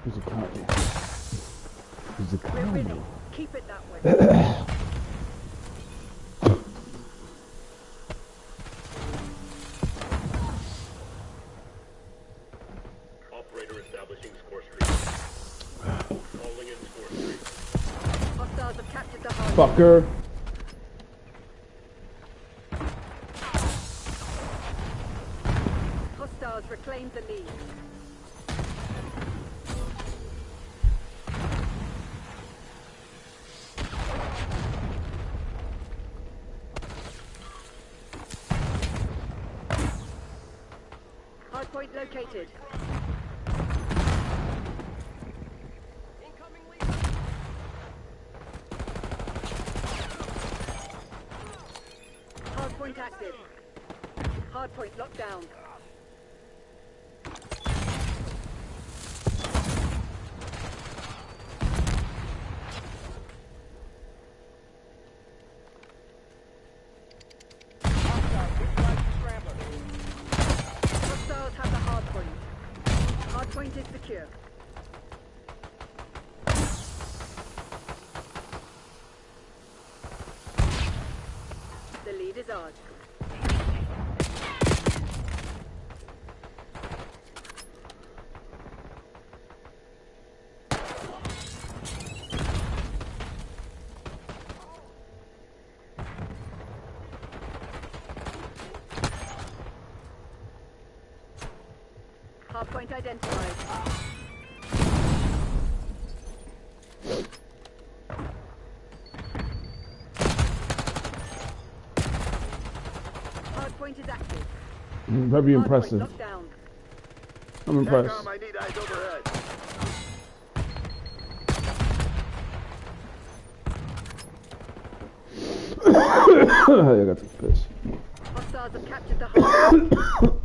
There's a car here. There's a car We're here. winning. Keep it that way. Operator establishing score streak. Calling in score streak. Hostiles have captured the hard. Fucker. Hostiles reclaimed the lead. Hardpoint located. Incoming lead. Hardpoint active. Hardpoint locked down. Hostiles have the hardpoint. Hardpoint is secure. The lead is ours. Hardpoint identified. Hardpoint is active. Very impressive. Locked down. I'm impressed. TACOM, I need eyes overhead. I got to piss. Hostiles have captured the hardpoint.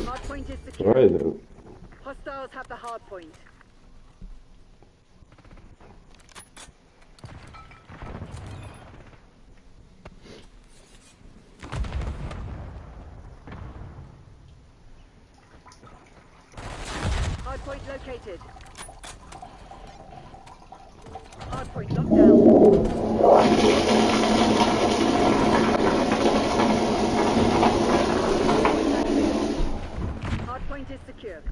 Hardpoint is secure. All right then. Hostiles have the hardpoint. Hardpoint located. Hardpoint locked down. Hardpoint is secure.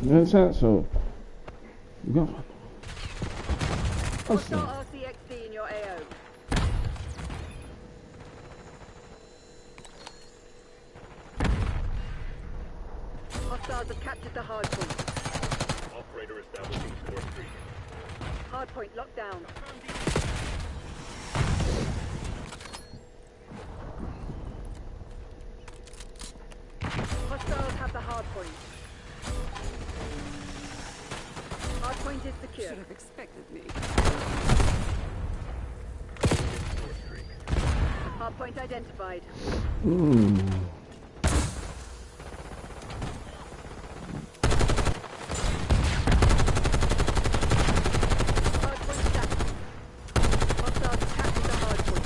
That's that. So, you got. Hostile RCXD in your AO. Hostiles have captured the hardpoint. Operator establishing score streak. Hardpoint locked down. Hostiles have the hardpoint. Hardpoint is secure. Should have expected me. Score streak. Hardpoint identified. Hardpoint stacked. Hostiles have captured the hardpoint.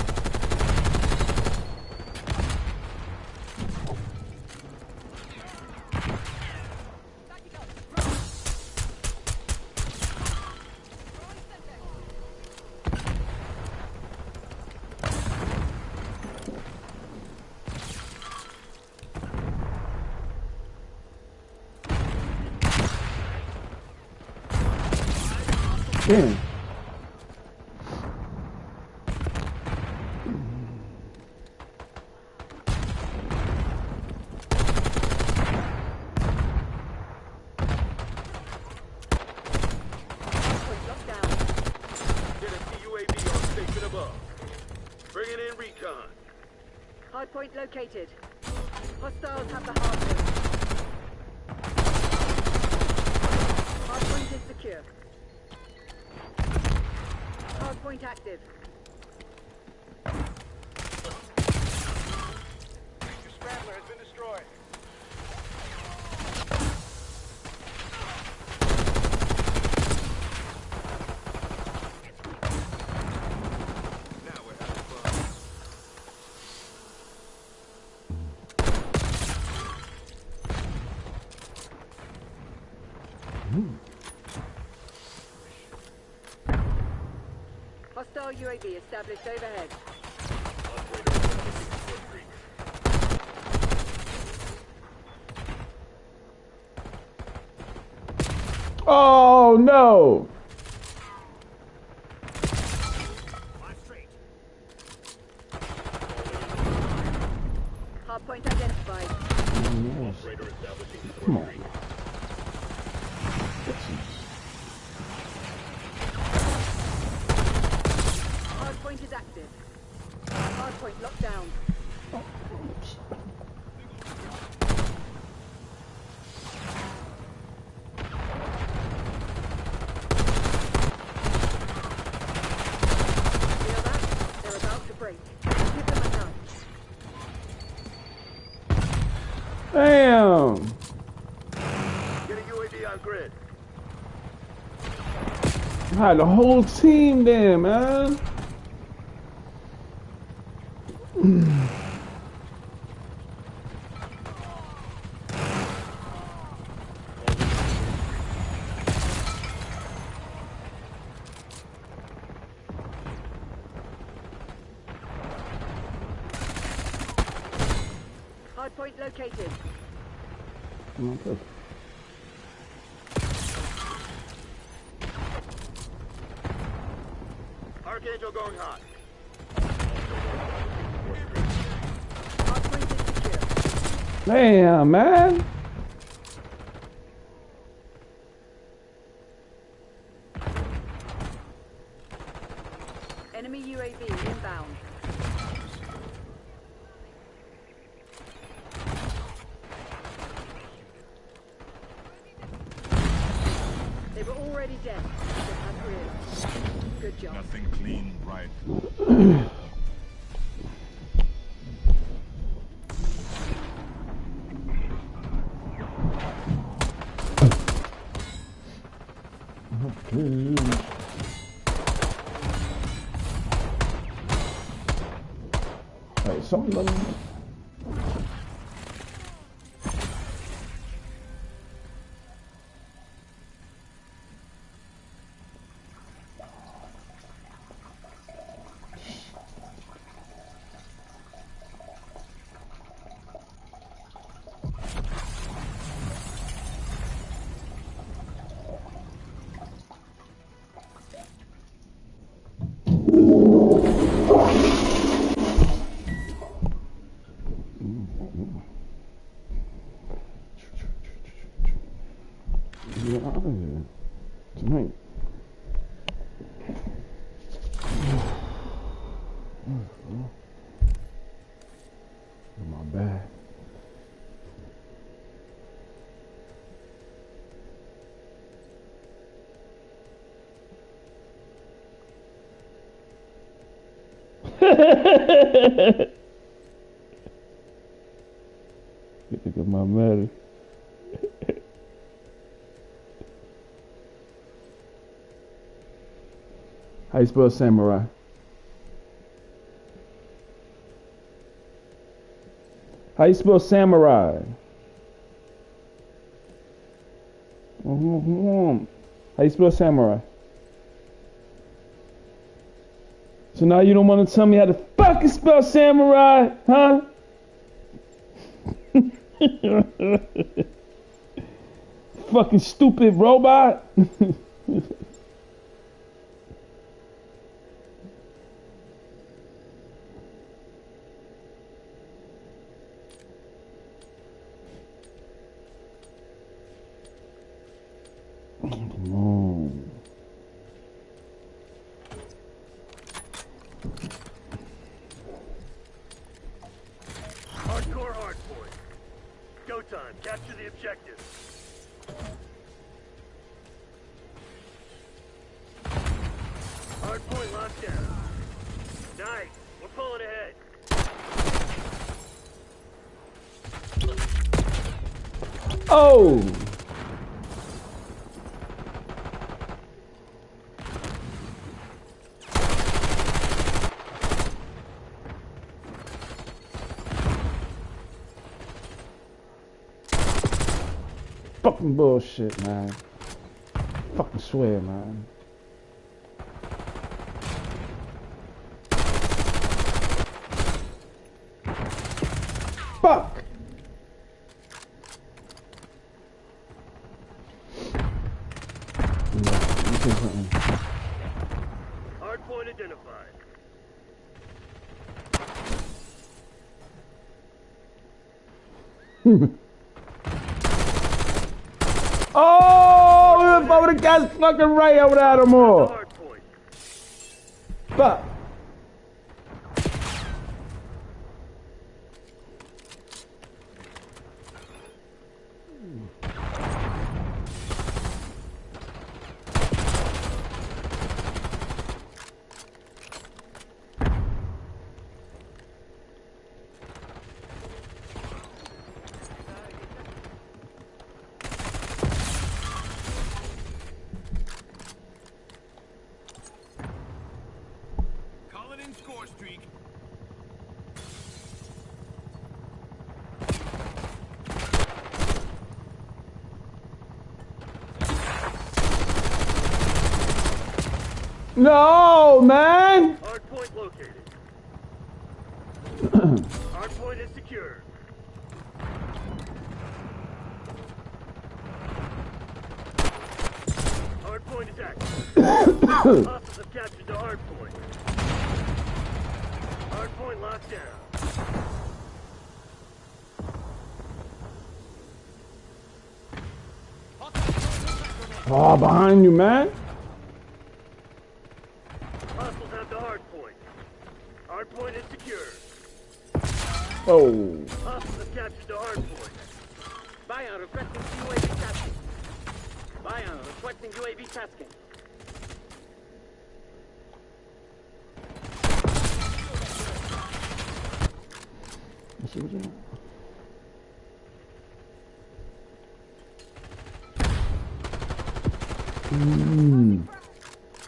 Damn. Hardpoint locked down. Get a UAV on station above. Bringing in recon. Hardpoint located. Hostiles have the hardpoint. Hardpoint is secure. Hardpoint active. Hostile UAV established overhead. Oh no! Hardpoint identified. Come on. Hardpoint is active. Hardpoint locked down. Feel that? They're about to break. Give them a nudge. Damn! Get a UAV on grid. I had the whole team there, man. Hardpoint located. Okay. Archangel going hot. Hardpoint is secure. Damn, man. Enemy UAV inbound. They were already dead. They had realized. Good job. Nothing clean, right? Alright, something. Get out of here tonight. My bad. Look at my matter. How you spell samurai? How you spell samurai? How you spell samurai? So now you don't want to tell me how to fucking spell samurai, huh? Fucking stupid robot. Come on. Hardcore hardpoint. Go time. Capture the objective. Hardpoint locked down. Nice. We're pulling ahead. Oh! Fucking bullshit, man. Fucking swear, man. Oh, the would have got fucking right over there no more. Hard point. Fuck. Call it in score streak. No, man. Hard point located. Hard point is secure. Hard point is active. Hostiles have captured the hard point. Hard point locked down. Oh, behind you, man. Hostiles have the hard point. Hard point is secure. Oh. Hostiles have captured the hard point. Bayan requesting UAV tasking. Bayan requesting UAV tasking. Let's see what you want.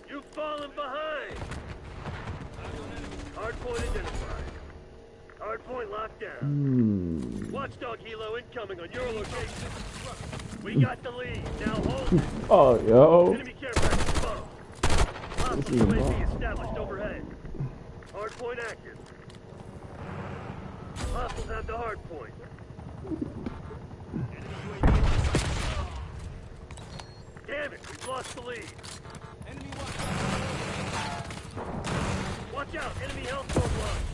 You've fallen behind. Hard point identified. Hard point locked down. Watchdog helo incoming on your location. We got the lead. Now hold it. Oh, yo. Enemy care package above. Hostile UAV established overhead. Hard point active. Hostiles have the hard point. Enemy UAV. Damn it, we've lost the lead. Enemy watch out, enemy health line.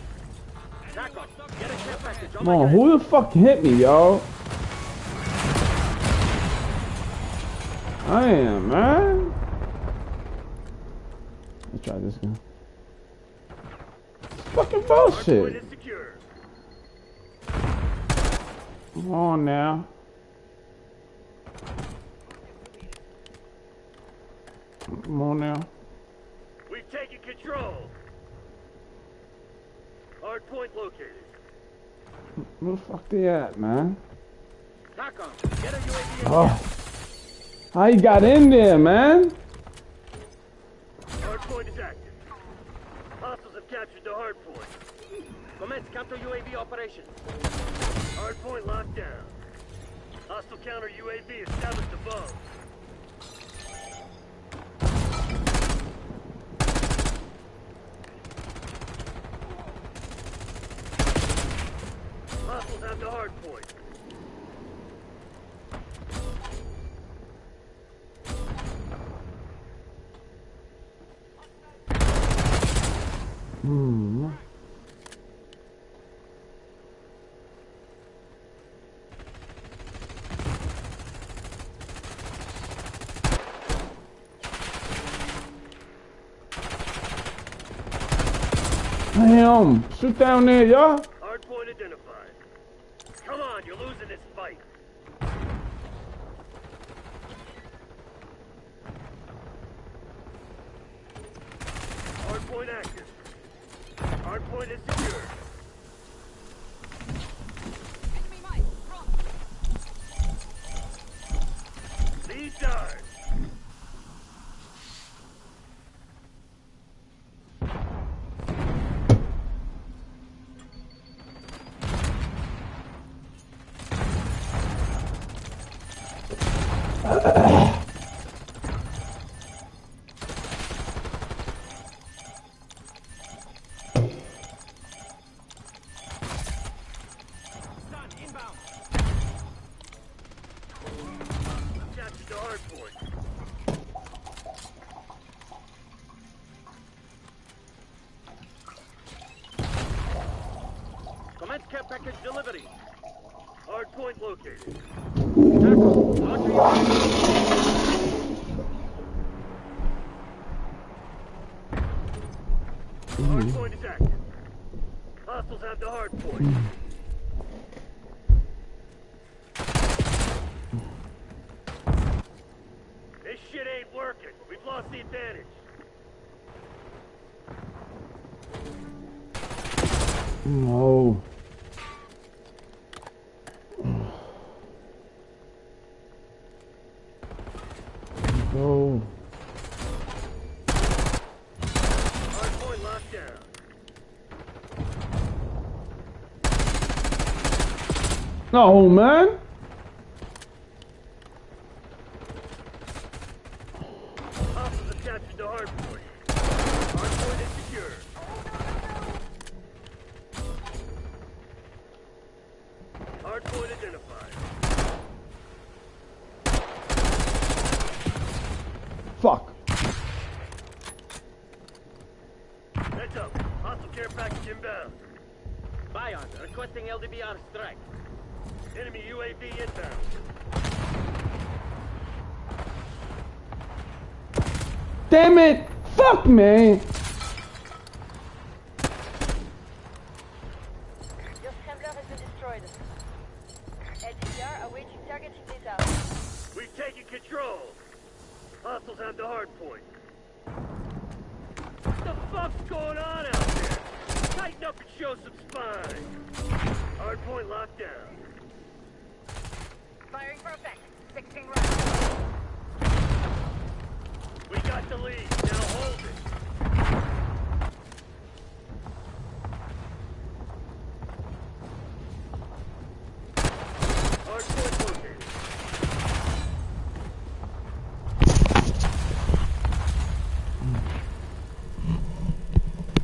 Tack on. Get a care package. Come on, who the fuck hit me, yo? I am, man. Let's try this guy. It's fucking Hard point bullshit. is secure. Come on now. Come on now. We've taken control. Hard point located. Where the fuck they at, man? Tack on. Get a UAV. Oh. How you got in there, man? Hard point is active. Hostiles have captured the hard point. Commence counter UAV operation. Hard point locked down. Hostile counter UAV established above. Hostiles have the hard point. Damn. Shoot down there, y'all. Hard point identified. Come on, you're losing this fight. Hard point active. Hard point is secure. Lead dive. Captured the hard point. Commence care package delivery. Hard point located. Tackle. Launcher UAV. Hard point is active. Hostiles have the hard point. This shit ain't working. We've lost the advantage. No. No. Hard point locked down. No, man. Hostiles have captured the hard point. Hard point is secure. Hard point identified. Fuck. Heads up. Hostile care package inbound. Bion, requesting LDBR strike. Enemy UAV inbound. Damn it. Fuck, man. Your scrambler has been destroyed. LDR awaiting targeting data. We've taken control. Hostiles have the hard point. What the fuck's going on out there? Tighten up and show some spine. Hard point locked down. Firing for effect. 16 rounds. We got the lead. Now hold it. Hard point located.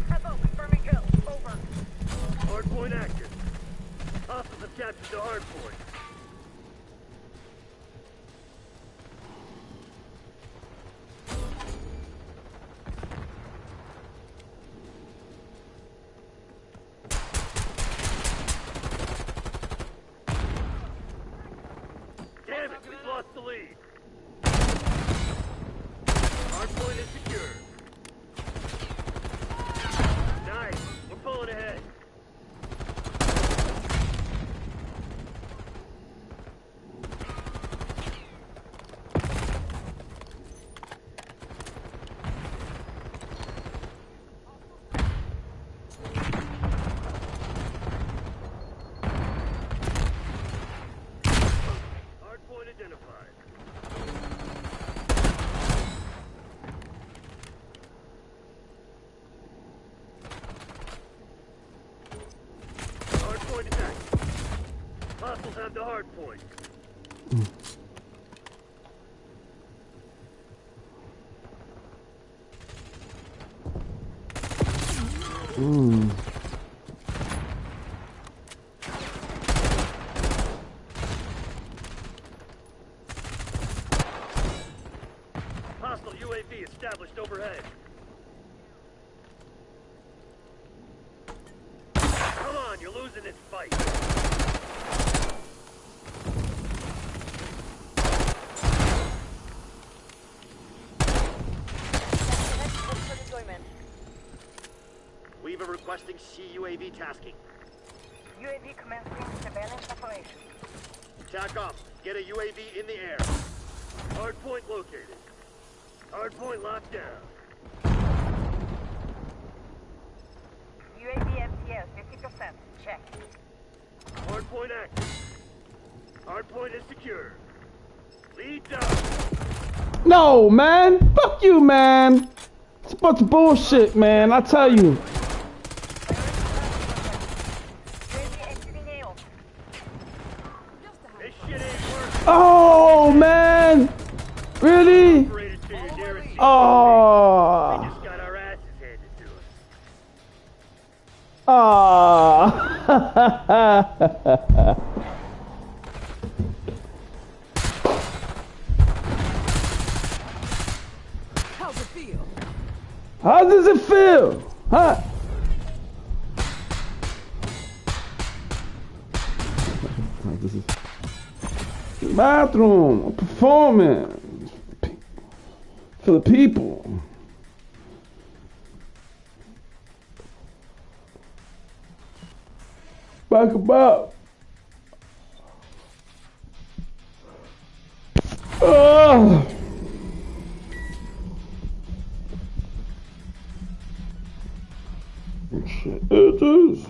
Bravo, confirming kill. Over. Hard point active. Hostiles have captured the hard point. Damn it, we've lost the lead. Hard point is secure. Nice, we're pulling ahead. Hard point identified. Hard point is active. Hostiles have the hard point. Hostile UAV established overhead. Come on, you're losing this fight. Weaver requesting CUAV tasking. UAV commencing surveillance operation. Attack off. Get a UAV in the air. Hard point located. Hard point locked down. UAV MTS 50%. Check. Hard point active. Hard point is secure. Lead down. No, man. Fuck you, man. It's a bunch of bullshit, man. I tell you. UAV exiting AO. This shit ain't working. Oh, man. Really? Operated to your nearest CUAV. Oh. We just got our asses handed to us. Oh. How's it feel? How does it feel? Huh? How does Bathroom. I'm performing. For the people. Back about. Oh. Shit, it is.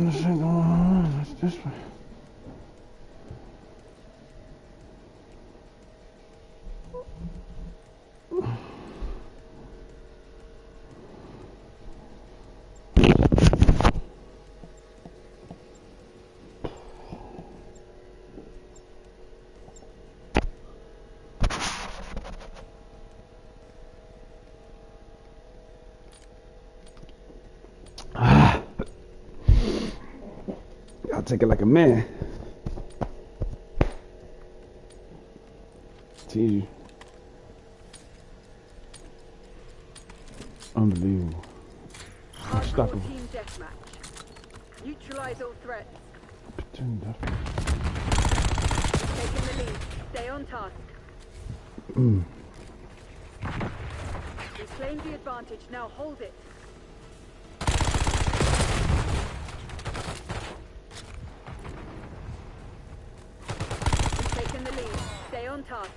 This ain't going on. It's this way. I'll take it like a man. T.G.E. Unbelievable. Hardcore team deathmatch. Neutralize all threats. Taking the lead. Stay on task. We've claimed the advantage. Now hold it. We've taken the lead. Stay on task.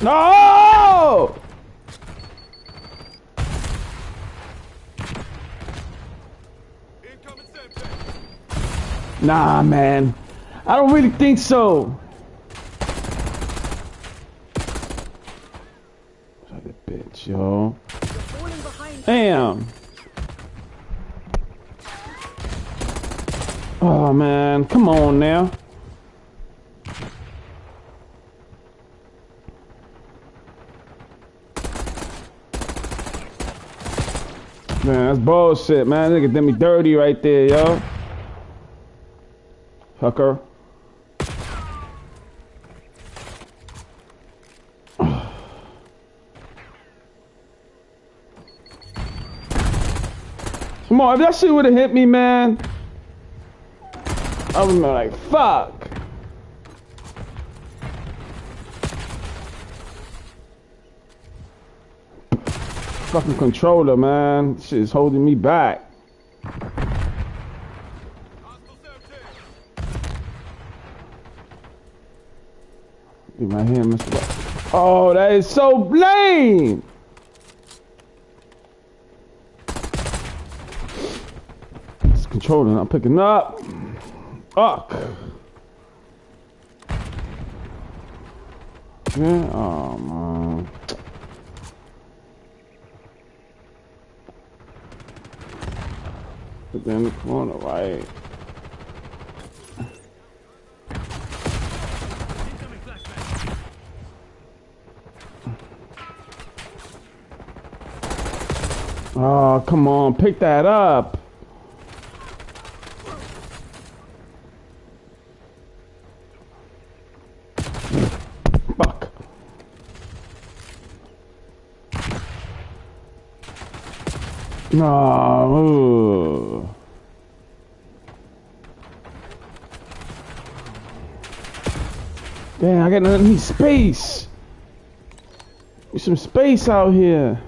No! Nah, man. I don't really think so. Like a bitch, yo. Damn. Oh, man. Come on now. Man, that's bullshit, man. Nigga did me dirty right there, yo. Fucker. Come on, if that shit would have hit me, man, I would have been like, fuck. Fucking controller, man. Shit is holding me back. Get my hand, Mr. Oh, that is so lame. It's controlling. I'm picking up. Fuck. Yeah. Oh man. Put that in the corner, right? Oh, come on, pick that up. Fuck. No. Damn, I got any space. There's some space out here.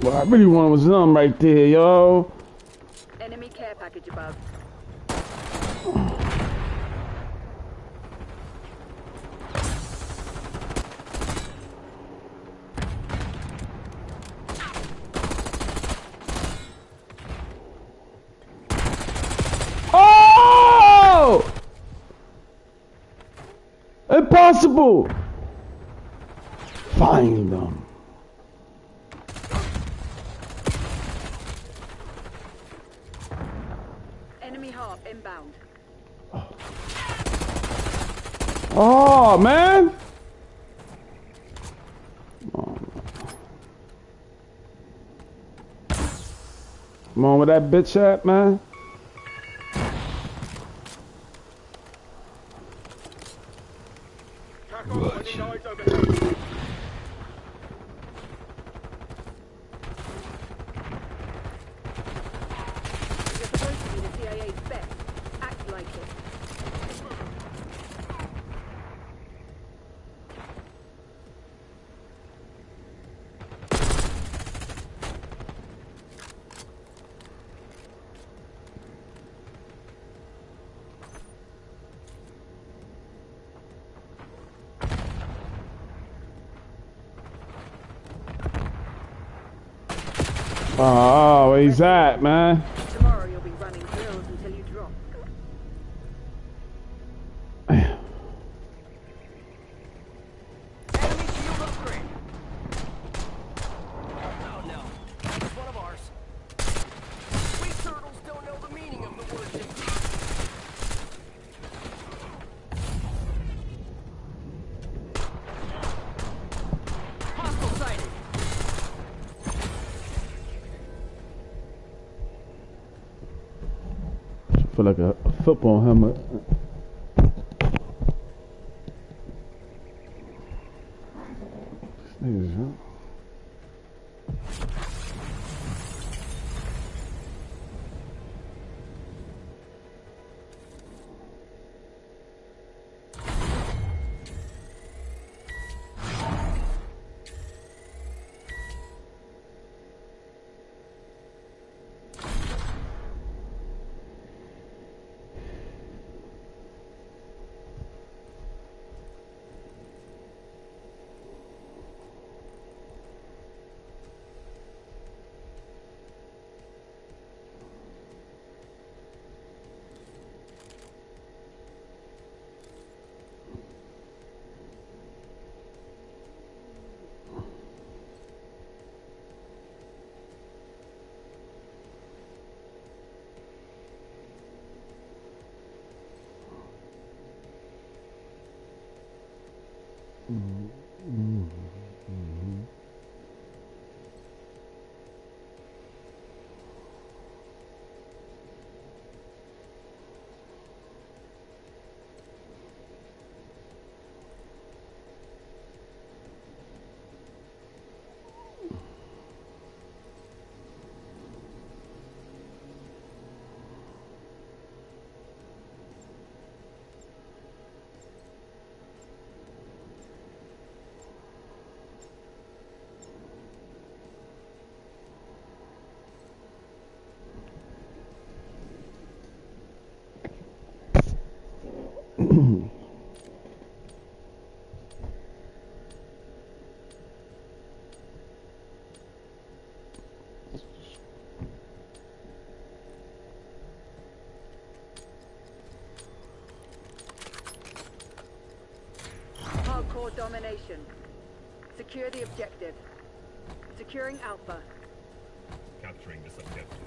What I really wanted was them right there, yo. Enemy care package above. Oh! Impossible! Find them. Enemy half inbound. Oh, man! Come on with that bitch at, man. Any noise overhead? You're supposed to be the CIA's best. Act like it. Oh, where he's at, man. Tomorrow you'll be running drills until you drop. Enemy shield upgrade. Oh no, it's one of ours. We turtles don't know the meaning of the word defeat. Hostile sighted. I feel like a football helmet. Hardcore domination. Secure the objective. Securing Alpha. Capturing this objective.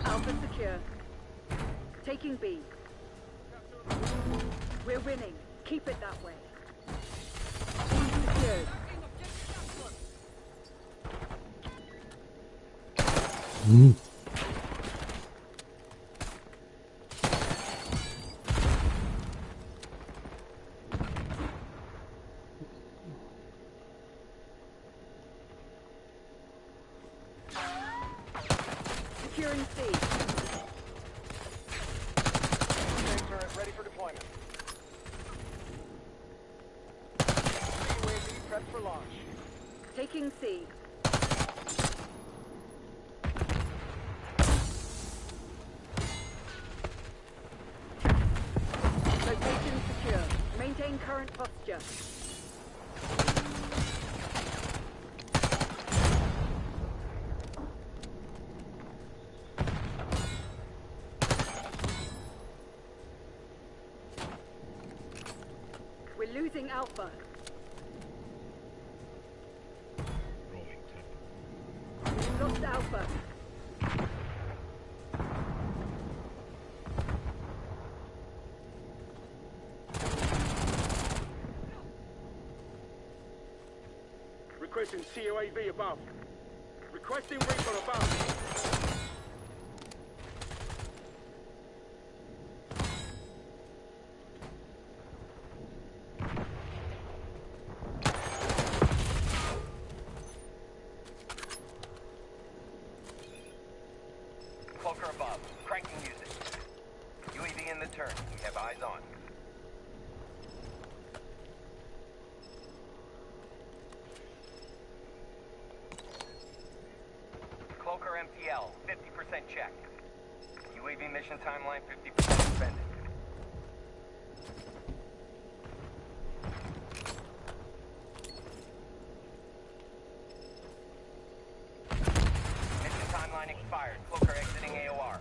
Alpha secure. Taking B. We're winning. Keep it that way. B secured. Securing C. Turret ready for deployment. UAV prepped for launch. Taking C. Location secure. Maintain current posture. We're losing Alpha. We lost Alpha. Requesting COAV above. Requesting recon above. Cloaker above. Cranking music. UAV in the turn. We have eyes on. Cloaker MTL. 50% check. UAV mission timeline 50% suspended. Mission timeline expired. Cloaker exiting AOR.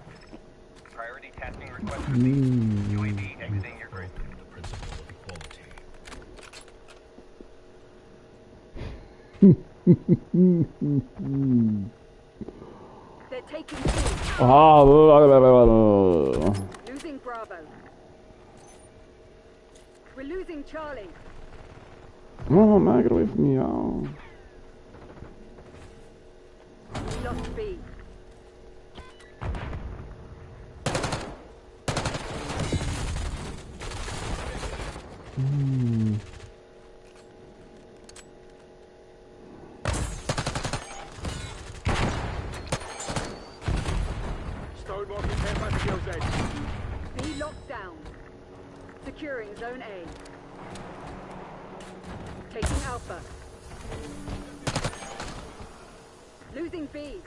Priority tasking request received. UAV exiting your grid. They're taking C. Oh, Losing Bravo. We're losing Charlie. come on, man, get away from me, y'all. We lost B. Stone marking 10 battlefields edge. B locked down. Securing Zone A. Taking Alpha. Losing B.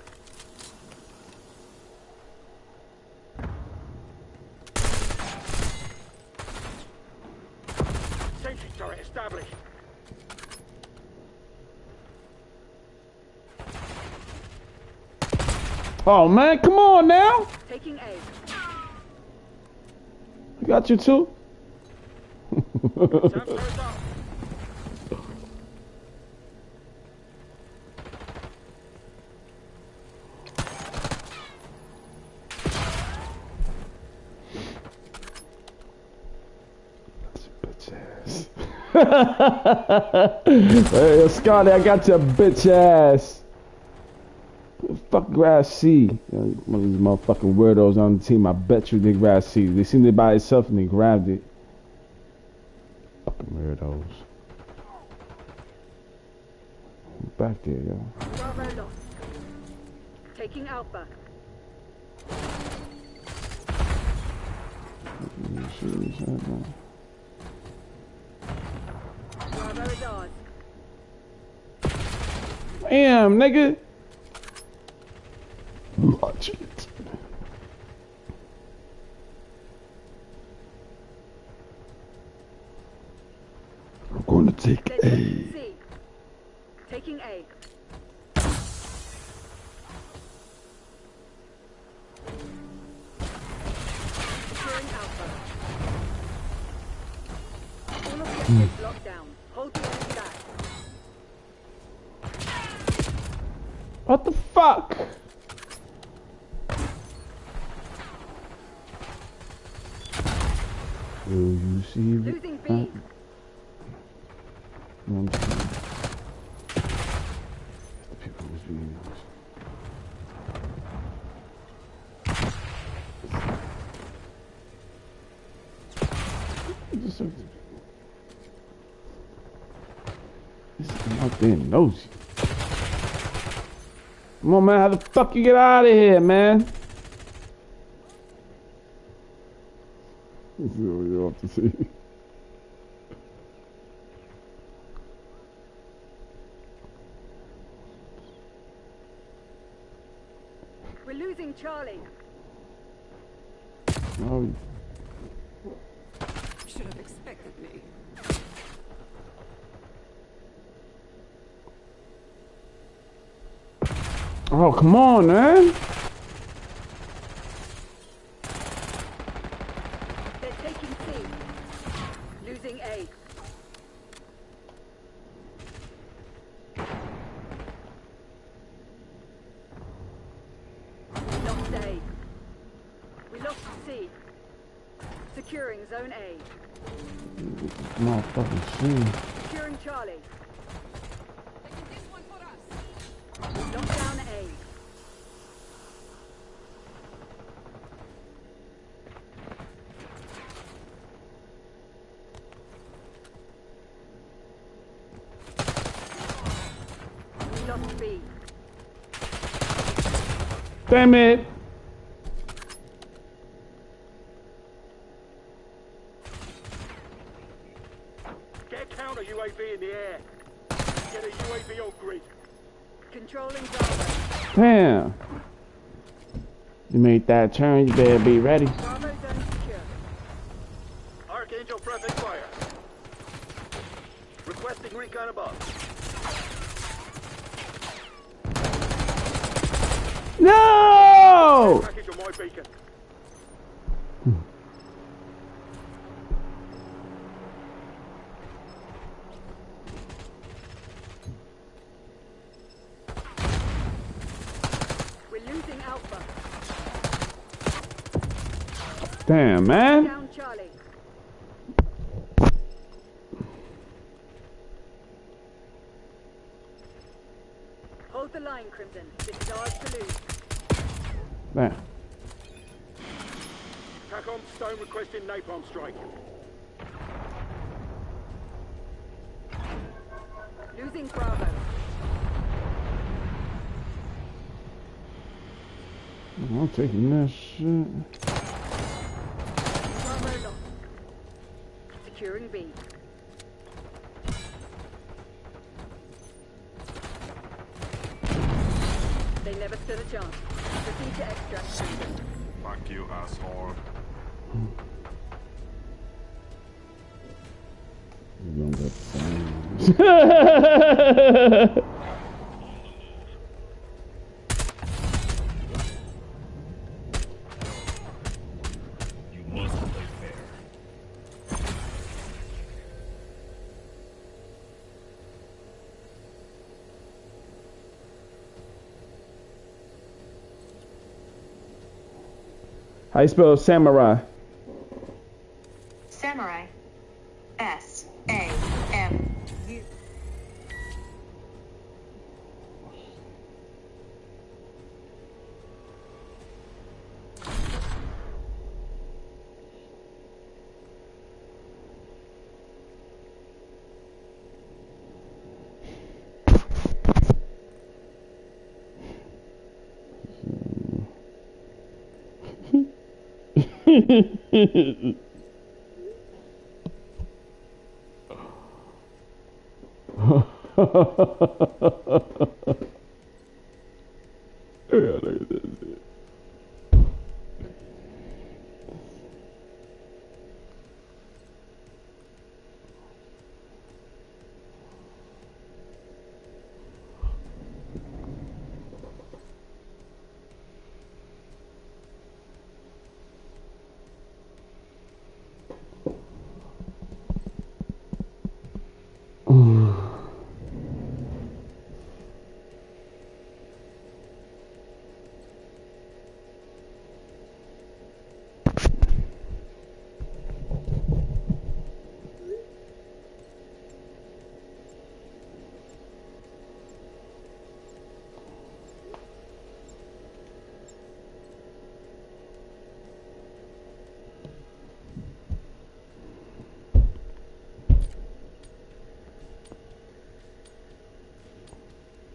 Sentry turret established. Oh, man, come on now. Taking A. I got you too. Sam turrets up. Bitch ass. Hey, Scotty, I got your bitch ass. Fuck grass C. One of these motherfucking weirdos on the team. I bet you they grass C. They seen it by itself and they grabbed it. Fucking weirdos. Back there, yo. Bravo lost. Taking Alpha. Bravo is ours. Damn, nigga. Watch it. I'm going to take They're A. taking C. Taking A. Securing Alpha. All objectives locked down. Hold the enemy back. What the fuck? Will you see Losing B. The people who's being this is out there nosy. Come on, man, how the fuck you get out of here, man? This is what you have to see. We're losing Charlie. Oh, Should have expected me. oh, come on, man. They're taking C. Losing A. We lost A. We lost C. Securing Zone A. Motherfucking shit. Securing Charlie. Taking this one for us. Lock down A. We lost B. Damn it. Get counter UAV in the air. Get a UAV on grid. Controlling Bravo. Damn. You made that turn, you better be ready. Bravo zone secure. Archangel pressing fire. Requesting recon above. No! Package on my beacon. We're losing Alpha. Damn, man. Down Charlie. Hold the line, Crimson. This is ours to lose. Damn. TACOM Stone requesting napalm strike. Losing Bravo. I'm taking that shit. Bravo lost. Securing B. They never stood a chance. Proceed to extract Crimson. Fuck you, asshole. You don't got the same. You must play fair. How you spell samurai? Samurai. S-A-M-U. Yeah, look at this shit.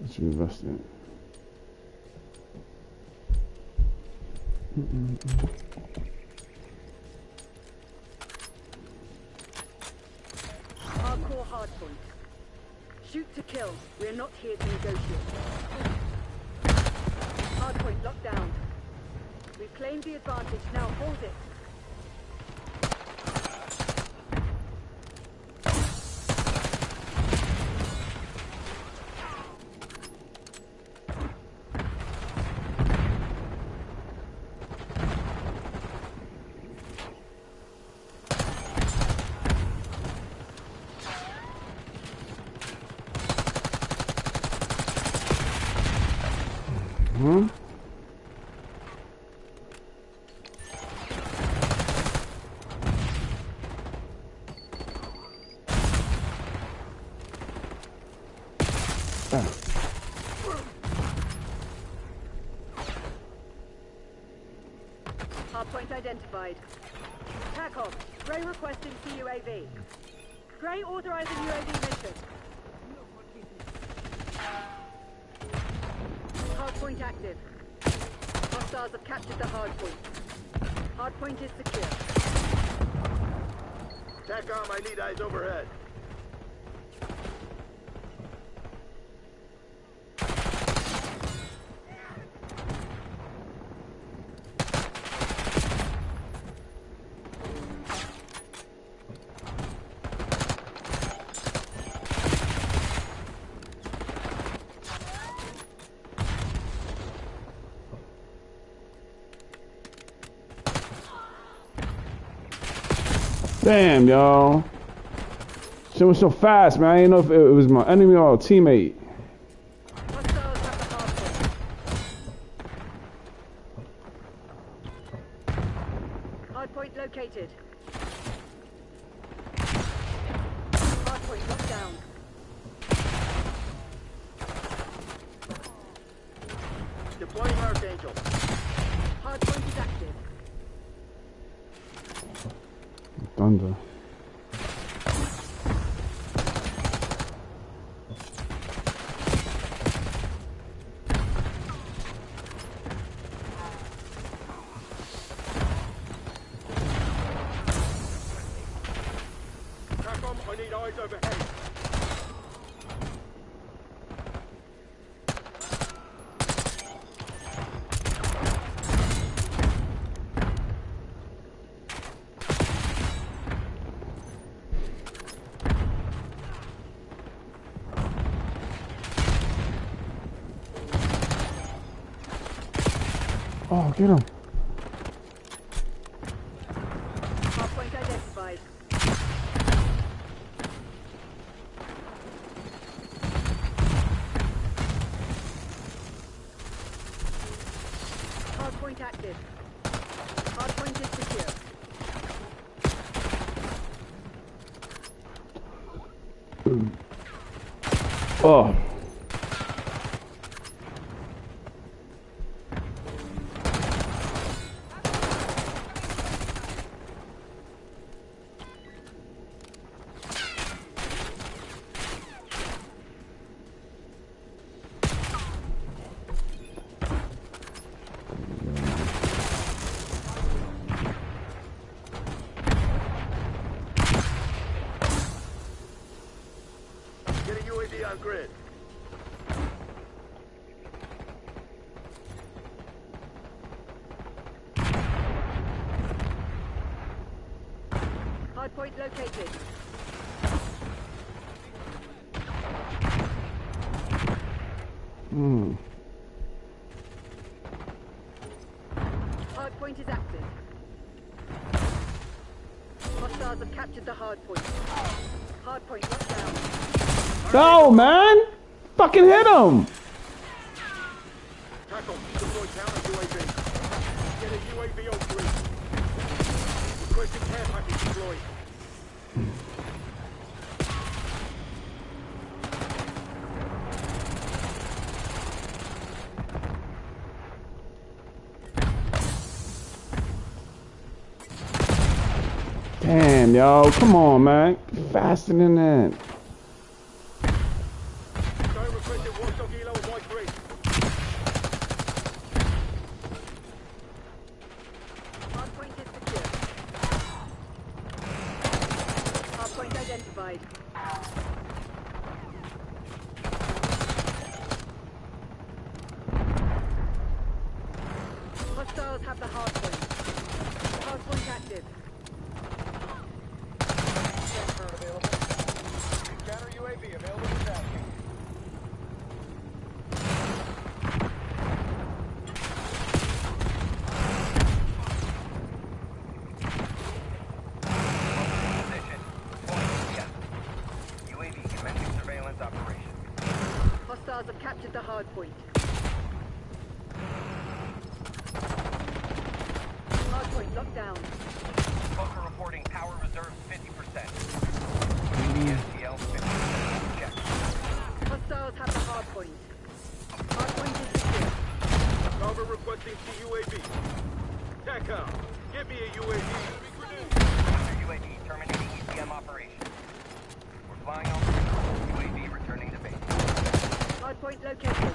Let's reverse it. Hardcore hardpoint. Shoot to kill. We're not here to negotiate. Hardpoint locked down. We've claimed the advantage, now hold it. Hmm? Hardpoint identified. TACOM, Gray requesting CUAV. Gray authorizing UAV mission. Hardpoint active. Hostiles have captured the hardpoint. Hardpoint is secure. TACOM, I need eyes overhead. Damn, y'all. Shit was so fast, man. I didn't know if it was my enemy or a teammate. Hostiles have the hardpoint. Hardpoint located. Hardpoint locked down. Deploying Archangel. Hardpoint is active. Thunder. TACOM, I need eyes overhead. Oh, get him. Hardpoint identified. Hardpoint active. Hardpoint is secure. Oh. Get a UAV on grid. Hardpoint located. Hardpoint is active. Hostiles have captured the hardpoint. Hardpoint locked down. No, man. Fucking hit him. TACOM, deploy counter UAV. Get a UAV on grid. Requesting care package deployed. Damn, yo. Come on, man. Faster than that. Don't request it. Watchdog Elo on white grid. Hardpoint is secure. Hardpoint identified. Hostiles have the the hard point. Hard point locked down. Smoker reporting power reserves 50%. STL 50%. Check. Hostiles have the hard point. Hard point is secure. Cover requesting TUAV. TACOM, get me a UAV. Under UAV terminating ECM operation. We're flying on UAV returning to base. Hard point located.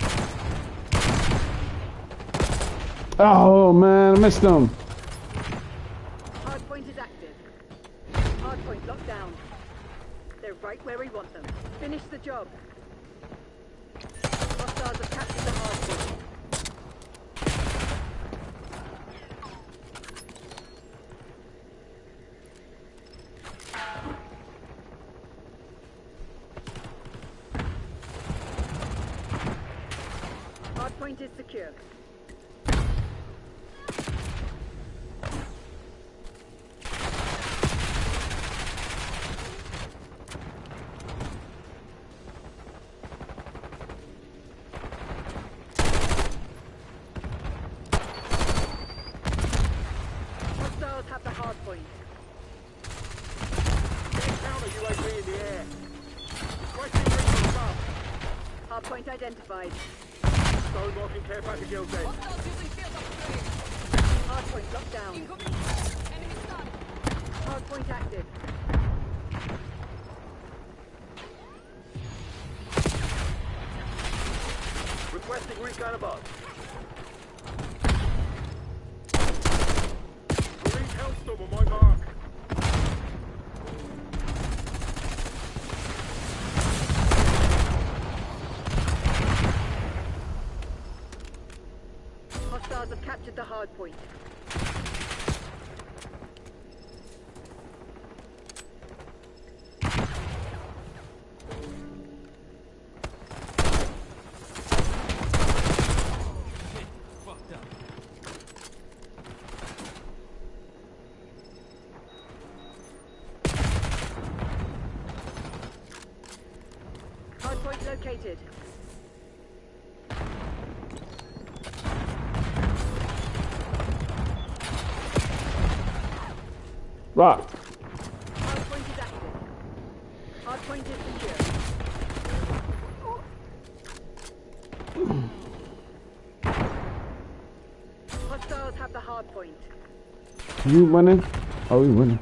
Oh man, I missed him. Hard point is active. Hard point locked down. They're right where we want them. Finish the job. Hostiles have captured the hard point. Hard point is secure. Hostiles have the hard point. Counter UAV in the air. Requesting recon above. Hard point identified. Stone marking care package LZ. Hostiles using field upgrade. Hard point locked down. Incoming. Enemy spotted. Hard point active. Requesting recon above. Marine Hellstorm on my mark. Hostiles have captured the hard point. Hard point located. Rock. Hard point is active. Hard point is secure. Hostiles have the hard point. You winning? Oh, you winning.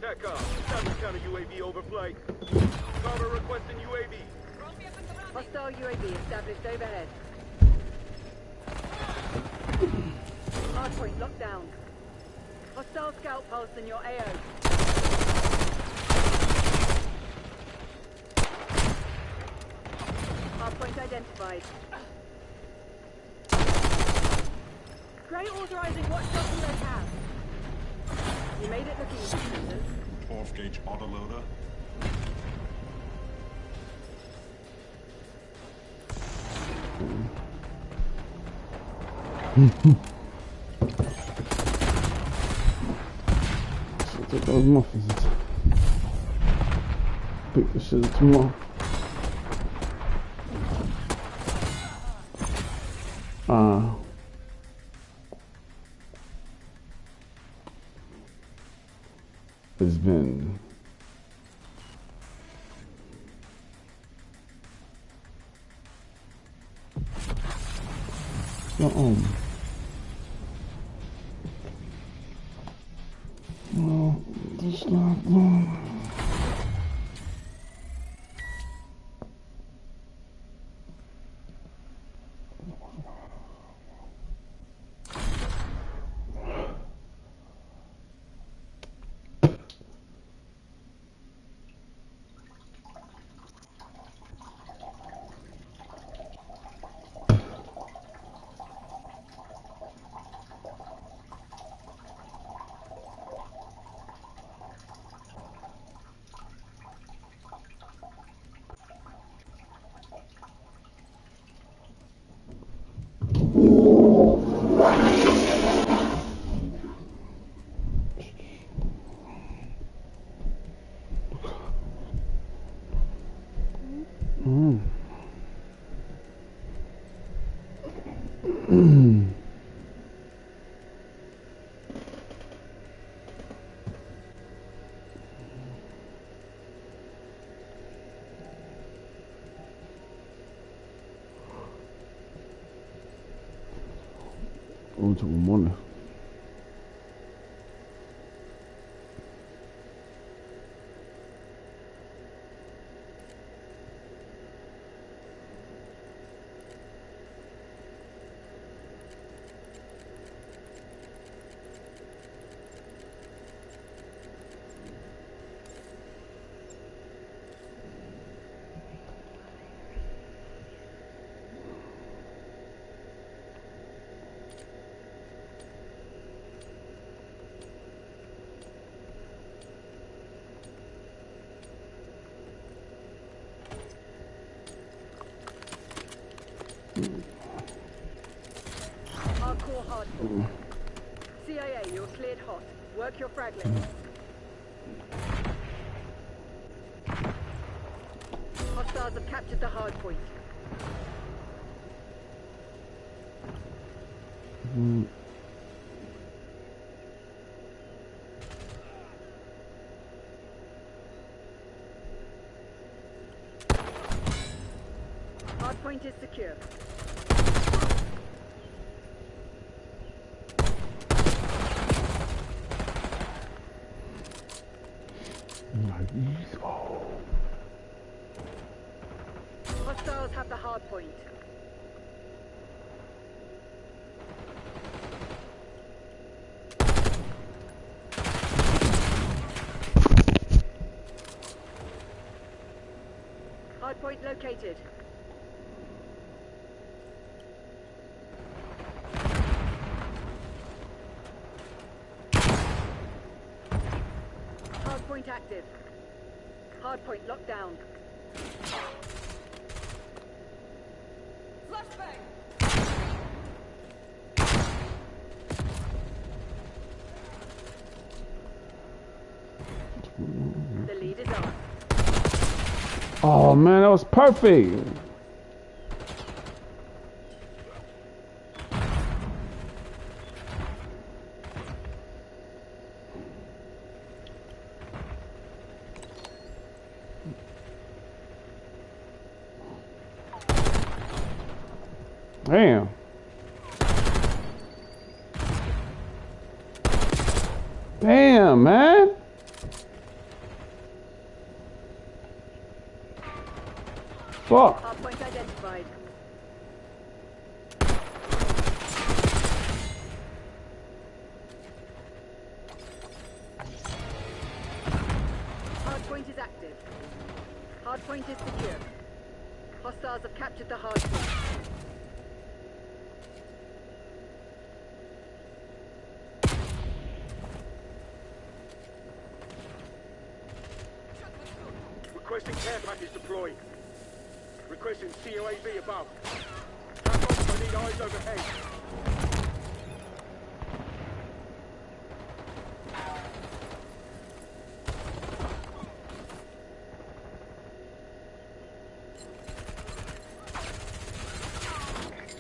TACOM, Southern Counter UAV overflight. Cover requesting UAV. Hostile UAV established overhead. Hard point locked down. Hostile scout pulse in your AO. Hard point identified. Gray authorizing watchdog reload tab. You made it look easy, Susan. Off-gauge autoloader. Take those muffins. Pick the shit up tomorrow. It's been well, this not long. On to one more. Hardcore hardcore. CIA, you're cleared hot. Work your frag list. Hostiles have captured the hard point. Hard point is secure. Hostiles have the hard point. Hard point located. Hard point active. Hard point locked down. Flashbang! The lead is on. Oh man, that was perfect. Damn. Damn, man. Fuck. Hard point identified. Hard point is active. Hard point is secure. Hostiles have captured the hard point. Requesting care package deployed. Requesting COAV above. Hang on, I need eyes overhead.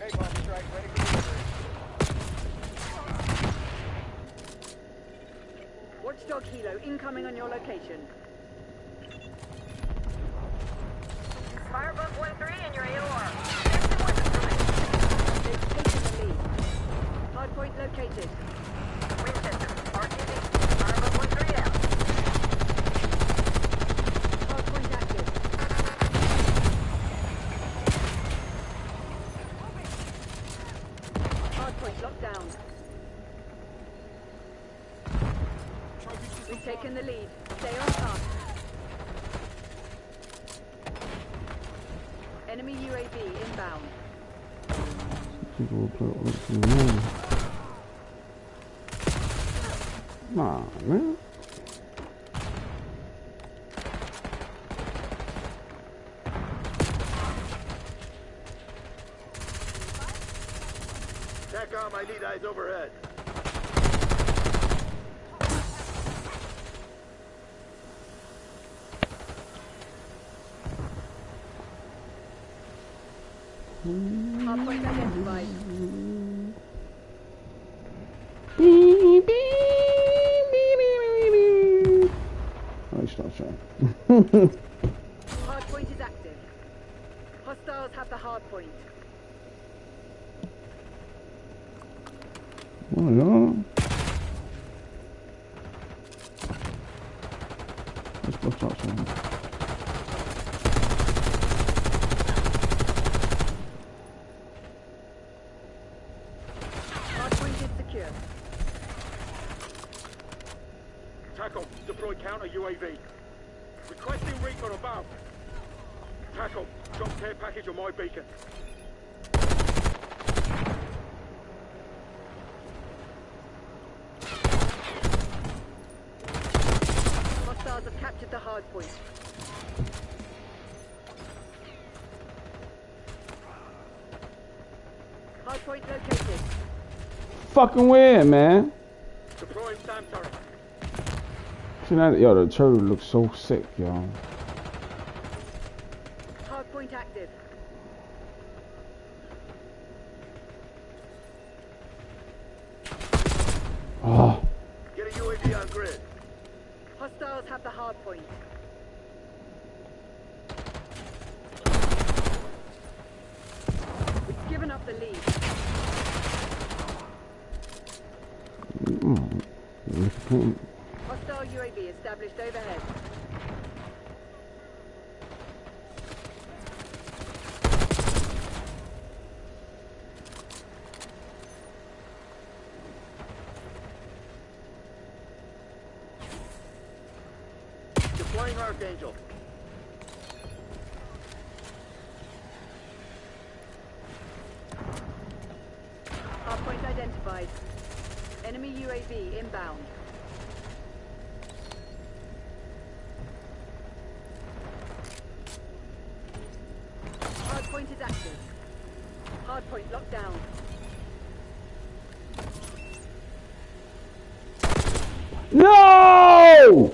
Hey, bomb strike, ready for delivery. Watchdog Hilo incoming on your location. Firebug 1-3 in your AOR. They've taken the lead. Hardpoint located. Winchester, RTV. Firebug 1-3 out. Hardpoint active. Hardpoint locked down. We've taken the lead. Stay on task. Enemy UAV inbound. Nah, man. TACOM, I need eyes overhead. Hardpoint identified. Beep, beep, beep, beep, beep. Oh, stop trying. Hardpoint is active. Hostiles have the hardpoint. Oh, no. Let's go stop trying. Hardpoint is secure. TACO, deploy counter UAV. Requesting recon above. TACO, drop care package on my beacon. Hostiles have captured the hardpoint. Hardpoint located. Fucking weird, man. Deploying SAM turret. See that? Yo, the turtle looks so sick, yo. Hardpoint active. Oh, Get a UAV on grid. Hostiles have the hardpoint. We've given up the lead. Hostile UAV established overhead. Deploying Archangel. Hardpoint identified. Enemy UAV inbound. Hardpoint is active. Hardpoint locked down. no!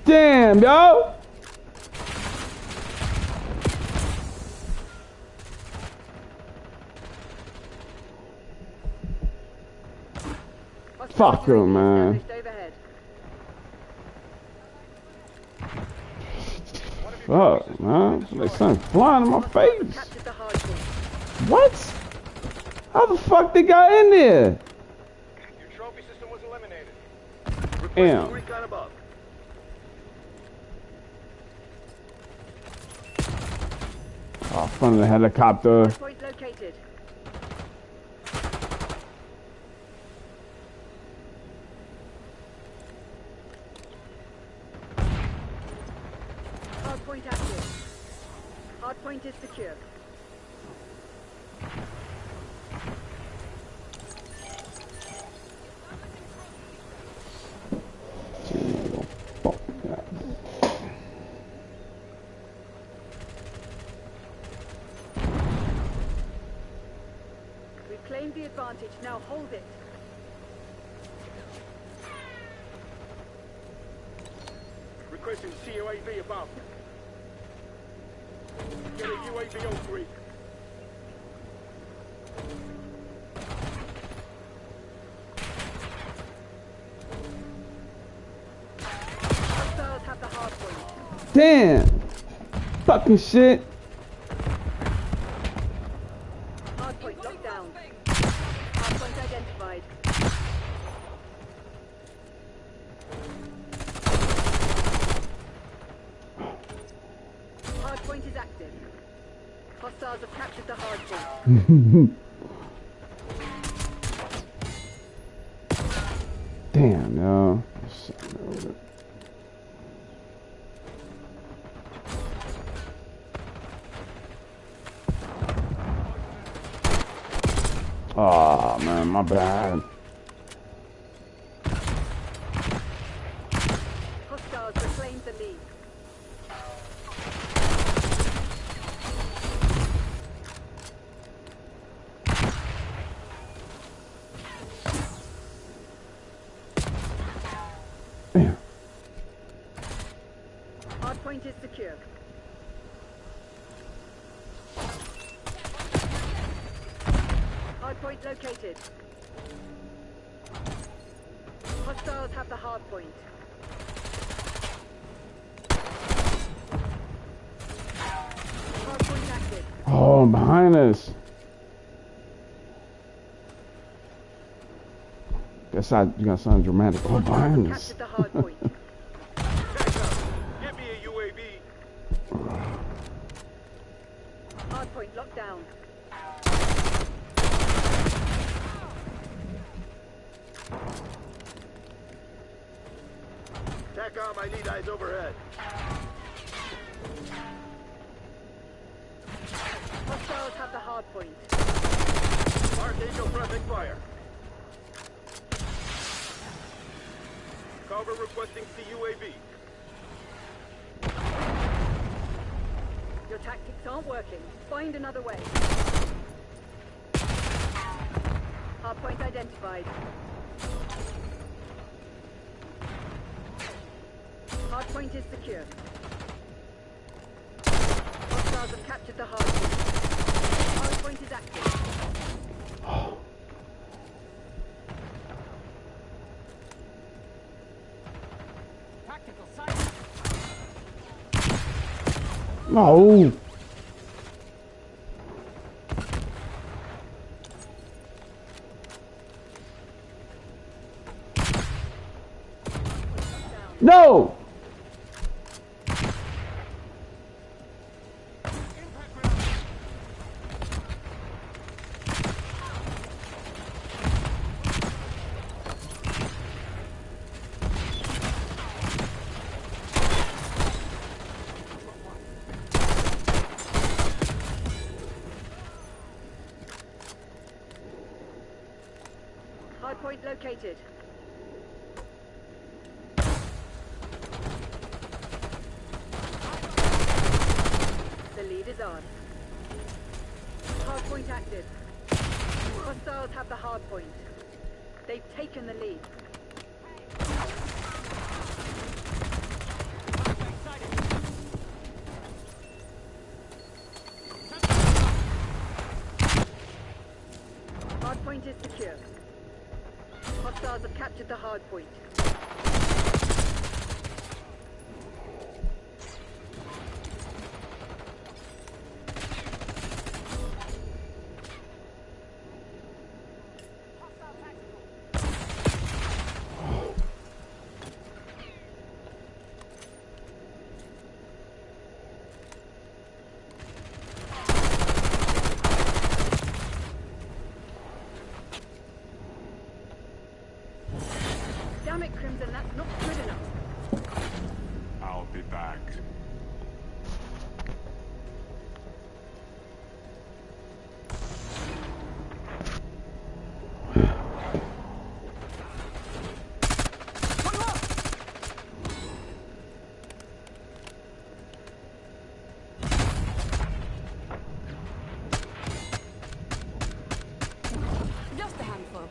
Damn, yo. Hostile Fuck you, UAV man. established overhead. Fuck, man. There's something flying in my Hostiles have face. captured the hardpoint. What? How the fuck they got in there? Your trophy system was eliminated. Damn. Recon above. Oh, front of the helicopter. Hardpoint located. Hardpoint active. Hardpoint is secure. Fuck that. We've claimed the advantage. Now hold it. Requesting CUAV above. Get a UAV on grid. Hostiles have the hardpoint. Damn. Fucking shit. Hardpoint locked down. Hardpoint identified. Hardpoint is active. Hostiles have captured the hardpoint. Damn, yo. Oh man, my bad. Hostiles reclaimed the lead. Damn. Hardpoint is secure. Hardpoint located. Hostiles have the hardpoint. Hardpoint active. Oh, behind us. Guess you gotta sound dramatic. Oh, Hostiles behind have us. captured the hardpoint. Give me a UAV. Hardpoint locked down. TACOM, I need eyes overhead. Hostiles have the hardpoint. Archangel pressing fire. Cover requesting CUAV. Your tactics aren't working. Find another way. Hardpoint identified. Hardpoint is secure. Hostiles have captured the hardpoint. Hardpoint is active. Tactical sight. No. No. Hardpoint located. The lead is on. Hardpoint active. Hostiles have the hardpoint. They've taken the lead. Hardpoint is secure. Hostiles have captured the hardpoint. Damn it, Crimson, that's not good enough. I'll be back. Just a handful.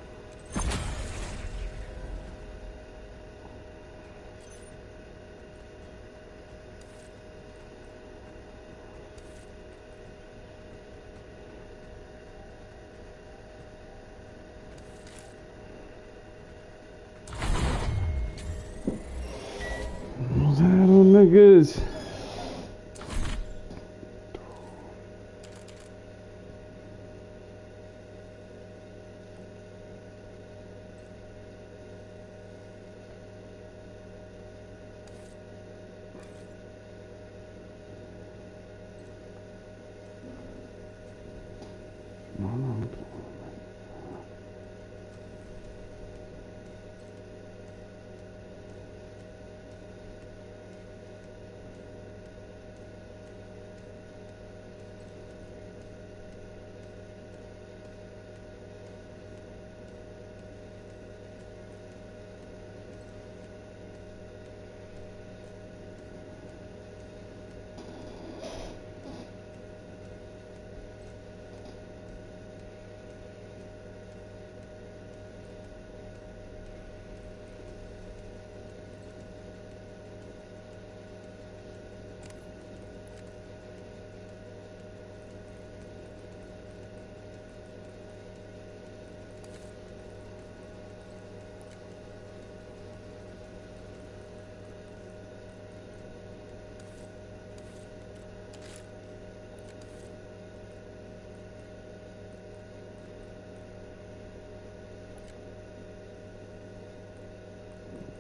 What's that on niggas?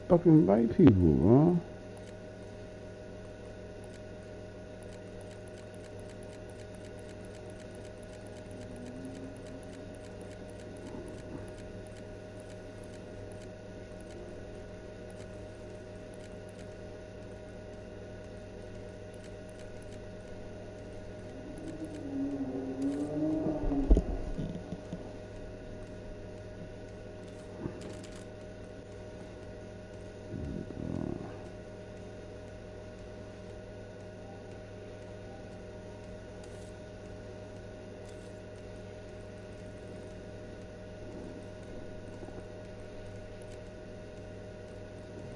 fucking white people, bro.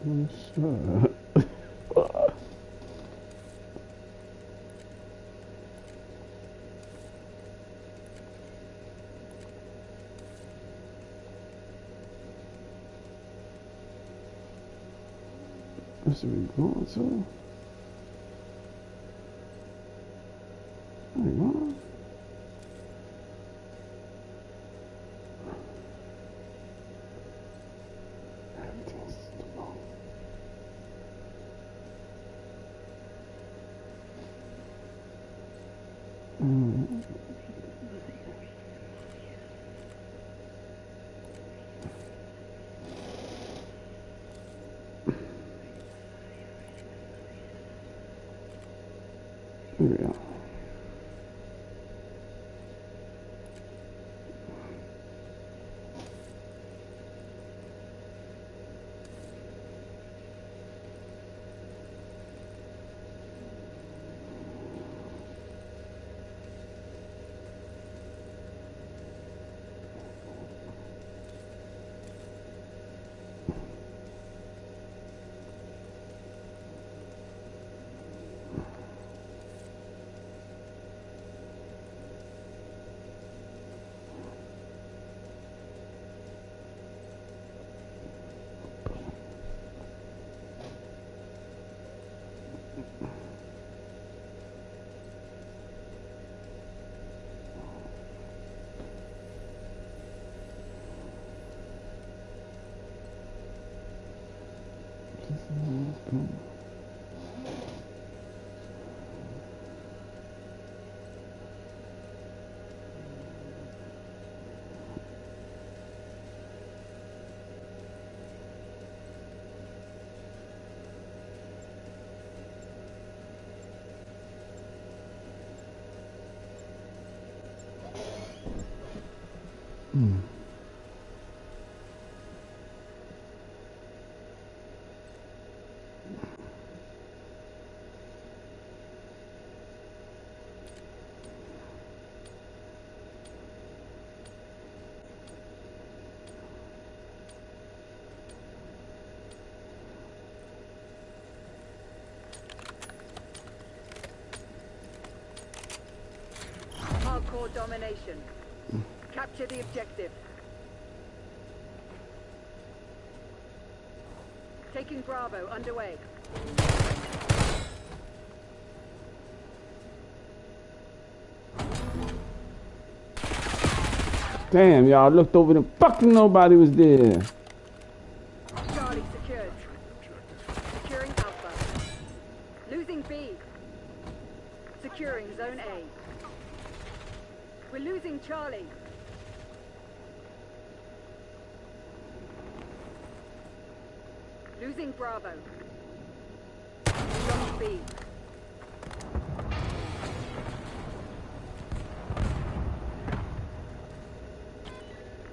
What's up? That's what we going to? Hang on. Here we go. Hardcore domination. Capture the objective. Taking Bravo underway. Damn, y'all looked over and fucking nobody was there. Charlie secured. Securing Alpha. Losing B. Securing Zone A. We're losing Charlie. Losing Bravo. Lost B.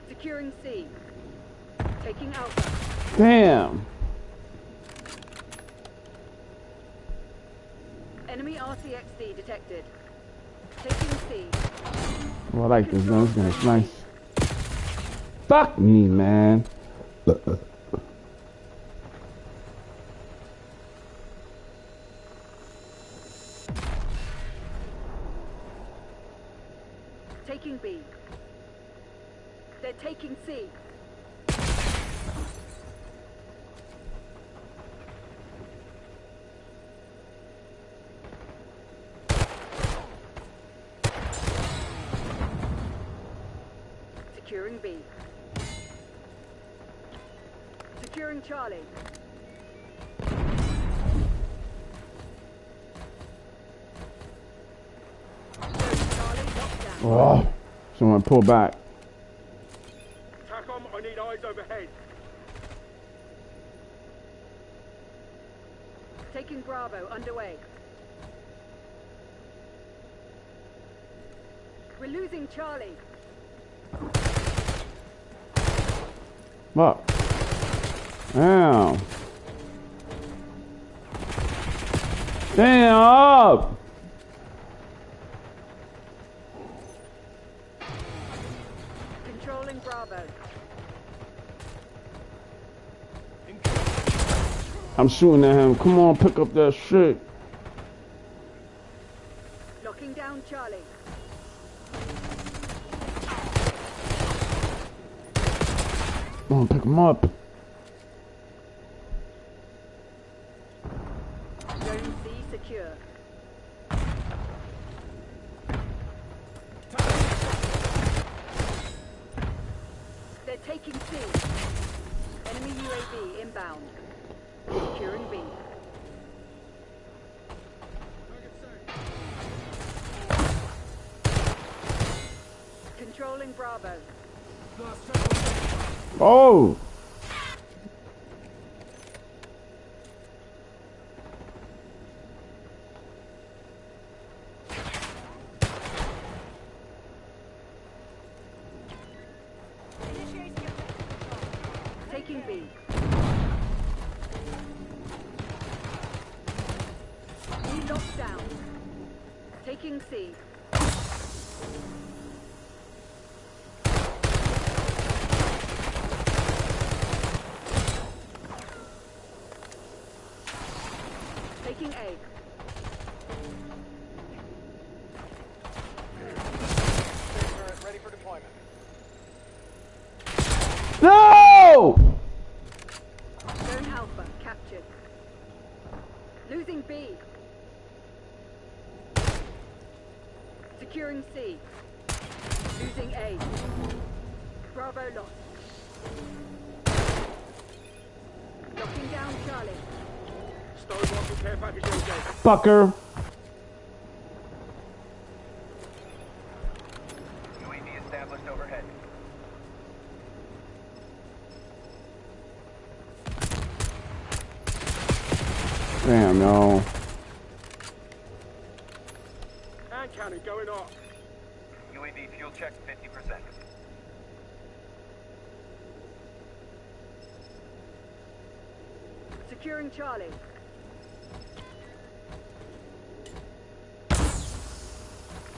Securing C. Taking Alpha. Damn. Enemy RCXD detected. Taking C. Well, I like this gun. This gun is nice. Fuck me, man. Taking B. They're taking C. Securing B. Securing Charlie. Oh, someone pull back. TACOM, I need eyes overhead. Taking Bravo underway. We're losing Charlie. Fuck. Damn. Damn. Controlling Bravo. I'm shooting at him. Come on, pick up that shit. Locking down Charlie. Come on, pick him up. Zone C secure. They're taking C. Enemy UAV inbound. Securing B. Controlling Bravo. Oh. Taking B. B locked down. Taking C. Taking A. Ready for deployment. No! Zone Alpha captured. Losing B. Securing C. Losing A. Bravo lost. Locking down Charlie. Stonewall care package engaged. Fucker. UAV established overhead. Damn, no. Hand cannon going off. UAV fuel check 50%. Securing Charlie.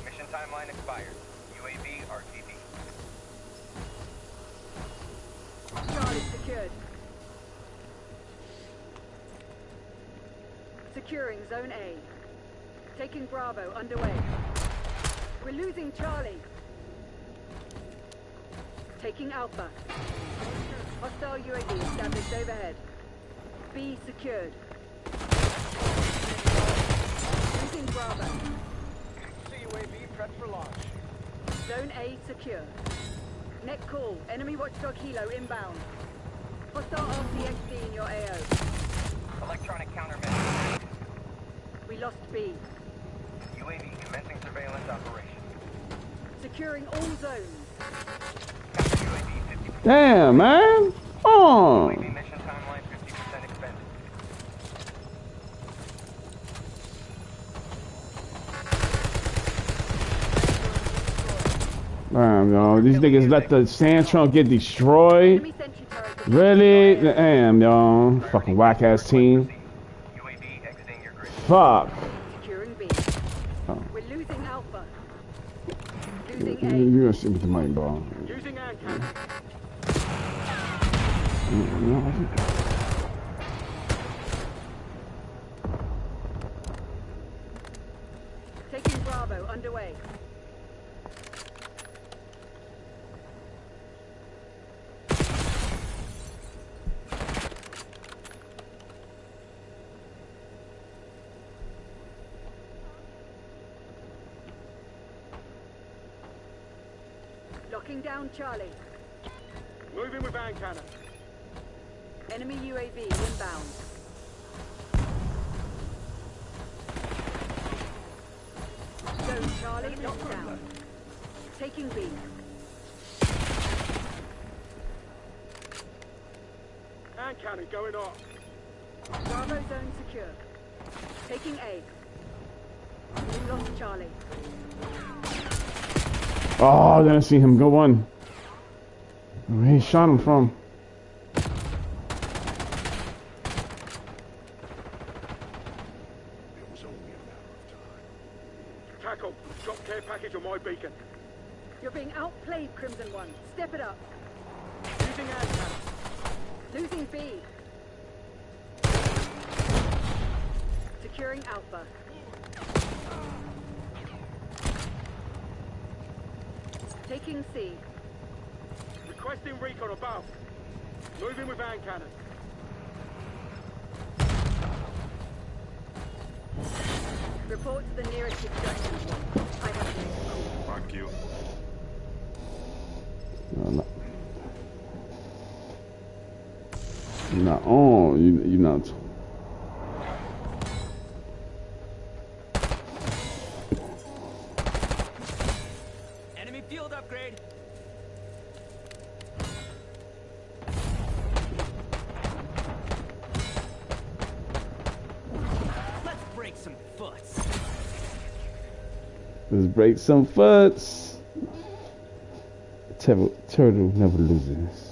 Mission timeline expired. UAV RTB. Charlie secured. Securing Zone A. Taking Bravo underway. We're losing Charlie. Taking Alpha. Hostile UAV established overhead. B secured. Losing Bravo. CUAV prepped for launch. Zone A secure. Net call. Enemy watchdog helo inbound. Hostile RCXD in your AO. Electronic countermeasures. We lost B. UAV commencing surveillance operation. Securing all zones. Counter UAV 50%. Damn, man. Oh. UAV mission timeline 50% expended. Damn, yo. These niggas let the sand trunk get destroyed. Enemy sentry turret. Really? Damn, yo. Fucking whack ass team. UAV exiting your grid. Fuck. Securing B. Oh. We're losing Alpha. Losing A. You're gonna see with the money, ball. Using hand cannon. Taking Bravo underway. Locking down Charlie. Moving with hand cannon. Enemy UAV inbound. Zone Charlie locked down. Taking B. Hand cannon going off. Bravo zone secure. Taking A. We lost Charlie. Oh, I didn't see him. Go on. Where he shot him from? It was only a matter of time. Tackle, drop care package on my beacon. You're being outplayed, Crimson One. Step it up. Using hand cannon. Losing B. Securing Alpha. Taking C. Requesting recon above. Moving with hand cannon. Report to the nearest extraction point. I have to make a call. Thank you. No, no. You're not on. You're not. Enemy field upgrade. Let's break some foots. Let's break some foots. Turtle never loses.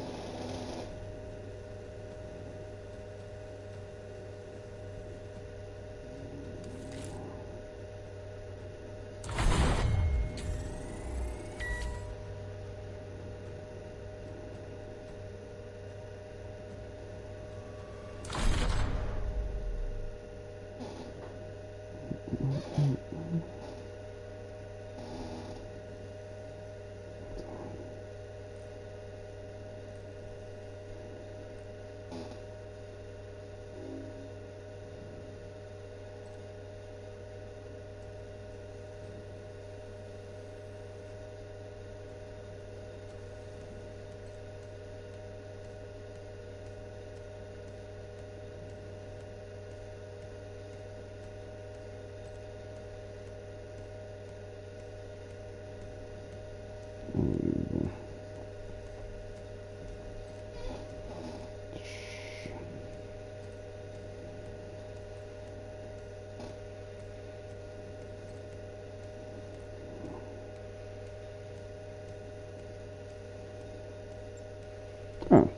Oh.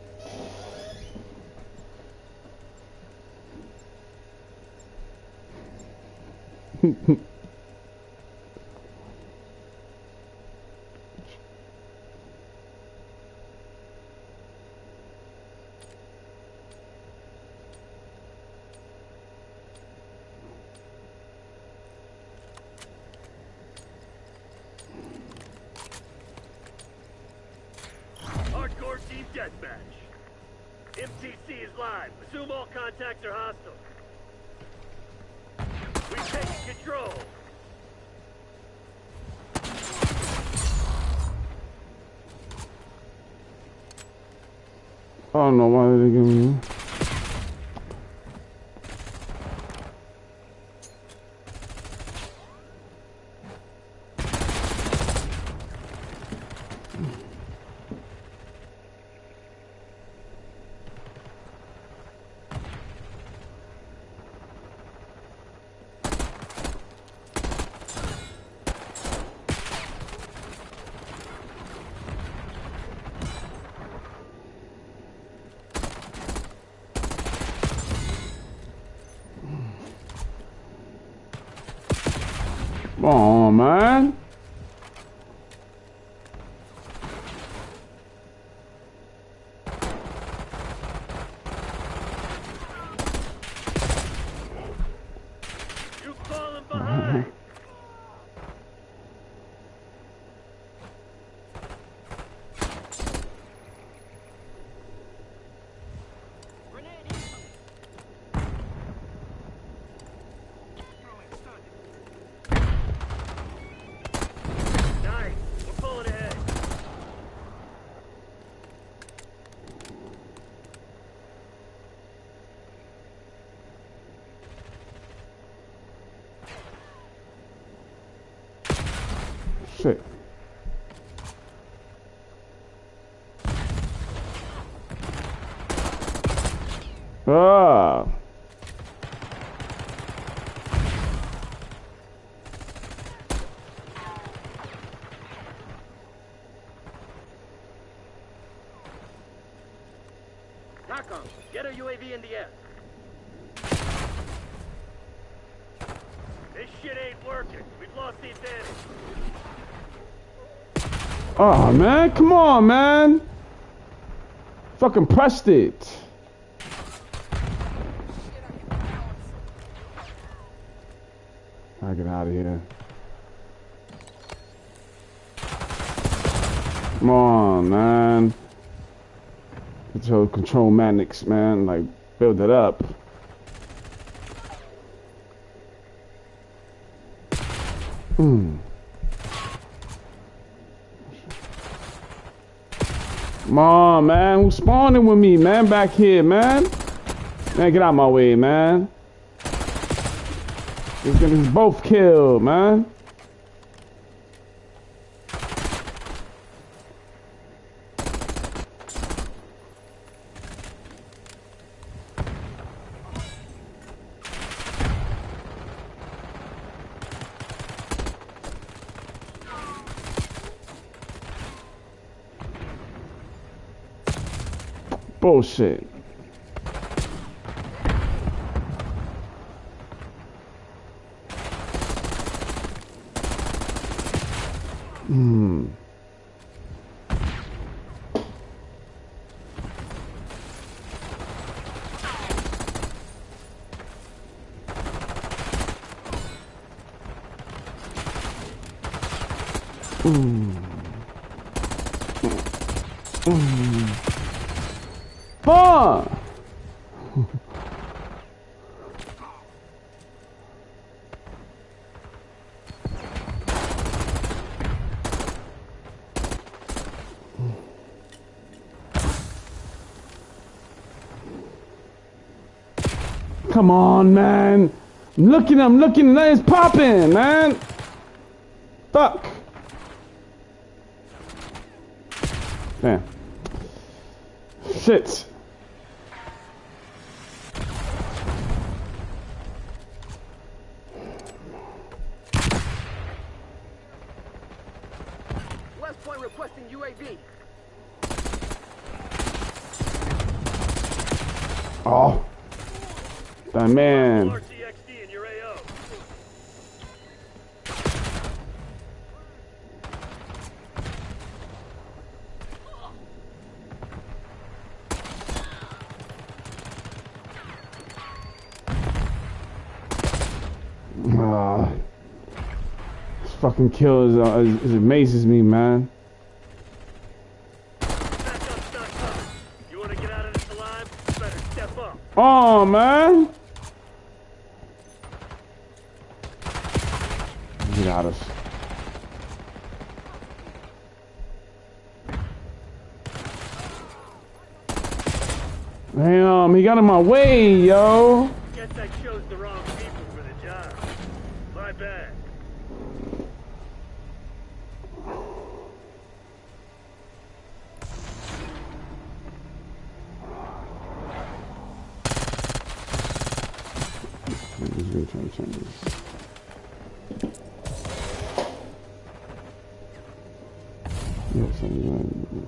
Hardcore team deathmatch. MTC is live. Assume all contacts are hostile. We've taken control. I don't know why they give me. Come on, man. You've fallen behind. Nice. We're pulling ahead. Shit. Ah. TACOM, get our UAV in the air. This shit ain't working. We've lost the advantage. Oh man, come on, man. Fucking pressed it. I get out of here. Come on, man. Control Manix, man. Like, build it up. Come on, man. Who's spawning with me, man? Back here, man. Man, get out of my way, man. Let's get us both killed, man. Bullshit. Fuck! Come on, man. I'm looking, it's popping, man. Fuck. Damn. Shit. West Point requesting UAV. Oh. That man. RCXD in your AO. This fucking kill is amazes me, man. Backup's not coming. You want to get out of this alive? You better step up. Oh, man. Get out of. Damn, he got in my way, yo. Guess I chose the wrong people for the job. My bad. He's really trying to change this. Yes, here, manager.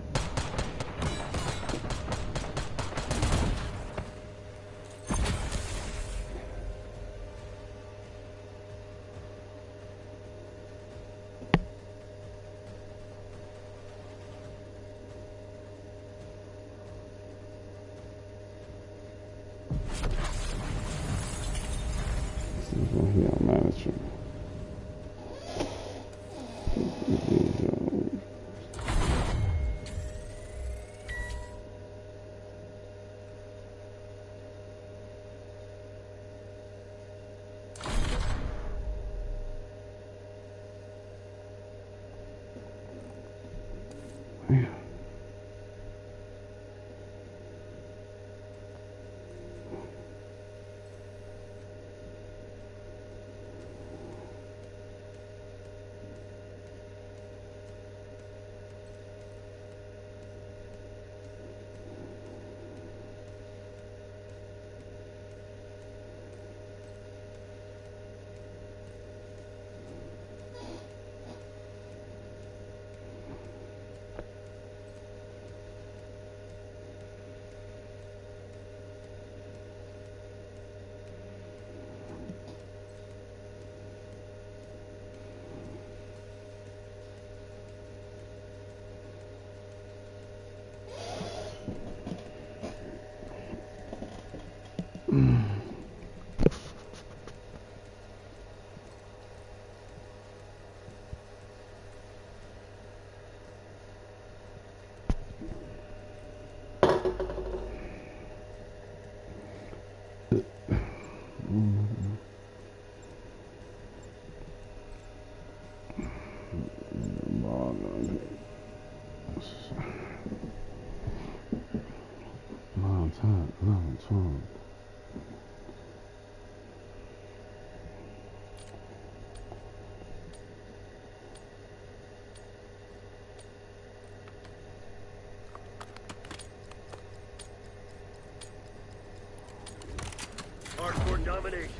Hardcore domination.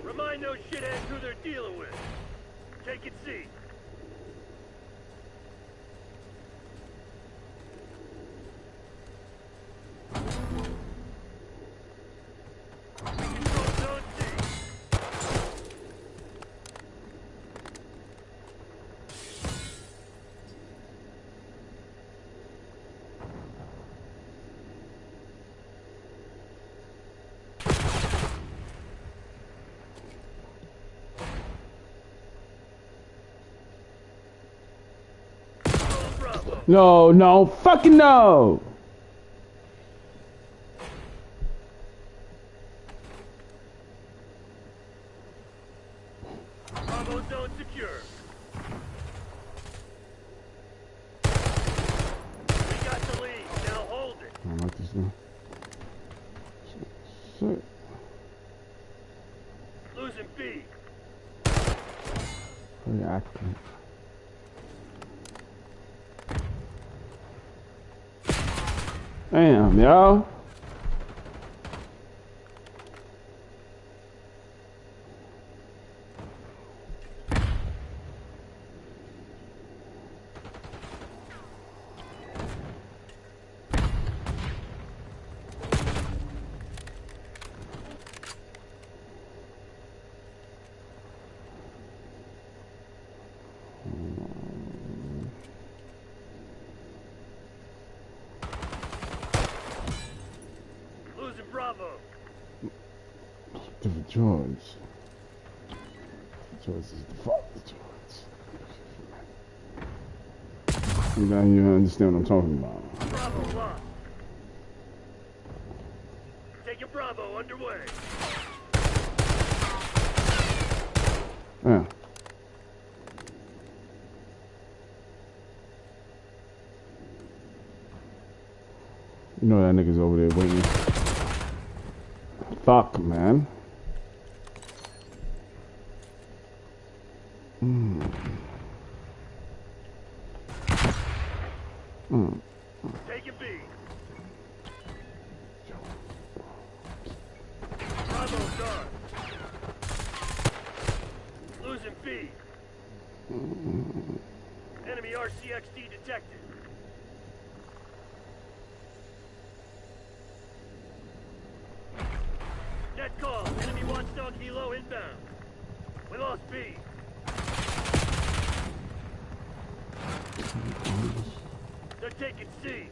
Remind those shitheads who they're dealing with. Take a seat. Control zone C. Bravo. No, no, fucking no! Bravo zone secure. We got the lead. Now hold it. I don't like this thing. Shit. Losing B. Very active. Damn, yo. Losing Bravo. Different droids. Droids is the fuck the droids. Now you understand what I'm talking about. Bravo lost. Taking Bravo underway. Yeah. You know that nigga's over there waiting. Fuck, man. Taking B. Bravo gone. Losing B. Enemy RCXD detected. Net call. Enemy watchdog helo inbound. We lost B. They're taking C.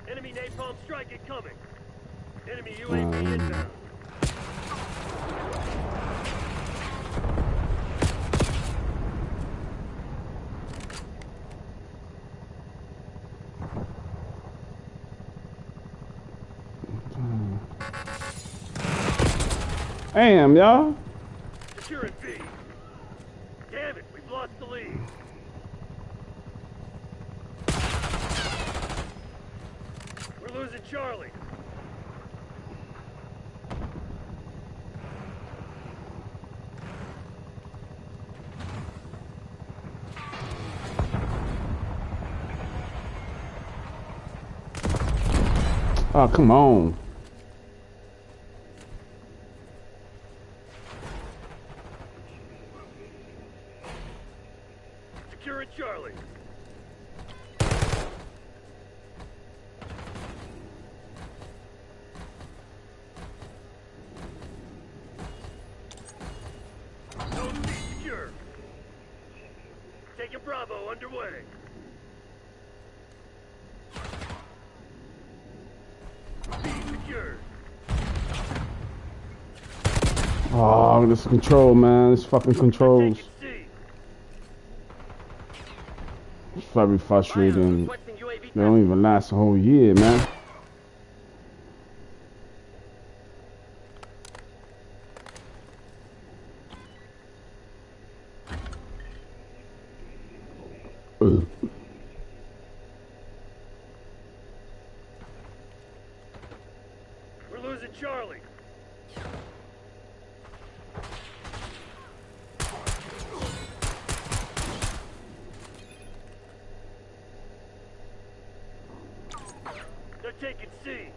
Enemy napalm strike incoming. Enemy UAV inbound. Damn, y'all. Securing B. Damn it, we've lost the lead. We're losing Charlie. Oh, come on. Securing Charlie. Zone C secure. Taking Bravo underway. B secured. Oh, this control, man. This fucking controls. Taking C. It's very frustrating. They don't even last a whole year, man. Charlie. They're taking C.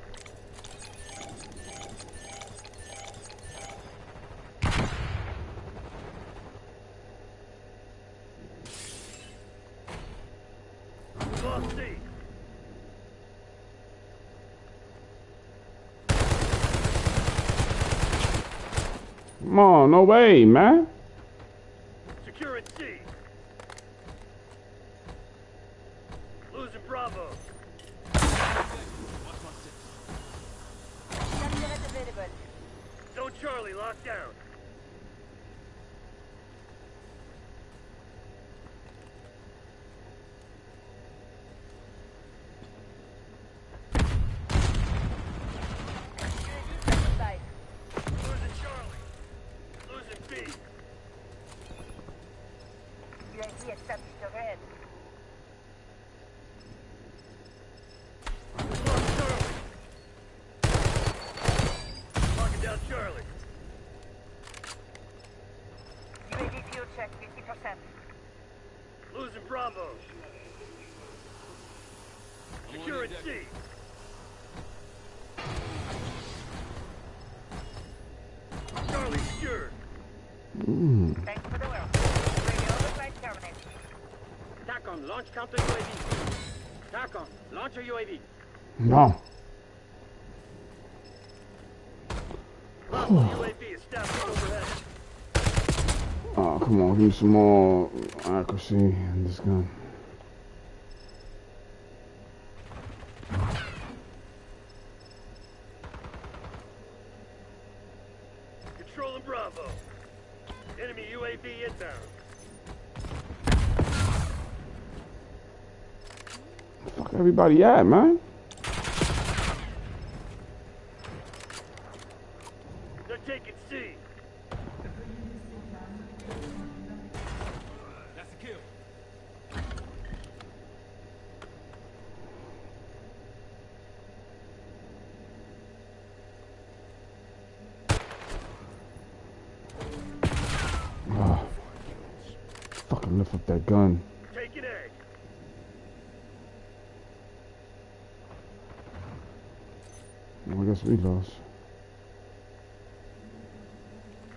Lost C. Come on, no way, man. Securing C. Losing Bravo. Subunit available. Zone Charlie locked down. UAV satisfied. Losing Charlie. Losing B. UAV established overhead. Lost Charlie. Locking down Charlie. UAV fuel check 50%. Losing Bravo. Securing C. Charlie secured. Thanks for the work. Radio overflight terminated. TACOM, launch counter UAV. TACOM, launch your UAV. No. Bravo UAV established overhead. Oh, come on, give me some more accuracy in this gun. Controlling Bravo. Enemy UAV inbound. Fuck everybody at, man. They're taking C. That's a kill. Oh. Fucking lift up that gun. Taking A. Well, I guess we lost.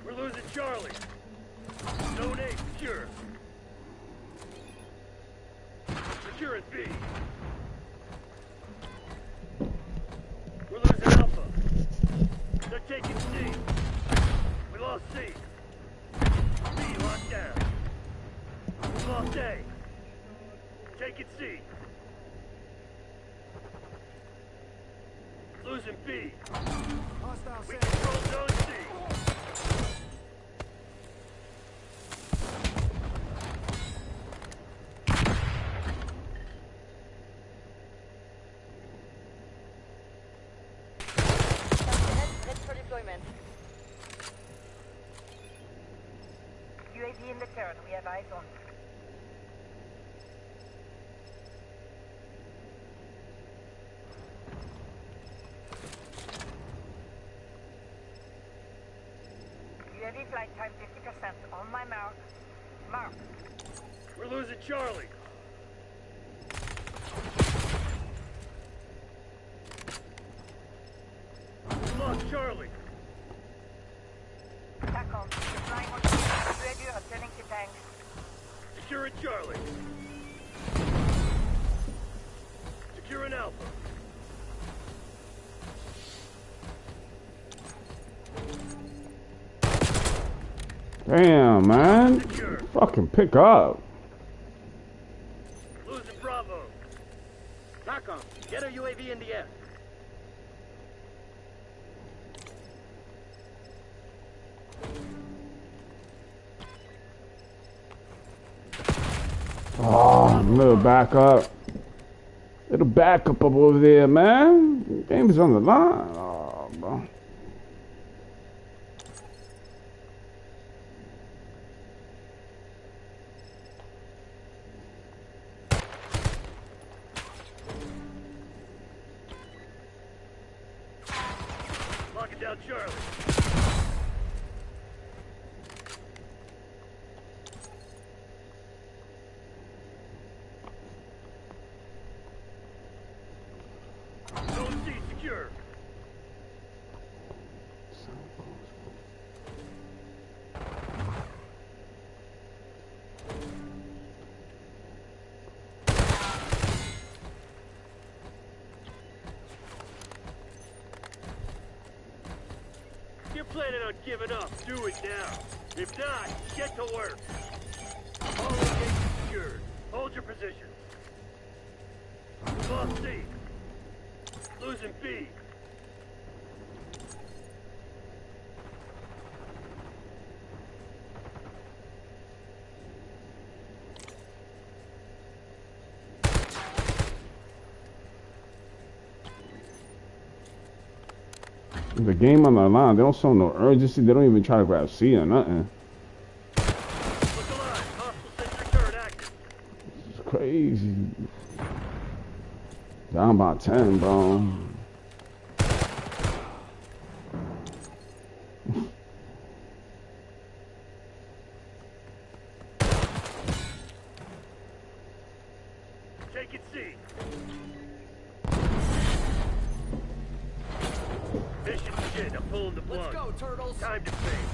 We're losing Charlie. Zone A secure. Securing B. We're losing Alpha. They're taking C. We lost C. B locked down. We lost A. Taking C. Losing B. We control Zone C. Subunit ready for deployment. UAV in the turn. We have eyes on. UAV flight time 50%. On my mark. Mark. We're losing Charlie. We lost Charlie. TACOM. Deploying on UAV returning to tank. Securing Charlie. Securing Alpha. Damn, man. Secure. Fucking pick up. Losing Bravo. TACOM, get a UAV in the air. Oh, little back up. Little back up over there, man. Game is on the line. Oh, bro. Locking Charlie. Zone C secure. If you're planning on giving up, do it now. If not, get to work. All locations secured. Hold your position. Lost C. Losing B. The game on the line, they don't show no urgency. They don't even try to grab C or nothing. Look alive. Hostile sentry turret active. It's crazy. Down by 10, bro. Take it C. Mission shit. I'm pulling the plug. Let's go, turtles. Time to fade.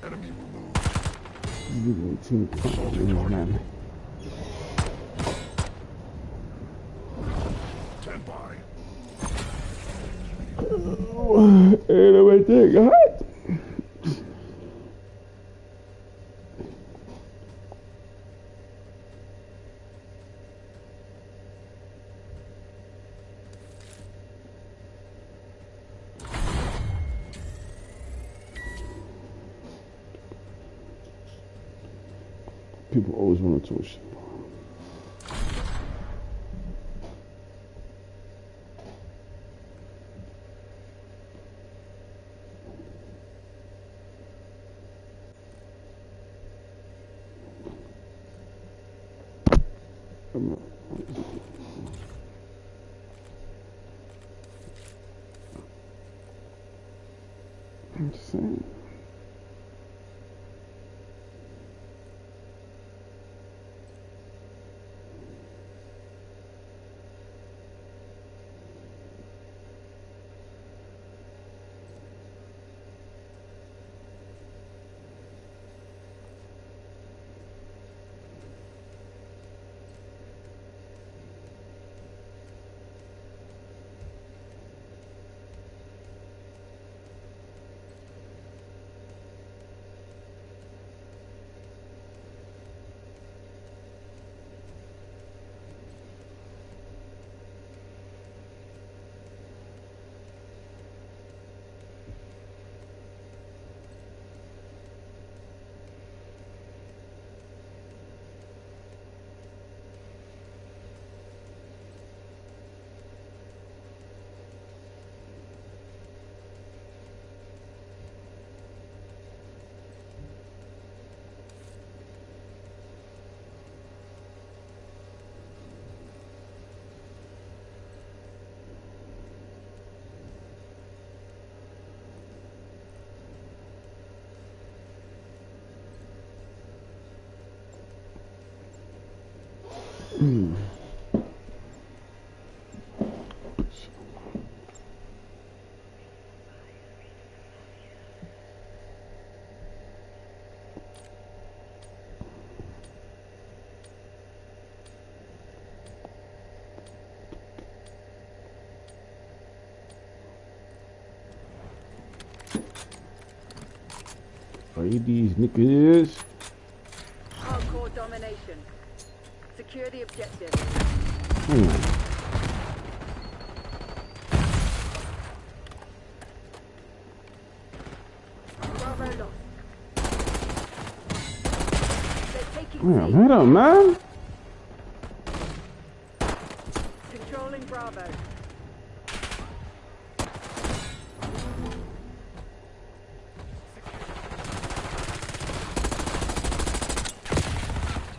Enemy removed. Team man. Stand by. Hey, let me think. Hot. People always want to talk shit. I'm just saying. These niggas. Hardcore domination. Secure the objective. Bravo lost. They're taking C. Hit him, man. Controlling Bravo.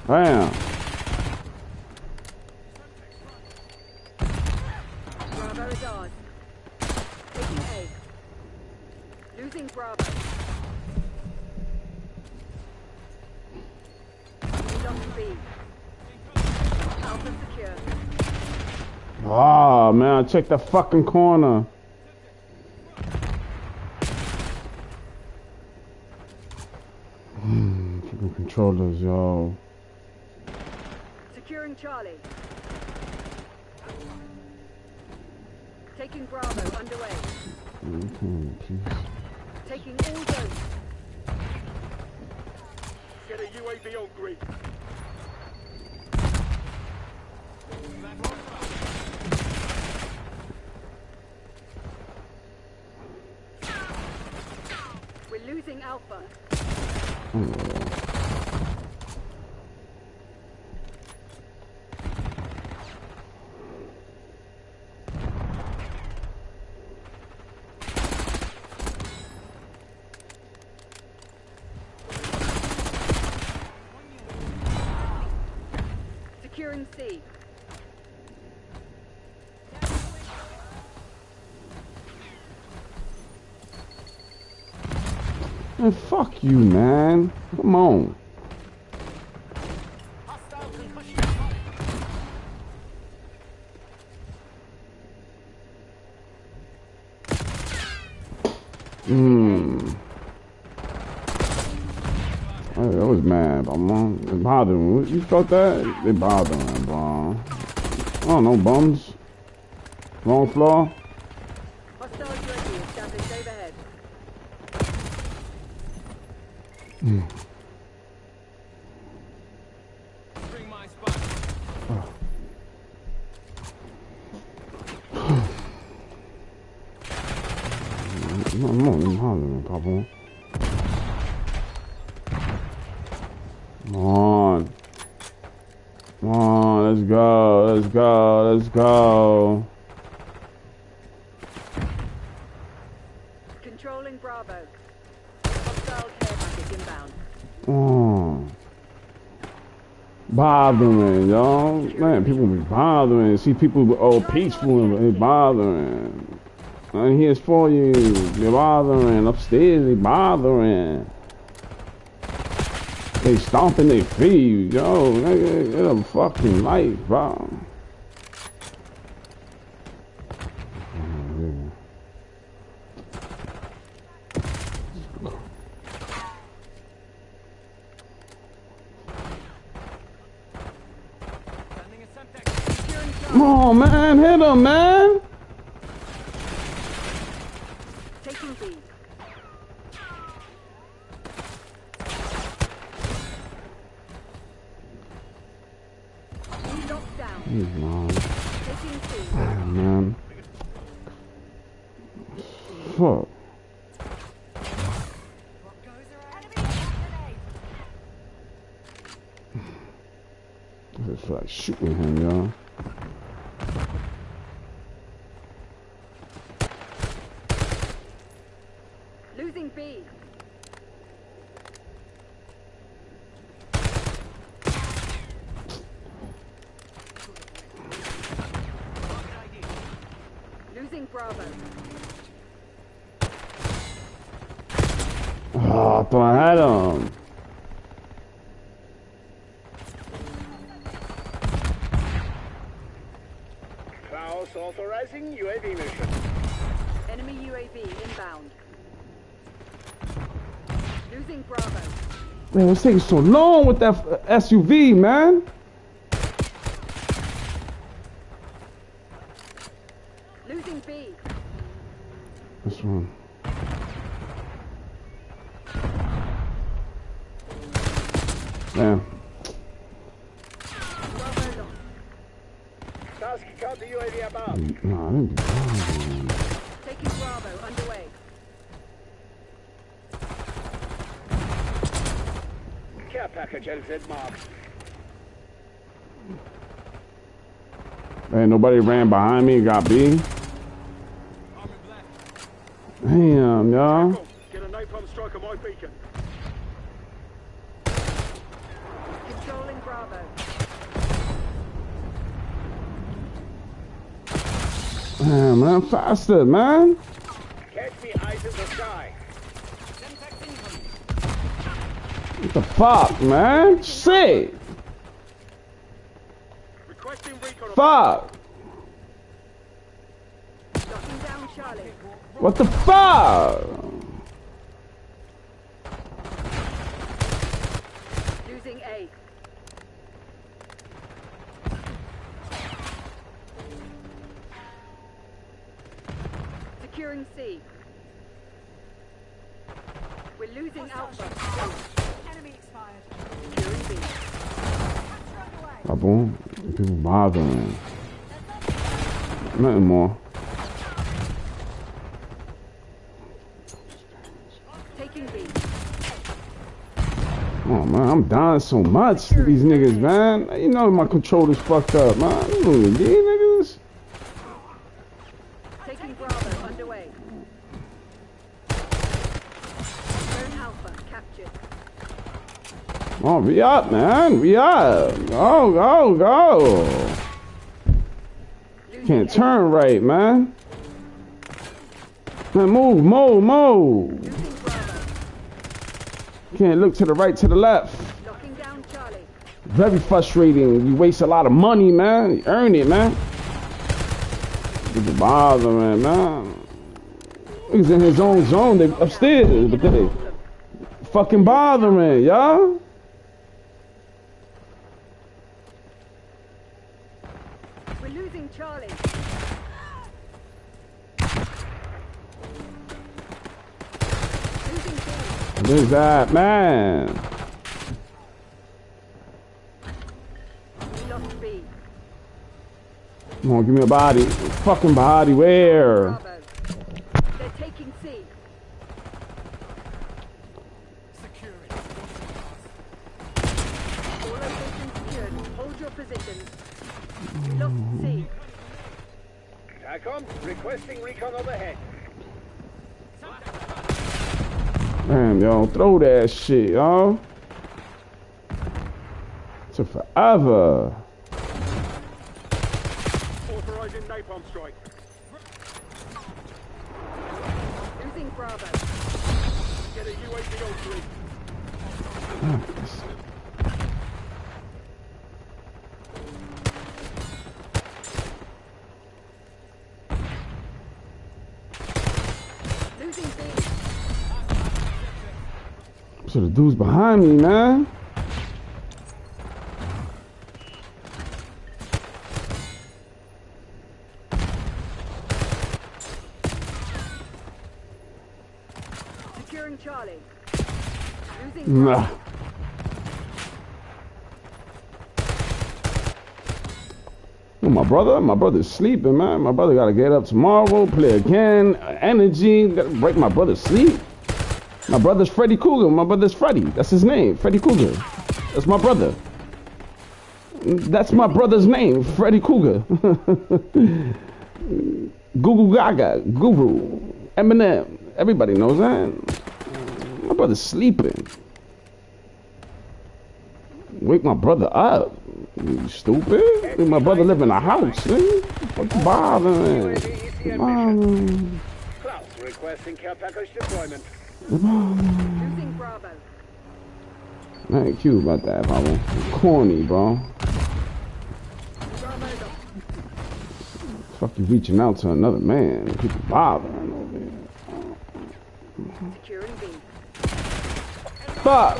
Bam. Bravo is ours. Taking A. Losing Bravo. We lost B. Alpha secure. Oh man, I checked the fucking corner. Fucking controllers, yo. Securing Charlie. Taking Bravo underway. Taking all zones. Get a UAV on grid. We're losing Alpha. Securing C. Man, fuck you, man. Come on. I was mad, bro. It bothered me. You felt that? They bothered me, bro. I don't know, bums. Wrong floor. Hostile UAV established overhead. Bring my spot. I'm on, hollering, Papa. Come on. Come on, let's go, let's go, let's go. Controlling Bravo. Hostile care package inbound. Oh. Bothering, yo. Man, people be bothering. See people all peaceful and they bothering. I'm here for you. They're bothering. Upstairs, they bothering. They stomping their feet, yo. It's a fucking life, bro. Come on, man. Hit him, man. Taking B. Locked down. Man. Taking C. Man. Fuck. I just feel like shooting him, yo. Losing B. Losing Bravo. Oh, I thought I had him. Klaus authorizing UAV mission. Enemy UAV inbound. Losing Bravo. Man, it's taking so long with that SUV, man. Losing B. This one. Damn. Bravo lost. Task count the UAV above. Nah, I didn't be bothering. Taking Bravo underway. Care package LZ marked. Hey, nobody ran behind me and got B. Damn, y'all. Get a napalm strike on my beacon. Controlling Bravo. Damn, man, faster, man. Catch me eyes in the sky. What the fuck, man? Shit. Requesting recon. Fuck. Locking down Charlie. What the fuck? Losing A. Securing C. We're losing Alpha. Enemy expired. Securing B. Tá bom? People bothering. Nothing more. Taking B. Oh man, I'm dying so much to these niggas, man. You know my controller's fucked up, man. I don't know these niggas. Taking Bravo underway. Zone Alpha captured. Oh, re up, man. Re up. Go, go, go. Losing Can't A. turn right, man. Man, move, move, move. Losing Bravo. Can't look to the right, to the left. Locking down Charlie. Very frustrating. You waste a lot of money, man. You earn it, man. People bothering, man. He's in his own zone. They upstairs, but they fucking bothering, y'all. We're losing Charlie. Losing B. Where's that, man? We lost B. Come on, give me a body. Fucking body, where? Bravo. They're taking C. All locations secured. Hold your positions. We lost C. TACOM, requesting recon overhead. Damn, yo, throw that shit, yo. Took forever. Authorizing napalm strike. Losing Bravo. Get a UAV ultra. Losing B. So the dude's behind me, man. Securing Charlie. Losing Nah. Bravo. Oh, my brother's sleeping, man. My brother gotta get up tomorrow, play again, energy, gotta break my brother's sleep. My brother's Freddy Cougar. My brother's Freddy. That's his name, Freddy Cougar. That's my brother. That's my brother's name, Freddy Cougar. Gugu Gaga, Guru, Eminem. Everybody knows that. My brother's sleeping. Wake my brother up. You stupid? My brother live in a house, nigga. What's bothering? Bothering. Klaus, requesting care package deployment. Losing Bravo. I ain't cute about that, Pablo. Corny, bro. Bravo's up. Fuck you reaching out to another man. People bothering over here. Securing B. Fuck!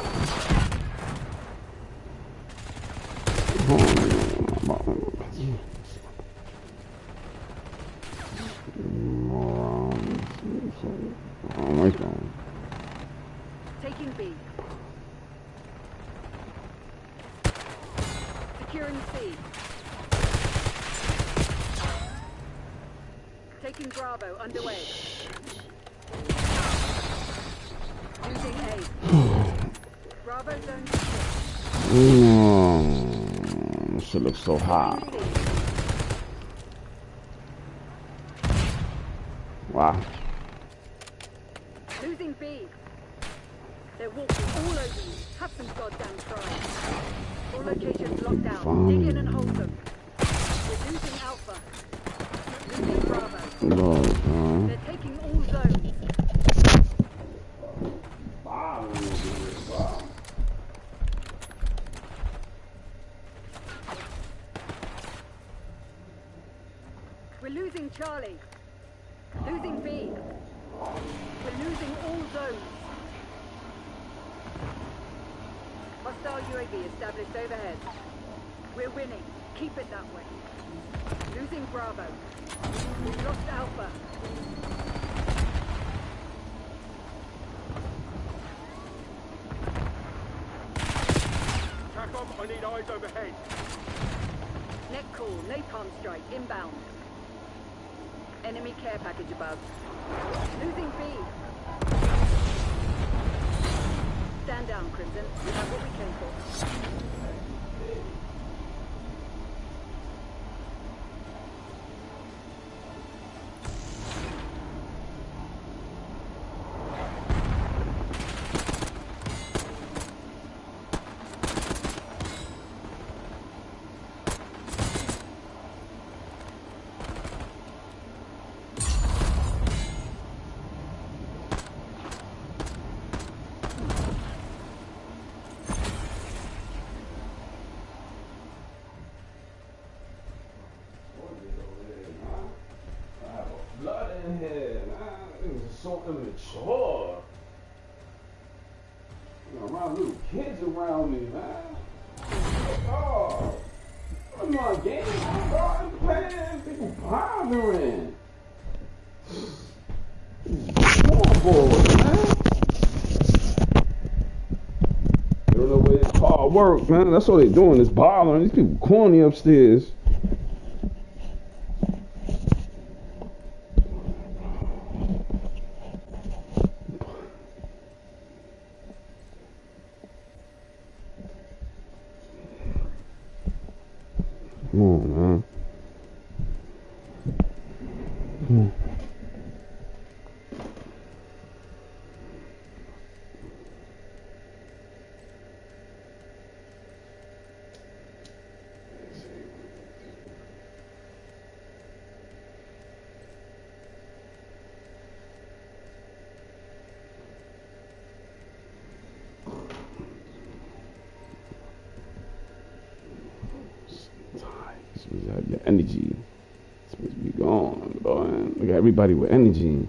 Oh my God. Taking B. Securing C. Taking Bravo underway. Losing A. Bravo zone secure. This shit looks so hot. Wow. Losing B. They're walking all over you. Have some goddamn pride. All locations locked down. Dig in and hold them. We're losing Alpha. Losing Bravo. Lord, They're taking all zones. We're losing Charlie. Losing B. We're losing all zones. Hostile UAV established overhead. We're winning. Keep it that way. Losing Bravo. We've lost Alpha. TACOM, I need eyes overhead. Net call. Napalm strike. Inbound. Enemy care package above. Losing B. Stand down, Crimson. We have what we came for. So immature. You know, my little kids around me, man. Oh, I'm not game. I'm playing. People bothering. Come on, boys, man. They don't know where this hard work, man. That's all they're doing is bothering. These people corny upstairs. Come on, man. Come on. Supposed to have your energy. Supposed to be gone, boy. Look at everybody with energy.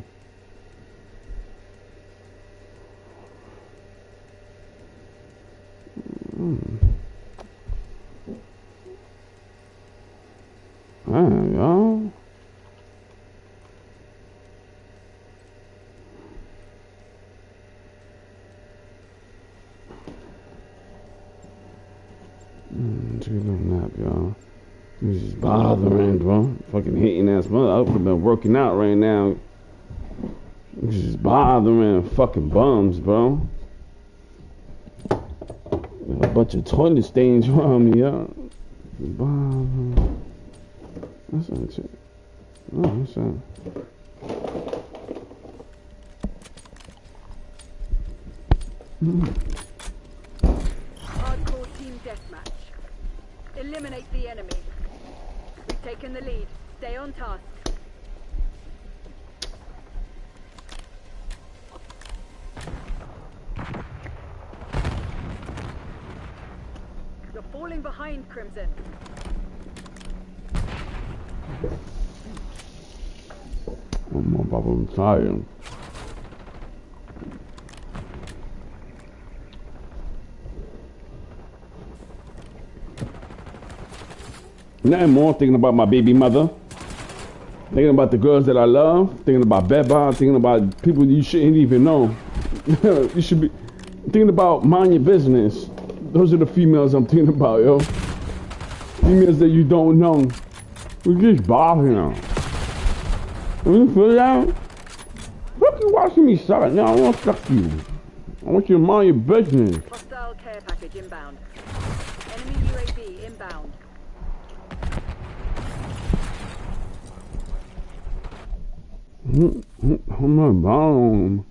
Damn, y'all. Take a little nap, y'all. This is bothering, bro. Fucking hating ass mother. I would have been working out right now. This is bothering fucking bums, bro. A bunch of toilet stains around me, y'all. Bothering. That's not shit. Oh, that's not. Hardcore team deathmatch. Eliminate the enemy. We've taken the lead. Stay on task. You're falling behind, Crimson. I'm tired. Nothing more thinking about my baby mother, thinking about the girls that I love, thinking about Beba, thinking about people you shouldn't even know. You should be thinking about mind your business. Those are the females I'm thinking about, yo. Females that you don't know. We just bothering them. You feel that? Fuck you watching me suck. No, I don't want to suck you. I want you to mind your business. Hostile care package inbound. Enemy UAV inbound. I'm not bound.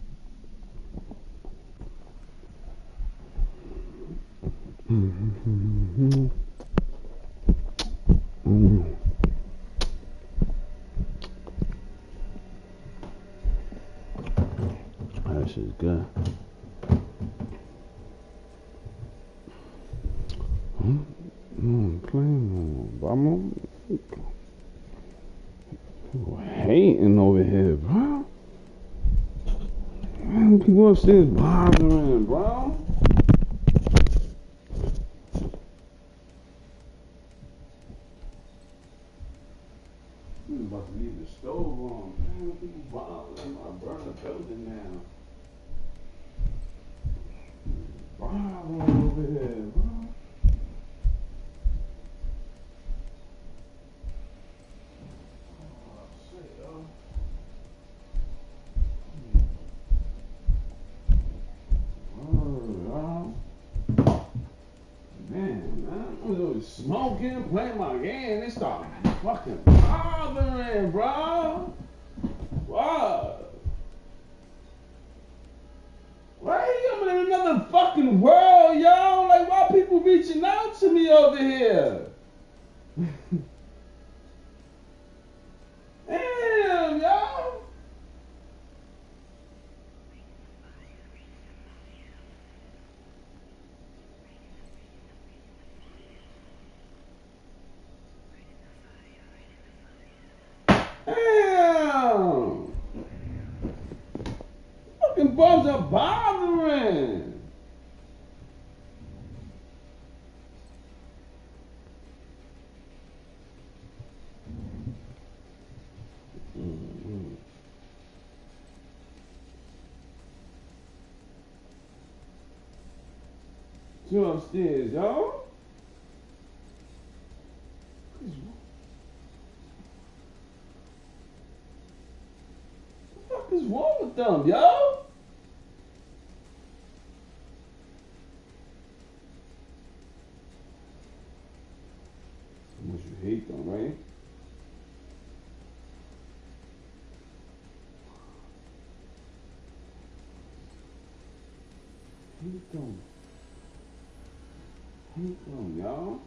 That shit's good. I'm hating over here, bro. Man, people upstairs bothering, bro. I'm about to leave the stove on. Man, people bothering. I burn the building now. Bothering over here, bro. Smoking, playing my game, they start fucking bothering, bro. What? Why I'm in another fucking world, yo? Like, why people reaching out to me over here? Damn, yo. Damn! Fucking bums are bothering. Two upstairs, yo. What the fuck is wrong with them, yo? How much you hate them, right? Hate them. Hate them, y'all.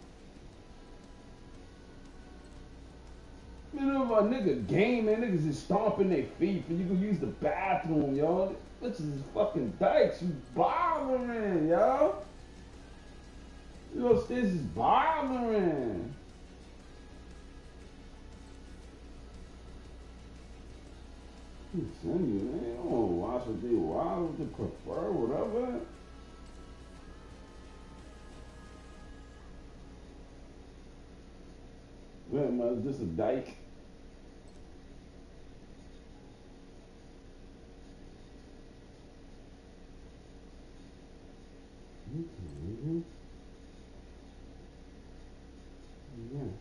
You know, a nigga gaming, niggas is stomping their feet, and you can use the bathroom, yo. Bitches is fucking dykes, you bothering, yo. You know, this is bothering. Send you, man. You don't want to watch what they watch, what they prefer, whatever. Man, is this a dyke? Mm-hmm. Yeah.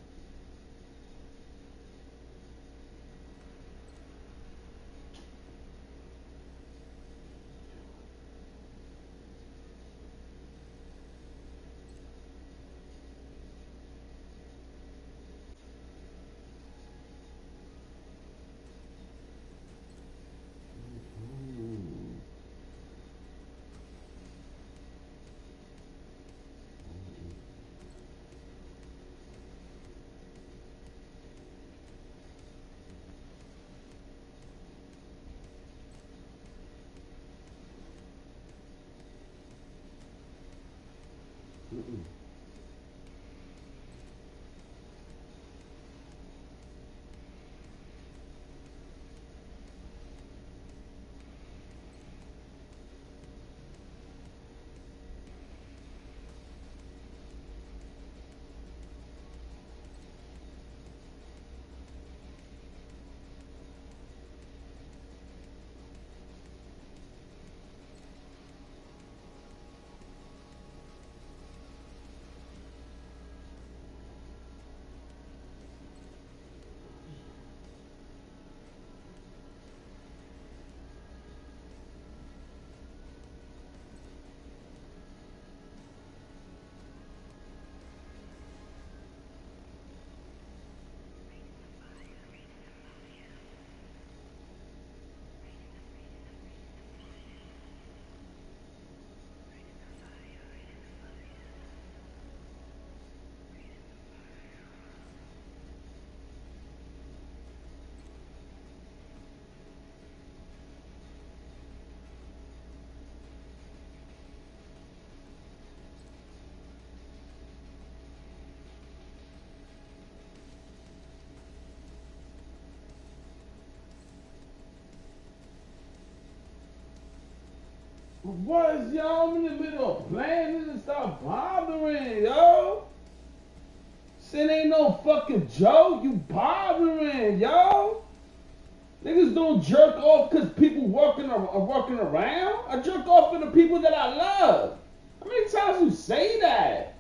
Mm-mm. What, yo? I'm in the middle of planning and stop bothering, yo. Shit ain't no fucking joke. You bothering, yo. Niggas don't jerk off because people are working around. I jerk off for the people that I love. How many times you say that?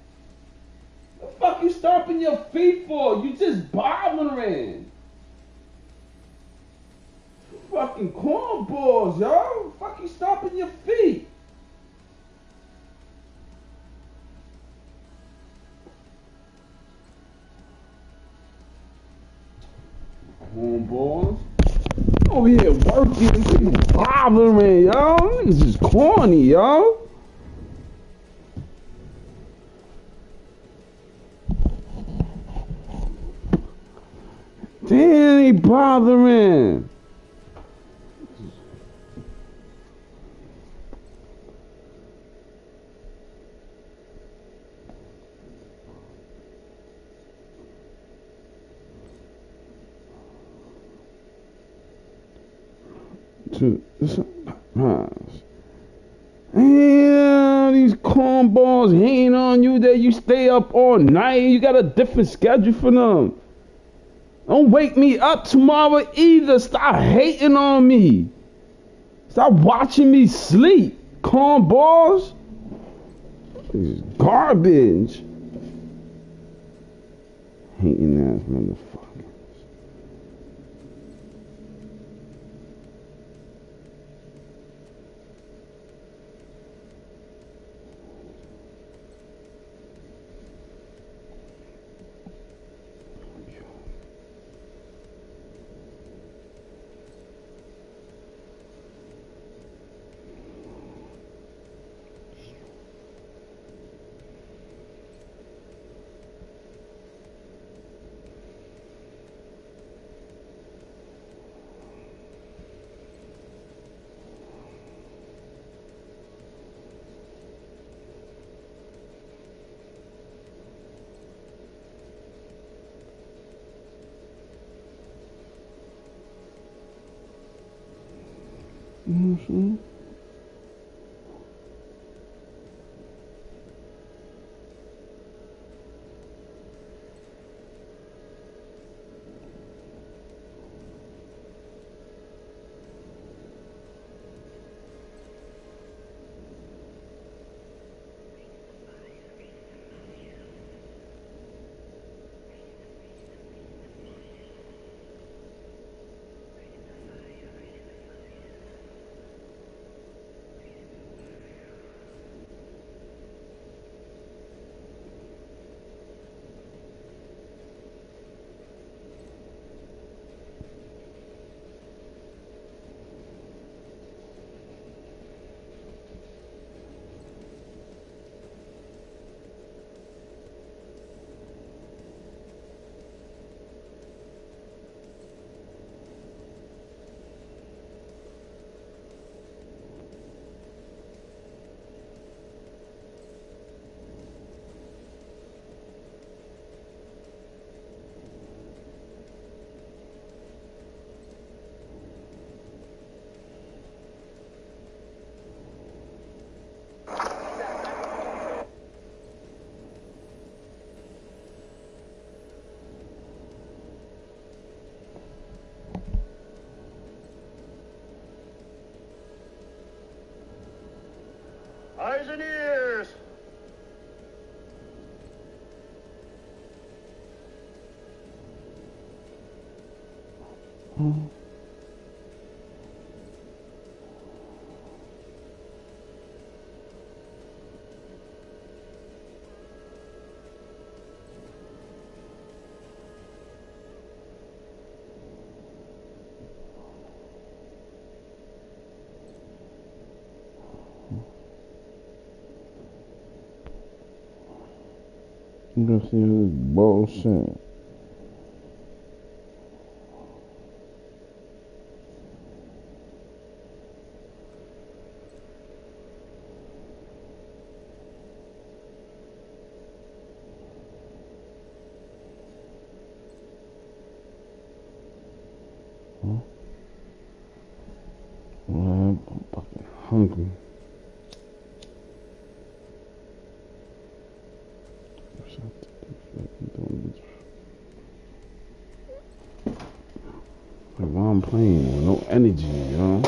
The fuck you stomping your feet for? You just bothering. Fucking cornballs, yo. Fuck you stomping your feet. Cornballs. Over here working, people bothering, yo. Niggas is corny, yo. Damn, they bothering. Damn, these cornballs hating on you that you stay up all night. You got a different schedule for them. Don't wake me up tomorrow either. Stop hating on me. Stop watching me sleep. Cornballs. This is garbage. Hating ass motherfucker. Mm-hmm. Eyes and ears! You gonna see this bullshit. Huh? Well, I'm fucking hungry. I'm playing. No energy, you know?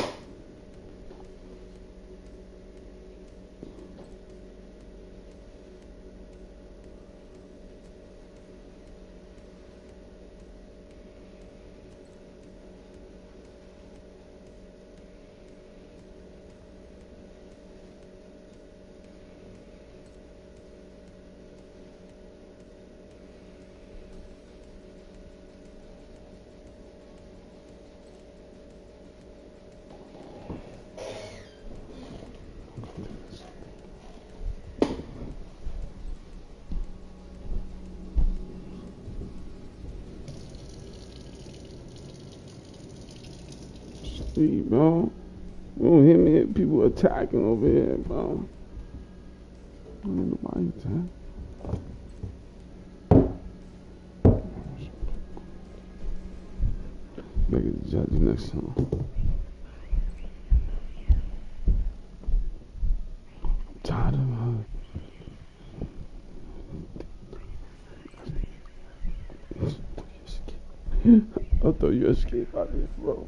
See, bro. You don't hear me? People attacking over here, bro. I don't need nobody attack. Gotta get the judge next time. I'm tired of her. I thought you escaped out there, bro.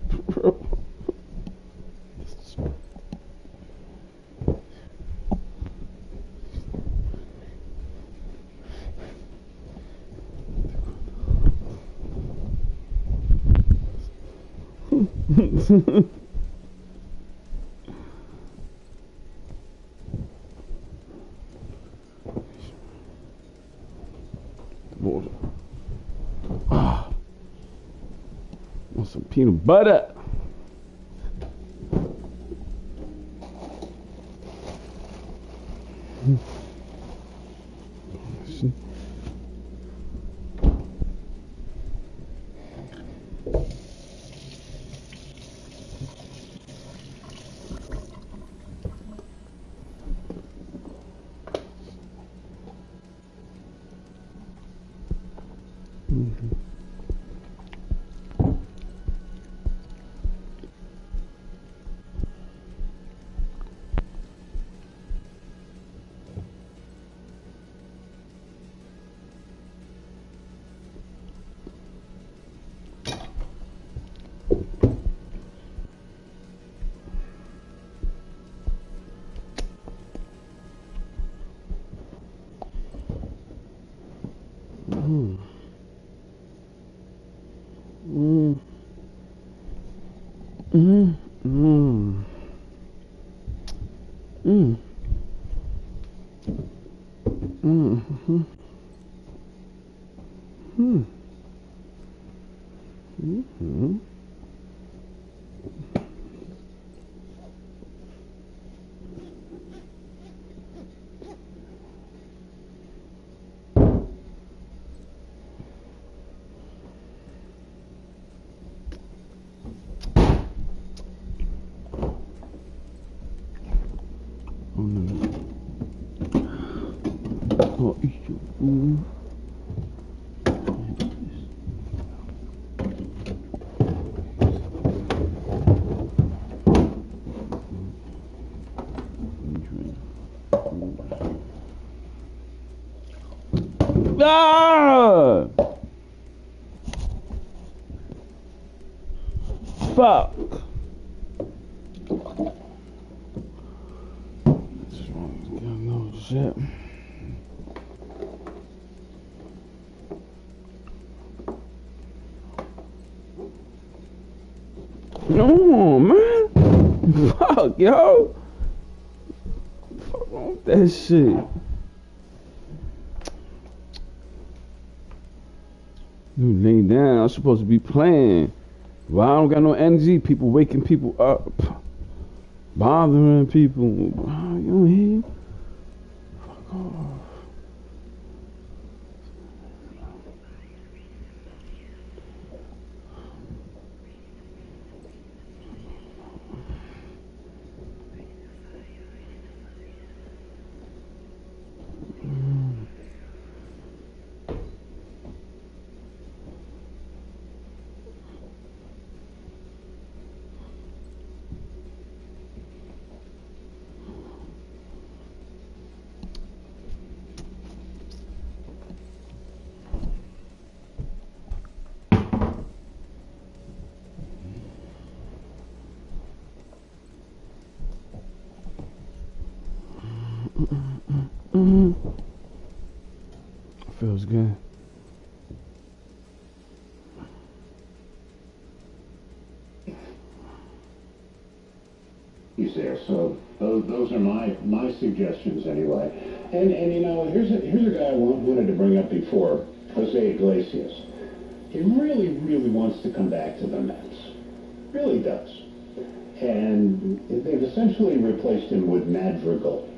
Water. Ah, want some peanut butter? Ah! Fuck. This one's got no shit. No, man. Fuck, yo. Fuck wrong with that shit. You lay down. I'm supposed to be playing. Well, I don't got no energy. People waking people up, bothering people. Wow, you don't hear? Fuck off. Feels good. He's there, so those are my suggestions anyway. And you know, here's a guy I wanted to bring up before, Jose Iglesias. He really wants to come back to the Mets, really does. And they've essentially replaced him with Madrigal,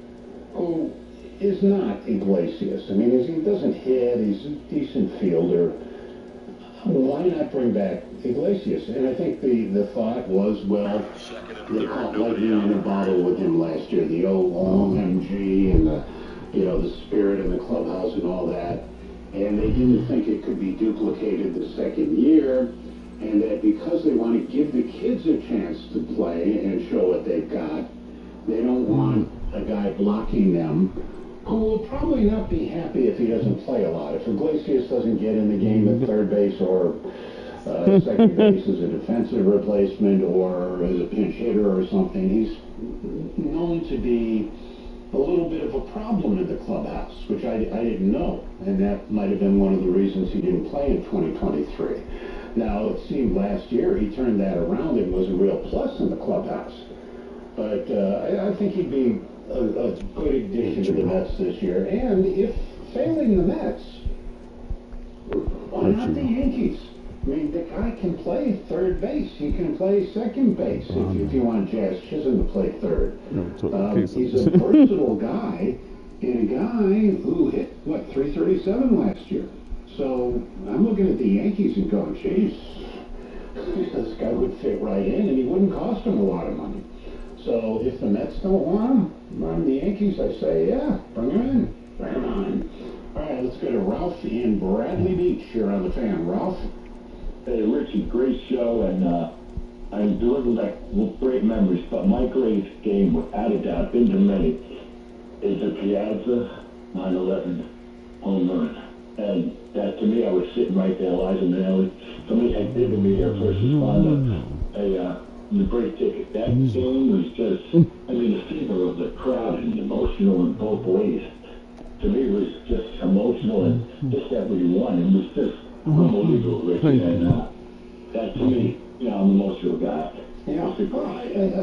who is not Iglesias. I mean, he doesn't hit. He's a decent fielder. Why not bring back Iglesias? And I think the thought was, well, they caught lightning in a bottle with him last year. The OMG and the spirit in the clubhouse and all that. And they didn't think it could be duplicated the second year. And that because they want to give the kids a chance to play and show what they've got, they don't want a guy blocking them who will probably not be happy if he doesn't play a lot. If Iglesias doesn't get in the game at third base or second base as a defensive replacement or as a pinch hitter or something, he's known to be a little bit of a problem in the clubhouse, which I didn't know. And that might have been one of the reasons he didn't play in 2023. Now, it seemed last year he turned that around and was a real plus in the clubhouse. But I think he'd be a good addition to the Mets this year. And if failing the Mets, why not the Yankees? I mean, the guy can play third base. He can play second base if you want Jazz Chisholm to play third. He's a versatile guy, and a guy who hit, 337 last year. So I'm looking at the Yankees and going, geez, this guy would fit right in, and he wouldn't cost him a lot of money. So if the Mets don't want him, run the Yankees, I say, yeah, bring him in. Bring him on. All right, let's go to Ralph in Bradley Beach here on the Fan. Ralph? Hey, Richie, great show, and I'm delivering back great memories, but my greatest game, without a doubt, been to many, is the Piazza 9/11 home run. And that, to me, I was sitting right there, Liza Minnelli. Somebody had given me a first responder the great ticket. That game was just, I mean, the fever of the crowd and emotional in both ways. To me, it was just emotional and just that we won. It was just unbelievable, Richie. And that, to me, I'm an emotional guy. Yeah, I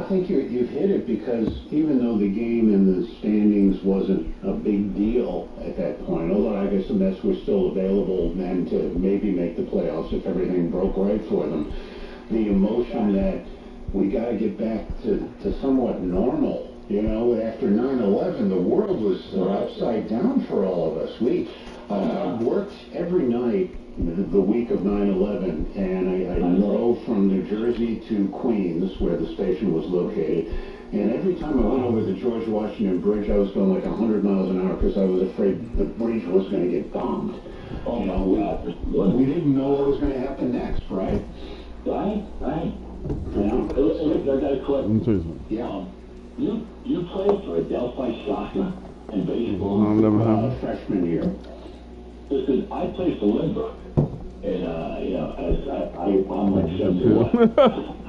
think you've hit it, because even though the game in the standings wasn't a big deal at that point, although I guess the Mets were still available then to maybe make the playoffs if everything broke right for them, the emotion that we got to get back to somewhat normal. After 9/11, the world was upside down for all of us. We worked every night the week of 9/11, and I drove from New Jersey to Queens, where the station was located. And every time I went over the George Washington Bridge, I was going like 100 miles an hour because I was afraid the bridge was going to get bombed. We didn't know what was going to happen next, right? Right. Yeah. I got a question. Yeah. You played for Adelphi soccer and baseball freshman year. Listen, I played for Lindbergh, and I'm like 71.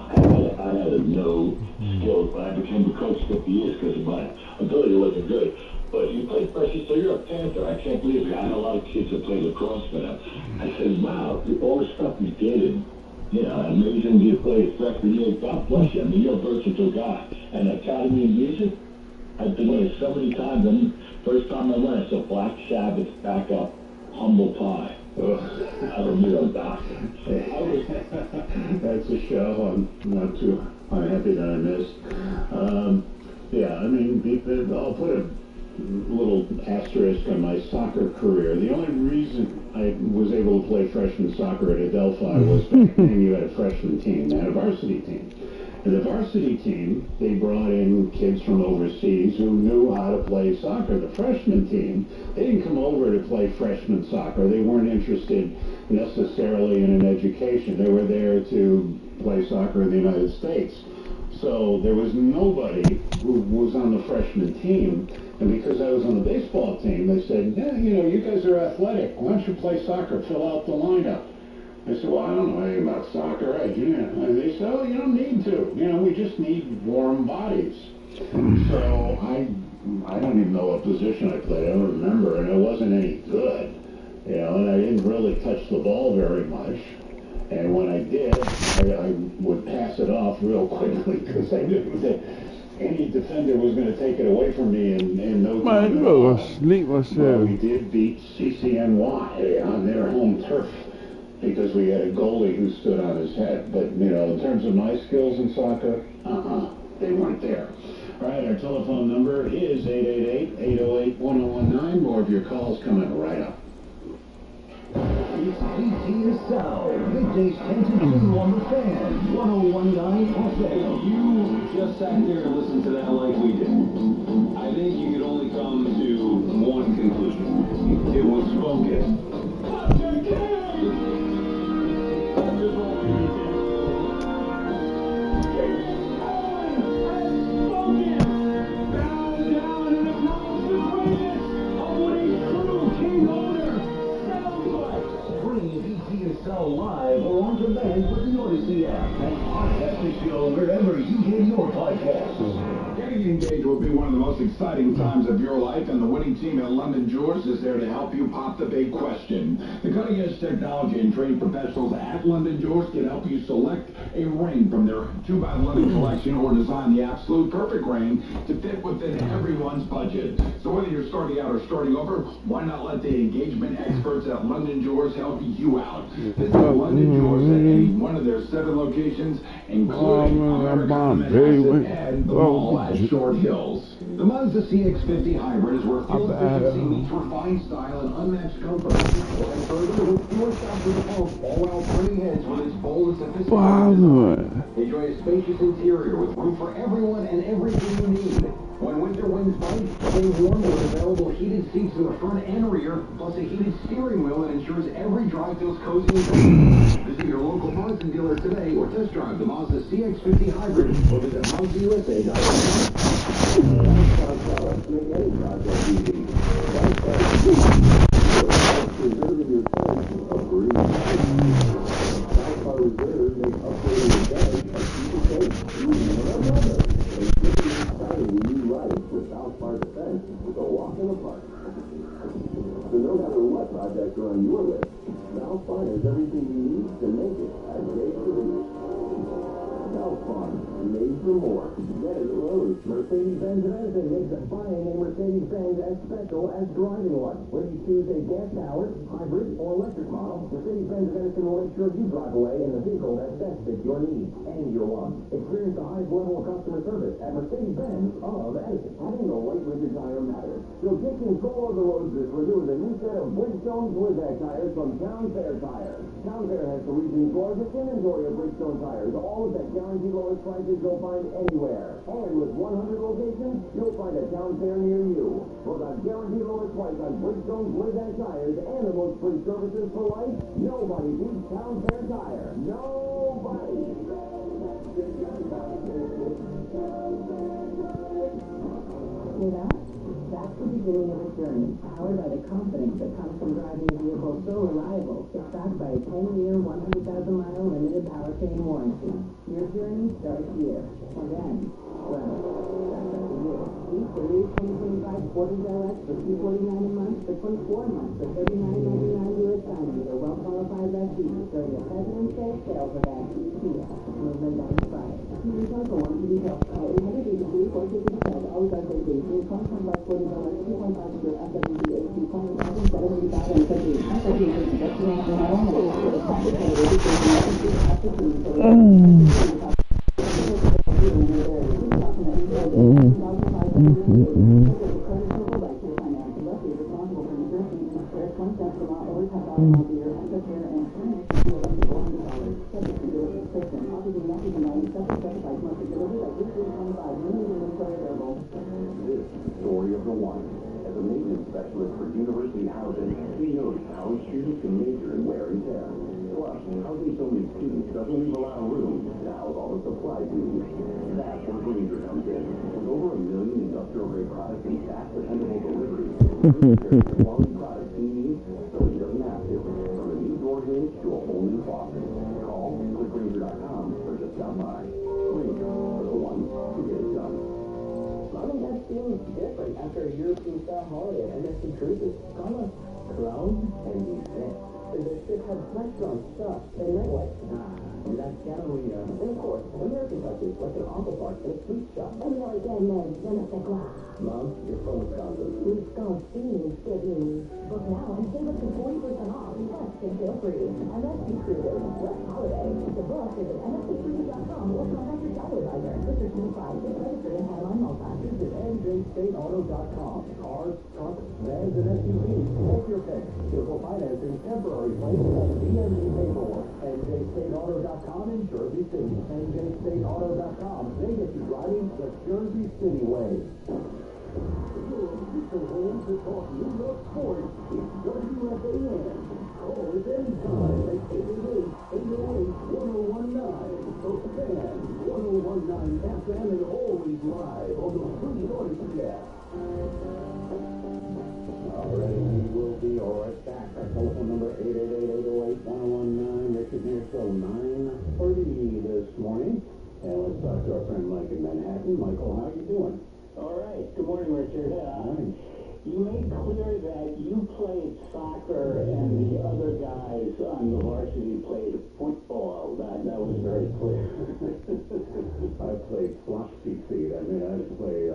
I had no skills, but I became a coach 50 years because of my ability wasn't good. But you played freshman, so you're a Panther. I can't believe it. I had a lot of kids that played lacrosse, but I said, wow, all the stuff you did, and amazing you played freshman year. God bless you. I mean, you're a versatile guy. And Academy of Music, I've been there so many times. And first time I went, I saw Black Sabbath back up Humble Pie. Out of New York, Doctor. That's a show I'm not too unhappy that I missed. I'll put a little asterisk on my soccer career. The only reason I was able to play freshman soccer at Adelphi was back then you had a freshman team, they had a varsity team. And the varsity team, they brought in kids from overseas who knew how to play soccer. The freshman team, they didn't come over to play freshman soccer. They weren't interested necessarily in an education. They were there to play soccer in the United States. So there was nobody who was on the freshman team. And because I was on the baseball team, they said, you guys are athletic. Why don't you play soccer? Fill out the lineup. I said, well, I don't know anything about soccer. And they said, you don't need to. We just need warm bodies. So I I don't even know what position I played. I don't remember, and it wasn't any good. You know, and I didn't really touch the ball very much. And when I did, I would pass it off real quickly because I knew that any defender was going to take it away from me in no time. Man, you go sleep myself. Well, we did beat CCNY on their home turf because we had a goalie who stood on his head. But, you know, in terms of my skills in soccer, they weren't there. All right, our telephone number is 888-808-1019. More of your calls coming right up. It's TG Sound, weekdays 10 to 2 on the Fan, 1019 FM. You just sat there and listened to that like we did. I think you could only come to one conclusion. It was spoken. Live or on demand with the Odyssey app and podcast the show wherever you get your podcasts. Getting engaged will be one of the most exciting times of your life, and the winning team at London Jewelers is there to help you pop the big question. The cutting-edge technology and trained professionals at London Jewelers can help you select a ring from their 2x11 collection or design the absolute perfect ring to fit within everyone's budget. So whether you're starting out or starting over, why not let the engagement experts at London Jewelers help you out? Visit London Jewelers at any one of their 7 locations, including America and the mall at Short Hills. The Mazda CX-50 Hybrid is where fuel efficiency meets refined style and unmatched comfort. Going further with fewer stops with the pump, all while turning heads with its bold and sophisticated design. Enjoy a spacious interior with room for everyone and everything you need. When winter winds bite, stay warm with available heated seats in the front and rear, plus a heated steering wheel that ensures every drive feels cozy and safe. Visit your local Mazda dealer today or test drive the Mazda CX-50 Hybrid or visit MazdaUSA.com. Make any project easy. Reserving your space a breeze. Southpaw Reserve makes upgrading your bed a super safe. New life with Southpaw Defense is a walk in the park. So no matter what projects are on your list, Southpaw has everything you need to make it a great solution. Southpaw, made for more. Get it Lowe's. Mercedes-Benz of Edison makes buying a Mercedes-Benz as special as driving one. Whether you choose a gas-powered, hybrid, or electric model, Mercedes-Benz of Edison will make sure you drive away in the vehicle that best fits your needs and your wants. Experience the highest level of customer service at Mercedes-Benz of Edison. Having the right winter tire matters. So take control of the roads this winter with a new set of Bridgestone Blizzak tires from Town Fair Tire. Town Fair has the region's largest inventory of Bridgestone tires, all with that guaranteed lowest prices you'll find anywhere. And with 100 locations, you'll find a Town Fair near you. For the guaranteed lowest price on Bridgestone Blizzak tires and the most free services for life, nobody beats Town Fair Tire. Nobody. With us, that's the beginning of a journey, powered by the confidence that comes from driving a vehicle so reliable, it's backed by a 10-year, 100,000-mile limited powertrain warranty. Your journey starts here. And then, well, that's up to you. Keep the new 2025 Sportage LX for $249 a month for 24 months for $39.99 US signing with a well-qualified lessee during the President's Day sale for that Kia. Movement that inspires. See details for warranty details. Call 800-823-450 details. Always on safety. New 2025 Sportage LX 2.5 year FWD-HD 20,070,050. FWD destination not only for the standard Story of the one. As a maintenance specialist for university housing, he knows how students can major in wear and tear. Plus, housing so many students doesn't leave a lot of room. Now all the supplies we need. That's where Granger comes in. With over 1 million industrial-grade products and fast, dependable delivery. There's quality products he needs, so he doesn't have to. From a new door hinge to a whole new faucet. Call Granger.com or just stop by. Granger, for the ones who get it done. Loving that feels different. European-style holiday at MSC Cruises. Call us Crown and Event. The ship had restaurant stuff and nightlife. La Galleria. And of course, American touches like an auto parts and a sweet shop. Americaine, je ne sais quoi. Mom, you're from Wisconsin. Wisconsin, Stevie. Book now and save up to 40% off. Test and feel free. MSC Cruises. West Holiday. The book is at msccruises.com or contact your travel advisor. Mr. 25 is registered in Panama, Malta. Visit njstateauto.com. Cars, trucks, vans, and SUVs. Take your pick. Vehicle financing, temporary placement, and DMV paperwork. njstateauto.com in Jersey City. njstateauto.com. They get you driving the Jersey City way. Your home to talk New York sports. It's WFAN. Call us anytime at 888-808-1019. So fan 1019 FM and always live on the Free Odyssey app. Alright, we will be right back. Our telephone number 888-808-1019. Richard here, show 9:30 this morning. And let's talk to our friend Mike in Manhattan. Michael, how are you doing? All right. Good morning, Richard. You made clear that you played soccer and the other guys on the varsity played football. That was very clear. I played floppy feet. I mean, I play.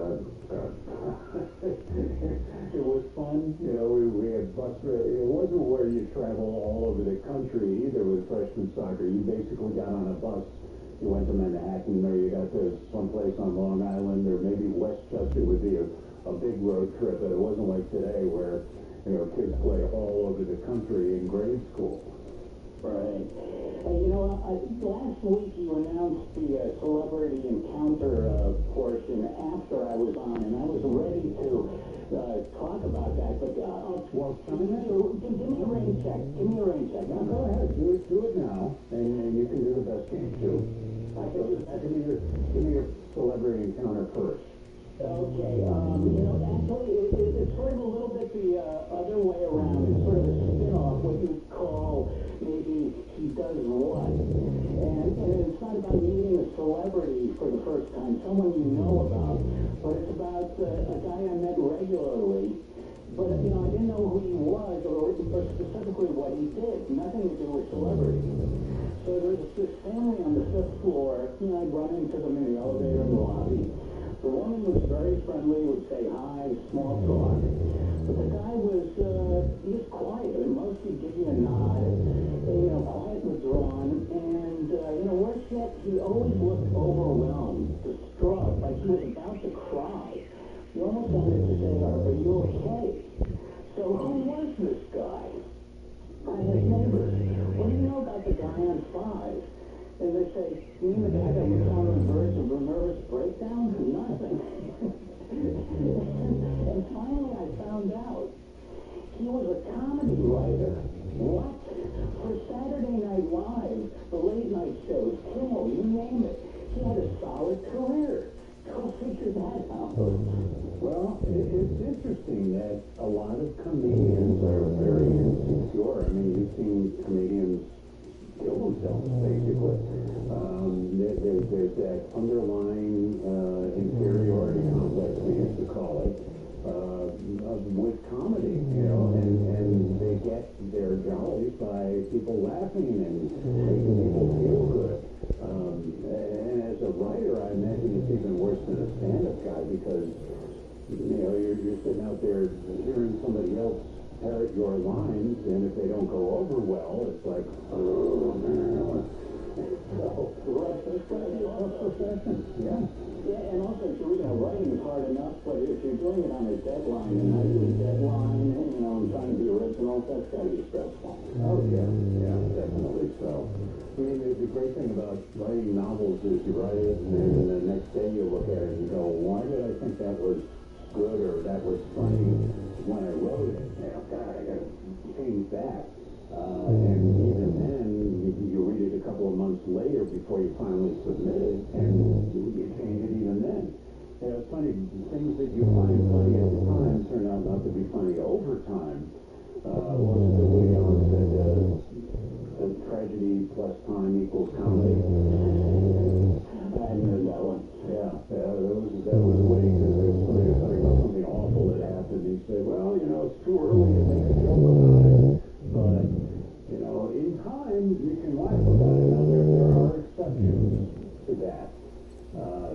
It was fun. You know, we had bus. It wasn't where you travel all over the country either with freshman soccer. You basically got on a bus. You went to Manhattan, or you got to someplace on Long Island, or maybe Westchester would be a big road trip. But it wasn't like today where, you know, kids play all over the country in grade school. Right. You know, last week you announced the celebrity encounter portion after I was on, and I was ready to talk about that. But well, give me a rain check. Give me a rain check. No, go ahead. Do it now, and you can do the best game too. Give me your celebrity encounter first. Okay, you know, actually, it's sort of a little bit the other way around. It's sort of a spin-off, what you call maybe he does what. And it's not about meeting a celebrity for the first time, someone you know about, but it's about a guy I met regularly. But, you know, I didn't know who he was or specifically what he did. Nothing to do with celebrity. So there's this family on the 5th floor. You know, I'd run into them in the elevator in the lobby. The woman was very friendly, would say hi, small talk. But the guy was quiet, and mostly give you a nod, and, you know, quiet, withdrawn, and, you know, worse yet, he always looked overwhelmed, distraught, like he was about to cry. You almost wanted to say, are you okay? So who was this guy? His neighbors. What do you know about the guy on 5? And they say, you mean the guy that was on the verge of a nervous breakdown? Nothing. And finally I found out he was a comedy writer. What? For Saturday Night Live, the late night shows, Kimmel, you name it. He had a solid career. Go figure that out. Well, it's interesting that a lot of comedians are very insecure. I mean, you've seen comedians kill themselves, basically. There's that underlying inferiority complex, we used to call it, with comedy, you know, and they get their jollies by people laughing and making people feel good. And as a writer, I imagine it's even worse than a stand-up guy because, you know, you're sitting out there hearing somebody else parrot your lines, and if they don't go over well, it's like, oh, man. So, it's going to be a tough profession. Yeah. Yeah, and also, you know, writing is hard enough, but if you're doing it on a deadline, and I do a deadline, you know, and trying to be original, that's got to be stressful. Oh, yeah. Yeah, definitely so. I mean, the great thing about writing novels is you write it, and then the next day you look at it and go, why did I think that was good or that was funny when I wrote it? You know, God, I got to change that. And even then, you read it a couple of months later before you finally submit it, and you change it even then. You know, it's funny, things that you find funny at the time turn out not to be funny over time. What's the Woody Allen said, tragedy plus time equals comedy. I hadn't heard that one. Yeah, that was Woody, because it was talking about something awful that happened. say, well, you know, it's too early to make a joke about it. But, you know, in time, you can laugh about it. Now, there are exceptions to that.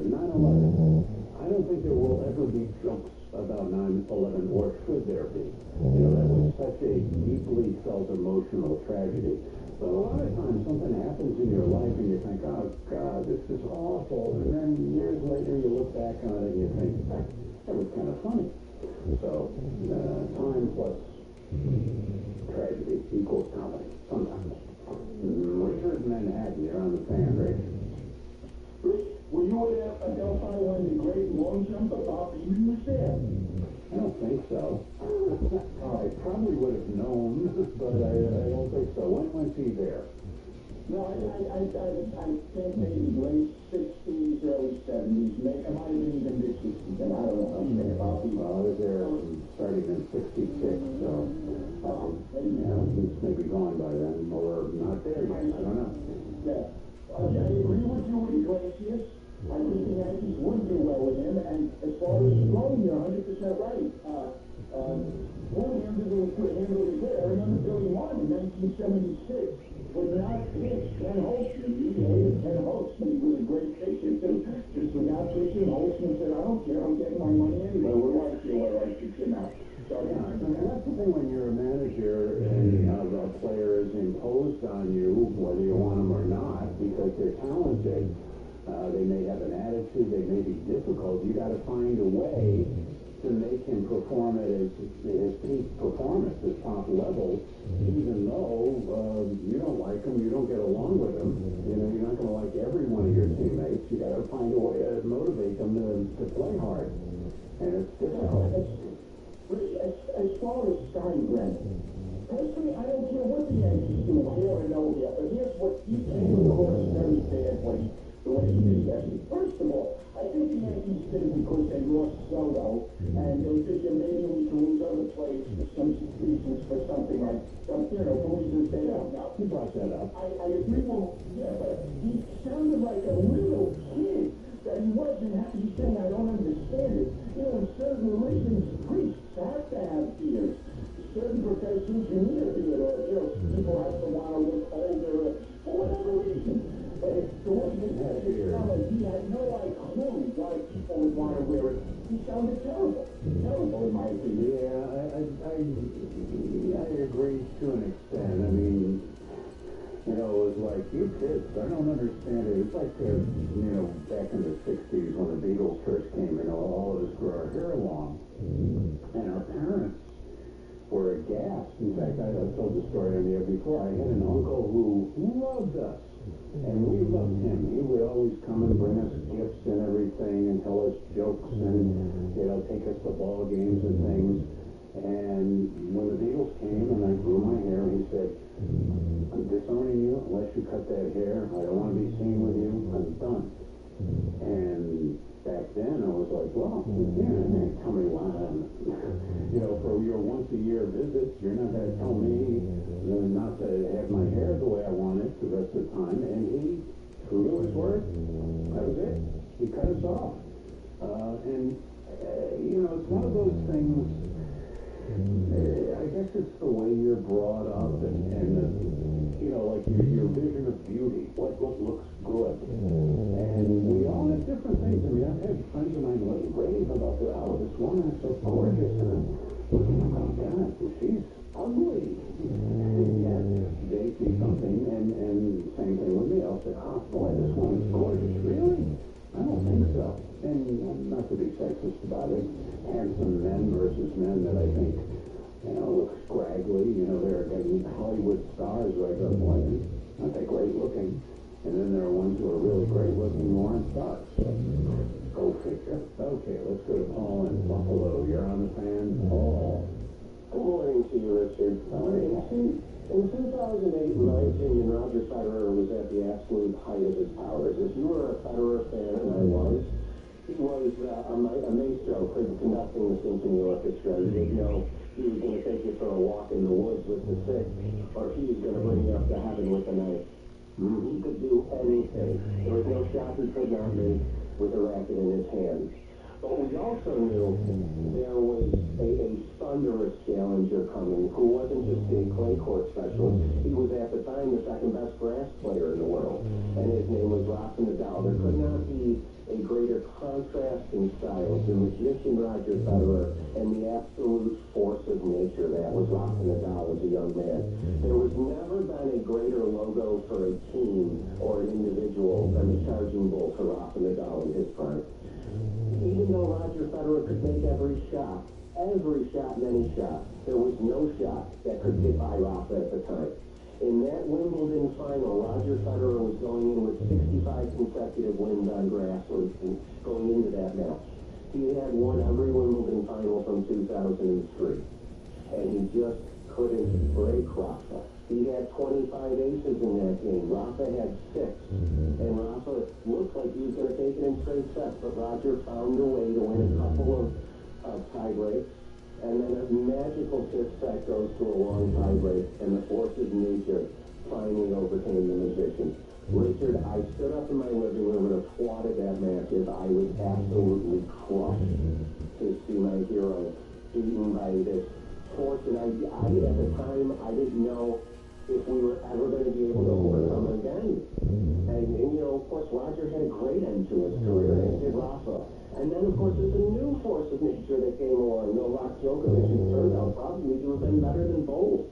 9/11. I don't think there will ever be jokes about 9/11, or should there be? You know, that was such a deeply felt emotional tragedy. But a lot of times something happens in your life and you think, oh, God, this is awful. And then years later you look back on it and you think, that was kind of funny. So, time plus tragedy equals comedy, sometimes. Richard Manhattan, you're on the fan, Rick. Rich, were you at Delphi when the great long jumper Bob Beamon was there? I don't think so. I probably would have known, but I don't think so. When was he there? No, I think maybe late 60s, early 70s. Maybe it might have been even mid 60s. And I don't know anything about Beamon. I was there starting in 66, so he's maybe gone by then, or not there yet. I don't know. Yeah. I agree with you with Iglesias. I think the Yankees would do well with him, and as far as Sloan, you're 100% right. Sloan handled it good. I remember Billy Martin in 1976 would not pitch Ken Holtzman. He hated Ken Holtzman. He was a great pitcher, too. Just would not pitch him. Holtzman said, I don't care. I'm getting my money anyway. What do I feel whether I pitch him out? And that's the thing when you're a manager and a player is imposed on you, whether you want them or not, because they're talented. They may have an attitude, they may be difficult. You got to find a way to make him perform at his peak performance, his top level, even though you don't like him, you don't get along with him. You know, you're not going to like every one of your teammates. You got to find a way to motivate them to play hard, and it's difficult. As far as Steinbrenner, personally, I don't care what the Yankees do here or no here, but here's what he came across very bad the way he did yesterday. First of all, I think the Yankees did it because they lost Soto, and they figured maybe we can lose other players for some reasons, for something like some, reasons they don't know. He brought that up. I agree with but he sounded like a little kid that he wasn't happy. He said, I don't understand it. You know, in certain religions, priests have to have beards. Certain professions, you need a beard, or, people have to want to look older for whatever reason. But the way he said it sounded like he had no clue why people would want to wear it. He sounded terrible. Terrible, in my opinion. Yeah, I agree to an extent. I mean, it was like, you kids, I don't understand it. It's like, back in the 60s when the Beatles first came in, all of us grew our hair long. And our parents were aghast. In fact, I told the story on the air before. I had an uncle who loved us. And we loved him. He would always come and bring us gifts and everything and tell us jokes and, take us to ball games and things. And when the Beatles came and I grew my hair, he said, I'm disowning you unless you cut that hair. I don't want to be seen with you. I'm done. And back then I was like, well, tell me why. For your once-a-year visits, you're not going to tell me not to have my hair the way I want it the rest of the time. And he, true to his word, that was it. He cut us off. It's one of those things. I guess it's the way you're brought up and like your vision of beauty, what looks good. And we all have different things. I mean, I've had friends of mine rave about this woman is so gorgeous. And I'm looking, oh, God, she's ugly. Yet they see something, and same thing with me. I'll say, oh, boy, this woman's gorgeous. Really? I don't think so. And not to be sexist about it, handsome men versus men that I think, look scraggly. There are Hollywood stars who I go, boy, aren't they great looking? And then there are ones who are really great looking who aren't stars. So, go figure. Okay, let's go to Paul in Buffalo. You're on the fan. Paul. Good morning to you, Richard. In 2008, in my opinion, Roger Federer was at the absolute height of his powers. If you were a Federer fan, and I was, he was a maestro for conducting the symphony orchestra. You didn't know he was going to take you for a walk in the woods with the six, or he was going to bring you up to heaven with a knife. He could do anything. There was no shot he could not make with a racket in his hands. But we also knew there was a coming, who wasn't just a clay court specialist. He was at the time the second best grass player in the world, and his name was Rafa Nadal. There could not be a greater contrast in styles. The magician Roger Federer and the absolute force of nature that was Rafa Nadal as a young man. There was never been a greater logo for a team or an individual than the Charging Bull for Rafa Nadal in his prime. Even though Roger Federer could make every shot, many shots, there was no shot that could get by Rafa at the time. In that Wimbledon final, Roger Federer was going in with 65 consecutive wins on grass going into that match. He had won every Wimbledon final from 2003, and he just couldn't break Rafa. He had 25 aces in that game. Rafa had 6, and Rafa looked like he was going to take it in straight sets, but Roger found a way to win a couple of tie breaks. And then a magical 5th set goes to a long tie break, and the force of nature finally overcame the magician. Richard, I stood up in my living room and applauded that match as I was absolutely crushed to see my hero beaten by this force. And I at the time, I didn't know if we were ever going to be able to overcome it again. And you know, of course, Roger had a great end to his career, and did Rafa. And then, of course, there's a new force of nature that came along, Novak Djokovic, who turned out probably to have been better than both.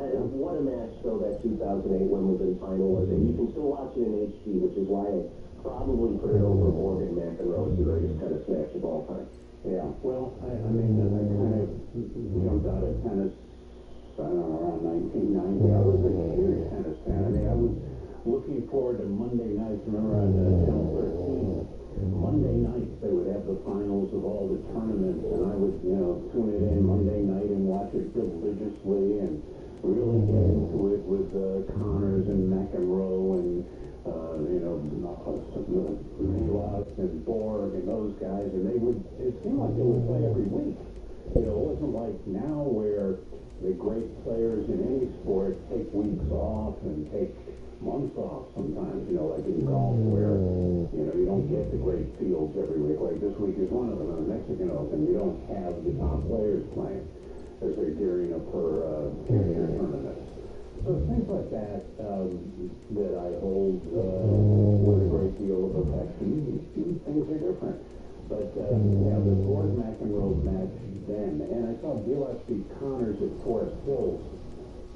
And what a match, though, that 2008 Wimbledon final was. And you can still watch it in HD, which is why I probably put it over Morgan McEnroe's greatest tennis match of all time. Yeah, well, I mean, I kind of jumped out of tennis, I don't know, around 1990. I was a huge tennis fan. I mean, I was looking forward to Monday nights. Remember on Channel 13? Monday nights they would have the finals of all the tournaments, and I would, tune it in Monday night and watch it religiously and really get into it with Connors and McEnroe and Vilas and Borg and those guys, and it seemed like they would play every week. It wasn't like now where the great players in any sport take weeks off and take months off sometimes, like in golf where, you don't get the great fields every week. Like this week is one of them, the Mexican Open. You don't have the top players playing as they're gearing up for tournaments. So things like that that I hold with a great deal of affection. These things are different. But, the Borg McEnroe match then, and I saw Vilas beat Connors at Forest Hills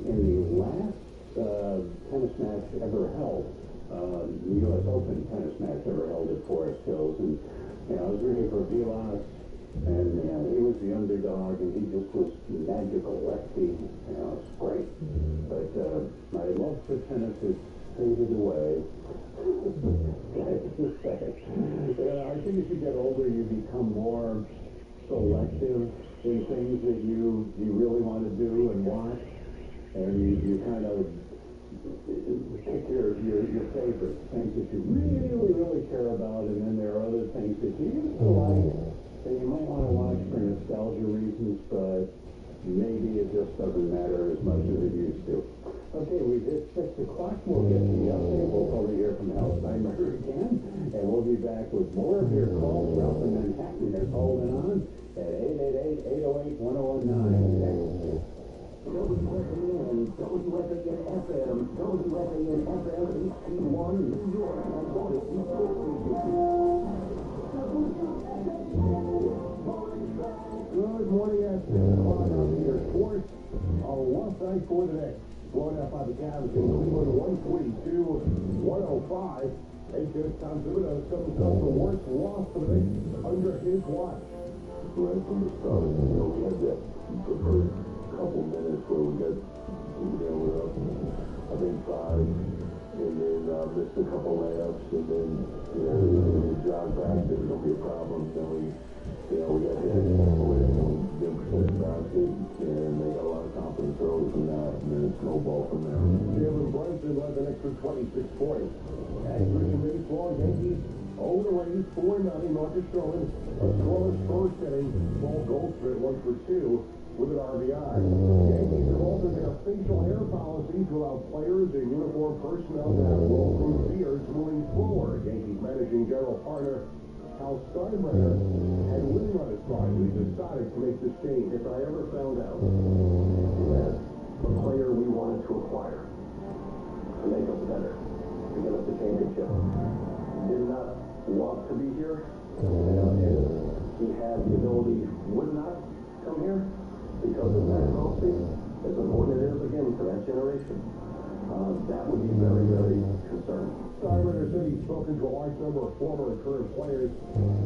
in the last tennis match ever held, the U.S. Open tennis match ever held at Forest Hills, and I was rooting for Vilas, and he was the underdog, and he just was magical lefty. It's great. But my love for tennis has faded away. I think as you get older, you become more selective in things that you really want to do and watch. And you kind of pick your favorites, things that you really care about, and then there are other things that you used to like that you might want to watch for nostalgia reasons, but maybe it just doesn't matter as much as it used to. Okay, we hit 6 o'clock. We'll get to the update. We'll probably hear from Alzheimer again, and we'll be back with more of your calls. Ralph in Manhattan is holding on at 888-808-1019. WFAN, WFAN FM, WFAN FM, HD1, New York, and Good morning at 6 o'clock on your sports. Our one side for today. Blown out by the Cavs in Cleveland, 142-105. Hey, just Tom Thibodeau has himself the worst loss of the day under his watch. Right from the start, we had that the first couple minutes where we were up, I think 5, and then missed a couple layups, and then we jogged back. There was going to be a problem. Then we got hit, and then protect the basket, and they got a lot of confidence early from that, and then it snowballed from there. Jalen Brunson led an extra 26 points. At Green Baseball, Yankees over the Rays, 4-0. Marcus Stroman, a scoreless first inning. Paul Goldschmidt 1 for 2 with an RBI. Yankees have altered their facial hair policy to allow players and uniform personnel to have full-proof beards moving forward. Yankees managing general partner Hal Steinbrenner had winning on his mind. He decided to make this change. If I ever found out require to make us better, to get us a championship. Did not want to be here. If he had the ability, would not come here because of that trophy, as important it is again for that generation. That would be very, very concerning. Steinbrenner said he's spoken to a large number of former and current players,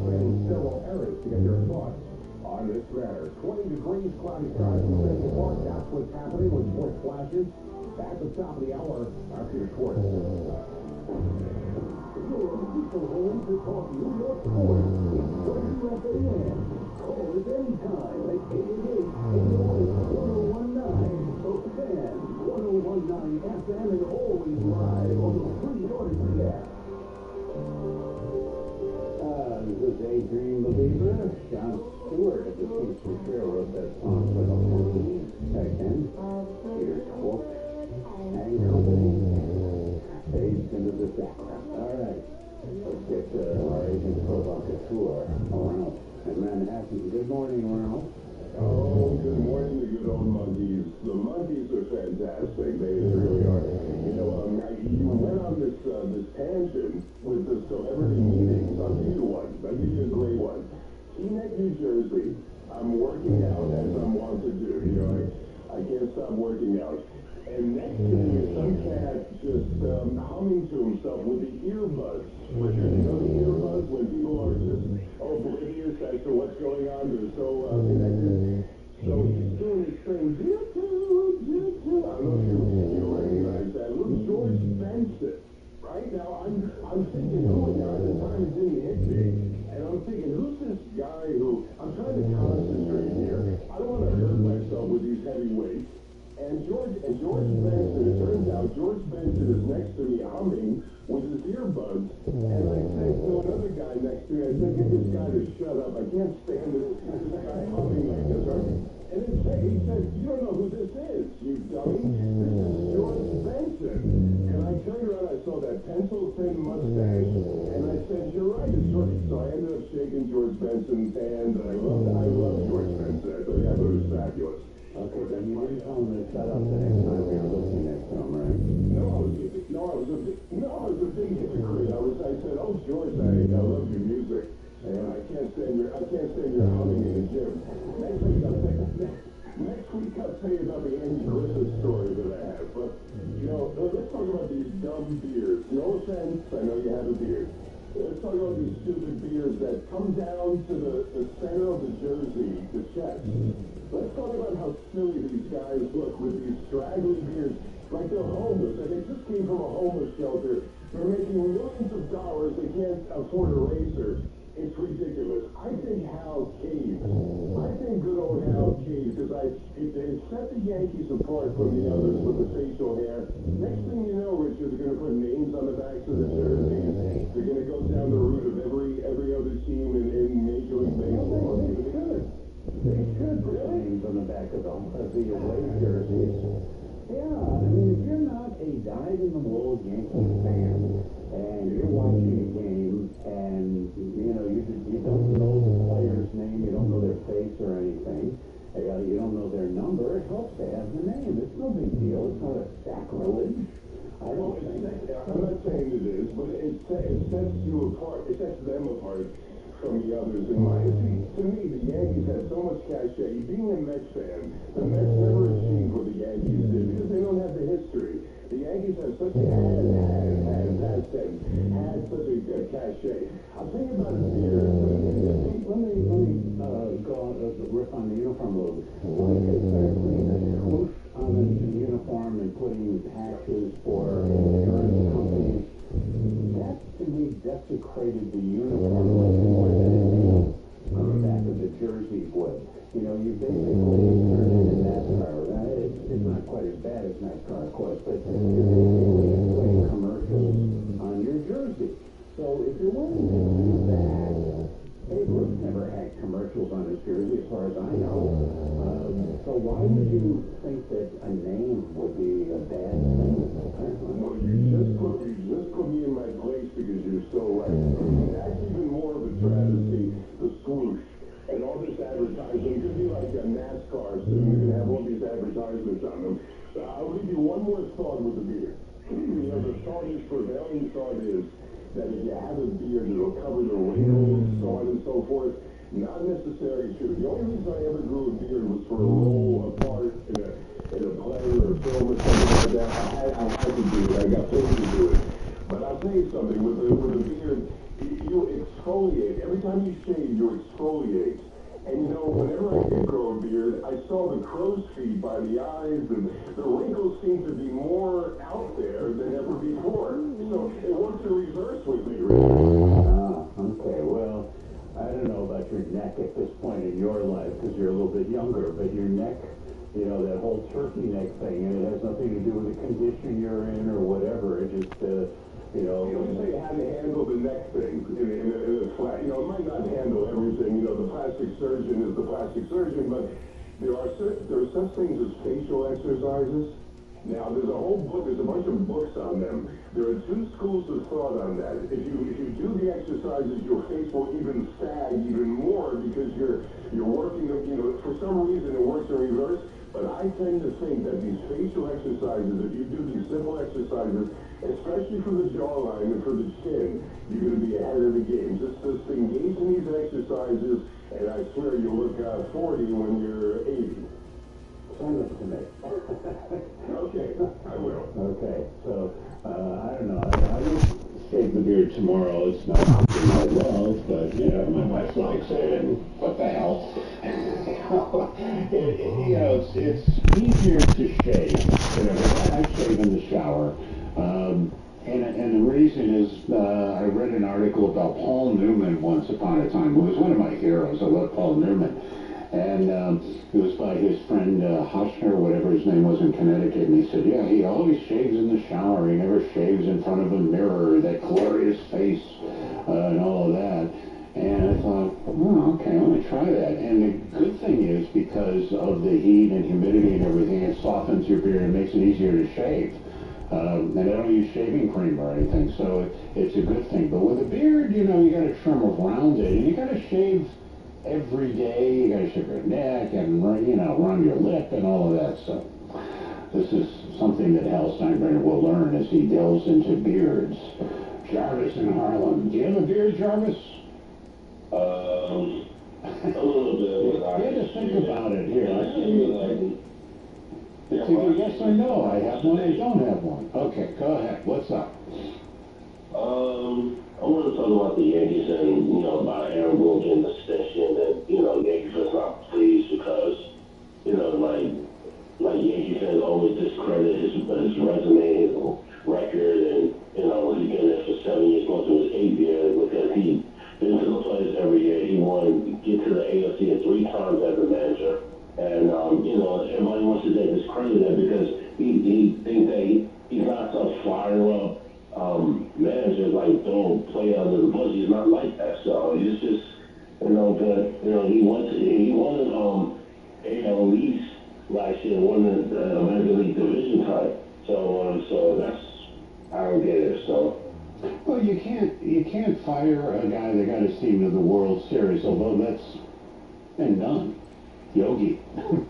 citing several errors to get their thoughts on this matter. 20 degrees, cloudy skies in Central Park. That's what's happening with sports flashes. At the top of the hour, I'm Peter Schwartz. Your official home to talk New York sports. WFAN. Call us anytime at 888-808-1019. So fan 1019 FM and always live on the free Odyssey app. This is Daydream Believer. John Stewart of the Kingston Trail wrote that song for the Monkeys back then. Here's Hope and Company fades into the background. All right, let's get our agent provocateur around in Manhattan. Good morning, Ronald. Oh, good morning, the good old monkeys. The monkeys are fantastic. They really are. You know, you went on this tangent with the celebrity meetings. I'll give you one. I'll give you a great one. Teaneck, New Jersey. I'm working out as I'm wont to do. You know, I can't stop working out. And next thing is some cat just humming to himself with the earbuds. Richard, you know the earbuds when people are just oblivious as to what's going on. They're so connected. So he's doing this thing. I don't know if you recognize that. Look, George Benson. Right now, I'm thinking, now at the time it didn't hit me. And I'm thinking, who's this guy who, I'm trying to concentrate here. I don't want to hurt myself with these heavy weights. And George Benson, it turns out George Benson is next to me humming with his earbuds. And I say to another guy next to me, I said, get this guy to shut up. I can't stand this guy humming like this. Right? And he said, you don't know who this is, you dummy. This is George Benson. And I turned around, I saw that pencil-thin mustache, and I said, you're right, it's George. So I ended up shaking George Benson's hand, and I love George Benson. I thought it was fabulous. Okay, then you didn't tell him to shut up the next time we were listening next to him, right? I was a big hypocrite. I said, oh, George, I love your music. And I can't stand your humming in the gym. Next week I'll tell you about the Andy Griffith story that I have. But, you know, let's talk about these dumb beards. No offense, I know you have a beard. Let's talk about these stupid beards that come down to the center of the jersey, the chest. Let's talk about how silly these guys look with these straggly beards, like they're homeless, and they just came from a homeless shelter. They're making millions of dollars, they can't afford a razor. It's ridiculous. I think Hal Cave. I think good old Hal Cave, because it set the Yankees apart from the others with the facial hair. Next thing you know, Richard, they're going to put names on the backs of the jerseys. They're going to go down the route of every other team in Major League Baseball. They should put names on the back of the away jerseys. Yeah, I mean, if you're not a dyed-in-the-wool Yankees fan, and you're watching a game, and, you know, you don't know the player's name, you don't know their face or anything, you don't know their number, it helps to have the name. It's no big deal. It's not a sacrilege. I don't think. I'm not saying it is, but it sets you apart. It sets them apart from the others in my opinion. To me, the Yankees have so much cachet. Being a Mets fan, the Mets never achieved what the Yankees did because they don't have the history. The Yankees have such a had such a good cachet. I'll tell you about it here. Let me go on riff on the uniform a little bit. Like exactly the swoosh on the uniform and putting patches for insurance companies. That to me desecrated the uniform much more than anything on the back of the jersey would. You know, you basically turned into NASCAR. It's not quite as bad as NASCAR, of course, but you're basically putting commercials on your jersey. So if you're willing to do that, Babe Ruth never had commercials on his jersey, as far as I know. So why would you think that a name would be a bad thing? Well, you just put me in my place because you're so right. That's even more of a travesty, the swoosh. And all this advertising, it could be like a NASCAR soon. You're going to have all these advertisements on them. I'll leave you one more thought with the beard. You know, the thought is, prevailing thought is that if you have a beard, it'll cover the wrinkles, so on and so forth. Not necessarily true. The only reason I ever grew a beard was for a role, a part in a play or a film or something like that. I had to do it. I got paid to do it. But I'll tell you something. With a beard, you exfoliate. Every time you shave, you exfoliate. And you know, whenever I did grow a beard, I saw the crow's feet by the eyes, and the wrinkles seemed to be more out there than ever before. So it works in reverse with me, really. Okay, well, I don't know about your neck at this point in your life, because you're a little bit younger, but your neck, you know, that whole turkey neck thing, and it has nothing to do with the condition you're in or whatever. It just, you know, You say how to handle the neck thing in a flat. You know, it might not handle everything. You know, the plastic surgeon is the plastic surgeon, but there are such things as facial exercises. Now, there's a whole book. There's a bunch of books on them. There are two schools of thought on that. If you do the exercises, your face will even sag even more because you're working. You know, for some reason it works in reverse. But I tend to think that these facial exercises, if you do these simple exercises, especially for the jawline and for the chin, you're going to be ahead of the game. Just engage in these exercises, and I swear you'll look 40 when you're 80. Send it to me. Okay, I will. Okay, so, I don't know. I will shave the beard tomorrow. It's not something I love, but, you know, my wife likes it, and what the hell? You know, it's easier to shave. You know, I shave in the shower. And the reason is, I read an article about Paul Newman once upon a time, who was one of my heroes. I love Paul Newman. And it was by his friend haHA, or whatever his name was, in Connecticut. And he said, yeah, he always shaves in the shower. He never shaves in front of a mirror, that glorious face, and all of that. And I thought, oh, okay, let me try that. And the good thing is, because of the heat and humidity and everything, it softens your beard and makes it easier to shave. And I don't use shaving cream or anything, so it's a good thing. But with a beard, you know, you got to trim around it, and you got to shave every day. You got to shave your neck and, you know, around your lip and all of that. So this is something that Hal Steinbrenner will learn as he delves into beards. Jarvis in Harlem. Do you have a beard, Jarvis? A little bit. You had to think about it here. It's either yes or no. I have one, I don't have one. Okay, go ahead. What's up? I want to talk about the Yankees and, you know, about Aaron Boone getting the extension, and, you know, Yankees fans not pleased because, you know, like Yankee fans always discredit his resume, his record, and, you know, he's been there for 7 years, going to his 8th year, because he been to the playoffs every year. He won, get to the AFC 3 times as a manager. And, you know, everybody wants to discredit that because he thinks that he's not some fire up manager, like, don't play under the bus. He's not like that. So it's just, you know, but, you know, he won AL East last year, won the American League Division title. So that's, I don't get it, so. Well, you can't fire a guy that got his team to the World Series, although that's been done. Yogi,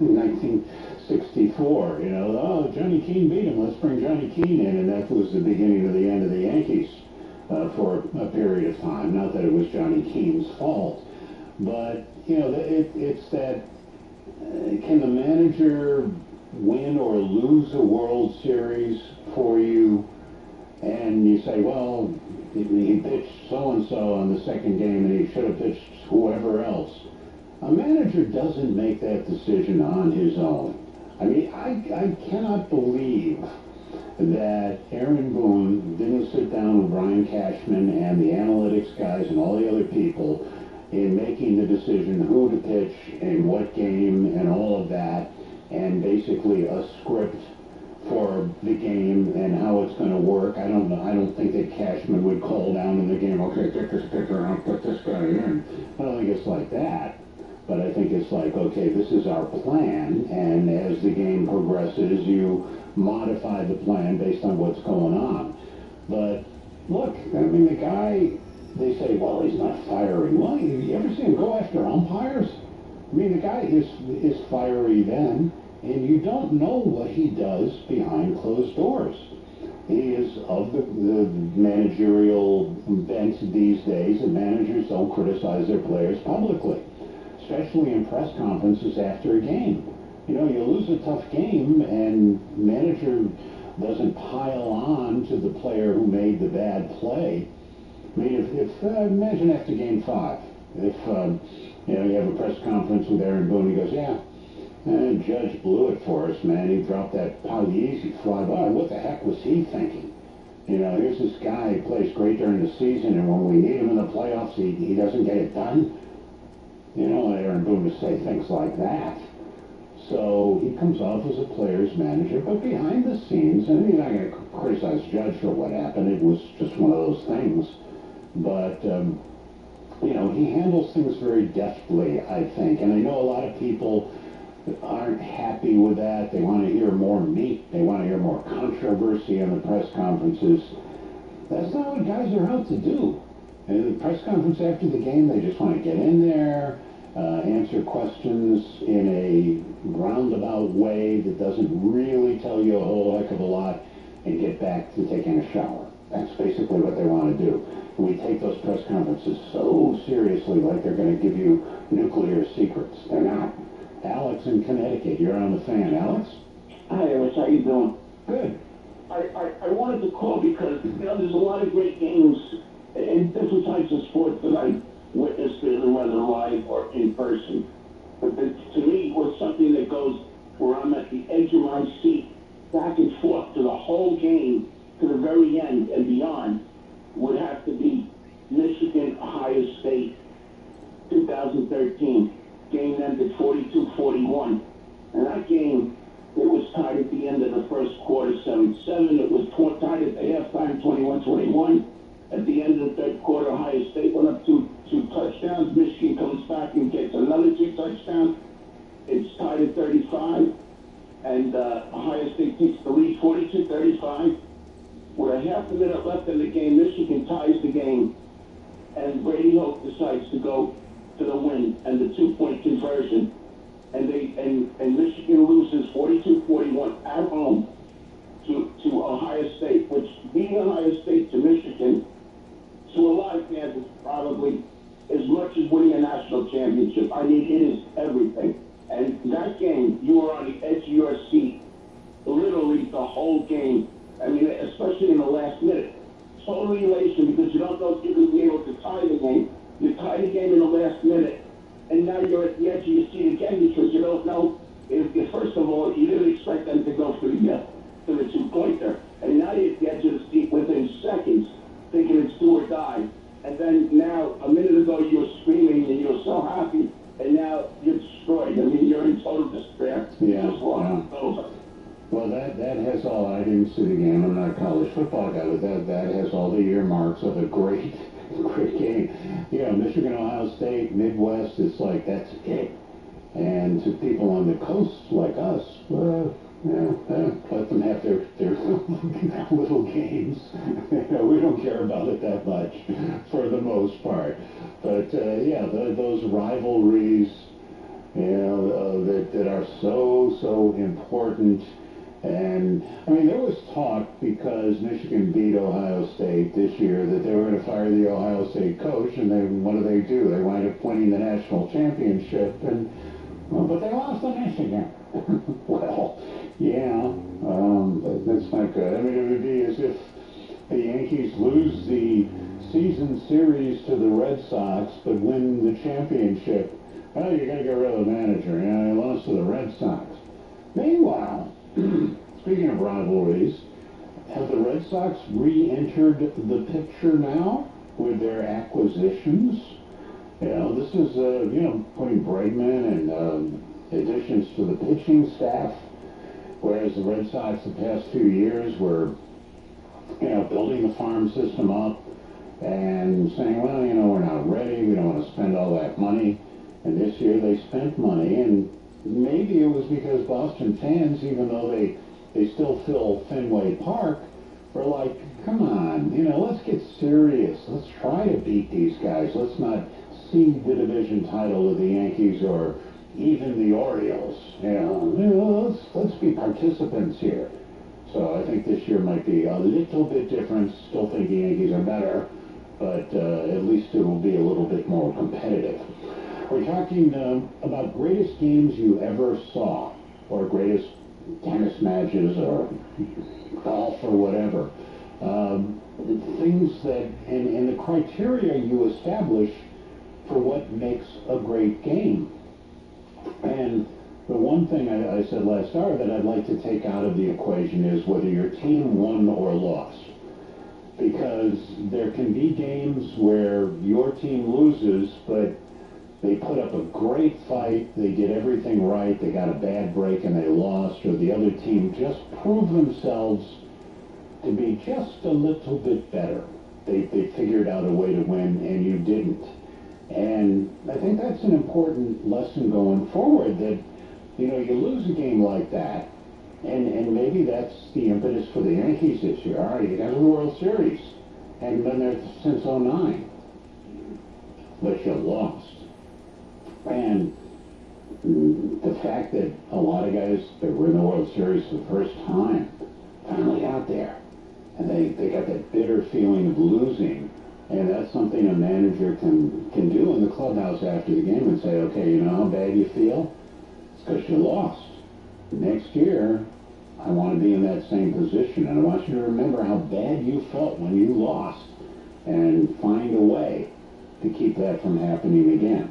1964, you know, oh, Johnny Keane beat him, let's bring Johnny Keane in, and that was the beginning of the end of the Yankees for a period of time. Not that it was Johnny Keane's fault, but, you know, it's that, can the manager win or lose a World Series for you? And you say, well, he pitched so-and-so on the second game, and he should have pitched whoever else. A manager doesn't make that decision on his own. I mean, I cannot believe that Aaron Boone didn't sit down with Brian Cashman and the analytics guys and all the other people in making the decision who to pitch in what game and all of that, and basically a script for the game and how it's going to work. I don't know. I don't think that Cashman would call down in the game, okay, take this pitcher out, put this guy in. I don't think it's like that. But I think it's like, okay, this is our plan, and as the game progresses, you modify the plan based on what's going on. But look, I mean, the guy, they say, well, he's not firing. Well, you ever see him go after umpires? I mean, the guy is fiery then. And you don't know what he does behind closed doors. He is of the managerial bent these days, and managers don't criticize their players publicly, especially in press conferences after a game. You know, you lose a tough game, and manager doesn't pile on to the player who made the bad play. I mean, if imagine after Game 5, if you know, you have a press conference with Aaron Boone, he goes, yeah, Judge blew it for us, man. He dropped that easy fly by. What the heck was he thinking? You know, here's this guy who plays great during the season, and when we need him in the playoffs, he doesn't get it done. You know, Aaron Boone would say things like that. So he comes off as a player's manager, but behind the scenes, and you're not going to criticize Judge for what happened. It was just one of those things. But, you know, he handles things very deftly, I think. And I know a lot of people aren't happy with that. They want to hear more meat. They want to hear more controversy in the press conferences. That's not what guys are out to do. And the press conference after the game, they just want to get in there, answer questions in a roundabout way that doesn't really tell you a whole heck of a lot, and get back to taking a shower. That's basically what they want to do. We take those press conferences so seriously, like they're going to give you nuclear secrets. They're not. Alex in Connecticut, you're on the fan. Alex? Hi, Alex. How you doing? Good. I wanted to call because, you know, there's a lot of great games in different types of sports that I witnessed, whether live or in person. But to me, was something that goes where I'm at the edge of my seat, back and forth to the whole game, to the very end and beyond, would have to be Michigan, Ohio State, 2013. Game ended 42-41. And that game, it was tied at the end of the first quarter, 7-7. It was tied at the halftime, 21-21. At the end of the third quarter, Ohio State went up two touchdowns. Michigan comes back and gets another 2 touchdowns. It's tied at 35. And Ohio State takes the lead, 42-35. With a half a minute left in the game, Michigan ties the game. And Brady Hoke decides to go to the win and the 2-point conversion, and Michigan loses 42-41 at home to Ohio State, which beating Ohio State to Michigan to a lot of fans is probably as much as winning a national championship. I mean, it is everything. And that game, you were on the edge of your seat, literally the whole game. I mean, especially in the last minute. Total elation because you don't know if you're going to be able to tie the game. You tie the game in the last minute, and now you're at the edge of your seat again because you don't know if first of all, you didn't expect them to go for the 2-pointer. And now you're at the edge of the seat within seconds, thinking it's do or die. And then now, a minute ago, you were screaming and you were so happy, and now you're destroyed. I mean, you're in total despair. Yeah. Just lost. Over. Well, that has all. I didn't see the game. I'm not a college football guy, but that has all the earmarks of a great game. You know, Michigan, Ohio State, Midwest, it's like that's it. And to people on the coast like us, well, let them have their little games. You know, we don't care about it that much for the most part. But those rivalries, you know, that are so important. And, I mean, there was talk because Michigan beat Ohio State this year that they were going to fire the Ohio State coach, and then what do? They wind up winning the national championship, but they lost to Michigan. Well, yeah, that's not good. I mean, it would be as if the Yankees lose the season series to the Red Sox, but win the championship. Oh, you're going to get rid of the manager. Yeah, they lost to the Red Sox. Meanwhile, speaking of rivalries, have the Red Sox re-entered the picture now with their acquisitions? You know, this is, putting Bregman and additions to the pitching staff, whereas the Red Sox the past few years were, building the farm system up and saying, well, we're not ready, we don't want to spend all that money. And this year they spent money, and maybe it was because Boston fans, even though they still fill Fenway Park, were like, come on, let's get serious. Let's try to beat these guys. Let's not cede the division title to the Yankees or even the Orioles. to be participants here. So I think this year might be a little bit different. Still think the Yankees are better, but at least it will be a little bit more competitive. We're talking about greatest games you ever saw, or greatest tennis matches, or golf, or whatever. Things that, and the criteria you establish for what makes a great game. And the one thing I said last hour that I'd like to take out of the equation is whether your team won or lost. Because there can be games where your team loses, but they put up a great fight, they did everything right, they got a bad break and they lost, or the other team just proved themselves to be just a little bit better. They figured out a way to win and you didn't. And I think that's an important lesson going forward, that, you know, you lose a game like that, and maybe that's the impetus for the Yankees this year. All right, you got the World Series. Hadn't been there since '09. But you lost. And the fact that a lot of guys that were in the World Series for the first time finally got there. And they got that bitter feeling of losing. And that's something a manager can do in the clubhouse after the game and say, okay, you know how bad you feel? It's because you lost. Next year, I want to be in that same position. And I want you to remember how bad you felt when you lost and find a way to keep that from happening again.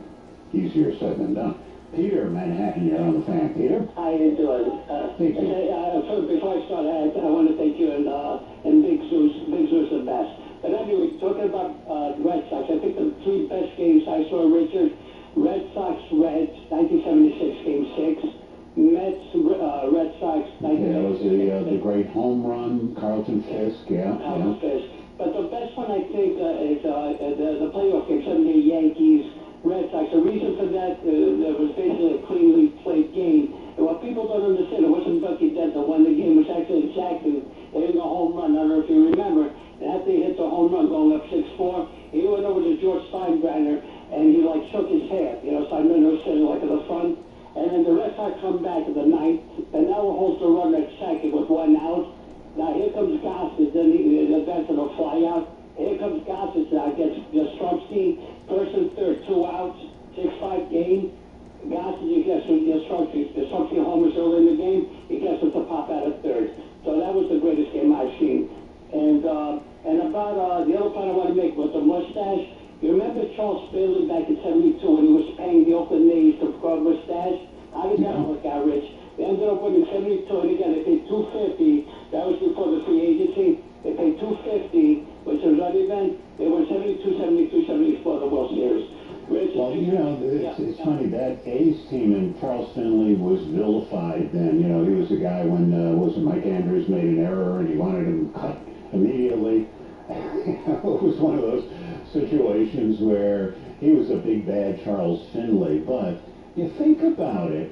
Easier said than done. Peter, Manhattan, you're on the fan. Peter? How you doing? Thank you. Before I start, I want to thank you and Big Zeus the best. But anyway, talking about Red Sox, I think the three best games I saw, Richard, Red Sox, Reds, 1976, Game 6. Mets, Red Sox, 1976. Yeah, that was the great home run, Carlton Fisk, yeah. Carlton Fisk. But the best one, I think, is the playoff game, 78 Yankees, Red Sox. The reason for that, there was basically a cleanly played game. And what people don't understand, it wasn't Bucky Dent that won the game. It was actually Jackson hitting a home run. I don't know if you remember. And after he hit the home run going up 6-4, he went over to George Steinbrenner and he like shook his hand. You know, Steinbrenner was sitting like in the front. And then the Red Sox come back in the ninth, and now holds the runner at second with one out. Now here comes Gossett, then that's going to fly out. Here comes Gossett, now gets Yastrzemski, first and third, 2 outs, 6-5 game. Gossett, you guess Yastrzemski homers early in the game, he gets him to pop out at third. So that was the greatest game I've seen. And about the other point I want to make was the mustache. You remember Charles Bailey back in '72 when he was paying the Oakland A's to grow a mustache? How did that work out, Rich? They ended up winning 72, and again, they paid $250. That was before the free agency. They paid $250, which was an event. They won 72, 72, 74, the World Series. Rich, well, you know, it's funny, that A's team, and Charles Finley was vilified then. You know, he was the guy when, Mike Andrews made an error, and he wanted him cut immediately. It was one of those situations where he was a big bad Charles Finley, but you think about it,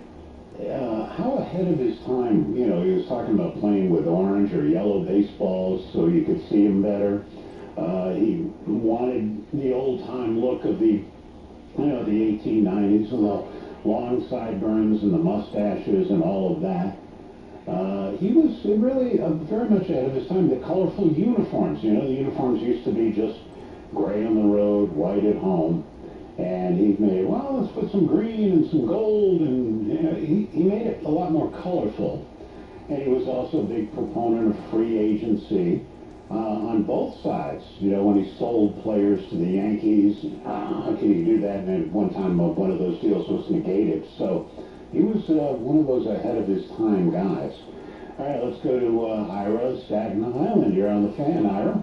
how ahead of his time, you know, he was talking about playing with orange or yellow baseballs so you could see him better. He wanted the old-time look of the 1890s with the long sideburns and the mustaches and all of that. He was really very much ahead of his time. The colorful uniforms, you know, the uniforms used to be just gray on the road, white at home. And he made, well, let's put some green and some gold, and you know, he made it a lot more colorful. And he was also a big proponent of free agency on both sides. You know, when he sold players to the Yankees, how can you do that? And at one time, one of those deals was negated. So he was one of those ahead of his time guys. All right, let's go to Ira, Staten Island. You're on the fan, Ira.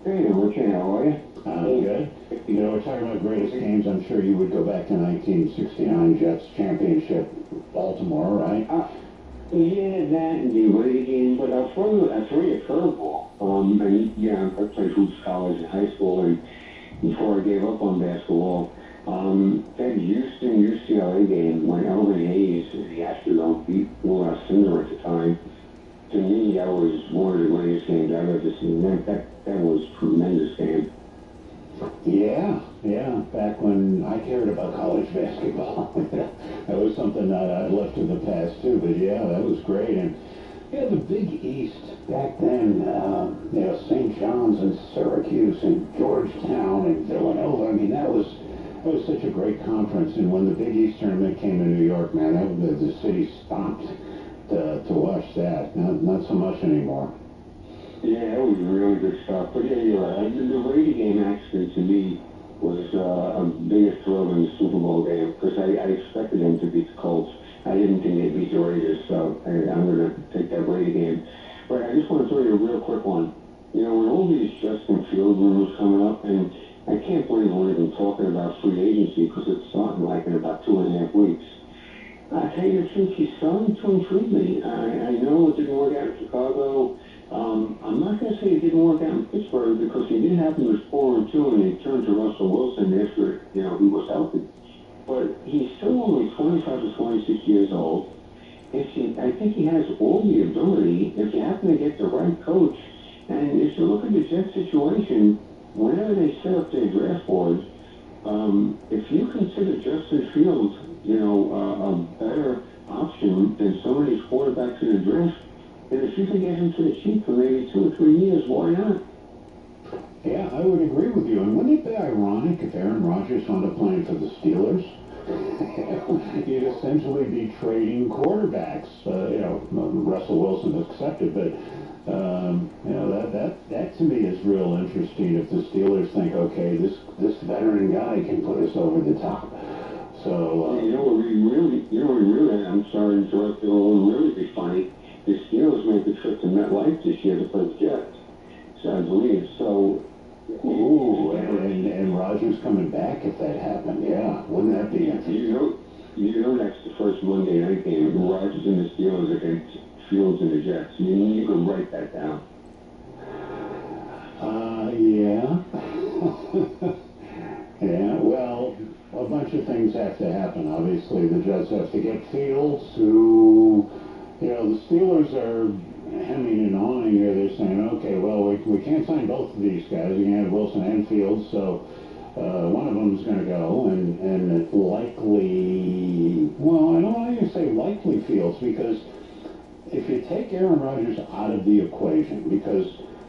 Hey, Richard, how are you? Good. You know, we're talking about greatest games. I'm sure you would go back to 1969 Jets championship, Baltimore, right? Yeah, that and the away game, but I'll throw you a curveball. And yeah, I played hoops college and high school, and before I gave up on basketball, that Houston UCLA game when Elvin Hayes, the Astrodome, beat Will Cinder at the time. To me, that was one of the greatest games I've ever seen. That was a tremendous game. Yeah, yeah. Back when I cared about college basketball, that was something that I left in the past too. But yeah, that was great. And yeah, the Big East back then, you know, St. John's and Syracuse and Georgetown and Villanova. I mean, that was such a great conference. And when the Big East tournament came to New York, man, the city stopped to watch that. Not so much anymore. Yeah, that was really good stuff. But yeah, you're right. The Brady game actually, to me, was a biggest thrill in the Super Bowl game because I expected them to beat the Colts. I didn't think they'd beat the Raiders, so I'm going to take that Brady game. But I just want to throw you a real quick one. You know, when all these Justin Field rumors coming up, and I can't believe we're even talking about free agency because it's starting like in about 2.5 weeks. I tell you the truth, he's starting to intrigue me. I know it didn't work out in Chicago. I'm not going to say it didn't work out in Pittsburgh because he did happen to was 4-2 and he turned to Russell Wilson after, you know, he was healthy. But he's still only 25 to 26 years old. I think he has all the ability if you happen to get the right coach. And if you look at the Jets situation, whenever they set up their draft boards, if you consider Justin Fields, you know, a better option than some of these quarterbacks in the draft, and if you can get him to the cheap for maybe 2 or 3 years, why not? Yeah, I would agree with you. And wouldn't it be ironic if Aaron Rodgers wound up playing for the Steelers? You'd essentially be trading quarterbacks. You know, Russell Wilson accepted, but you know that to me is real interesting. If the Steelers think, okay, this veteran guy can put us over the top. So you know what we really, I'm sorry to interrupt you, it would really be funny. The Steelers made the trip to MetLife this year to play the Jets. So I believe so. Ooh, and Rodgers coming back if that happened. Yeah, wouldn't that be interesting? You know that's the first Monday night game. Rodgers and the Steelers against Fields and the Jets. You can write that down. Yeah. Yeah, well, a bunch of things have to happen. Obviously, the Jets have to get Fields, who, you know, the Steelers are hemming and hawing here. They're saying, okay, well, we can't sign both of these guys. We can have Wilson and Fields, so one of them is going to go, and it's likely, well, I don't want to say likely Fields, because if you take Aaron Rodgers out of the equation, because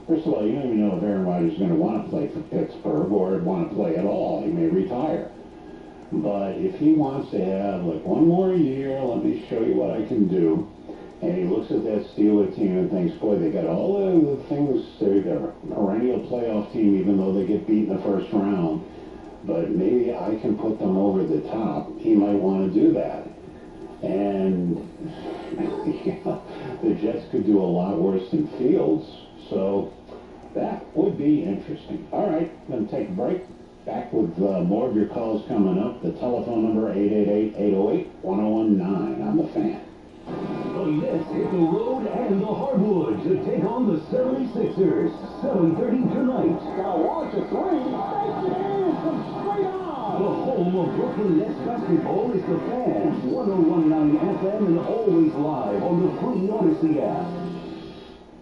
first of all, you don't even know if Aaron Rodgers is going to want to play for Pittsburgh or want to play at all. He may retire. But if he wants to have like one more year, let me show you what I can do. And he looks at that Steelers team and thinks, boy, they got all the things. They're a perennial playoff team, even though they get beat in the first round. But maybe I can put them over the top. He might want to do that. And the Jets could do a lot worse than Fields. So that would be interesting. All right, going to take a break. Back with more of your calls coming up. The telephone number, 888-808-1019. I'm the Fan. The Nets hit the road and the hardwood to take on the 76ers. 7:30 tonight. Got to watch a three. The home of Brooklyn Nets basketball is the Fan. 101.9 FM and always live on the free Odyssey app.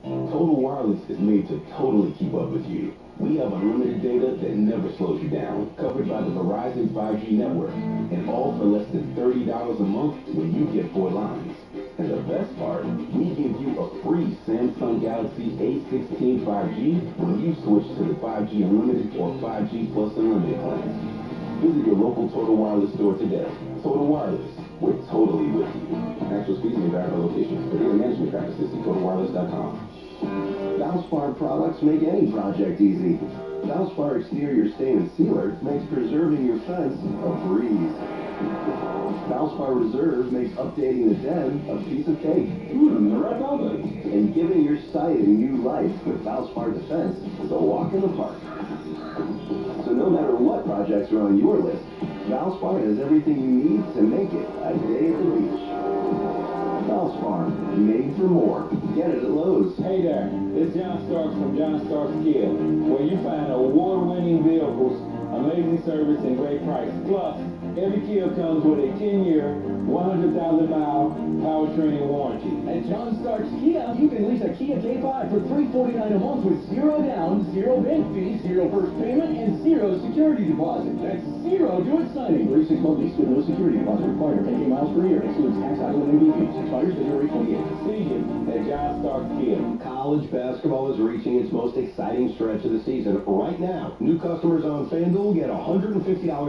Total Wireless is made to totally keep up with you. We have unlimited data that never slows you down, covered by the Verizon 5G network, and all for less than $30 a month when you get 4 lines. And the best part, we give you a free Samsung Galaxy A16 5G when you switch to the 5G Unlimited or 5G Plus Unlimited plans. Visit your local Total Wireless store today. Total Wireless, we're totally with you. Actual speeds may vary by location. For data management practices, see TotalWireless.com. Valspar products make any project easy. Valspar Exterior Stain and Sealer makes preserving your fence a breeze. Valspar Reserve makes updating the den a piece of cake. Red velvet. And giving your site a new life with Valspar Defense is a walk in the park. So no matter what projects are on your list, Valspar has everything you need to make it a day at the beach. Valspar, made for more. Get it at Lowe's. Hey there, it's John Starks from John Starks Kia, where you find award-winning vehicles, amazing service, and great prices. Plus, Every Kia comes with a 10-year, 100,000-mile powertrain warranty. At John Stark's Kia, you can lease a Kia K5 for $349 a month with 0 down, 0 bank fees, 0 first payment, and 0 security deposit. That's 0 do it signing. 36-month lease with no security deposit required. 10K miles per year. Excludes tax, title, and MV fees. Expires February 28th. See you at John Stark's Kia. College basketball is reaching its most exciting stretch of the season. Right now, new customers on FanDuel get $150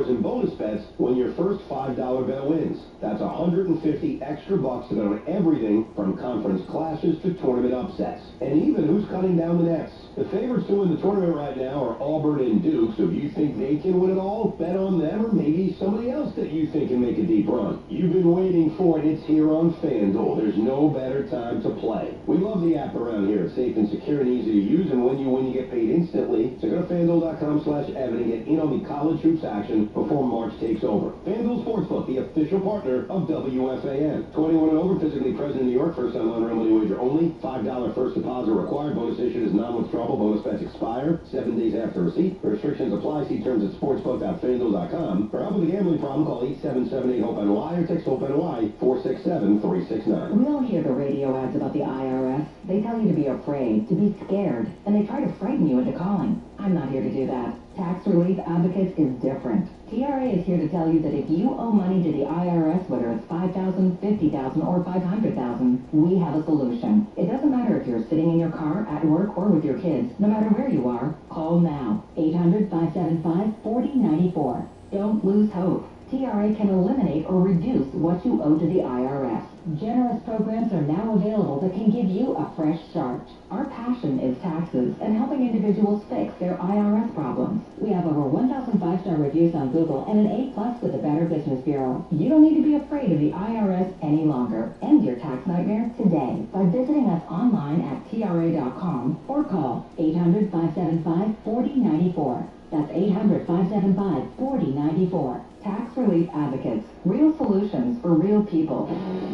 in bonus bets when your first $5 bet wins. That's $150 extra bucks to bet on everything from conference clashes to tournament upsets. And even who's cutting down the nets. The favorites to win the tournament right now are Auburn and Duke, so if you think they can win it all, bet on them or maybe somebody else that you think can make a deep run. You've been waiting for it. It's here on FanDuel. There's no better time to play. We love the app around here. It's safe and secure and easy to use, and when you win, you get paid instantly. So go to FanDuel.com/Evan and get in on the college hoops action before March takes over. FanDuel Sportsbook, the official partner of WFAN. 21 and over, physically present in New York. First time on real money wager only. $5 first deposit required. Bonus issued is non-withdrawable. Bonus bets expire 7 days after receipt. Restrictions apply. See terms at sportsbook.fanduel.com. For help with a gambling problem, call 877-8-HOPE-NY or text HOPE-NY 467-369. We all hear the radio ads about the IRS. They tell you to be afraid, to be scared, and they try to frighten you into calling. I'm not here to do that. Tax Relief Advocates is different. TRA is here to tell you that if you owe money to the IRS, whether it's $5,000, $50,000, or $500,000, we have a solution. It doesn't matter if you're sitting in your car, at work, or with your kids. No matter where you are, call now. 800-575-4094. Don't lose hope. TRA can eliminate or reduce what you owe to the IRS. Generous programs are now available that can give you a fresh start. Our passion is taxes and helping individuals fix their IRS problems. We have over 1,000 5-star reviews on Google and an A+ with the Better Business Bureau. You don't need to be afraid of the IRS any longer. End your tax nightmare today by visiting us online at TRA.com or call 800-575-4094. That's 800-575-4094. Tax Relief Advocates. Real solutions for real people.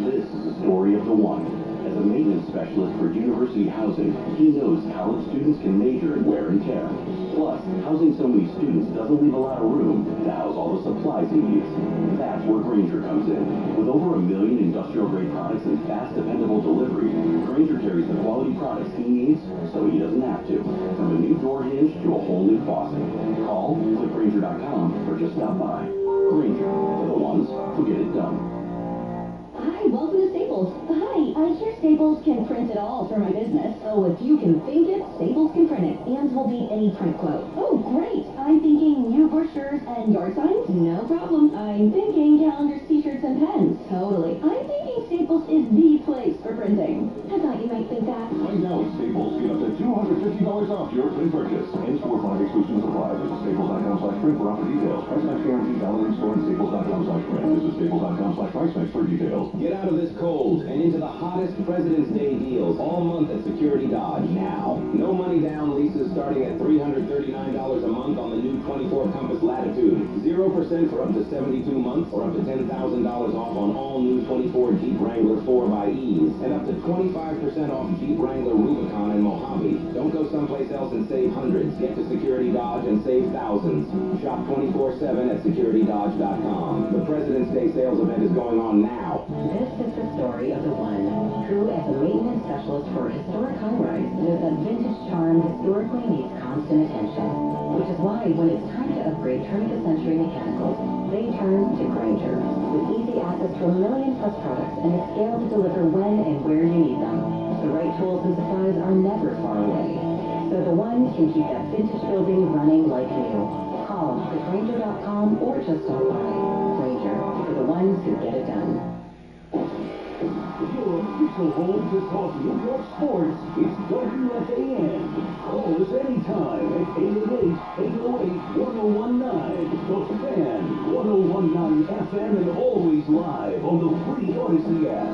This is the story of the one. As a maintenance specialist for university housing, he knows college students can major in wear and tear. Plus, housing so many students doesn't leave a lot of room to house all the supplies he needs. That's where Grainger comes in. With over 1 million industrial-grade products and fast, dependable delivery, Grainger carries the quality products he needs so he doesn't have to. From a new door hinge to a whole new faucet. Call, click Grainger.com, or just stop by. Grainger, for the ones who get it done. Hi, welcome to Staples. Hi, I hear Staples can print it all for my business. Oh, if you can think it, Staples can print it, and will beat any print quote. Oh, great. I'm thinking new brochures and yard signs? No problem. I'm thinking calendars, t-shirts, and pens. Totally. I'm thinking Staples is the place for printing. I thought you might think that. Right now at Staples, get up to $250 off your print purchase. In-store product exclusions apply. Visit staples.com/print for offer details. Price match guarantee valid in store and staples.com/print. Visit staples.com/price match for details. Get out of this cold and into the hottest President's Day deals all month at Security Dodge now. No money down leases starting at $339 a month on the new 24 Compass Latitude. 0% for up to 72 months or up to $10,000 off on all new 24 Jeep Wrangler 4xEs and up to 25% off Jeep Wrangler Rubicon and Mojave. Don't go someplace else and save hundreds. Get to Security Dodge and save thousands. Shop 24/7 at securitydodge.com. The President's Day sales event is going on now. This is the story of the one who, as a maintenance specialist for a historic high-rise, knows that vintage charm historically needs constant attention. Which is why, when it's time to upgrade turn-of-the-century mechanicals, they turn to Grainger. With easy access to 1 million+ products and a scale to deliver when and where you need them, the right tools and supplies are never far away. So the one can keep that vintage building running like new. Call them at Grainger.com or just stop by. Grainger, for the ones who get it done. Your official home to talk New York sports, it's WFAN. Call us anytime at 888-808-1019. The Fan, 1019 FM, and always live on the free Odyssey app.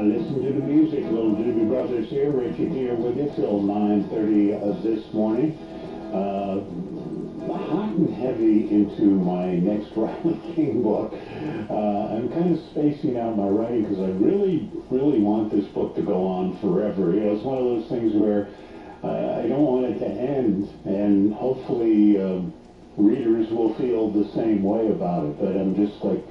Listen to the music, little Doobie Brothers here. Richard here with you till 9:30 this morning. Hot and heavy into my next Riley King book. I'm kind of spacing out my writing because I really, really want this book to go on forever. You know, it's one of those things where I don't want it to end, and hopefully readers will feel the same way about it. But I'm just like,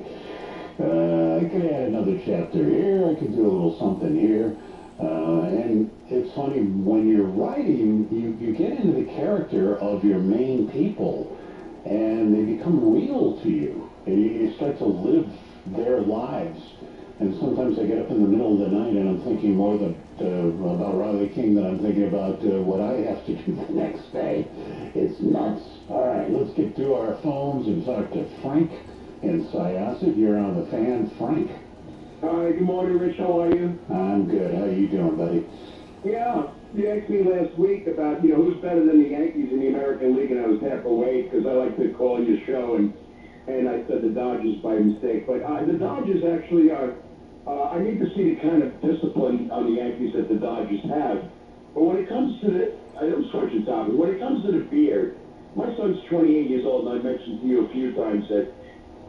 I could add another chapter here, I could do a little something here. And it's funny, when you're writing, you get into the character of your main people, and they become real to you. And you start to live their lives. And sometimes I get up in the middle of the night and I'm thinking more about Riley King than I'm thinking about what I have to do the next day. It's nuts. All right, let's get to our phones and talk to Frank in Syosset. You're on the fan. Frank. Hi, good morning, Rich. How are you? I'm good. How you doing, buddy? Yeah, you asked me last week about, who's better than the Yankees in the American League, and I was half awake because I like to call your show, and I said the Dodgers by mistake. But the Dodgers actually are, I need to see the kind of discipline on the Yankees that the Dodgers have. But when it comes to I'm switching topic. When it comes to the beard, my son's 28 years old, and I mentioned to you a few times that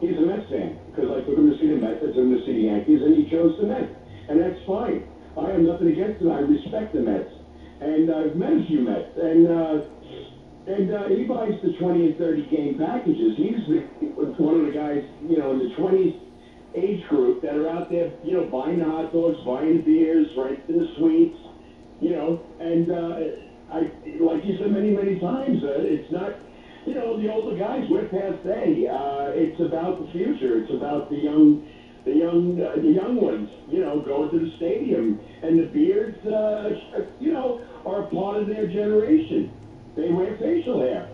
he's a Mets fan, because I took him to see the Mets, I took him to see the Yankees, and he chose the Mets. And that's fine. I have nothing against it. I respect the Mets. And I've met a few Mets. And he buys the 20 and 30 game packages. He's one of the guys, in the 20s age group that are out there, buying the hot dogs, buying the beers, renting the suites, and I, like you said many, many times, it's not, the older guys, we're past they. It's about the future. It's about the young ones, going to the stadium. And the beards, are a part of their generation. They wear facial hair.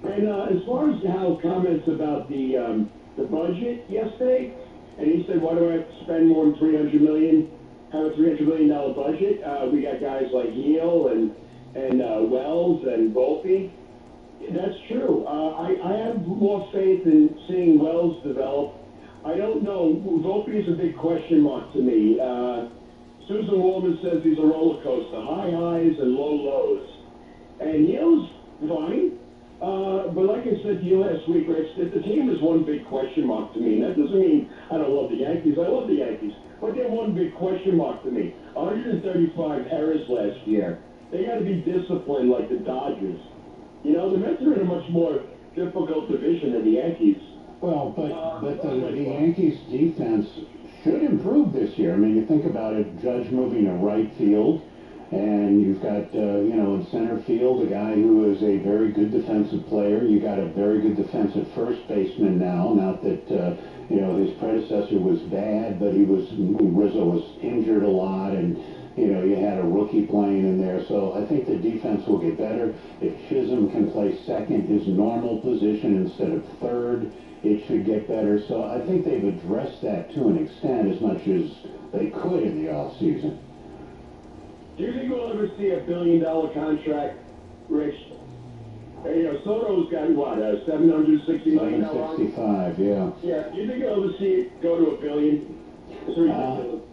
And as far as Hal's comments about the budget yesterday, and he said, why do I have to spend more than $300 million? Have a $300 million budget? We got guys like Heel and Wells and Volpe. That's true. I have more faith in seeing Wells develop. I don't know. Volpe is a big question mark to me. Susan Waldman says he's a roller coaster, high highs and low lows. And Neil's fine. But like I said to you last week, Rich, the team is one big question mark to me. And that doesn't mean I don't love the Yankees. I love the Yankees. But they're one big question mark to me. 135 errors last year. They got to be disciplined like the Dodgers. The Mets are in a much more difficult division than the Yankees. Well, but the Yankees' defense should improve this year. I mean, you think about it, Judge moving to right field, and you've got, in center field, a guy who is a very good defensive player. You got a very good defensive first baseman now. Not that, his predecessor was bad, but Rizzo was injured a lot, and you had a rookie playing in there. So I think the defense will get better. If Chisholm can play second, his normal position instead of third, it should get better. So I think they've addressed that to an extent as much as they could in the offseason. Do you think we'll ever see $1 billion contract, Rich? Soto's got, what, $760 million? $765, yeah. Yeah, do you think you'll ever see it go to $1 billion?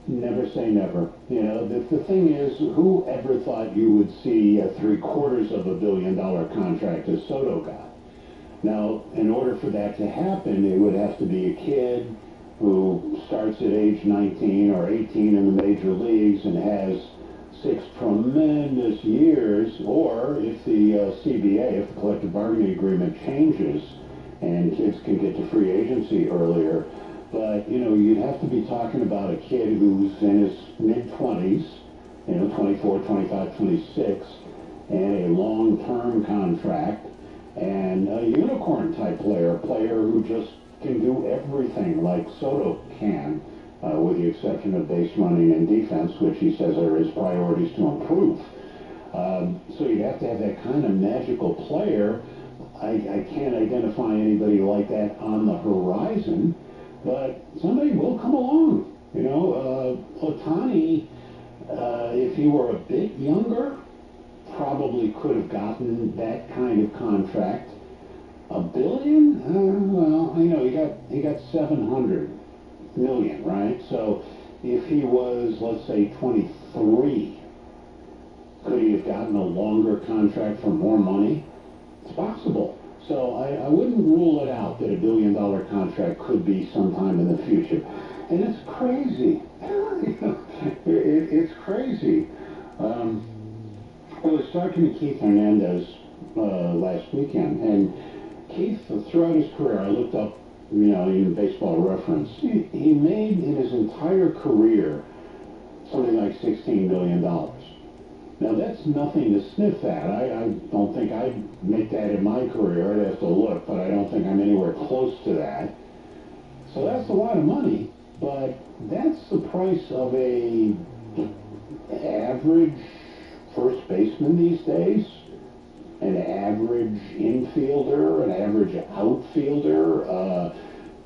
Never say never. The thing is, who ever thought you would see a $750 million contract as Soto got? Now, in order for that to happen, it would have to be a kid who starts at age 19 or 18 in the major leagues and has 6 tremendous years, or if the CBA, if the collective bargaining agreement changes and kids can get to free agency earlier. But, you'd have to be talking about a kid who's in his mid-20s, 24, 25, 26, and a long-term contract, and a unicorn-type player, a player who just can do everything like Soto can, with the exception of base running and defense, which he says are his priorities to improve. So you'd have to have that kind of magical player. I can't identify anybody like that on the horizon, but somebody will come along. Ohtani, if he were a bit younger, probably could have gotten that kind of contract. $1 billion? He got 700 million, right? So if he was, let's say, 23, could he have gotten a longer contract for more money? It's possible. So I wouldn't rule it out that $1 billion contract could be sometime in the future. And it's crazy. It's crazy. I was talking to Keith Hernandez last weekend, and Keith, throughout his career, I looked up, in Baseball Reference, he made in his entire career something like $16 million. Now, that's nothing to sniff at. I don't think I'd make that in my career. I'd have to look, but I don't think I'm anywhere close to that. So that's a lot of money, but that's the price of a average first baseman these days, an average infielder, an average outfielder,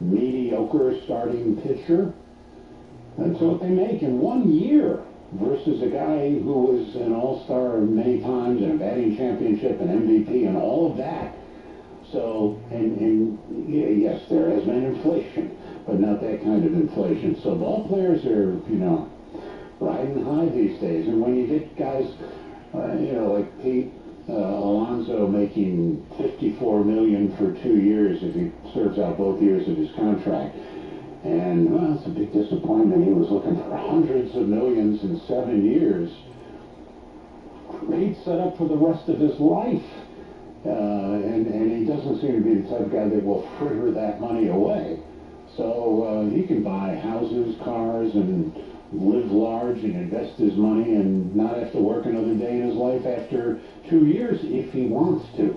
mediocre starting pitcher. That's what they make in 1 year versus a guy who was an all-star many times and a batting championship and MVP and all of that. So, and yes, there has been inflation, but not that kind of inflation. So ball players are, riding high these days. And when you get guys, like Pete Alonso making $54 million for 2 years if he serves out both years of his contract. And, well, it's a big disappointment. He was looking for hundreds of millions in 7 years. He's set up for the rest of his life. And he doesn't seem to be the type of guy that will fritter that money away. So he can buy houses, cars, and live large and invest his money and not have to work another day in his life after 2 years if he wants to.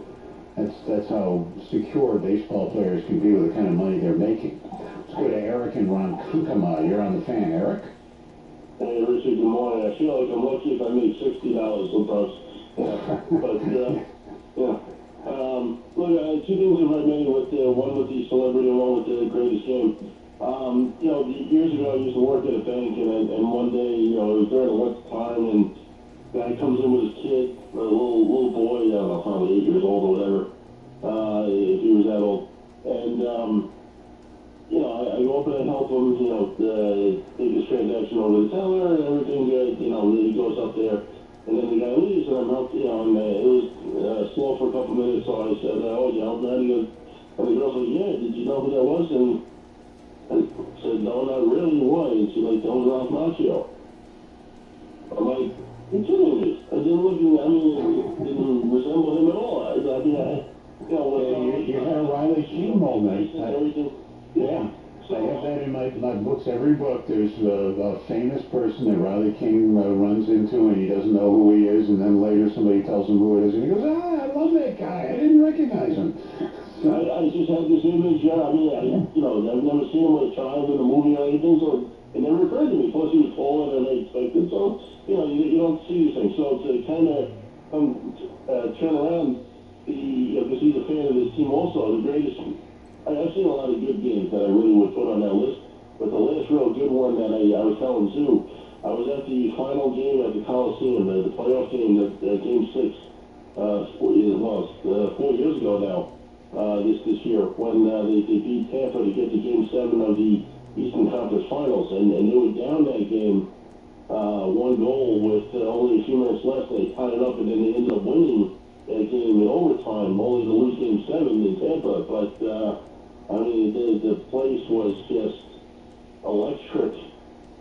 That's how secure baseball players can be with the kind of money they're making. Let's go to Eric and Ronkonkoma. You're on the fan, Eric. Hey, Richard, good morning. I feel like I'm lucky if I make $60 sometimes. But, yeah. Look, two things have I made with one with the celebrity and one with the greatest game. Years ago I used to work at a bank, and one day, it was during the winter time, and the guy comes in with his kid, a little boy, I don't know, probably 8 years old or whatever, if he was that old. And, I go up and I help him, take his transaction over the teller and everything good, he goes up there. And then the guy leaves, and I'm helping, and it was slow for a couple minutes, so I said, you helped me? And he goes, and the girl's like, yeah, did you know who that was? And I said, no, not really, why? And she's like, that was Ralph Macchio. I'm like, you're kidding me. I didn't didn't resemble him at all. You had a Riley Keane moment. Yeah. I have that in my books. Every book, there's a famous person that Riley King runs into, and he doesn't know who he is, and then later somebody tells him who it is, and he goes, I love that guy. I didn't recognize him. I just had this image, I've never seen him with a child in a movie or anything, so it never occurred to me. Plus, he was taller than I expected, so, you don't see these things. So to kind of turn around, because he's a fan of this team also, the greatest... I've seen a lot of good games that I really would put on that list, but the last real good one that I was telling Sue, I was at the final game at the Coliseum, the playoff game, Game 6, 4 years ago now, this year, when they beat Tampa to get to Game 7 of the Eastern Conference Finals, and they were down that game 1 goal with only a few minutes left. They tied it up, and then they ended up winning that game in overtime, only to lose Game 7 in Tampa, but... the place was just electric,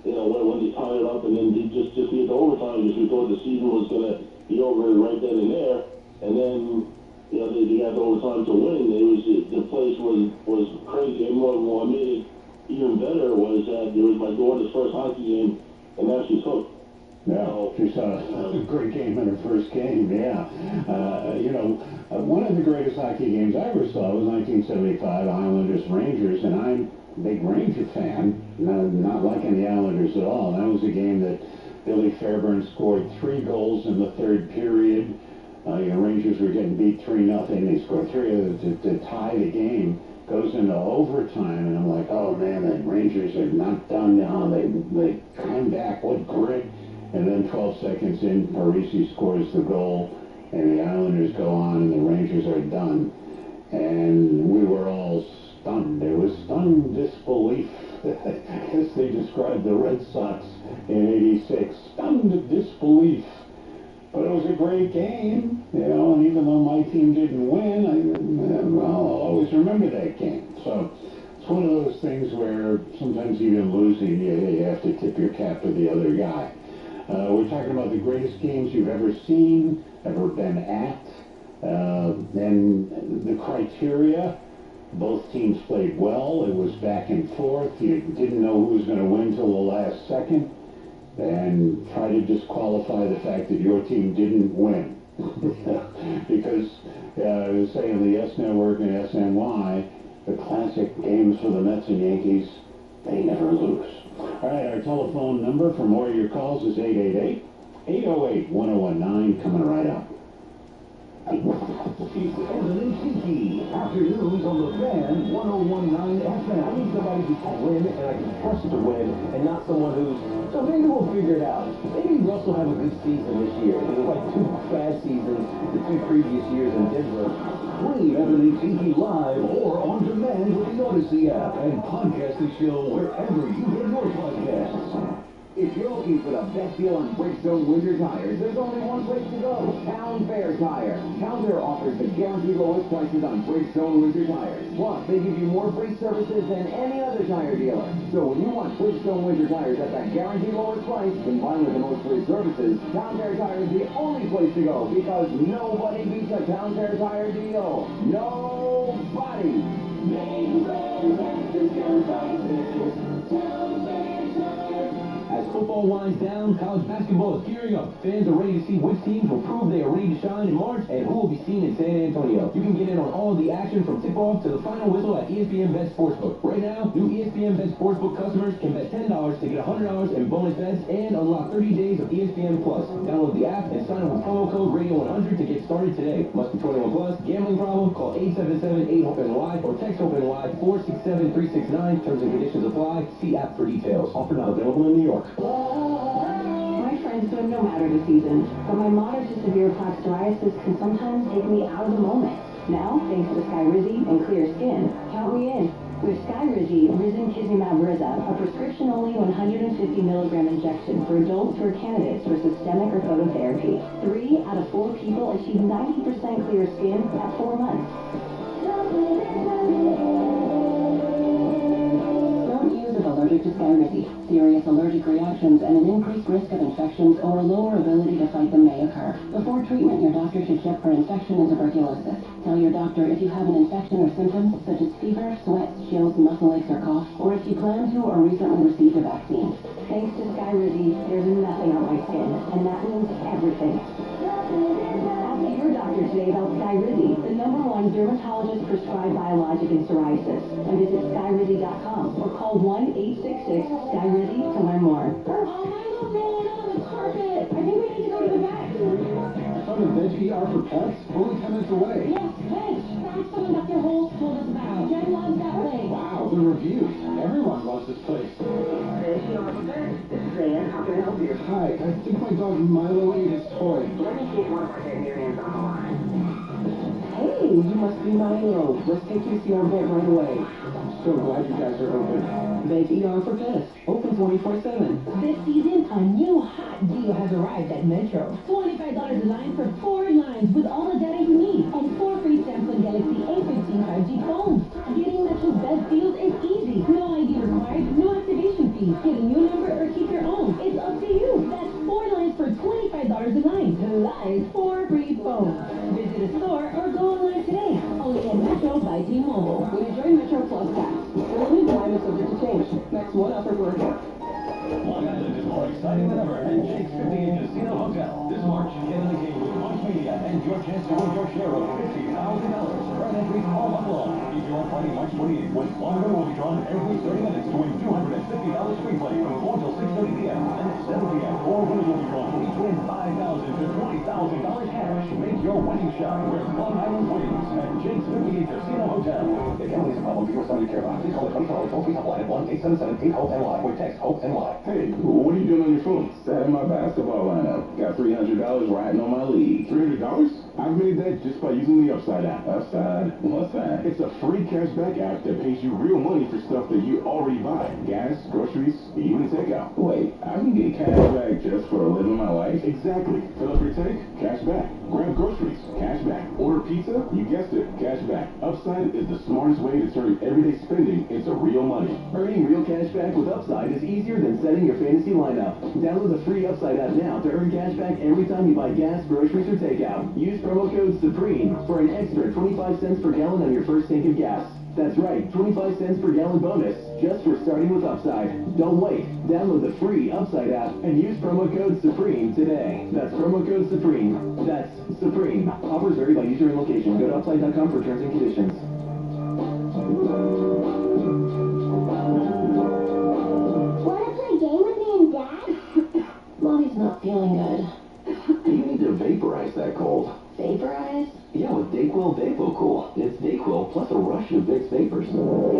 when they tied it up, and then they just get to overtime because we thought the season was going to be over right then and there, and then, they got to overtime to win. The place was crazy. And what made it even better was that it was my daughter's first hockey game, and now she's hooked. Yeah, she saw a great game in her first game, yeah. One of the greatest hockey games I ever saw was 1975 Islanders-Rangers, and I'm a big Ranger fan, not liking the Islanders at all. That was a game that Billy Fairburn scored 3 goals in the third period. Rangers were getting beat 3-0. They scored 3 to tie the game. Goes into overtime, and I'm like, oh man, the Rangers are not done now. They come back with grit. And then 12 seconds in, Parisi scores the goal, and the Islanders go on, and the Rangers are done. And we were all stunned. It was stunned disbelief, as they described the Red Sox in '86. Stunned disbelief. But it was a great game, and even though my team didn't win, I'll always remember that game. So it's one of those things where sometimes even losing, you have to tip your cap to the other guy. We're talking about the greatest games you've ever seen, ever been at. And the criteria, both teams played well. It was back and forth. You didn't know who was going to win till the last second. And try to disqualify the fact that your team didn't win. Because, say on the S Network and SNY, the classic games for the Mets and Yankees, they never lose. All right, our telephone number for more of your calls is 888-808-1019, coming right up. It's Anthony T.G.E. Afternoons on the Fan 1019 FM. I need somebody who can win and I can trust to win, and not someone who's. So maybe we'll figure it out. Maybe Russ will have a good season this year. It was like 2 bad seasons the 2 previous years in Denver. Play Anthony T.G.E. live or on demand with the Odyssey app and podcast the show wherever you get your podcasts. If you're looking for the best deal on Bridgestone winter tires, there's only one place to go, Town Fair Tire. Town Fair offers the guaranteed lowest prices on Bridgestone winter tires. Plus, they give you more free services than any other tire dealer. So when you want Bridgestone winter tires at that guaranteed lowest price, combined with the most free services, Town Fair Tire is the only place to go because nobody beats a Town Fair Tire deal. Nobody. As football winds down, college basketball is gearing up. Fans are ready to see which teams will prove they are ready to shine in March and who will be seen in San Antonio. You can get in on all of the action from tip-off to the final whistle at ESPN Bet Sportsbook. Right now, new ESPN Bet Sportsbook customers can bet $10 to get $100 in bonus bets and unlock 30 days of ESPN Plus. Download the app and sign up with promo code Radio100 to get started today. Must be 21 plus. Gambling problem? Call 877-8-HOPE-NY or text HOPE-NY 467-369. Terms and conditions apply. See app for details. Offer not available in New York. My friends swim no matter the season, but my moderate to severe plaque psoriasis can sometimes take me out of the moment. Now, thanks to Skyrizi and clear skin, count me in. With Skyrizi, risankizumab Riza, a prescription-only 150 milligram injection for adults who are candidates for systemic or phototherapy. 3 out of 4 people achieve 90% clear skin at 4 months. Allergic to Skyrizi. Serious allergic reactions and an increased risk of infections or a lower ability to fight them may occur. Before treatment, your doctor should check for infection and tuberculosis. Tell your doctor if you have an infection or symptoms such as fever, sweats, chills, muscle aches, or cough, or if you plan to or recently received a vaccine. Thanks to Skyrizi, there's nothing on my skin, and that means everything. Ask your doctor today about Skyrizi, the #1 dermatologist prescribed biologic in psoriasis, and visit Skyrizi.com or call 1-866-SKYRIZI to learn more. Oh, my little rolling on the carpet. I think we need to go to the vet. I found a veg for pets, only 10 minutes away. Yes, veg. That's the one Dr. Holt told us about. Jen loves that place. Wow, the reviews. Everyone loves this place. This is Ann. How can I help you? Hi, I think my dog Milo ate his toy. Let me see if one of our veterinarians on the line. Hey, you must be Milo. Let's take you to see our vet right away. I'm so glad you guys are open. Veg for Pets. Open 24/7. This season, a new hot deal has arrived at Metro. $25 a line for 4 lines with all the data you need and 4 free Samsung Galaxy A15 5G phones. Getting Metro's best deals is easy. No ID required, no activation fees. Get a new number or keep your own. It's up to you. That's 4 lines for $25 a line. Plus 4 free phones. Visit a store or go online today. Only at Metro by T-Mobile. When you join Metro Plus Pass, the limited time is subject to change. Next one offer per account. Long Island is more exciting than ever at Jake's 58 Casino Hotel. This March, get in the game with March Media and your chance to win your share of $50,000. Earn entries all month long. If you're fighting March 28th, with one winner will be drawn every 30 minutes to win $250 free play from 4 till 6:30 p.m. And at 7 p.m., 4 winners will be drawn to each win $5,000 to $20,000 cash. Make your winning shot where Long Island wins at Jake's 58 Casino Hotel. If gambling is a problem, be your son care box. Please call the 24-hour toll-free hotline at 1-877-8-HOPE-NY or text HOPE-NY. Hey, what are you doing on your phone? Setting my basketball lineup. Got $300 riding on my league. $300? I've made that just by using the Upside app. Upside? What's that? It's a free cashback app that pays you real money for stuff that you already buy. Gas, groceries, even takeout. Wait, I can get cash back just for living my life? Exactly. Fill up your tank, cash back. Grab groceries, cash back. Order pizza, you guessed it, cash back. Upside Upside is the smartest way to turn everyday spending into real money. Earning real cash back with Upside is easier than setting your fantasy lineup. Download the free Upside app now to earn cash back every time you buy gas, groceries, or takeout. Use promo code SUPREME for an extra 25 cents per gallon on your first tank of gas. That's right, 25 cents per gallon bonus, just for starting with Upside. Don't wait. Download the free Upside app and use promo code SUPREME today. That's promo code SUPREME. That's SUPREME. Offers vary by user and location. Go to Upside.com for terms and conditions. Want to play a game with me and Dad? Mommy's not feeling good. You need to vaporize that cold. Vaporize? Yeah, with Dayquil VapoCool. It's Dayquil plus a rush of Vicks vapors. Whoa.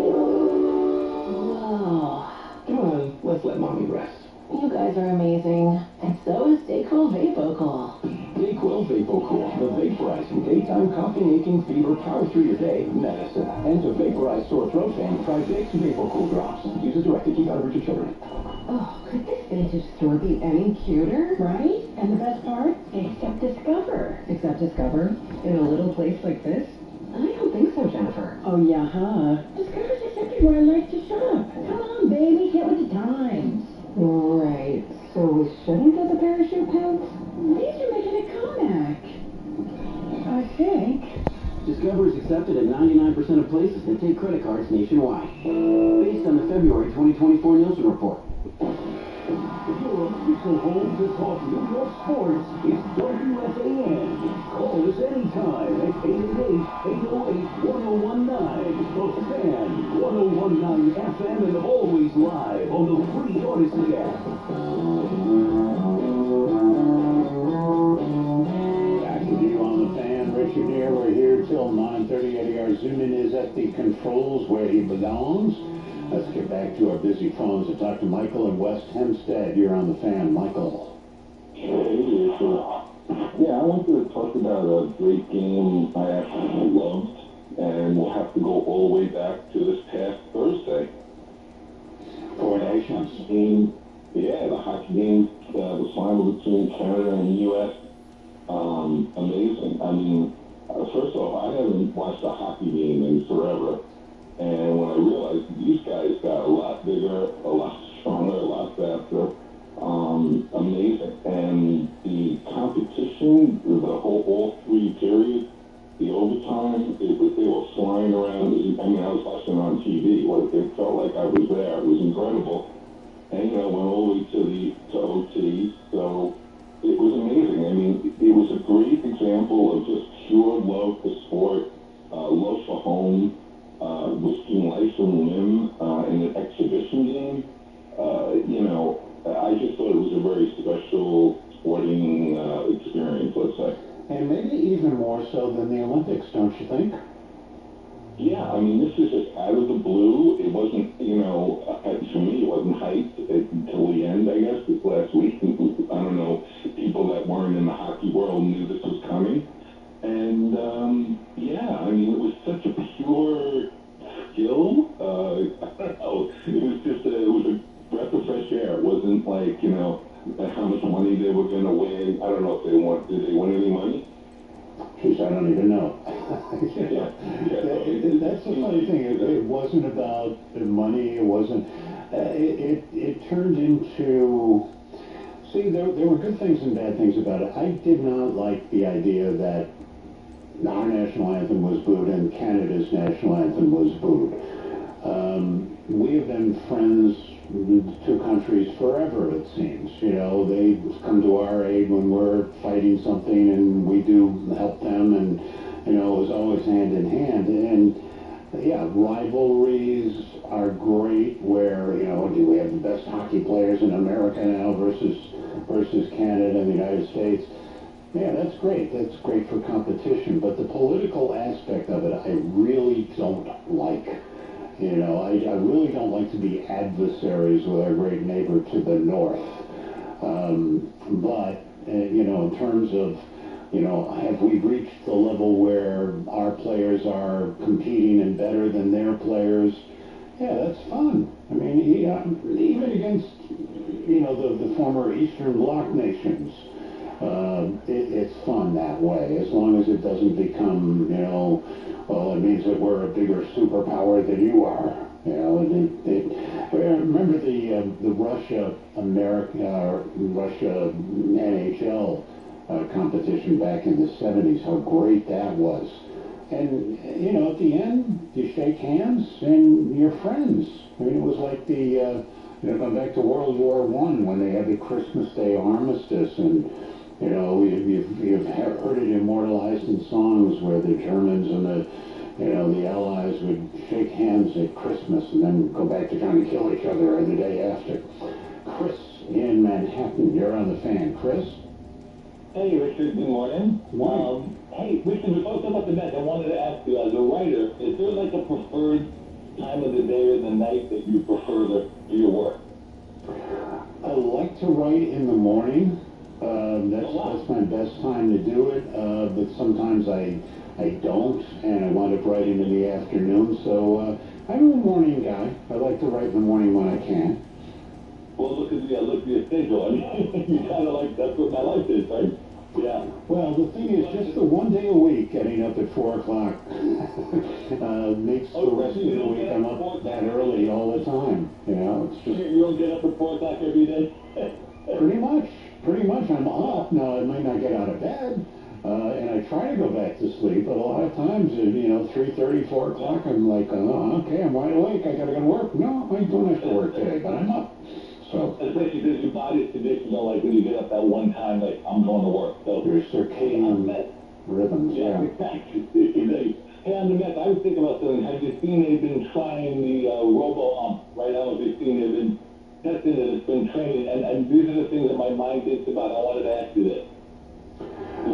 Come on, let's let Mommy rest. You guys are amazing. And so is Dayquil VapoCool. Dayquil VapoCool, the vaporizing daytime coughing, aching, fever, power through your day medicine. And to vaporize sore throat pain, try Vicks VapoCool drops. Use as directed, keep out of reach of children. Oh, could this vintage store be any cuter? Right? And the best part? Except Discover. Except Discover? In a little place like this? I don't think so, Jennifer. Oh, yeah, huh? Discover's exactly where I like to shop. Come on, baby, get with the times. Right. So we shouldn't get the parachute pants? These are making a comeback. I think. Discover is accepted at 99% of places that take credit cards nationwide. Based on the February 2024 Nielsen report. Your official home to talk New York sports is WFAN. Call us anytime at 888-808-1019. The Fan, 1019 FM, and always live on the free Odyssey app. Back with you on the Fan. Richard here. We're here till 9:30. Eddie Arzuman is at the controls where he belongs. Let's get back to our busy phones and talk to Michael in West Hempstead. You're on the Fan, Michael. Hey, yeah, I want to talk about a great game I actually loved, and we'll have to go all the way back to this past Thursday. Four Nations. Yeah, the hockey game, the final between Canada and the U.S. Amazing. I mean, first off, I haven't watched a hockey game in forever. And when I realized these guys got a lot bigger, a lot stronger, a lot faster, amazing. And the competition, all three periods, the overtime, they were flying around. I mean, I was watching on TV. It felt like I was there. It was incredible. And, went all the way to OT. So it was amazing. I mean, it was a great example of just pure love for sport, love for home. Risking life and limb in an exhibition game, I just thought it was a very special sporting experience, let's say. And maybe even more so than the Olympics, don't you think? Yeah, I mean, this is just out of the blue. It wasn't, for me, it wasn't hyped until the end, I guess, this last week. I don't know, people that weren't in the hockey world knew this was coming. And, I mean, it was such a pure skill. I don't know. It was a breath of fresh air. It wasn't like, how much money they were going to win. I don't know if did they win any money? Jeez, I don't even know. Yeah. That's the funny thing. It wasn't about the money. It wasn't. It turned into. See, there were good things and bad things about it. I did not like the idea that our national anthem was booed and Canada's national anthem was booed. We have been friends with the two countries forever, it seems. They come to our aid when we're fighting something, and we do help them, and, it was always hand in hand. And, yeah, rivalries are great where, do we have the best hockey players in America now versus Canada and the United States? Yeah, that's great. That's great for competition. But the political aspect of it, I really don't like. I really don't like to be adversaries with our great neighbor to the north. But, in terms of, have we reached the level where our players are competing and better than their players? Yeah, that's fun. I mean, even against, the former Eastern Bloc nations. It's fun that way, as long as it doesn't become, well, it means that we're a bigger superpower than you are. You know, remember the Russia NHL competition back in the 70s, how great that was. And, you know, at the end, you shake hands and you're friends. I mean, it was like going back to World War I when they had the Christmas Day armistice, and, you know, you've heard it immortalized in songs where the Germans and the Allies would shake hands at Christmas and then go back to trying to kill each other the day after. Chris in Manhattan, you're on the Fan. Chris? Hey, Richard, good morning. Hey, Richard, before I talk about the Mets, I wanted to ask you, as a writer, is there like a preferred time of the day or the night that you prefer to do your work? I like to write in the morning. That's my best time to do it, but sometimes I don't, and I wind up writing in the afternoon, so I'm a morning guy. I like to write in the morning when I can. Well, look at your schedule. I mean, you kind of like, that's what my life is, right? Yeah. Well, the thing is, just the one day a week getting up at 4 o'clock makes the rest of the week I'm up that early all the time. You know, it's just... You don't get up at 4 o'clock every day? Pretty much. I'm up. Now, I might not get out of bed, and I try to go back to sleep, but a lot of times, 3:30, 4 o'clock, I'm like, okay, I'm wide awake. I got to go to work. No, I don't have to work today, but I'm up. So, especially because your body's conditional, like when you get up that one time, like I'm going to work. So your circadian rhythms, yeah. Exactly. Hey, on the Mets, I was thinking about something. Have you seen they've been trying the robo-ump right now? Have you seen they've been testing it? It's been training, and these are the things that my mind thinks about. I wanted to ask you this.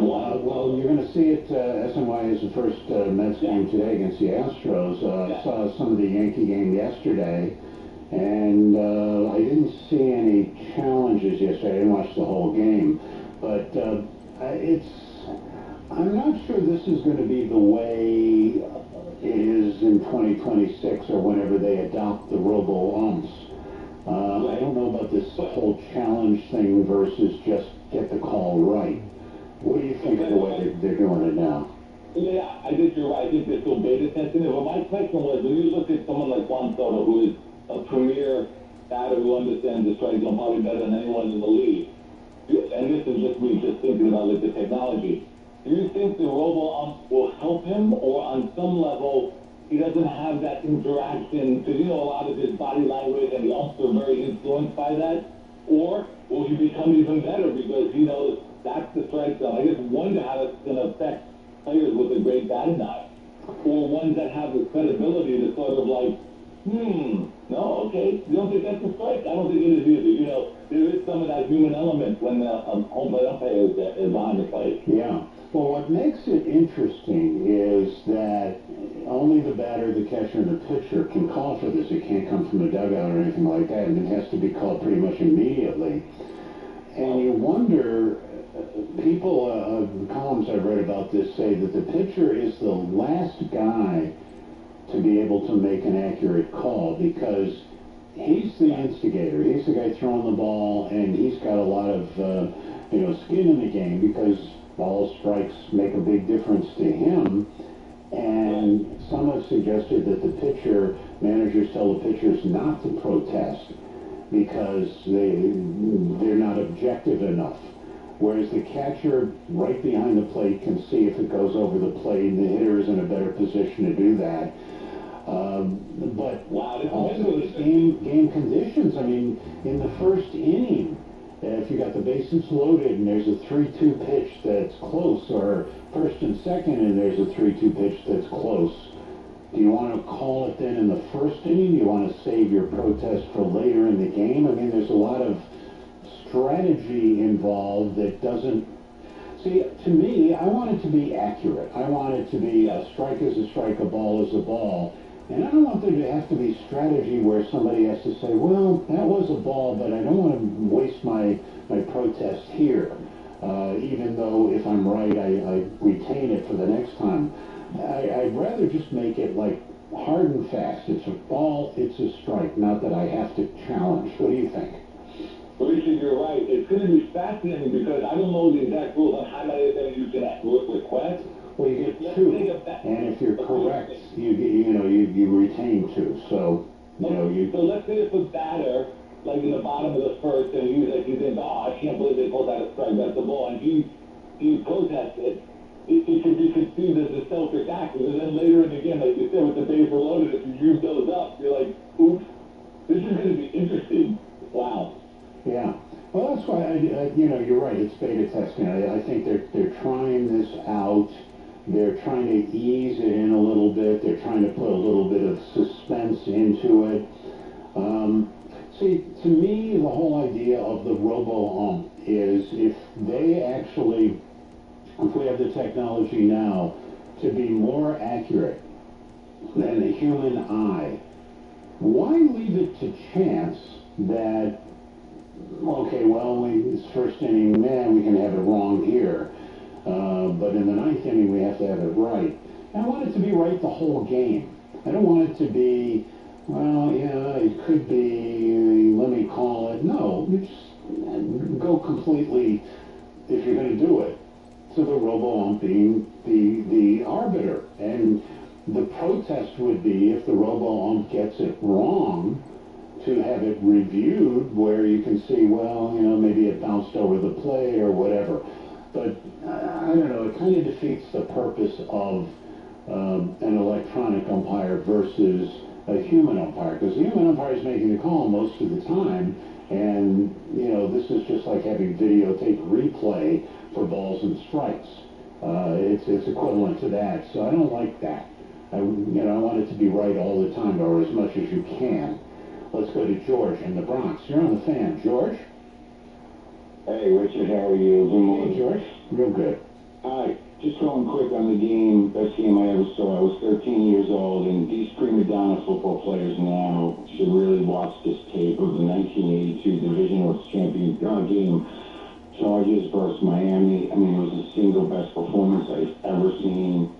Well, you're going to see it. SNY is the first Mets game today against the Astros. Saw some of the Yankee game yesterday. And I didn't see any challenges yesterday. I didn't watch the whole game. But I'm not sure this is going to be the way it is in 2026 or whenever they adopt the robo-umps. I don't know about this whole challenge thing versus just get the call right. What do you think of the way they're doing it now? Yeah, I think you're right. I think they're still beta testing it. But my question was, when you look at someone like Juan Soto, who is a premier batter who understands the strike zone probably better than anyone in the league. And this is just me just thinking about like the technology. Do you think the robo-ump will help him, or on some level he doesn't have that interaction? Because a lot of his body language and the umps are very influenced by that. Or will he become even better because he knows that's the strike zone? I just wonder how it's going to affect players with a great batting eye, or ones that have the credibility to sort of like, no, okay, you don't think that's a strike? I don't think it is either. There is some of that human element when the home plate umpire is on the plate. Yeah. Well, what makes it interesting is that only the batter, the catcher, and the pitcher can call for this. It can't come from the dugout or anything like that, and it has to be called pretty much immediately. And you wonder, people, columns I've read about this say that the pitcher is the last guy to be able to make an accurate call because he's the instigator. He's the guy throwing the ball, and he's got a lot of, skin in the game because ball strikes make a big difference to him. And some have suggested that the managers tell the pitchers not to protest because they're not objective enough. Whereas the catcher right behind the plate can see if it goes over the plate, and the hitter is in a better position to do that. But also it's game conditions. I mean, in the first inning, if you got the bases loaded and there's a 3-2 pitch that's close, or first and second and there's a 3-2 pitch that's close, do you want to call it then in the first inning? Do you want to save your protest for later in the game? I mean, there's a lot of strategy involved that doesn't... See, to me, I want it to be accurate. I want it to be a strike is a strike, a ball is a ball. And I don't want there to have to be strategy where somebody has to say, well, that was a ball, but I don't want to waste my protest here. Even though if I'm right, I retain it for the next time. I'd rather just make it like hard and fast. It's a ball, it's a strike, not that I have to challenge. What do you think? Richard, you're right. It's going to be fascinating because I don't know the exact rules on how many of them you can request. Well, you get 2, and if you're correct, you retain 2. So, So let's say if a batter, like in the bottom of the first, and you think, oh, I can't believe they pulled out a strike, that's the ball, and you protest it. You could see the self-reactions, and then later in the game, like you said, with the bases loaded, if you use those up, you're like, oops, this is going to be interesting. Wow. Yeah. Well, that's why you're right. It's beta testing. I think they're trying this out. They're trying to ease it in a little bit. They're trying to put a little bit of suspense into it. See, to me, the whole idea of the robo-ump is if we have the technology now to be more accurate than the human eye, why leave it to chance that, okay, well, this first inning, we can have it wrong here, but in the 9th inning, we have to have it right. I want it to be right the whole game. I don't want it to be, well, yeah, it could be, let me call it. No, you just go completely, if you're going to do it, to the robo-ump being the arbiter. And the protest would be if the robo-ump gets it wrong, to have it reviewed where you can see, well, maybe it bounced over the plate or whatever. But, I don't know, it kind of defeats the purpose of an electronic umpire versus a human umpire, because the human umpire is making the call most of the time, and, this is just like having videotape replay for balls and strikes. It's equivalent to that, so I don't like that. I want it to be right all the time, or as much as you can. Let's go to George in the Bronx. You're on the Fan. George? Hey, Richard, how are you? Good morning. Hey, George. Real good. Hi. Just going quick on the game, best game I ever saw. I was 13 years old, and these prima donna football players now should really watch this tape of the 1982 Divisional Champion game, Chargers versus Miami. I mean, it was the single best performance I've ever seen.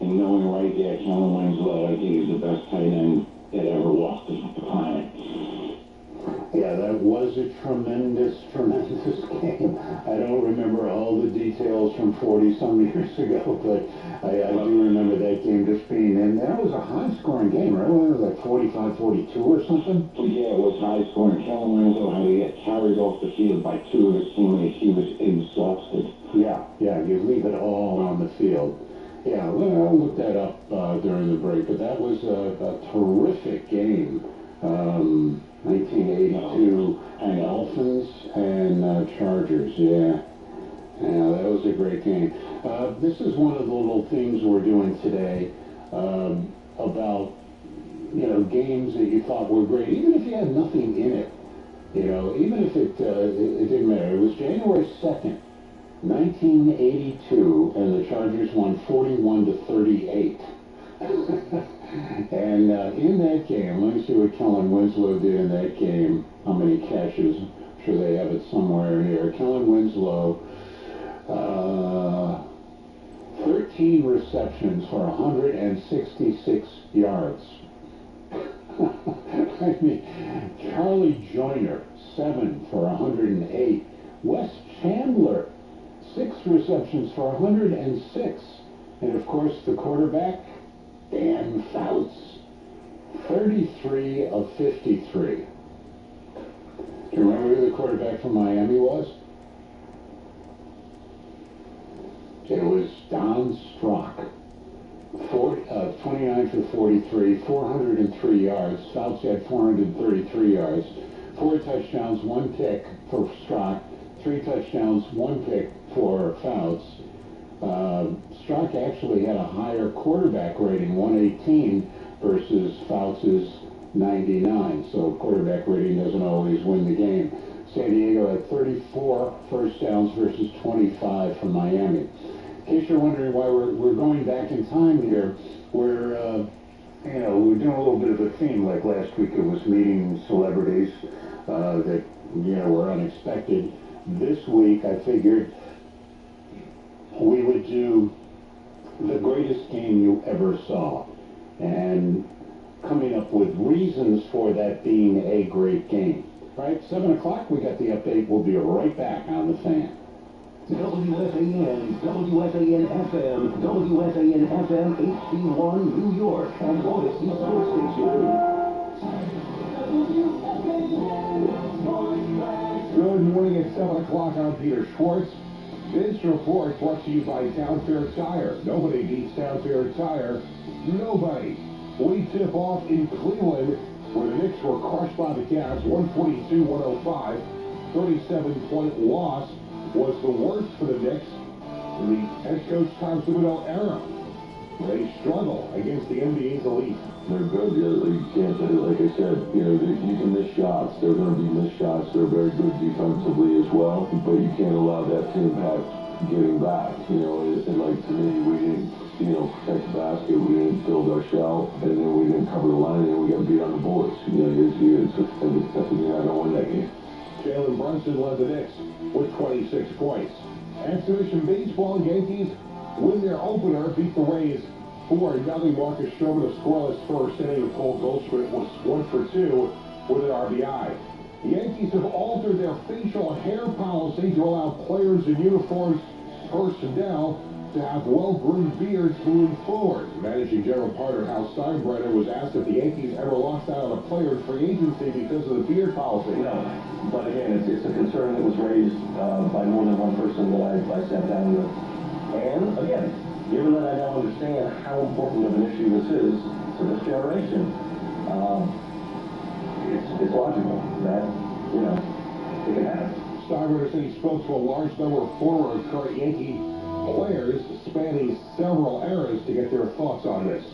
And knowing right there, Kellen Winslow, I think is the best tight end that ever walked the planet. Yeah, that was a tremendous, tremendous game. I don't remember all the details from 40-some years ago, but I do remember that game just being in. That was a high-scoring game, right? It was like 45-42 or something? Yeah, it was high-scoring. Kellen Winslow had to get carried off the field by 2 of his teammates. He was exhausted. Yeah, you leave it all on the field. Yeah, well, I'll look that up during the break, but that was a terrific game. 1982 Dolphins and Chargers, yeah, that was a great game. This is one of the little things we're doing today about, games that you thought were great, even if you had nothing in it, even if it didn't matter. It was January 2nd, 1982, and the Chargers won 41-38. And in that game, let me see what Kellen Winslow did in that game. How many catches? I'm sure they have it somewhere here. Kellen Winslow, 13 receptions for 166 yards. I mean, Charlie Joyner, 7 for 108. Wes Chandler, 6 receptions for 106. And of course, the quarterback, Dan Fouts, 33 of 53. Do you remember who the quarterback from Miami was? It was Don Strock. 29 for 43, 403 yards. Fouts had 433 yards. 4 touchdowns, 1 pick for Strock. 3 touchdowns, 1 pick for Fouts. Strock actually had a higher quarterback rating, 118, versus Fouts' 99. So quarterback rating doesn't always win the game. San Diego had 34 first downs versus 25 from Miami. In case you're wondering why we're going back in time here, we're doing a little bit of a theme. Like last week, it was meeting celebrities that were unexpected. This week, I figured we would do the greatest game you ever saw, and coming up with reasons for that being a great game. Right, 7 o'clock, we got the update. We'll be right back on the Fan. WFAN, WFAN FM, WFAN FM HD1 New York, and Odyssey Sports Station. Good morning at 7 o'clock. I'm Peter Schwartz. This report brought to you by Town Fair Tire. Nobody beats Town Fair Tire. Nobody. We tip off in Cleveland, where the Knicks were crushed by the Cavs, 142-105. 37-point loss was the worst for the Knicks in the head coach Tom Thibodeau era. They struggle against the NBA's elite. They're good. You can't say, like I said, you can miss shots. They're going to be missed shots. They're very good defensively as well, but you can't allow that to impact getting back. And like to me, we didn't, protect the basket. We didn't build our shell, and then we didn't cover the line, and then we got beat on the boards. It's I don't win that game. Jalen Brunson led the Knicks with 26 points. Exhibition baseball, Yankees win their opener, beat the Rays 4-0. Marcus Stroman, a scoreless first inning. Cole Goldschmidt was 1 for 2 with an RBI. The Yankees have altered their facial hair policy to allow players in uniforms, personnel, to have well-groomed beards moving forward. Managing general partner Hal Steinbrenner was asked if the Yankees ever lost out on a player in free agency because of the beard policy. No, but again, it's a concern that was raised by more than one person that I sat down with. And again, given that I now understand how important of an issue this is to this generation, it's logical that, it can happen. Steinbrenner said he spoke to a large number of former and current Yankee players spanning several eras to get their thoughts on this.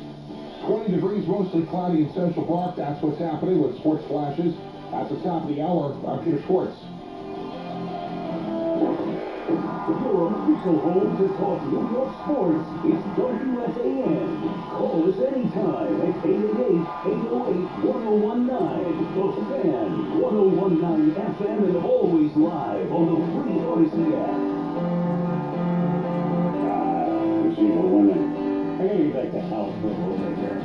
20 degrees, mostly cloudy in Central Park. That's what's happening with Sports Flashes. At the top of the hour, I'm Peter Schwartz. Your official home to talk New York sports is WFAN. Call us anytime at 888-808-1019. The Fan, 1019 FM, and always live on the free Odyssey app. I gotta get back to health for a little bit here.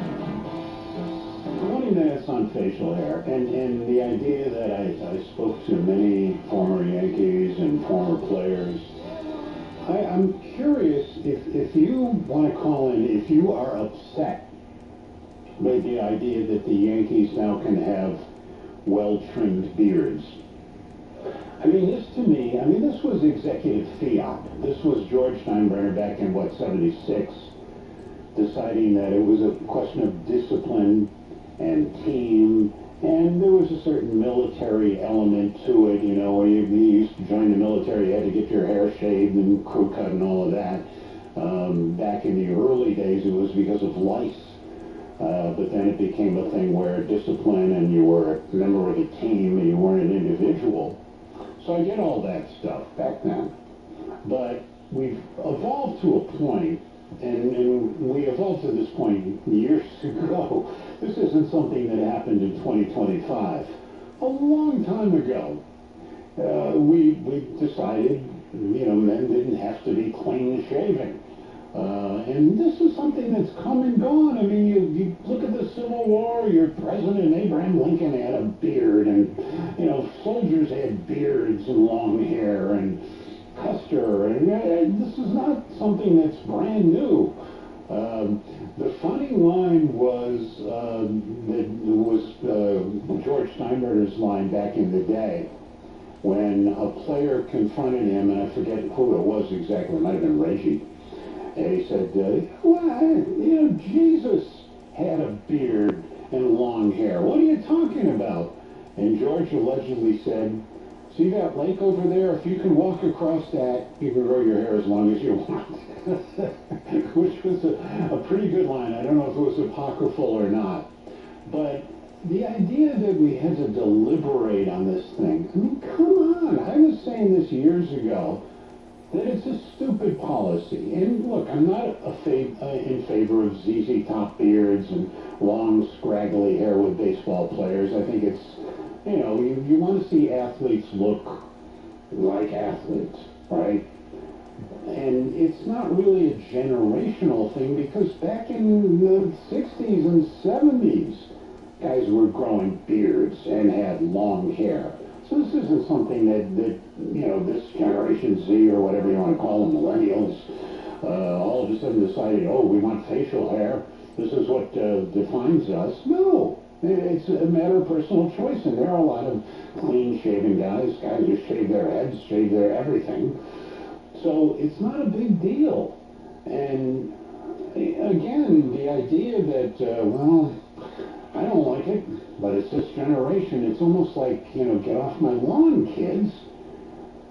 20 minutes on facial hair, and the idea that I spoke to many former Yankees and former players. I'm curious if you want to call in, if you are upset by the idea that the Yankees now can have well-trimmed beards. This to me, this was executive fiat. This was George Steinbrenner back in, 76, deciding that it was a question of discipline and team, and there was a certain military element to it, when you used to join the military, you had to get your hair shaved and crew cut and all of that. Back in the early days, it was because of lice. But then it became a thing where discipline, and you were a member of a team, and you weren't an individual. So I get all that stuff back then. But we've evolved to a point, and we evolved to this point years ago. This isn't something that happened in 2025. A long time ago, we decided, men didn't have to be clean shaven. And this is something that's come and gone. You look at the Civil War, your President Abraham Lincoln had a beard, and, soldiers had beards and long hair, and Custer, and this is not something that's brand new. The funny line was, George Steinbrenner's line back in the day, when a player confronted him, and I forget who it was exactly, it might have been Reggie. And he said, Jesus had a beard and long hair. What are you talking about? And George allegedly said, see that lake over there? If you can walk across that, you can grow your hair as long as you want. Which was a pretty good line. I don't know if it was apocryphal or not. But the idea that we had to deliberate on this thing, come on. I was saying this years ago, that it's a stupid policy. And look, I'm not in favor of ZZ Top beards and long, scraggly hair with baseball players. I think it's, you want to see athletes look like athletes, right? And it's not really a generational thing, because back in the 60s and 70s, guys were growing beards and had long hair. So this isn't something that this Generation Z or whatever you want to call them, millennials, all of a sudden decided, oh, we want facial hair. This is what defines us. No. It's a matter of personal choice, and there are a lot of clean-shaven guys who shave their heads, shave their everything. So it's not a big deal. And again, the idea that, well, I don't like it, but it's this generation, it's almost like, get off my lawn, kids.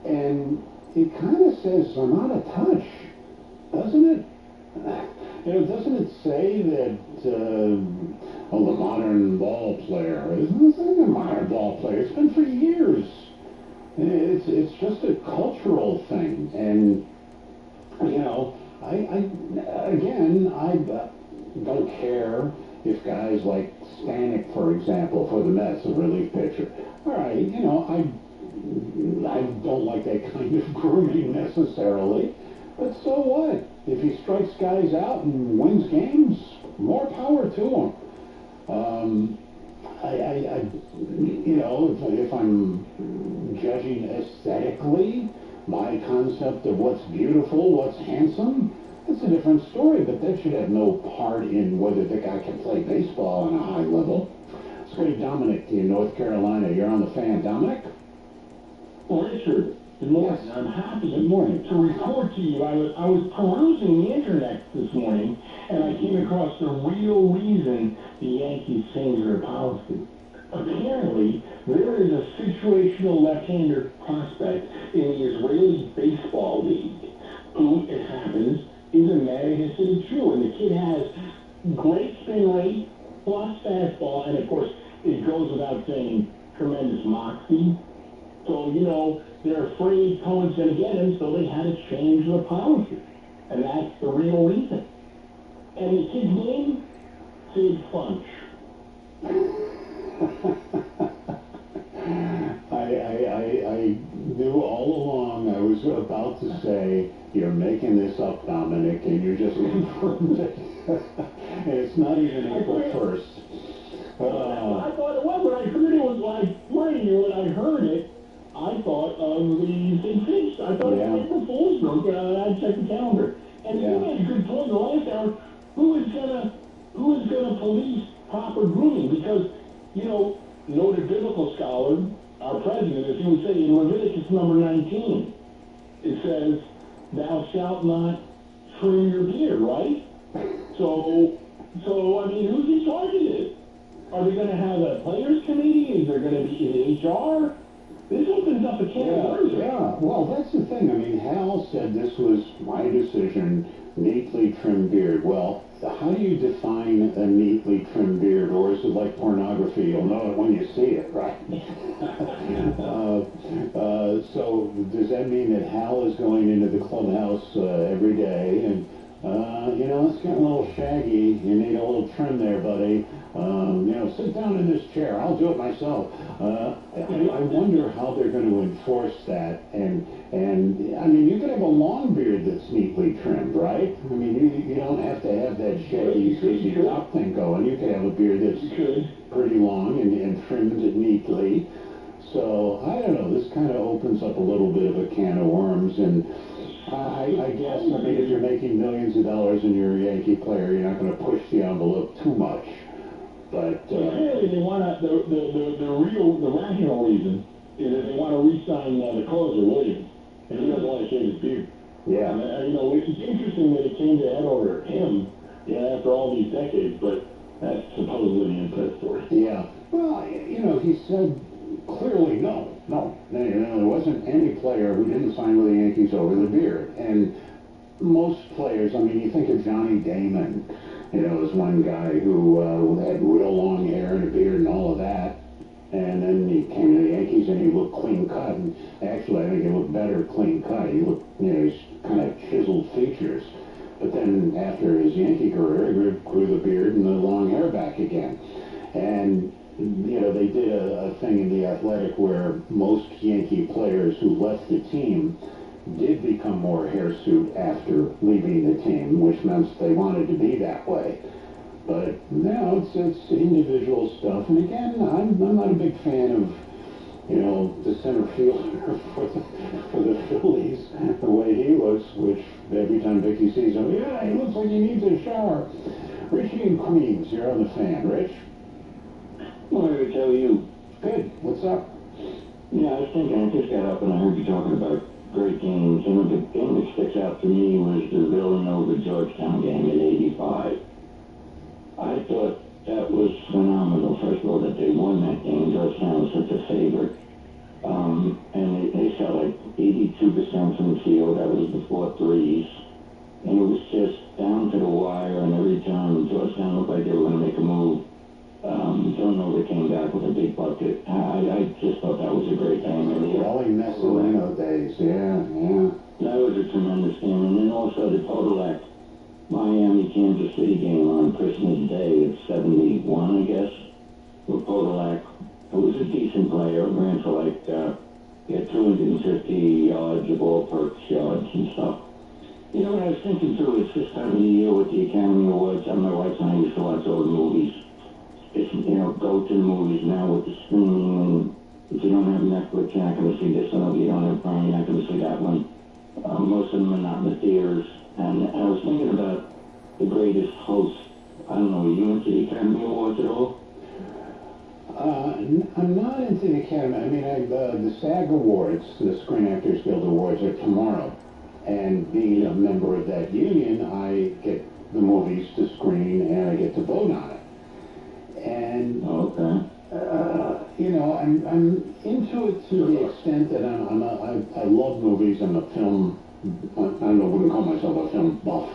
And it kind of says I'm out of touch, doesn't it? Doesn't it say that, the modern ball player, isn't a modern ball player? It's been for years. It's just a cultural thing. And, I don't care if guys like Stanek, for example, for the Mets, a relief pitcher. All right, I don't like that kind of grooming necessarily. But so what? If he strikes guys out and wins games, more power to him. If I'm judging aesthetically, my concept of what's beautiful, what's handsome, that's a different story, but that should have no part in whether the guy can play baseball on a high level. Let's go to Dominic in North Carolina. You're on the Fan. Dominic? Richard, good morning. Yes. I'm happy to report to you. I was perusing the internet this morning, and I came across the real reason the Yankees changed their policy. Apparently, there is a situational left-hander prospect in the Israeli Baseball League who, it happens, is a Mary City True, and the kid has great spin rate, plus fastball, and of course, it goes without saying, tremendous moxie. So, they're afraid Cohen's going to get him, so they had to change the policy. And that's the real reason. And the kid's name? Sid Funch. I knew all along. I was about to say, you're making this up, Dominic, and you just confirmed it. And it's not even April 1st. I thought it was, when I heard it was like radio, when I heard it, I thought of the Sid Finch. I thought it was April Fool's joke. I checked the calendar. And you made a good point in the last hour. Who is gonna police proper grooming? Because, noted biblical scholar, our president, as he would say in Leviticus number 19, it says, "Thou shalt not trim your beard," right? So who's in charge of this? Are they going to have a players committee? Is there going to be HR? This opens up a can of worms. Yeah, well, that's the thing. Hal said this was my decision, neatly trimmed beard. Well, how do you define a neatly trimmed beard, or is it like pornography? You'll know it when you see it, right? So does that mean that Hal is going into the clubhouse every day and, it's getting a little shaggy. You need a little trim there, buddy. Sit down in this chair. I'll do it myself. I wonder how they're going to enforce that. And you could have a long beard that's neatly trimmed, right? You don't have to have that shaggy, frizzy top thing going. You could have a beard that's pretty long and trimmed neatly. So, I don't know. This kind of opens up a little bit of a can of worms. And I guess, if you're making millions of dollars and you're a Yankee player, you're not going to push the envelope too much. But clearly, they want to. The rational reason is that they want to re-sign the closer, Williams, and he doesn't want to shave his beard. Yeah. It's interesting that it came to head over him, after all these decades, but that's supposedly the inside story. Yeah. Well, he said clearly no. There wasn't any player who didn't sign with the Yankees over the beard. And most players, you think of Johnny Damon, as one guy who had real long hair and a beard and all of that. And then he came to the Yankees and he looked clean cut. And actually, I think he looked better clean cut. He looked, his kind of chiseled features. But then after his Yankee career, he grew the beard and the long hair back again. And they did a thing in The Athletic where most Yankee players who left the team did become more hirsute after leaving the team, which meant they wanted to be that way. But now it's individual stuff. And again, I'm not a big fan you know, the center fielder for the Phillies, the way he looks, which every time Vicky sees him, yeah, he looks like he needs a shower. Richie in Queens, you're on the Fan. Rich? Well, Rich, how are you? Good. What's up? Yeah, I was thinking, I just got up and I heard you talking about great games, and the game that sticks out to me was the Villanova-Georgetown game in '85. I thought that was phenomenal. First of all, that they won that game. Georgetown was such a favorite. And they shot like 82% from the field. That was before threes. And it was just down to the wire, and every time Georgetown looked like they were going to make a move, Villanova came back with a big bucket. I just thought that was a great game. Rolling Messalino days, yeah. That was a tremendous game. And then also the total act Miami-Kansas City game on Christmas Day at 71, I guess, with Podolak, who was a decent player, ran for like, he had 250 yards of all-purpose yards and stuff. You know what I was thinking too, it's this time of the year with the Academy Awards, my wife and I used to watch all the movies. It's, you know, go to the movies now with the streaming, and if you don't have Netflix, you're not going to see this one, if you don't have Prime, you're not going to see that one. Most of them are not in the theaters. And I was thinking about the greatest host. I don't know, are you into the Academy Awards at all? I'm not into the Academy. I mean, the SAG Awards, the Screen Actors Guild Awards, are tomorrow. And being a member of that union, I get the movies to screen and I get to vote on it. And, you know, I'm into it to the extent that I love movies. I'm a film, I wouldn't call myself a film buff.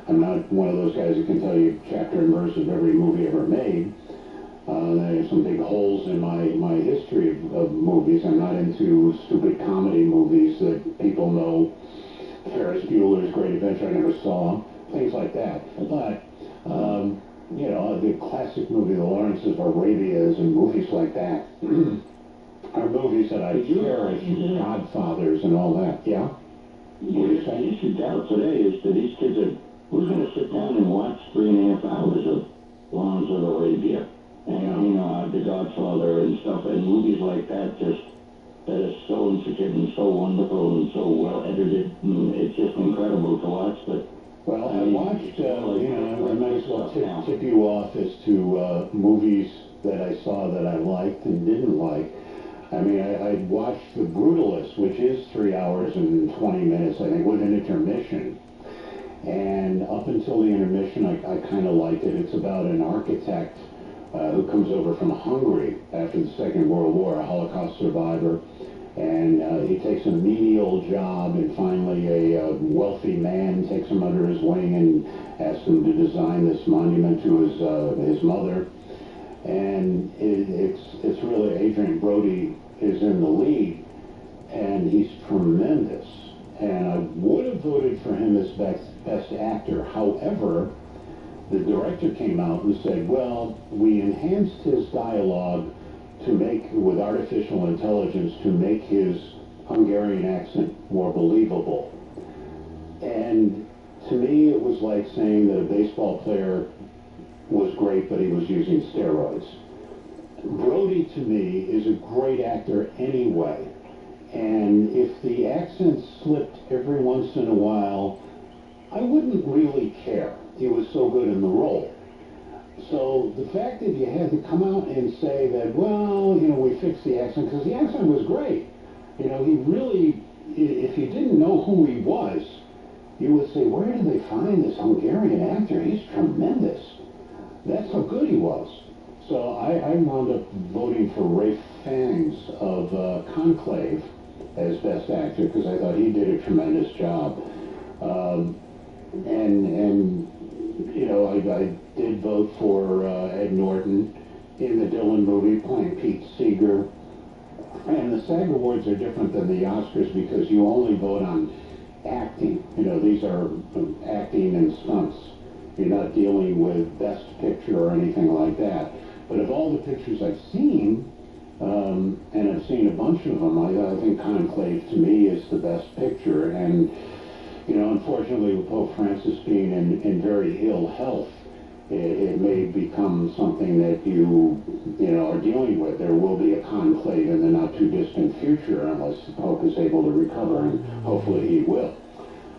I'm not one of those guys who can tell you chapter and verse of every movie ever made. There's some big holes in my history of movies. I'm not into stupid comedy movies that people know. Ferris Bueller's Great Adventure I never saw. Things like that. But, you know, the classic movie, The Lawrence of Arabia's and movies like that are movies that I cherish, Godfathers and all that. Yeah? The issue doubt today is that these kids are, who's going to sit down and watch 3.5 hours of Lawrence of Arabia? And, you know, The Godfather and stuff, and movies like that that are so intricate and so wonderful and so well edited. And it's just incredible to watch, but well, I watched, you know, I might as well tip you off as to movies that I saw that I liked and didn't like. I mean, I watched The Brutalist, which is 3 hours and 20 minutes, I think, with an intermission. And up until the intermission, I kind of liked it. It's about an architect who comes over from Hungary after the Second World War, a Holocaust survivor. And he takes a menial job, and finally a wealthy man takes him under his wing and asks him to design this monument to his mother. And it's really, Adrian Brody is in the lead, and he's tremendous. And I would have voted for him as best actor. However, the director came out and said, well, we enhanced his dialogue to make, with artificial intelligence, to make his Hungarian accent more believable. And to me, it was like saying that a baseball player was great, but he was using steroids. Brody, to me, is a great actor anyway. And if the accent slipped every once in a while, I wouldn't really care. He was so good in the role. So the fact that you had to come out and say that, well, you know, we fixed the accent, because the accent was great. You know, he really, if you didn't know who he was, you would say, where did they find this Hungarian actor? He's tremendous. That's how good he was. So I wound up voting for Ralph Fiennes of Conclave as Best Actor, because I thought he did a tremendous job. And you know, I did vote for Ed Norton in the Dylan movie, playing Pete Seeger. And the SAG Awards are different than the Oscars because you only vote on acting. You know, these are acting and stunts. You're not dealing with Best Picture or anything like that. But of all the pictures I've seen, and I've seen a bunch of them, I think Conclave to me is the best picture. And you know, unfortunately, with Pope Francis being in very ill health, it may become something that you know, are dealing with. There will be a conclave in the not-too-distant future unless Pope is able to recover, and hopefully he will.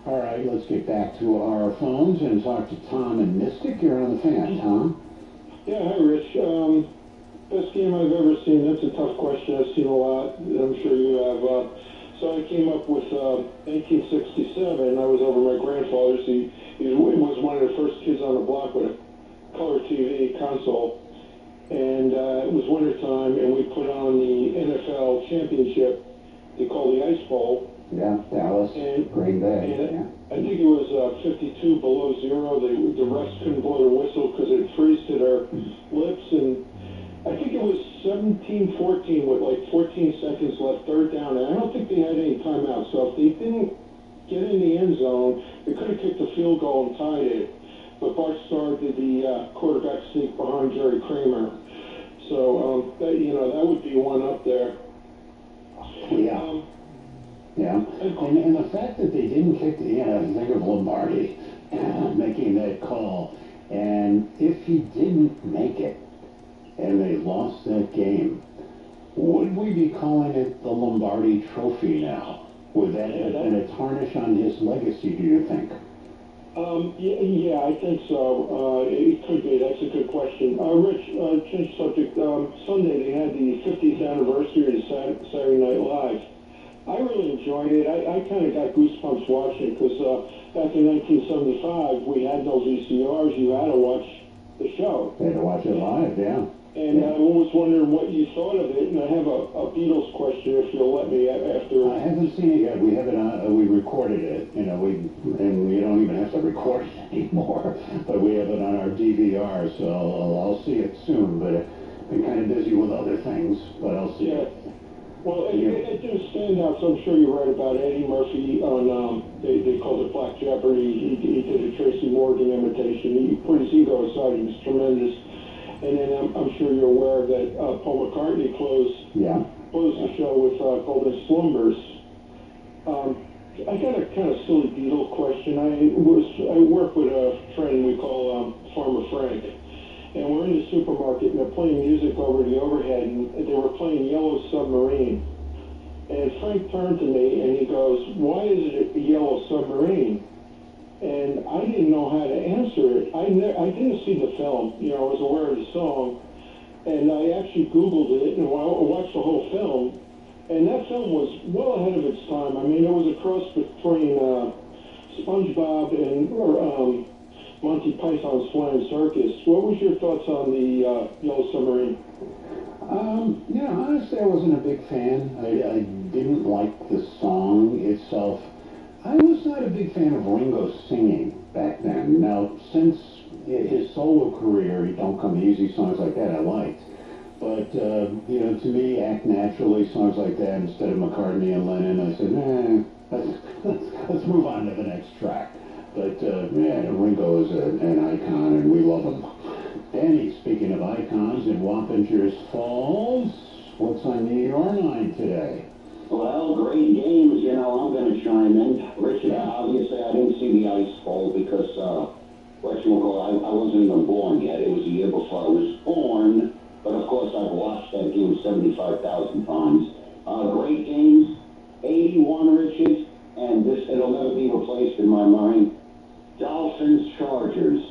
All right, let's get back to our phones and talk to Tom and Mystic. You're on the fan, Tom. Yeah, hi, Rich. Best game I've ever seen. That's a tough question. I've seen a lot. I'm sure you have. So I came up with 1967. I was over my grandfather's. He was one of the first kids on the block with a color TV console. And it was wintertime, and we put on the NFL championship. They call the Ice Bowl. Yeah, Dallas, Green Bay. And I think it was 52 below zero. The refs couldn't blow their whistle because it freeze to their lips. And I think it was 17-14 with like 14 seconds left, third down. And I don't think they had any timeouts. So if they didn't get in the end zone, they could have kicked a field goal and tied it. But Bart Starr did the quarterback sneak behind Jerry Kramer. So, that would be one up there. Yeah. Yeah, and the fact that they didn't kick the, think of Lombardi making that call, and if he didn't make it, and they lost that game, would we be calling it the Lombardi Trophy now? Would that have been a tarnish on his legacy, do you think? Yeah, I think so. It could be. That's a good question. Rich, change subject. Sunday they had the 50th anniversary of Saturday Night Live. I really enjoyed it. I kind of got goosebumps watching it because back in 1975 we had no VCRs. You had to watch the show. You had to watch it live, yeah. And I was wondering what you thought of it. And I have a Beatles question, if you'll let me after. I haven't seen it yet. We have it on. We recorded it. And we don't even have to record it anymore. But we have it on our DVR, so I'll see it soon. But I've been kind of busy with other things. But I'll see it. Well, it do stand out, so I'm sure you're right about Eddie Murphy on, they called it Black Jeopardy. He did a Tracy Morgan imitation. He put his ego aside. He was tremendous. And then I'm sure you're aware that Paul McCartney closed the show with Golden Slumbers. I got a kind of silly Beatle question. I work with a friend we call Farmer Frank. And we're in the supermarket, and they're playing music over the overhead, and they were playing Yellow Submarine. And Frank turned to me, and he goes, "Why is it a Yellow Submarine?" And I didn't know how to answer it. I didn't see the film. I was aware of the song. And I actually Googled it, and watched the whole film. And that film was well ahead of its time. I mean, it was a cross between SpongeBob and Monty Python's Flying Circus. What was your thoughts on the Yellow Submarine? Honestly, I wasn't a big fan. I didn't like the song itself. I was not a big fan of Ringo singing back then. Now, since his solo career, Don't Come Easy, songs like that I liked. But, to me, Act Naturally, songs like that, instead of McCartney and Lennon, I said, let's move on to the next track. But, Ringo is an icon, and we love him. Danny, speaking of icons in Wappingers Falls, what's on your mind today? Well, great games, I'm going to chime in. Richard, obviously I didn't see the Ice Bowl because, I wasn't even born yet. It was the year before I was born. But, of course, I've watched that game 75,000 times. Great games, 81, Richard, and it'll never be replaced in my mind. Dolphins, Chargers.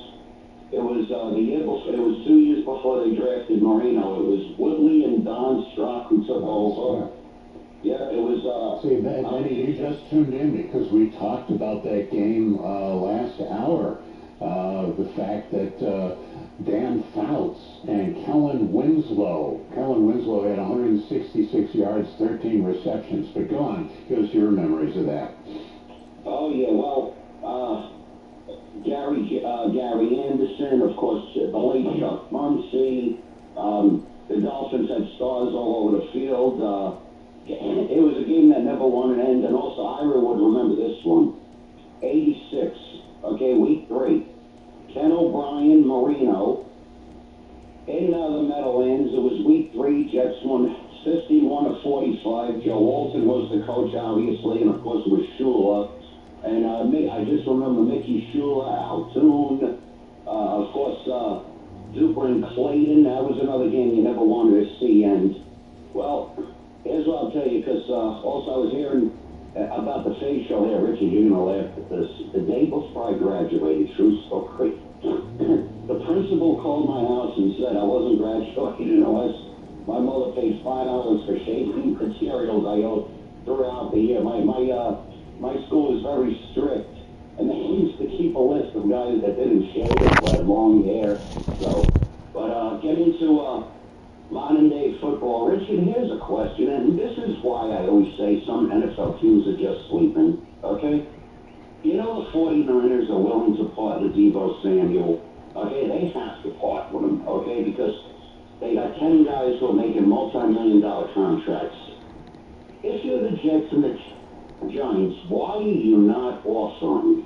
It was the year before. It was 2 years before they drafted Marino. It was Woodley and Don Strock who took over. Yeah, it was. See, Benny, you just tuned in because we talked about that game last hour. The fact that Dan Fouts and Kellen Winslow had 166 yards, 13 receptions. But go on, give us your memories of that. Oh yeah, well. Gary Anderson, of course, the late Chuck Muncie. The Dolphins had stars all over the field. It was a game that never won an end, and also Ira would remember this one. 86, week 3. Ken O'Brien, Marino. In the Meadowlands, it was week 3. Jets won 51-45. Joe Walton was the coach, obviously, and of course it was Shula. And I just remember Mickey Shula, Al Toon, Of course, Duper and Clayton, that was another game you never wanted to see. And, well, here's what I'll tell you, because also I was hearing about the face show here. Richard, you're going to laugh at this. The day before I graduated, true story, the principal called my house and said I wasn't graduating unless my mother paid $5 for shaving materials I owed throughout the year. My school is very strict, and they used to keep a list of guys that didn't shave but had long hair. So, but getting to modern day football, Richard, here's a question, and this is why I always say some NFL teams are just sleeping. Okay, you know the 49ers are willing to part with Deebo Samuel. Okay, they have to part with him. Okay, because they got 10 guys who are making multi-million-dollar contracts. If you're the Jets and the Giants, why are you not offering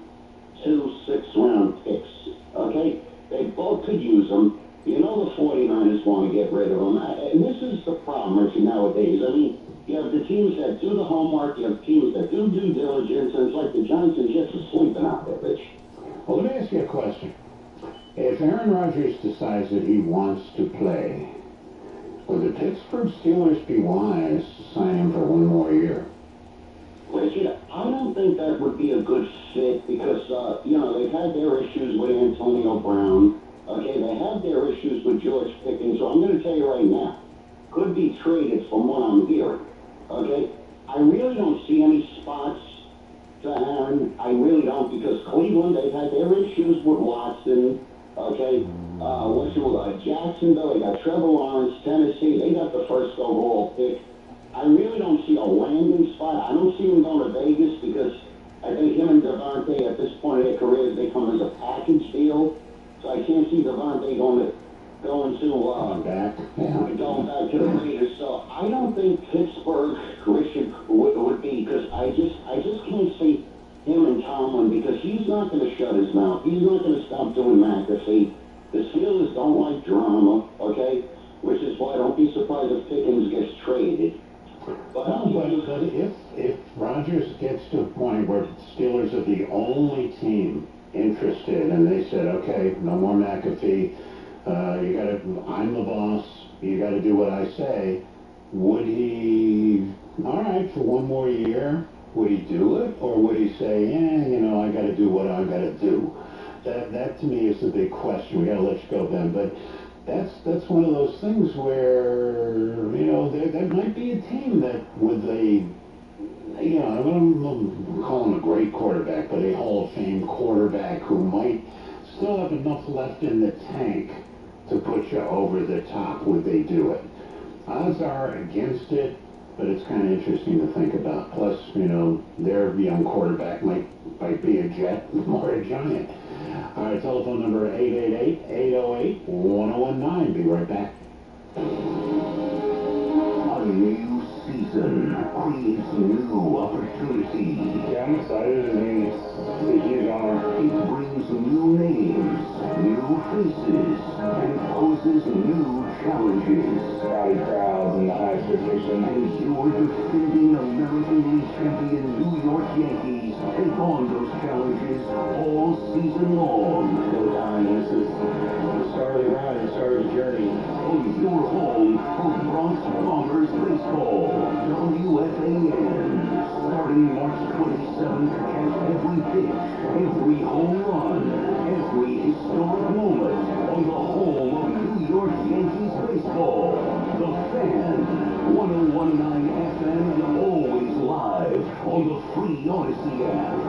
2 6th-round picks? Okay? They both could use them. You know the 49ers want to get rid of them. And this is the problem, Richard, nowadays. I mean, you have the teams that do the homework, you have teams that do due diligence, and it's like the Giants and Jets are sleeping out there, Rich. Well, let me ask you a question. If Aaron Rodgers decides that he wants to play, would the Pittsburgh Steelers be wise to sign him for 1 more year? Richard, I don't think that would be a good fit because, you know, they've had their issues with Antonio Brown. Okay, they have their issues with George Pickens. So I'm going to tell you right now, could be traded from what I'm hearing. Okay, I really don't see any spots to Aaron. I really don't because Cleveland, they've had their issues with Watson. Okay, Jacksonville, they got Trevor Lawrence, Tennessee, they got the first overall pick. I really don't see a landing spot. I don't see him going to Vegas because I think him and Devontae at this point of their careers, they come as a package deal. So I can't see Devontae going back to the Raiders. So I don't think Pittsburgh, Richard, would be because I just can't see him and Tomlin because he's not going to shut his mouth. He's not going to stop doing McAfee. The Steelers don't like drama, okay? Which is why don't be surprised if Pickens gets traded. But if Rodgers gets to a point where the Steelers are the only team interested and they said, okay, no more McAfee, I'm the boss, you gotta do what I say, would he, all right, for 1 more year, would he do it? Or would he say, I gotta do what I gotta do? That to me is the big question. We gotta let you go, Ben, but that's one of those things where, there might be a team that with a, I don't call him a great quarterback, but a Hall of Fame quarterback who might still have enough left in the tank to put you over the top. Would they do it? Odds are against it, but it's kind of interesting to think about. Plus, their young quarterback might be a Jet or a Giant. All right, telephone number 888-808-1019. Be right back. A new season creates new opportunity. Yeah, I'm excited. I mean, it's a huge honor. It brings new names, new faces, and poses new challenges. Rowdy crowds and the high expectation. And your defending American League champion New York Yankees take on those challenges all season long. Showtime. This is the start of the ride, the start of the journey. On your home for Bronx Bombers baseball, WFAN. Starting March 27th, catch every pitch, every home run, every historic moment on the home of New York Yankees baseball. The Fan, 1019 FM, and always live on the free Odyssey app.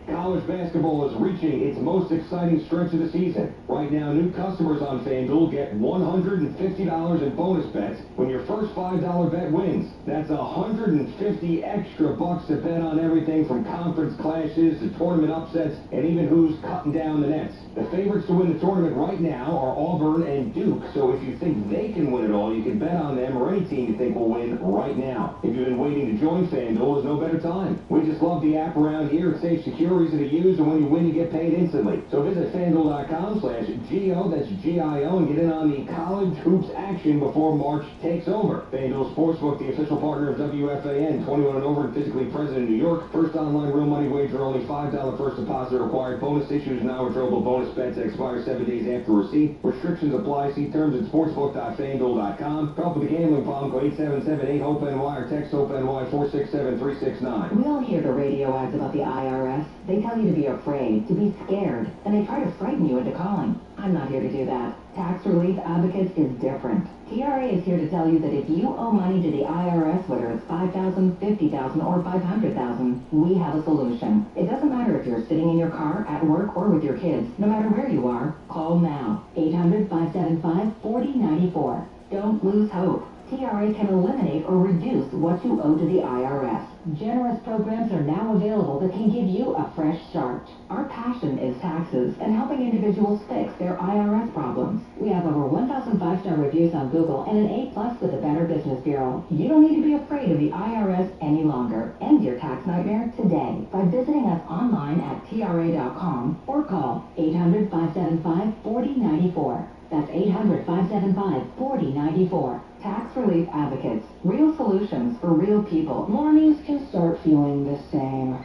College basketball is reaching its most exciting stretch of the season. Right now, new customers on FanDuel get $150 in bonus bets when your first $5 bet wins. That's $150 extra bucks to bet on everything from conference clashes to tournament upsets and even who's cutting down the nets. The favorites to win the tournament right now are Auburn and Duke, so if you think they can win it all, you can bet on them or any team you think will win right now. If you've been waiting to join FanDuel, there's no better time. We just love the app around here. It's safe, secure, easy to use, and when you win, you get paid instantly. So visit FanDuel.com/GO, that's GIO, and get in on the college hoops action before March takes over. FanDuel Sportsbook, the official partner of WFAN, 21 and over and physically present in New York. First online real money wager, only $5 first deposit required. Bonus issues, non-withdrawable bonus bets that expire 7 days after receipt. Restrictions apply. See terms at sportsbook.fanduel.com. Help with the gambling problem, call 877-8-HOPE-NY or text HOPE-NY 467-369. We all hear the radio ads about the IRS. They tell you to be afraid, to be scared, and they try to frighten you into calling. I'm not here to do that. Tax Relief Advocates is different. TRA is here to tell you that if you owe money to the IRS, whether it's $5,000, $50,000, or $500,000, we have a solution. It doesn't matter if you're sitting in your car, at work, or with your kids. No matter where you are, call now. 800-575-4094. Don't lose hope. TRA can eliminate or reduce what you owe to the IRS. Generous programs are now available that can give you a fresh start. Our passion is taxes and helping individuals fix their IRS problems. We have over 1,000 5-star reviews on Google and an A+ with the Better Business Bureau. You don't need to be afraid of the IRS any longer. End your tax nightmare today by visiting us online at TRA.com or call 800-575-4094. That's 800-575-4094. Tax Relief Advocates. Real solutions for real people. Mornings can start feeling the same.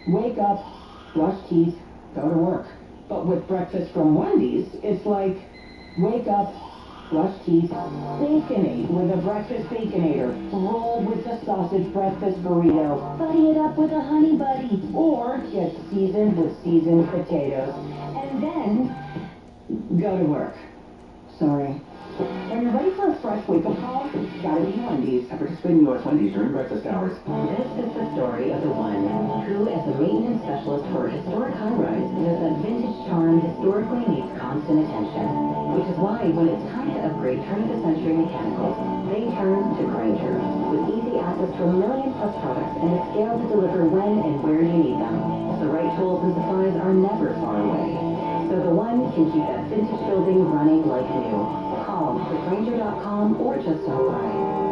Wake up, brush teeth, go to work. But with breakfast from Wendy's, it's like, wake up, brush teeth, baconate with a breakfast baconator. Roll with the sausage breakfast burrito. Buddy it up with a honey buddy. Or get seasoned with seasoned potatoes. And then, go to work. Sorry. When you're ready for a fresh wake-up call, gotta be Wendy's. I participate in U.S. Wendy's during breakfast hours. This is the story of the one who, as a maintenance specialist for a historic high-rise, knows that vintage charm historically needs constant attention. Which is why, when it's time to upgrade turn-of-the-century mechanicals, they turn to Granger. With easy access to 1 million+ products and the scale to deliver when and where you need them. The right tools and supplies are never far away. So the one can keep that vintage building running like new. Call to Granger.com or just stop by.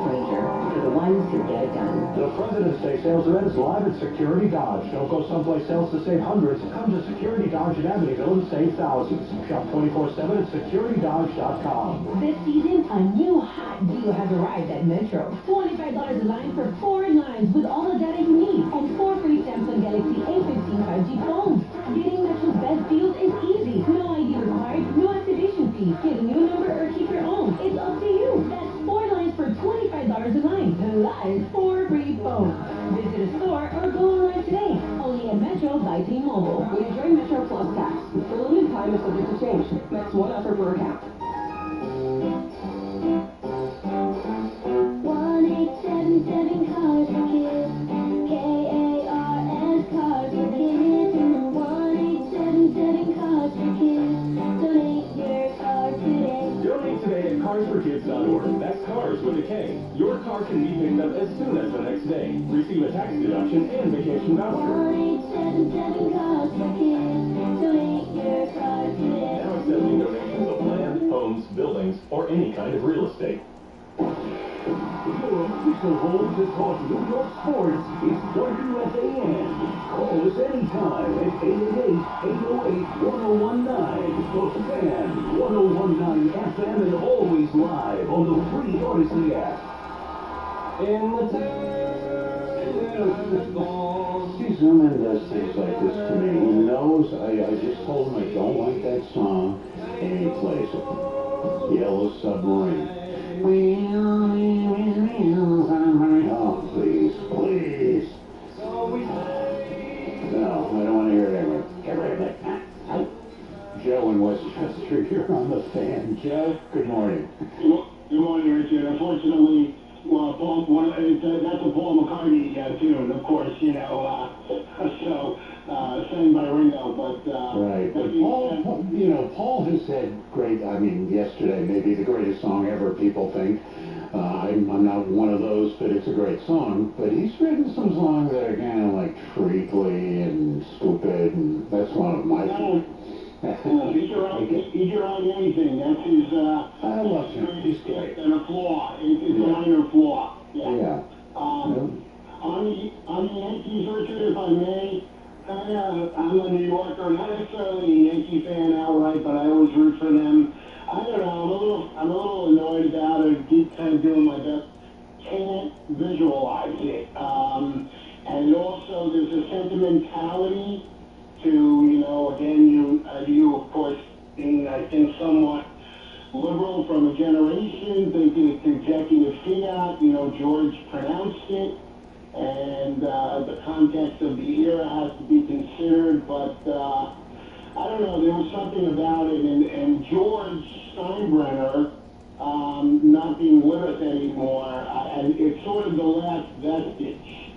Granger, for the ones who get it done. The President's Day sales event is live at Security Dodge. Don't go someplace else to save hundreds. Come to Security Dodge in Amityville and save thousands. Shop 24/7 at securitydodge.com. This season, a new hot deal has arrived at Metro. $25 a line for 4 lines with all the data you need. And 4 free Samsung Galaxy A15 5G phones. Getting Metro's best deals is easy. No ID required, no activation fee. Get a new number or keep your own. It's up to you. That's 4 lines for $25 a line. Plus 4 free phones. Visit a store or go online today. Only at Metro by T-Mobile. When you join Metro Plus Tax, for limited time is subject to change. Max 1 offer per account. 1-877 cars for kids. KARS cars for kids. 1-877 cars for kids. Donate your car today. Donate today at carsforkids.org. That's cars with a K. Your car can be picked up as soon as the next day. Receive a tax deduction and vacation voucher. 1-877 cars for kids. Donate your car today. Now accepting donations of land, homes, buildings, or any kind of real estate. Your official home to talk New York sports is WFAN. Call us anytime at 888-808-1019. The Fan, 1019 FM, and always live on the free Odyssey app. In the See, Zoomin does things like this to me. He knows I just told him I don't like that song, and he plays it. Yellow Submarine. Oh, please, please. No, I don't want to hear it anymore. Get rid of it. Joe in Westchester, you're on the Fan. Joe, good morning. Good morning, Richard. Unfortunately, well, that's a Paul McCartney tune, of course, so sang by Ringo, but... Right, but Paul has had great, yesterday maybe the greatest song ever, people think. I'm not one of those, but it's a great song. But he's written some songs that are kind of like treacly and stupid, and that's one of my favorites. He's your own anything. That's his... I love him. He's great. And a flaw. It's a minor flaw. Yeah. On the Yankees, Richard, if I may, I I'm a New Yorker, not necessarily a Yankee fan outright, but I always root for them. I don't know, I'm a little annoyed about it. I keep kind of doing my best. Can't visualize it. And also there's a sentimentality to, you know, again, you of course being, I think, somewhat liberal from a generation, thinking it's executive fiat, you know, George pronounced it, and the context of the era has to be considered, but I don't know, there was something about it, and George Steinbrenner not being with us anymore, and it's sort of the last vestige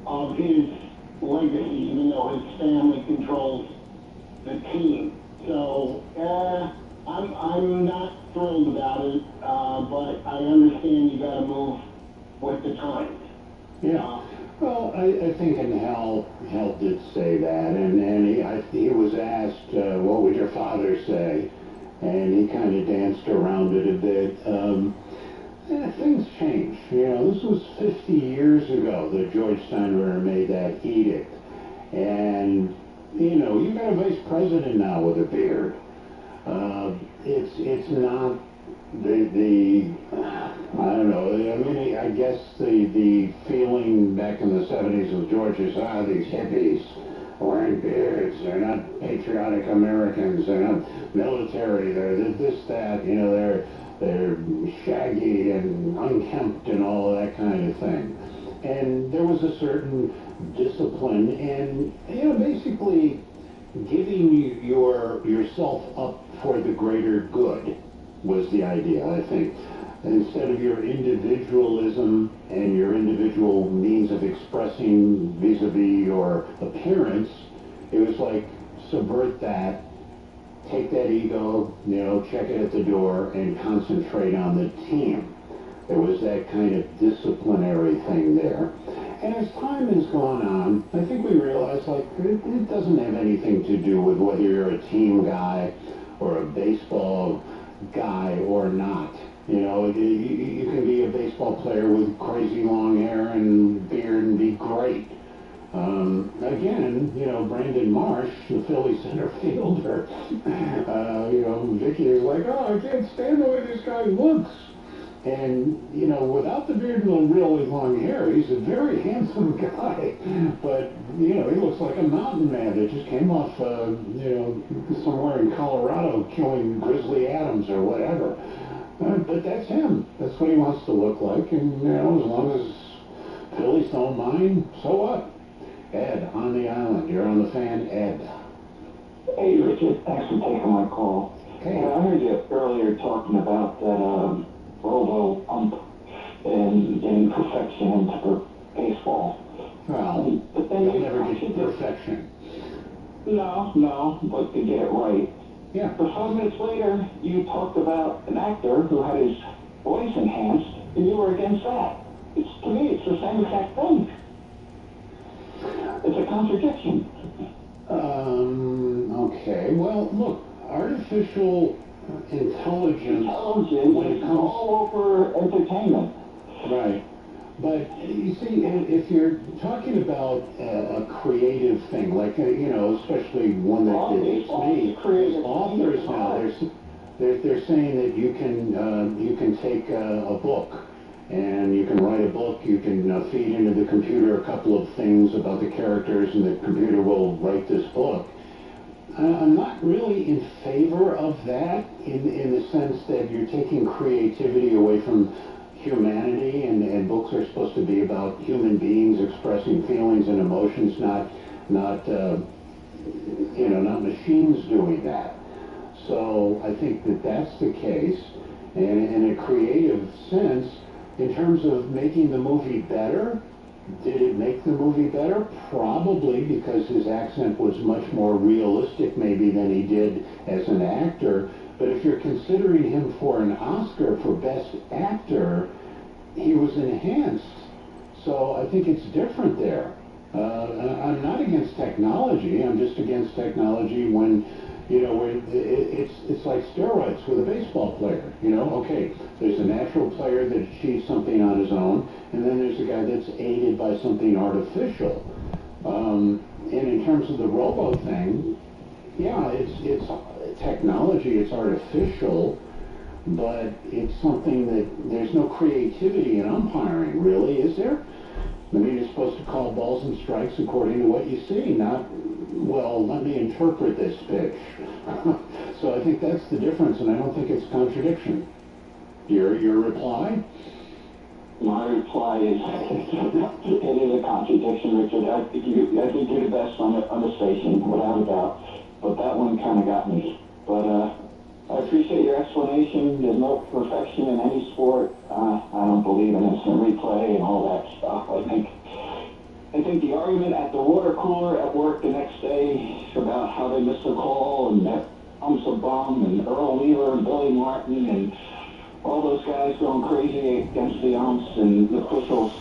of his legacy, even though his family controls the team. So, I'm not thrilled about it, but I understand you got to move with the times. Yeah. Well, I think in Hal did say that, and he was asked, what would your father say? And he kind of danced around it a bit. Things change. You know, this was 50 years ago that George Steinbrenner made that edict. And, you know, you got a vice president now with a beard. It's not the I don't know, I mean, I guess the feeling back in the 70s with George is, these hippies wearing beards, they're not patriotic Americans, they're not military, they're this, that, you know, they're shaggy and unkempt and all of that kind of thing. And there was a certain discipline and, you know, basically giving yourself up for the greater good was the idea, I think. Instead of your individualism and your individual means of expressing vis-a-vis your appearance, it was like subvert that, take that ego, you know, check it at the door, and concentrate on the team. There was that kind of disciplinary thing there. And as time has gone on, I think we realize, like, it doesn't have anything to do with whether you're a team guy or a baseball guy or not. You know, you can be a baseball player with crazy long hair and beard and be great. Again, you know, Brandon Marsh, the Philly center fielder, you know, Vicky is like, I can't stand the way this guy looks. And, you know, without the beard and the really long hair, he's a very handsome guy. But, you know, he looks like a mountain man that just came off, you know, somewhere in Colorado killing Grizzly Adams or whatever. But that's him. That's what he wants to look like. And, you know, as long as Phillies don't mind, so what? Ed, on the island. You're on the Fan, Ed. Hey, Richard. Thanks for taking my call. Okay. I heard you earlier talking about that robo ump and getting perfection into baseball. Well, but then you'll never get perfection. No, but to get it right. Yeah. But 5 minutes later, you talked about an actor who had his voice enhanced, and you were against that. To me, it's the same exact thing. It's a contradiction. Okay. Well, look, artificial intelligence when it comes all over entertainment. Right. But you see, if you're talking about a creative thing, like, you know, especially one that it's me, authors now, they're saying that you can take a book and you can write a book, you can feed into the computer a couple of things about the characters, and the computer will write this book. I'm not really in favor of that in the sense that you're taking creativity away from humanity, and books are supposed to be about human beings expressing feelings and emotions, not machines doing that. So I think that that's the case, and in a creative sense, in terms of making the movie better, did it make the movie better? Probably, because his accent was much more realistic maybe than he did as an actor. But if you're considering him for an Oscar for Best Actor, he was enhanced. So I think it's different there. I'm not against technology. I'm just against technology when, you know, when it's like steroids with a baseball player. You know, okay, there's a natural player that achieves something on his own, and then there's a guy that's aided by something artificial. And And in terms of the robo thing, yeah, it's technology, it's artificial, but it's something that there's no creativity in umpiring, really, is there? I mean, you're supposed to call balls and strikes according to what you see, not, well, let me interpret this pitch. So I think that's the difference, and I don't think it's a contradiction. Your reply? My reply is, it is a contradiction, Richard. I think you're the best on the station, without a doubt. But that one kind of got me. But I appreciate your explanation. There's no perfection in any sport. I don't believe in instant replay and all that stuff. I think the argument at the water cooler at work the next day about how they missed a call and that Um's a bum and Earl Wheeler and Billy Martin and all those guys going crazy against the umps and the officials.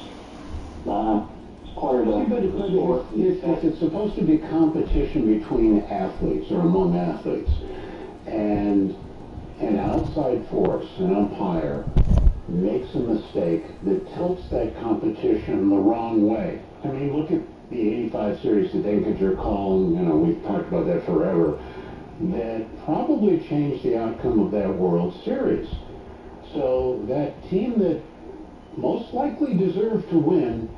It's part of the sport. If it's supposed to be competition between athletes or among athletes, and an outside force, an umpire, makes a mistake that tilts that competition the wrong way. I mean, look at the 85 series that Dinkinger called, we've talked about that forever, that probably changed the outcome of that World Series. So that team that most likely deserved to win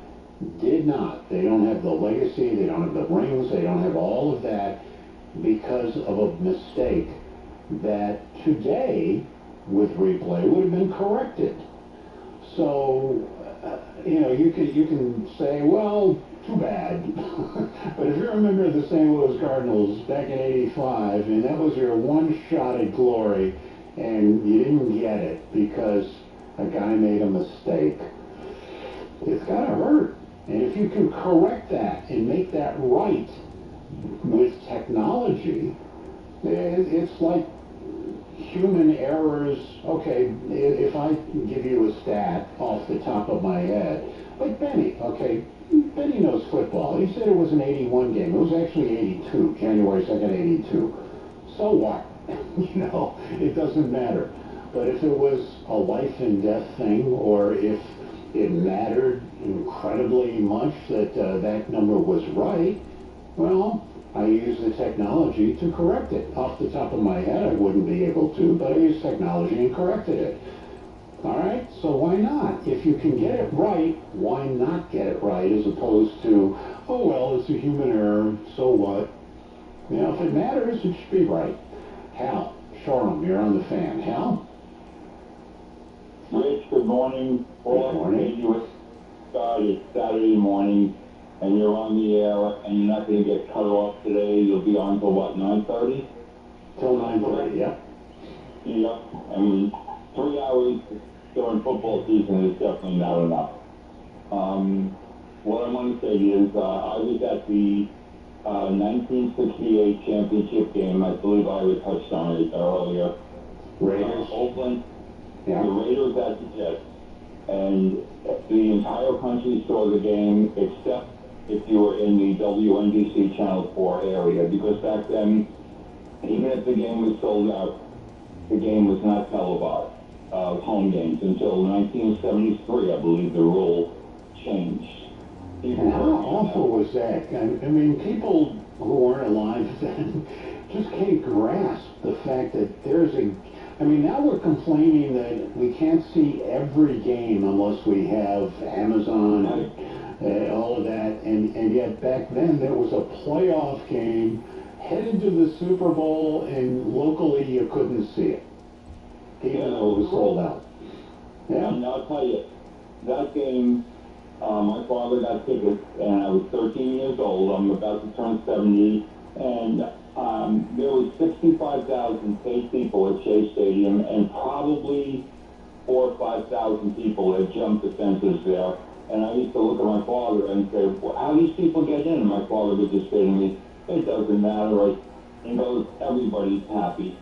did not. They don't have the legacy, they don't have the rings, they don't have all of that because of a mistake that today, with replay, would have been corrected. So, you can say, well, too bad. But if you remember the St. Louis Cardinals back in '85, and that was your one shot at glory, and you didn't get it because a guy made a mistake, it's got to hurt. And if you can correct that and make that right with technology, it's like human errors. Okay, if I give you a stat off the top of my head, like Benny, okay, Benny knows football. He said it was an 81 game. It was actually 82, January 2nd, 82. So what? It doesn't matter. But if it was a life and death thing, or if it mattered incredibly much that that number was right, well, I use the technology to correct it. Off the top of my head, I wouldn't be able to, but I used technology and corrected it. All right? So why not? If you can get it right, why not get it right, as opposed to, oh, well, it's a human error, so what? If it matters, it should be right. Hal, Shoreham, you're on the fan. Hal? Rich, good morning. Good morning. You started Saturday morning, and you're on the air, and you're not going to get cut off today. You'll be on till what, 9:30? Till 9:30, yeah. Yep. I mean, 3 hours during football season is definitely not enough. What I want to say is, I was at the 1968 championship game. I believe I was touched on it earlier. Raiders. Oakland. Yeah. The Raiders at the Jets. And the entire country saw the game, except if you were in the WNBC Channel 4 area, because back then, even if the game was sold out, the game was not televised, home games, until 1973, I believe the rule changed. And how awful was that? I mean, people who weren't alive then just can't grasp the fact that now we're complaining that we can't see every game unless we have Amazon and all of that, and yet back then there was a playoff game headed to the Super Bowl, and locally you couldn't see it, even though it was sold out. Yeah. And I'll tell you, that game, my father got tickets, and I was 13 years old. I'm about to turn 70, and there was 65,000 paid people at Shea Stadium, and probably 4,000 or 5,000 people that jumped the fences there. And I used to look at my father and say, well, how do these people get in? And my father would just say to me, it doesn't matter. He goes, everybody's happy.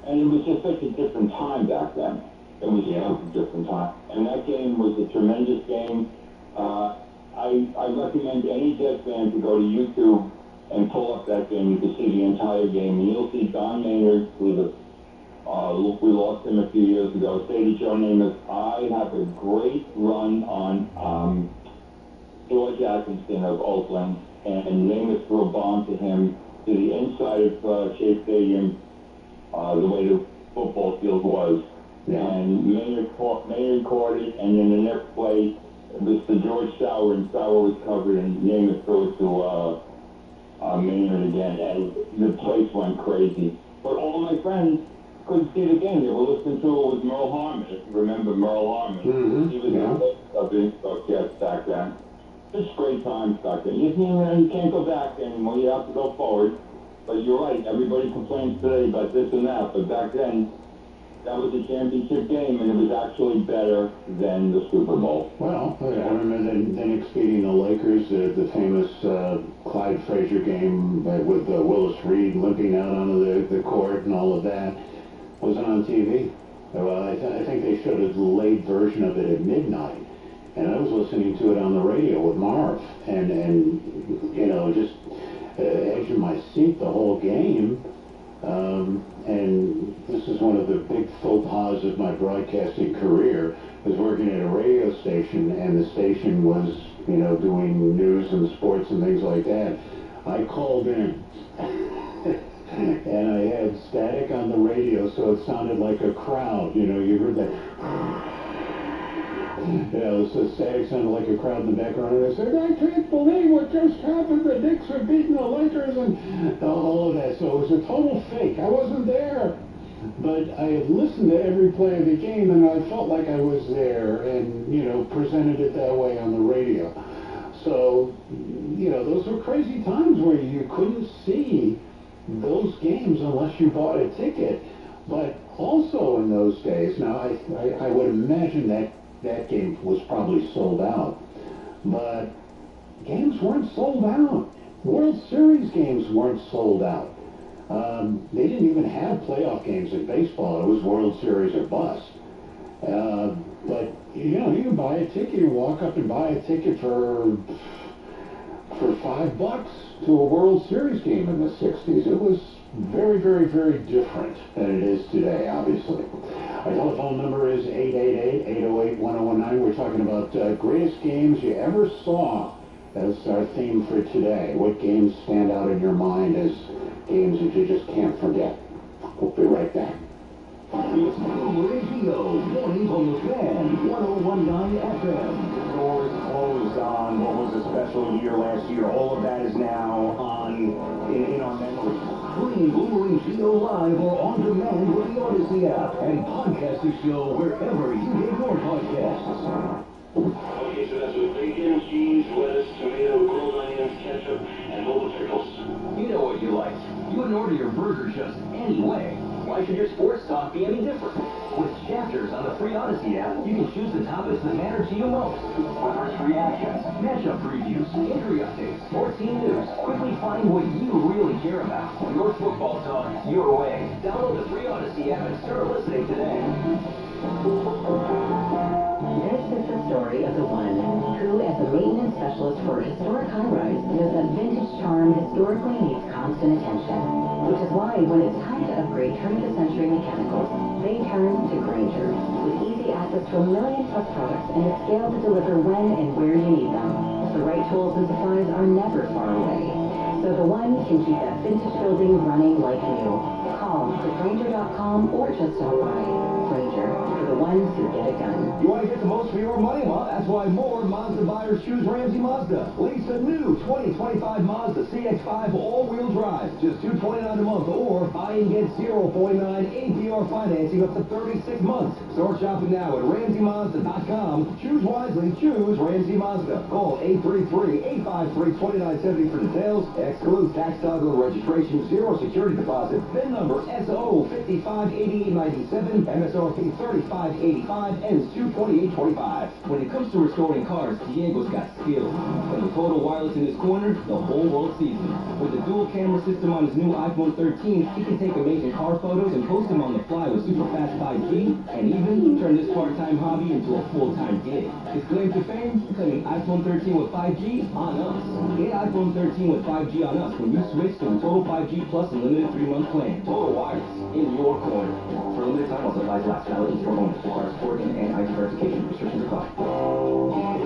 And it was just such a different time back then. It was such a different time. And that game was a tremendous game. I recommend any Jets fan to go to YouTube and pull up that game. You can see the entire game. And you'll see Don Maynard, we lost him a few years ago, say to Joe Namath, I have a great run on George Atkinson of Oakland, and Namath threw a bomb to him to the inside of Shea Stadium, the way the football field was. Yeah. And Maynard caught it, and then the next play, it was to George Sauer, and Sauer was covered, and Namath threw it to Maynard again, and the place went crazy. But all my friends couldn't see the game. They were listening to it with Merle Harmon, if you remember Merle Harmon. Mm-hmm. He was a big broadcast back then. Just great times back then. You can't go back anymore. You have to go forward. But you're right. Everybody complains today about this and that. But back then, that was a championship game, and it was actually better than the Super Bowl. Well, I remember them exceeding the Lakers, the famous Clyde Frazier game with Willis Reed limping out onto the court and all of that. Wasn't on TV. Well, I think they showed a delayed version of it at midnight. And I was listening to it on the radio with Marv, and you know, just edge of my seat the whole game. And this is one of the big faux pas of my broadcasting career. I was working at a radio station, and the station was, you know, doing news and sports and things like that. I called in, and I had static on the radio, so it sounded like a crowd. You know, you heard that. Yeah, the static sounded like a crowd in the background, and I said, I can't believe what just happened. The Knicks are beating the Lakers, and all of that. So it was a total fake. I wasn't there. But I had listened to every play of the game, and I felt like I was there, and, you know, presented it that way on the radio. So, you know, those were crazy times where you couldn't see those games unless you bought a ticket. But also in those days, now I would imagine that game was probably sold out. But games weren't sold out. World Series games weren't sold out. They didn't even have playoff games in baseball. It was World Series or bust. But, you know, you can buy a ticket and walk up and buy a ticket for $5 to a World Series game in the 60s. It was very, very, very different than it is today, obviously. Our telephone number is 888-808-1019. We're talking about greatest games you ever saw. That's our theme for today. What games stand out in your mind as games that you just can't forget? We'll be right back. It's Blue Radio, mornings on the Fan, 1019 FM. Doors closed on what was a special year last year. All of that is now in our memory. Stream Blue Radio live or on demand with the Odyssey app and podcast the show wherever you get your podcasts. Okay, so that's with bacon, cheese, lettuce, tomato, grilled onions, ketchup, and mobile pickles. You know what you like. You wouldn't order your burger just any way. Why should your sports talk be any different? With chapters on the free Odyssey app, you can choose the topics that matter to you most. Whether it's reactions, matchup previews, injury updates, or team news, quickly find what you really care about. Your football talk, your way. Download the free Odyssey app and start listening today. This is the story of the one who, as a maintenance specialist for a historic high-rise, knows that vintage charm historically needs constant attention. Which is why, when it's time to upgrade turn-of-the-century mechanicals, they turn to Grainger. With easy access to 1 million-plus products and the scale to deliver when and where you need them, the right tools and supplies are never far away. So the one can keep that vintage building running like new. Call to Grainger.com or just stop by. Grainger, for the ones who get it done. You want to get the most for your money? Well, that's why more Mazda buyers choose Ramsey Mazda. Lease a new 2025 Mazda CX-5 all-wheel drive, just $229 a month, or buy and get 0.9 APR financing up to 36 months. Start shopping now at RamseyMazda.com. Choose wisely. Choose Ramsey Mazda. Call 833-853-2970 for details. Excludes tax, title, and registration. Zero security deposit. VIN number SO 558897. MSRP 3585. Ends 22825. When it comes to restoring cars, Diego's got skills. From the Total Wireless in his corner, the whole world sees him. With the dual camera system on his new iPhone 13, he can take amazing car photos and post them on the fly with super fast 5G, and even turn this part-time hobby into a full-time gig. His claim to fame? Claiming iPhone 13 with 5G on us. Get iPhone 13 with 5G on us when you switch to the Total 5G Plus Unlimited 3-month plan. Total Wireless, in your corner. For a limited time, while supplies last, valid until for cars, 14 and ID verification. Restrictions apply. If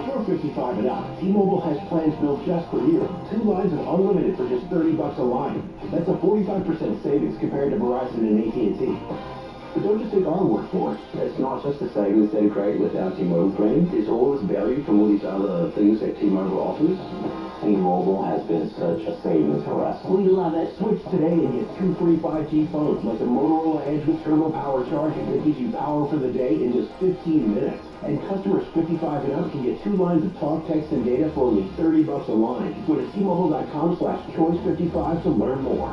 you're 55 and up, T-Mobile has plans built just for you. 2 lines of unlimited for just $30 a line. That's a 45% savings compared to Verizon and AT&T. But don't just take our word for it. It's not just a savings then, Craig, with our T-Mobile plan. There's always value from all these other things that T-Mobile offers. T-Mobile has been such a savings for us. We love it. Switch today and get 2 free 5G phones, like the Motorola Edge with turbo power charging that gives you power for the day in just 15 minutes. And customers 55 and up can get 2 lines of talk, text, and data for only $30 a line. Go to T-Mobile.com/choice55 to learn more.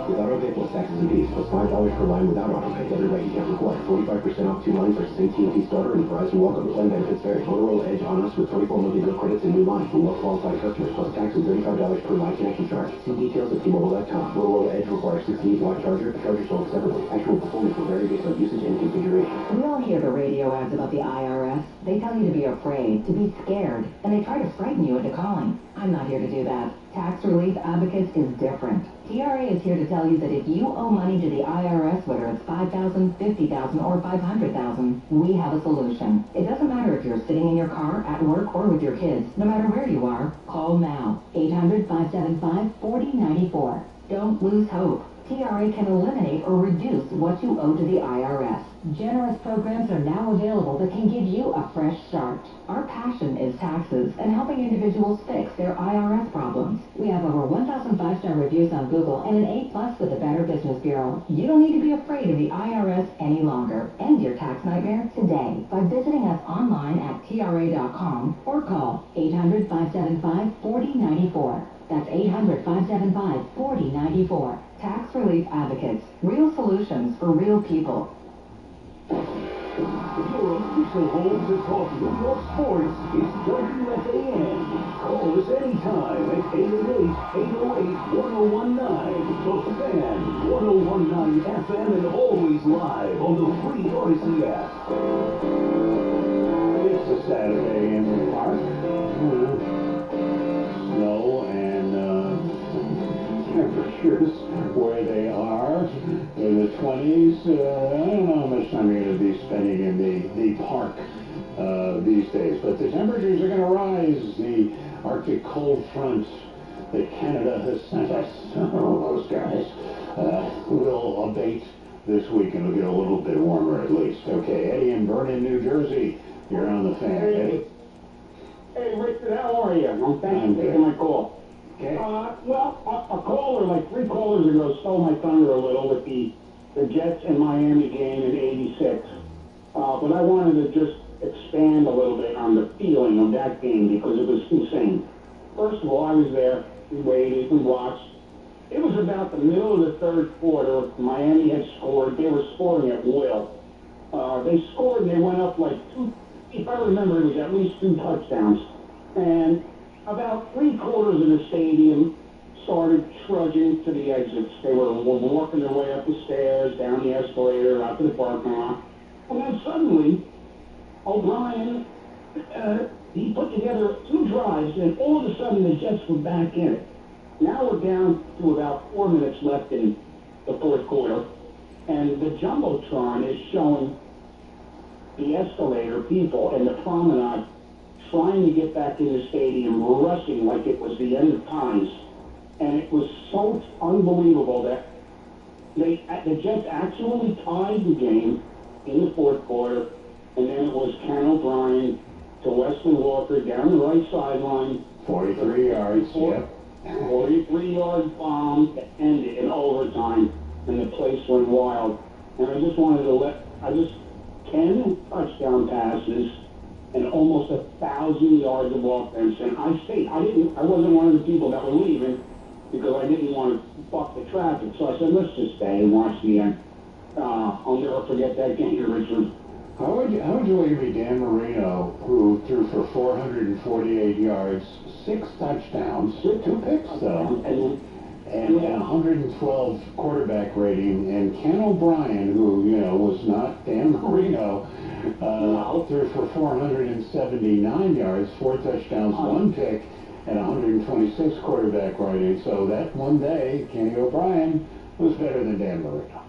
With auto-pay plus taxes and fees, plus $5 per line without auto-pay. Every rate you can't require. 45% off 2 lines versus AT&T Starter and Verizon Welcome. Plan benefits vary. Motorola Edge on us with 24 monthly bill credits and new line for well-qualified customers, plus tax and $35 per line connection charge. See details at T-Mobile.com. Motorola Edge requires 68-watt charger. Charger sold separately. Actual performance will vary based on usage and configuration. We all hear the radio ads about the IRS. They tell you to be afraid, to be scared, and they try to frighten you into calling. I'm not here to do that. Tax Relief Advocates is different. TRA is here to tell you that if you owe money to the IRS, whether it's $5,000, $50,000, or $500,000, we have a solution. It doesn't matter if you're sitting in your car, at work, or with your kids. No matter where you are, call now. 800-575-4094. Don't lose hope. TRA can eliminate or reduce what you owe to the IRS. Generous programs are now available that can give you a fresh start. Our passion is taxes and helping individuals fix their IRS problems. We have over 1,000 5-star reviews on Google and an A+ with the Better Business Bureau. You don't need to be afraid of the IRS any longer. End your tax nightmare today by visiting us online at TRA.com or call 800-575-4094. That's 800-575-4094. Tax Relief Advocates. Real solutions for real people. Your official home to talk New York sports is WFAN. Call us anytime at 888-808-1019. The Fan, 1019 FM, and always live on the free Odyssey app. It's a Saturday in the park. Snow and temperatures where they are in the 20s. I don't know how much time you're going to be spending in the park these days, but the temperatures are going to rise. The Arctic cold front that Canada has sent us, those guys, will abate this week and it'll get a little bit warmer at least. Okay, Eddie in Vernon, New Jersey, you're on the Fan. Eddie? Hey, Richard, how are you? Thanks for taking my call. Okay. Well, a caller, like 3 callers ago, stole my thunder a little with the Jets and Miami game in '86. But I wanted to just expand a little bit on the feeling of that game because it was insane. First of all, I was there. We waited. We watched. It was about the middle of the 3rd quarter. Miami had scored. They were scoring at will. They scored and they went up like 2. If I remember, it was at least 2 touchdowns. And about 3/4 of the stadium started trudging to the exits. They were walking their way up the stairs, down the escalator, out to the parking lot. And then suddenly, O'Brien, he put together 2 drives, and all of a sudden the Jets were back in it. Now we're down to about 4 minutes left in the 4th quarter, and the Jumbotron is showing the escalator people and the promenade trying to get back in the stadium, rushing like it was the end of times. And it was so unbelievable that the Jets actually tied the game in the 4th quarter, and then it was Ken O'Brien to Wesley Walker down the right sideline. 43 yards, yep. 43-yard bomb to end it in overtime, and the place went wild. And I just wanted to 10 touchdown passes and almost 1,000 yards of offense. And I wasn't one of the people that were leaving because I didn't want to buck the traffic. So I said, let's just stay and watch the end. I'll never forget that game, Richard. How would you leave me Dan Marino, who threw for 448 yards, 6 touchdowns, 2 picks though, and 112 quarterback rating, and Ken O'Brien, who was not Dan Marino, threw for 479 yards, 4 touchdowns, 1 pick, and 126 quarterback rating. So that one day, Kenny O'Brien was better than Dan Marino.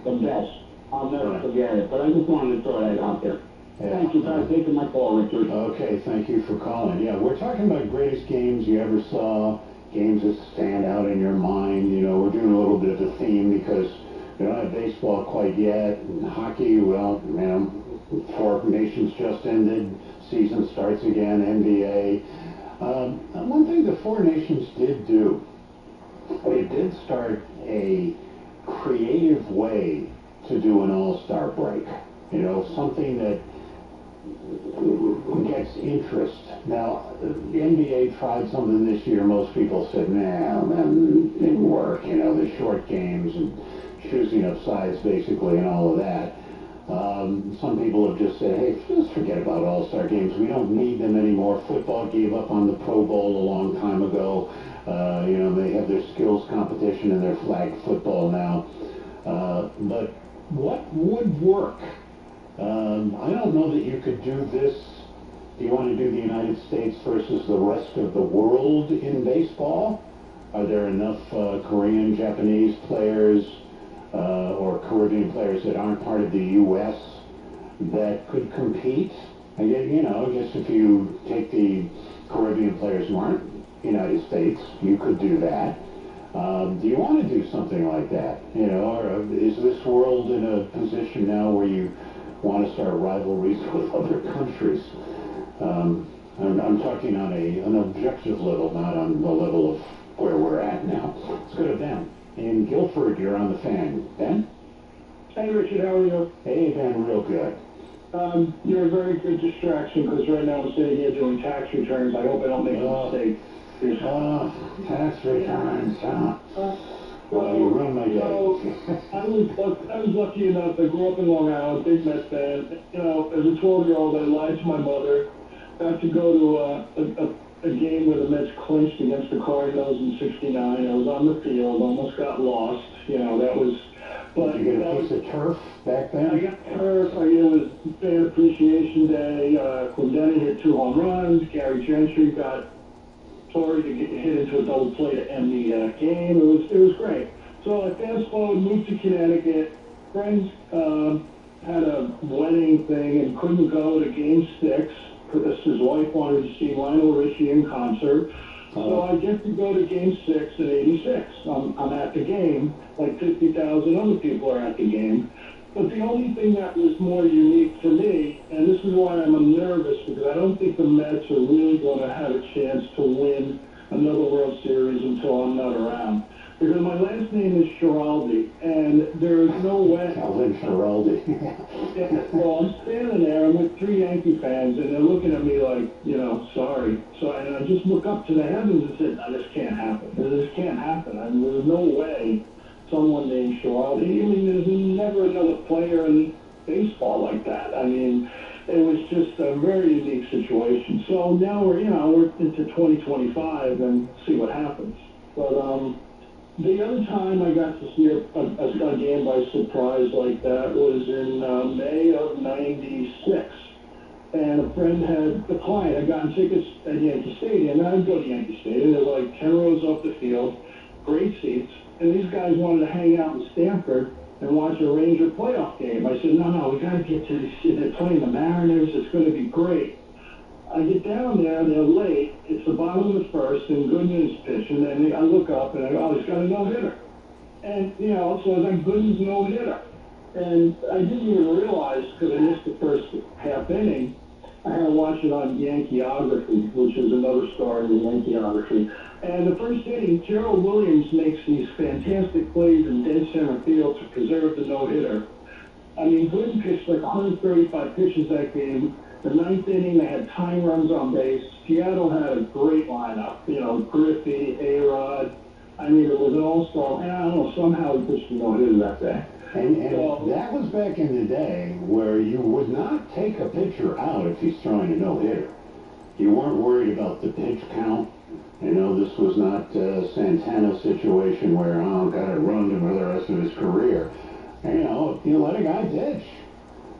The best. I'll never forget it, but I just wanted to throw that out there. Thank you for taking my call, Richard. Okay, thank you for calling. Yeah, we're talking about greatest games you ever saw, games that stand out in your mind. You know, we're doing a little bit of a theme because we don't have baseball quite yet. And hockey, well, you know, Four Nations just ended. Season starts again, NBA. One thing the Four Nations did do, they did start a creative way to do an all-star break. You know, something that gets interest. Now, the NBA tried something this year. Most people said, nah, man, it didn't work. You know, the short games and choosing of sides, basically, and all of that. Some people have just said, hey, just forget about all-star games. We don't need them anymore. Football gave up on the Pro Bowl a long time ago. You know, they have their skills competition and their flag football now. But what would work? I don't know that you could do this. Do you want to do the United States versus the rest of the world in baseball? Are there enough Korean, Japanese players or Caribbean players that aren't part of the U.S. that could compete? I guess, you know, I guess if you take the Caribbean players who aren't United States, you could do that. Do you want to do something like that? You know, or is this world in a position now where you want to start rivalries with other countries? I'm talking on an objective level, not on the level of where we're at now. Let's go to Ben. In Guilford, you're on the Fan. Ben? Hey, Richard, how are you? Hey, Ben, real good. You're a very good distraction because right now I'm sitting here doing tax returns. I hope I don't make a mistake. Tax returns, well, you ruined my day. I was lucky enough. I grew up in Long Island, big Mets fan. You know, as a 12-year-old, I lied to my mother. Got to go to a game where the Mets clinched against the Cardinals in '69. I was on the field, almost got lost. You know, that was. But did you get a piece of turf back then? I got turf. It was Fan Appreciation Day. Clendenin hit 2 home runs. Gary Gentry got Torrey to get hit into a double play to end the game. It was great. So I fast forward, moved to Connecticut. Friends had a wedding thing and couldn't go to Game 6 because his wife wanted to see Lionel Richie in concert. So I get to go to Game 6 in '86. I'm at the game, like 50,000 other people are at the game. But the only thing that was more unique for me, and this is why I'm nervous, because I don't think the Mets are really going to have a chance to win another World Series until I'm not around. Because my last name is Schiraldi, and there is no way. Calvin Schiraldi. Well, I'm standing there, I'm with 3 Yankee fans, and they're looking at me like, you know, sorry. So, and I just look up to the heavens and said, no, this can't happen. This can't happen. I mean, there's no way someone named Schiraldi. I mean, there's never another player in baseball like that. I mean, it was just a very unique situation. So now we're into 2025 and see what happens. But the other time I got to see a game by surprise like that was in May of '96. And a friend a client had gotten tickets at Yankee Stadium, and I'd go to Yankee Stadium. There were like 10 rows off the field, great seats. And these guys wanted to hang out in Stamford and watch a Ranger playoff game. I said, no, we got to get to this. They're playing the Mariners. It's going to be great. I get down there, they're late. It's the bottom of the first, and Goodman's pitching. And I look up, and I go, he's got a no-hitter. And, you know, so I was like, Goodman's no-hitter. And I didn't even realize, because I missed the first half inning, I had to watch it on Yankeeography, which is another star in the Yankeeography. And the first inning, Gerald Williams makes these fantastic plays in dead center field to preserve the no-hitter. I mean, Gooden pitched like 135 pitches that game. The 9th inning, they had time runs on base. Seattle had a great lineup. You know, Griffey, A-Rod. I mean, it was an all-star. And I don't know, somehow he pitched the no-hitter that day. And that was back in the day where you would not take a pitcher out if he's throwing a no-hitter. You weren't worried about the pitch count. You know, this was not a Santana situation where, got it ruined him for the rest of his career. And, you know, you let a guy pitch.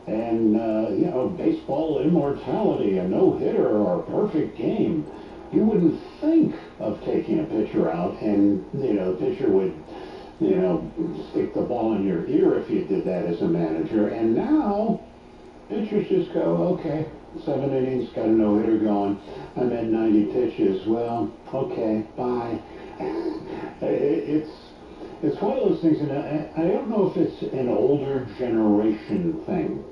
And, you know, baseball immortality, a no-hitter or a perfect game. You wouldn't think of taking a pitcher out, and, you know, the pitcher would, you know, stick the ball in your ear if you did that as a manager. And now, Pitchers just go, okay, 7 innings, got a no-hitter going. I'm at 90 pitches. Well, okay, bye. It's one of those things, and I don't know if it's an older generation thing,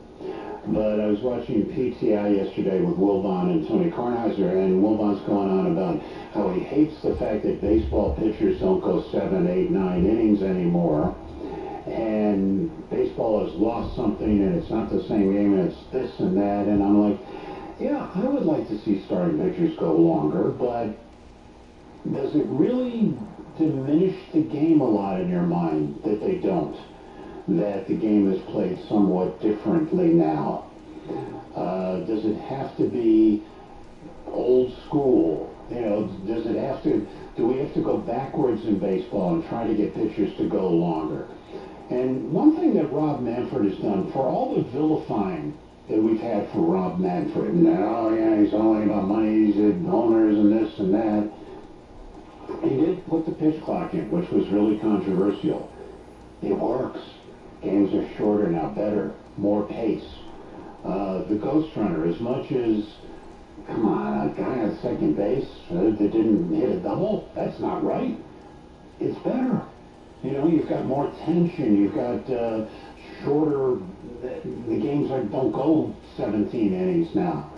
but I was watching PTI yesterday with Wilbon and Tony Kornheiser, and Wilbon's going on about how he hates the fact that baseball pitchers don't go 7, 8, 9 innings anymore, and baseball has lost something, and it's not the same game, and it's this and that, and I'm like, yeah, I would like to see starting pitchers go longer, but does it really diminish the game a lot in your mind that they don't? That the game is played somewhat differently now? Does it have to be old school? You know, does it have to, do we have to go backwards in baseball and try to get pitchers to go longer? And one thing that Rob Manfred has done, for all the vilifying that we've had for Rob Manfred, and oh yeah, he's only about money, he's owners and this and that, he did put the pitch clock in, which was really controversial. It works. Games are shorter now, better, more pace. The ghost runner, as much as, come on, a guy at second base that didn't hit a double, that's not right. It's better. You know, you've got more tension, you've got shorter, the games don't go 17 innings now.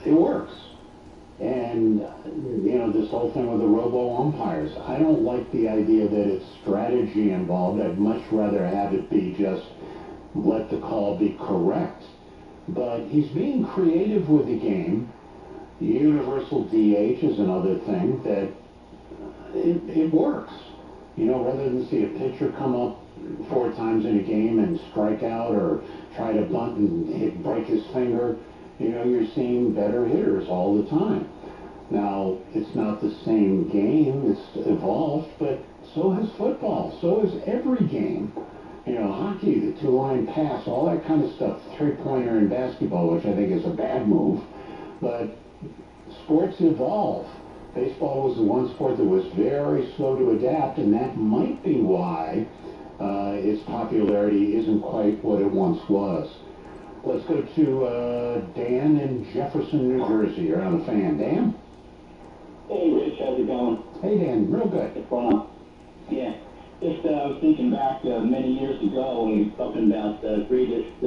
It works. And, you know, this whole thing with the robo-umpires, I don't like the idea that it's strategy involved. I'd much rather have it be just let the call be correct. But he's being creative with the game. The universal DH is another thing that it works. You know, rather than see a pitcher come up 4 times in a game and strike out or try to bunt and break his finger, you know, you're seeing better hitters all the time. Now, it's not the same game, it's evolved, but so has football, so has every game. You know, hockey, the 2-line pass, all that kind of stuff, three-pointer in basketball, which I think is a bad move, but sports evolve. Baseball was the one sport that was very slow to adapt, and that might be why its popularity isn't quite what it once was. Let's go to Dan in Jefferson, New Jersey. You're on the Fan. Dan? Hey, Rich. How's it going? Hey, Dan. Real good. Yeah. Just I was thinking back many years ago when we were talking about the greatest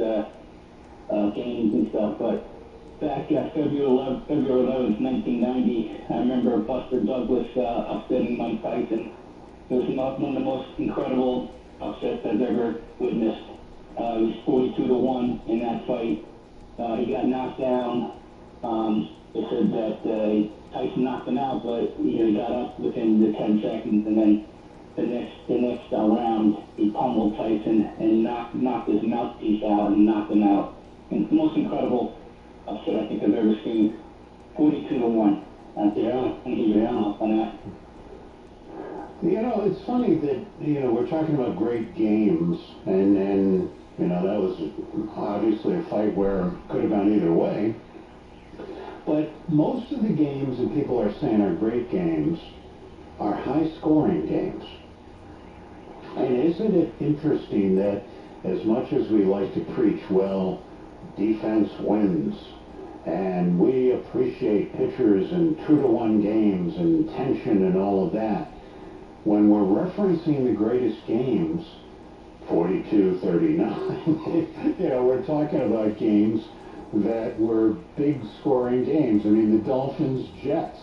games and stuff, but back February 11th, 1990, I remember Buster Douglas upsetting Mike Tyson. It was one of the most incredible upsets I've ever witnessed. It was 42-1 in that fight. He got knocked down. They said that Tyson knocked him out, but he got up within the 10 seconds, and then the next round he pummeled Tyson and knocked his mouthpiece out and knocked him out. And it's the most incredible upset I think I've ever seen. 42-1. Yeah. On that. You know, it's funny that, you know, we're talking about great games, and you know, that was obviously a fight where it could have gone either way. But most of the games that people are saying are great games are high-scoring games. And isn't it interesting that as much as we like to preach, well, defense wins, and we appreciate pitchers and 2-1 games and tension and all of that, when we're referencing the greatest games, 42-39, you know, we're talking about games that were big scoring games. I mean, the Dolphins-Jets,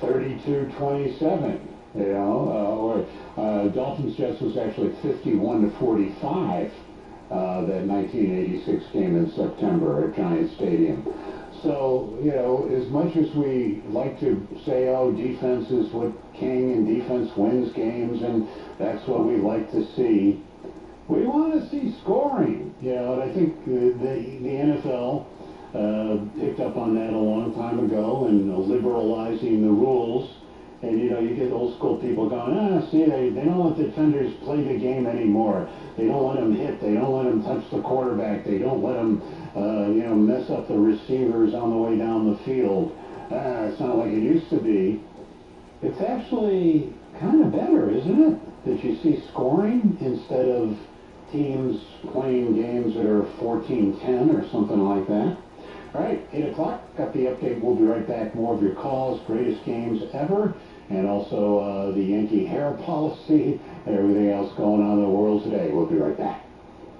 32-27, you know, or Dolphins-Jets was actually 51-45, that 1986 game in September at Giant Stadium. So, you know, as much as we like to say, oh, defense is what king and defense wins games, and that's what we like to see, we want to see scoring. You know, and I think the NFL picked up on that a long time ago and liberalizing the rules. And, you know, you get old school people going, see, they don't let defenders play the game anymore. They don't let them hit. They don't let them touch the quarterback. They don't let them, you know, mess up the receivers on the way down the field. It's not like it used to be. It's actually kind of better, isn't it? That you see scoring instead of teams playing games that are 14-10 or something like that. All right, 8 o'clock, got the update. We'll be right back. More of your calls, greatest games ever, and also the Yankee hair policy, everything else going on in the world today. We'll be right back.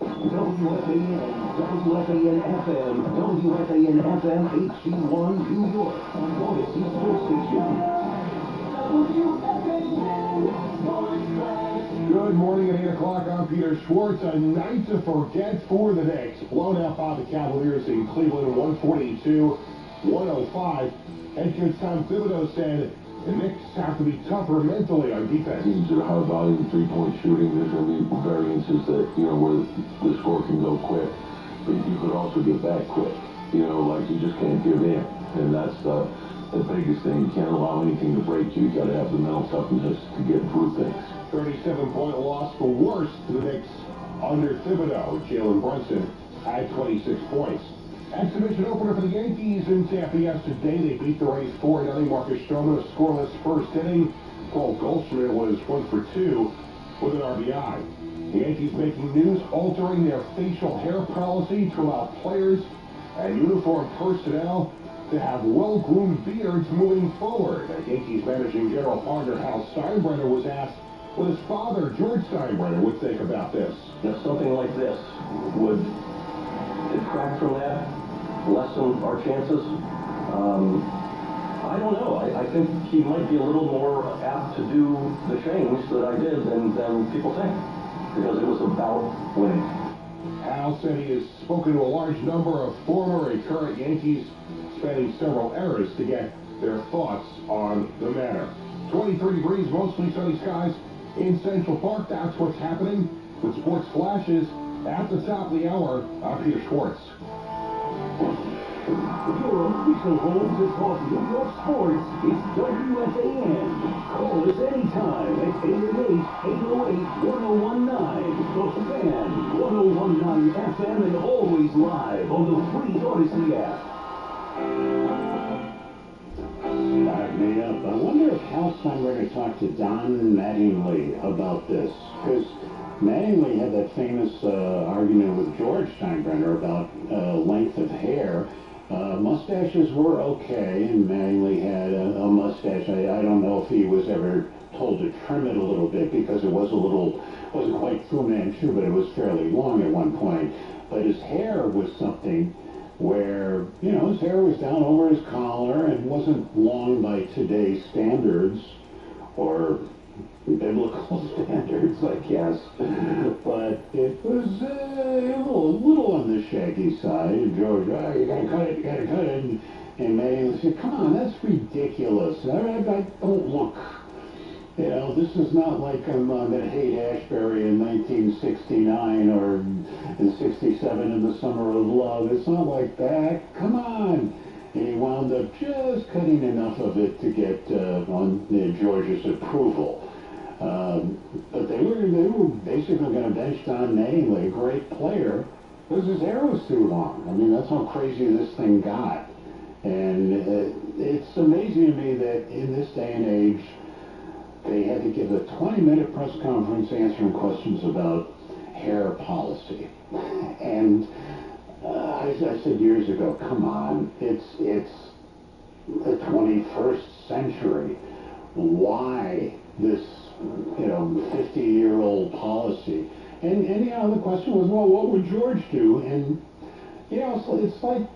WFAN, WFAN FM, WFAN FM HD1 New York, Odyssey Sports Station. Good morning at 8 o'clock. I'm Peter Schwartz. A night to forget for the Knicks. Blown out by the Cavaliers in Cleveland, 142-105. Head coach Tom Thibodeau said the Knicks have to be tougher mentally on defense. Teams that are high volume three-point shooting, there's going to be variances that, where the score can go quick, but you could also get back quick. Like you just can't give in. And that's the biggest thing. You can't allow anything to break you. You got to have the mental toughness to get through things. 37-point loss, the worst to the Knicks under Thibodeau. Jalen Brunson had 26 points. Exhibition opener for the Yankees in Tampa yesterday. They beat the Rays 4-0. Marcus Stroman, a scoreless first inning. Paul Goldschmidt was 1 for 2 with an RBI. The Yankees making news, altering their facial hair policy to allow players and uniform personnel to have well-groomed beards moving forward. Yankees managing general partner Hal Steinbrenner was asked what his father, George Steinbrenner, would think about this. If something like this would detract from that, lessen our chances, I don't know. I think he might be a little more apt to do the change that I did than people think, because it was about winning. Hal said he has spoken to a large number of former and current Yankees, spanning several eras, to get their thoughts on the matter. 23 degrees, mostly sunny skies in Central Park. That's what's happening with Sports Flashes at the top of the hour. I'm Peter Schwartz. Your official home to talk New York sports is WFAN. Call us anytime at 888-808-1019. The Fan, 1019 FM, and always live on the free Odyssey app. Start me up. I wonder if Hal Steinbrenner talked to Don Mattingly about this, because Mattingly had that famous argument with George Steinbrenner about length of hair. Mustaches were okay, and Mattingly had a mustache. I don't know if he was ever told to trim it a little bit, because it was wasn't quite Fu Manchu, but it was fairly long at one point. But his hair was something where, his hair was down over his collar and wasn't long by today's standards, or biblical standards, I guess. But it was a little on the shaggy side. George, you gotta cut it, And May said, come on, that's ridiculous. I don't look. This is not like I'm at Haight-Ashbury in 1969 or in 67 in the Summer of Love. It's not like that. Come on. And he wound up just cutting enough of it to get on George's approval. But they were basically going to bench Don Mattingly, a great player, because his hair was too long. I mean, that's how crazy this thing got. And it's amazing to me that in this day and age, they had to give a 20-minute press conference answering questions about hair policy. And I said years ago, come on, it's the 21st century. Why this, 50-year-old policy? And the question was, well, what would George do? And, it's like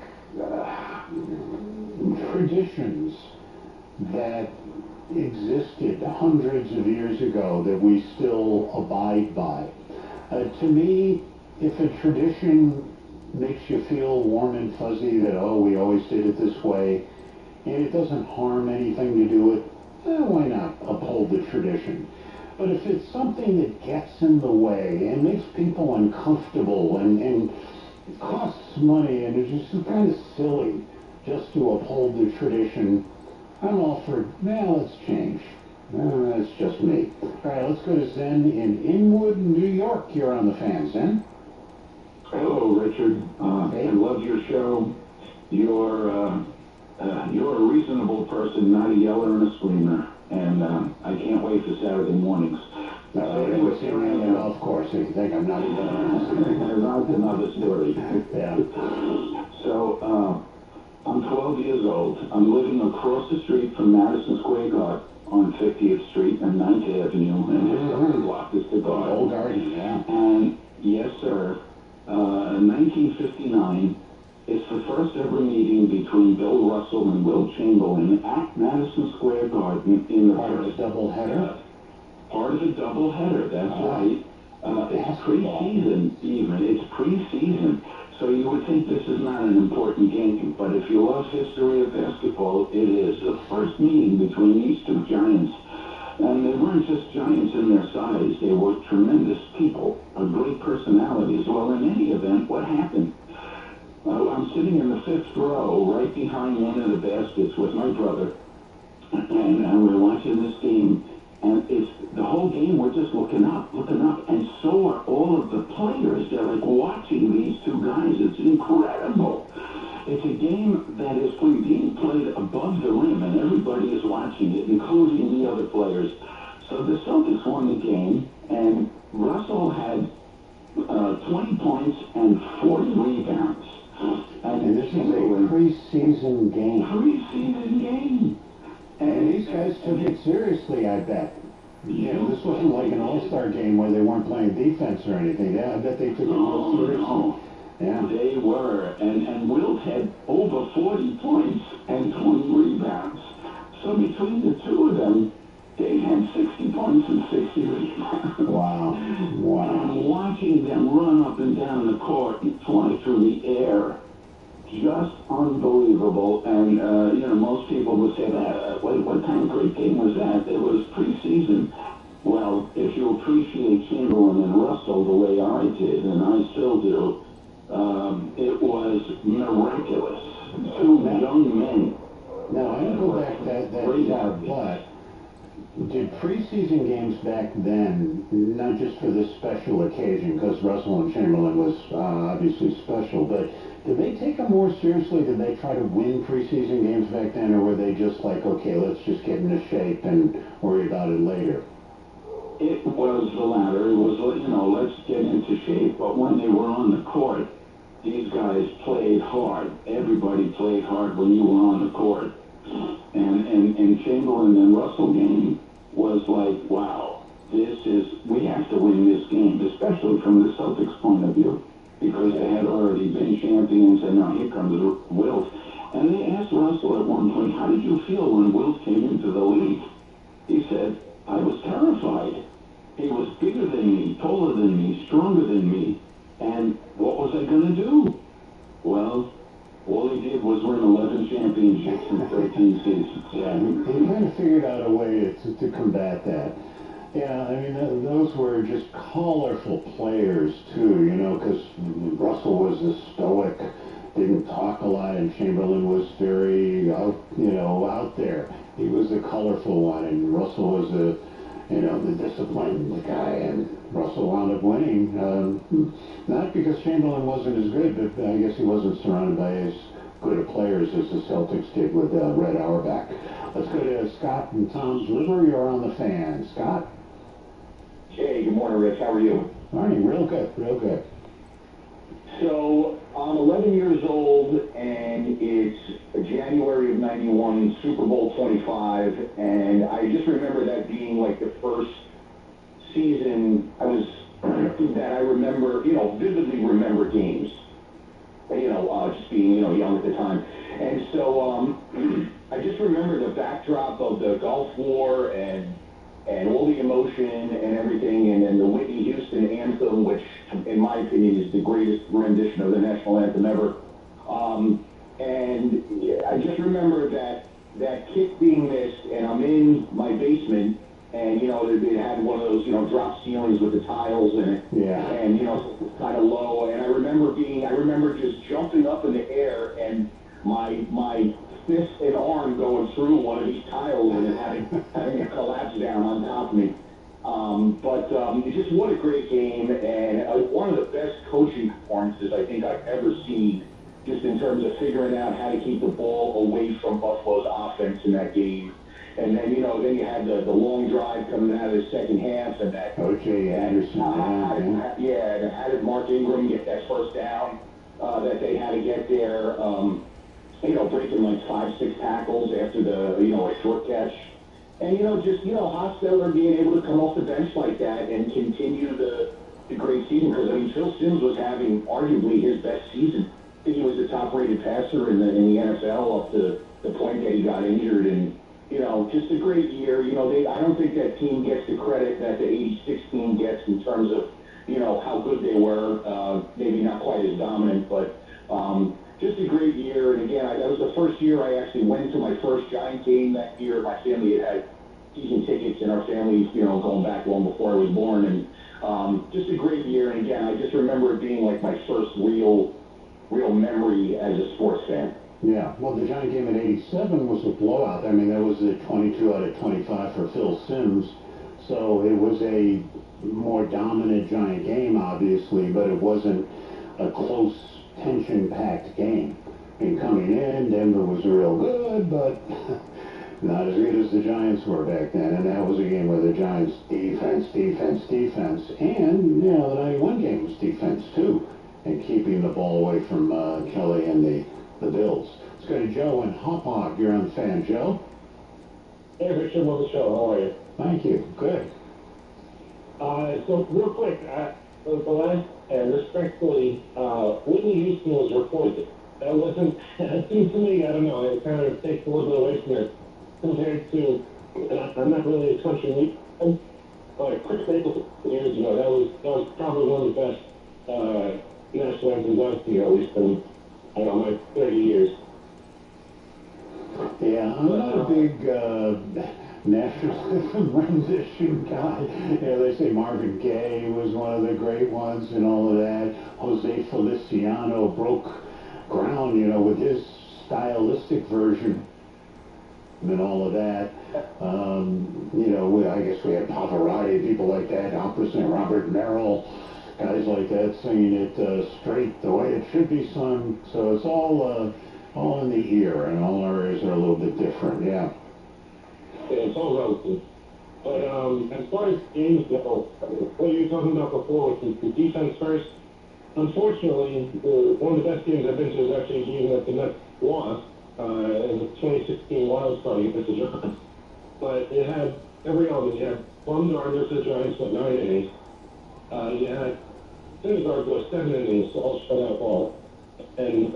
traditions that existed hundreds of years ago that we still abide by. To me, if a tradition makes you feel warm and fuzzy that, we always did it this way, and it doesn't harm anything to do it, why not uphold the tradition? But if it's something that gets in the way and makes people uncomfortable and costs money and is just kind of silly just to uphold the tradition, I'm all for, let's change. That's just me. All right, let's go to Zen in Inwood, New York. You're on the Fan. Zen? Hello, Richard. I love your show. You're a reasonable person, not a yeller and a screamer. And I can't wait for Saturday mornings. Anyway, see me on the golf course and you think I'm not even That's another story. Yeah. So, I'm 12 years old. I'm living across the street from Madison Square Garden on 50th Street and 9th Avenue, and just up the block is the garden. Old garden, yeah. And, yes, sir, 1959, it's the first ever meeting between Bill Russell and Will Chamberlain at Madison Square Garden in the Part of a doubleheader? Part of a doubleheader, that's right. It's pre-season even. It's pre-season. So you would think this is not an important game, but if you love history of basketball, it is the first meeting between these two giants. And they weren't just giants in their size, they were tremendous people, great personalities. Well, in any event, what happened? I'm sitting in the 5th row, right behind one of the baskets with my brother, and we're watching this game. And it's the whole game, we're just looking up, and so are all of the players. They're like watching these two guys. It's incredible. It's a game that is being played above the rim, and everybody is watching it, including the other players. So the Celtics won the game, and Russell had 20 points and 40 rebounds. And this is a preseason game. Preseason game. And these guys took it seriously, I bet. You know, this wasn't like an all-star game where they weren't playing defense or anything. Yeah, I bet they took it real seriously. No. Yeah. They were. And Wilt had over 40 points and 20 rebounds. So between the two of them, they had 60 points and 60 rebounds. Wow. And watching them run up and down the court and fly through the air, just unbelievable. And, you know, most people would say, what kind of great game was that? It was preseason. Well, if you appreciate Chamberlain and Russell the way I did, and I still do, it was miraculous. Two young men. Now, I don't go back that far, but did preseason games back then, not just for this special occasion, because Russell and Chamberlain was obviously special, but did they take them more seriously? Did they try to win preseason games back then, or were they just like, okay, let's just get into shape and worry about it later? It was the latter. It was, you know, let's get into shape. But when they were on the court, these guys played hard. Everybody played hard when you were on the court. And Chamberlain and Russell game was like, wow, we have to win this game, especially from the Celtics point of view, because they had already been champions, and now here comes Wilt. And they asked Russell at one point, how did you feel when Wilt came into the league? He said, I was terrified. He was bigger than me, taller than me, stronger than me, and what was I going to do? Well, all he did was win 11 championships in 13 seasons. Yeah, he kind of figured out a way to combat that. Yeah, I mean, those were just colorful players, too, you know, because Russell was a stoic, didn't talk a lot, and Chamberlain was very, out there. He was the colorful one, and Russell was the disciplined guy, and Russell wound up winning. Not because Chamberlain wasn't as good, but I guess he wasn't surrounded by as good of players as the Celtics did with Red Auerbach. Let's go to Scott from Tom's River. You're on the Fan. Scott? Hey, good morning, Rich. How are you? Morning. Real good. Real good. So, I'm 11 years old, and it's January of 91, Super Bowl 25, and I just remember that being like the first season that I remember, vividly remember games. Just being, young at the time. And so, I just remember the backdrop of the Gulf War and all the emotion and everything, and then the Whitney Houston anthem, which, in my opinion, is the greatest rendition of the national anthem ever. And I just remember that kick being missed, and I'm in my basement, and, it had one of those, drop ceilings with the tiles in it. Yeah. And, it's kind of low, and I remember just jumping up in the air, and my fist and arm going through one of these tiles and having it collapse down on top of me. Just what a great game, and one of the best coaching performances I think I've ever seen, just in terms of figuring out how to keep the ball away from Buffalo's offense in that game. And then, you know, then you had the long drive coming out of the second half, and that O.J. Anderson, how did Mark Ingram get that first down that they had to get there? You know, breaking like 5-6 tackles after a short catch. And, just, Hostetler being able to come off the bench like that and continue the great season. Because, I mean, Phil Simms was having arguably his best season. I think he was the top-rated passer in the NFL up to the point that he got injured. And, just a great year. I don't think that team gets the credit that the 86 team gets in terms of, how good they were. Maybe not quite as dominant, but just a great year. And again, that was the first year I actually went to my first Giant game that year. My family had season tickets in our families, going back long before I was born. And just a great year. And again, I just remember it being like my first real memory as a sports fan. Yeah, well, the Giant game in '87 was a blowout. I mean, that was a 22 out of 25 for Phil Simms. So it was a more dominant Giant game, obviously, but it wasn't a close, tension-packed game. And coming in, Denver was real good, but not as good as the Giants were back then. And that was a game where the Giants defense, and, the 91 game was defense, too, and keeping the ball away from Kelly and the Bills. Let's go to Joe and haHA. You're on the fan. Joe? Hey, Richard, on the show. How are you? Thank you. Good. So, real quick, the last, and respectfully, Whitney Houston was reported. That wasn't, it seems to me, I don't know, it kind of takes a little bit away from it compared to, I'm not really a country music, but Chris Stapleton years ago, that was probably one of the best national anthems I've seen, at least in, my 30 years. Yeah, I'm not a big national anthem rendition guy. They say Marvin Gaye was one of the great ones and all of that. Jose Feliciano broke ground, with his stylistic version and all of that. I guess we had Pavarotti, people like that, opposite Robert Merrill, guys like that singing it straight the way it should be sung. So it's all in the ear, and all our ears are a little bit different. Yeah. Yeah, it's all relative. But as far as games go, what you were talking about before with the defense first, unfortunately, one of the best games I've been to is actually a game that the Mets lost in the 2016 Wild Card against the Giants. But it had every element. You had Plum Gardner for the Giants went 9 innings. You had Syndergaard go 7 innings, all shutout ball. And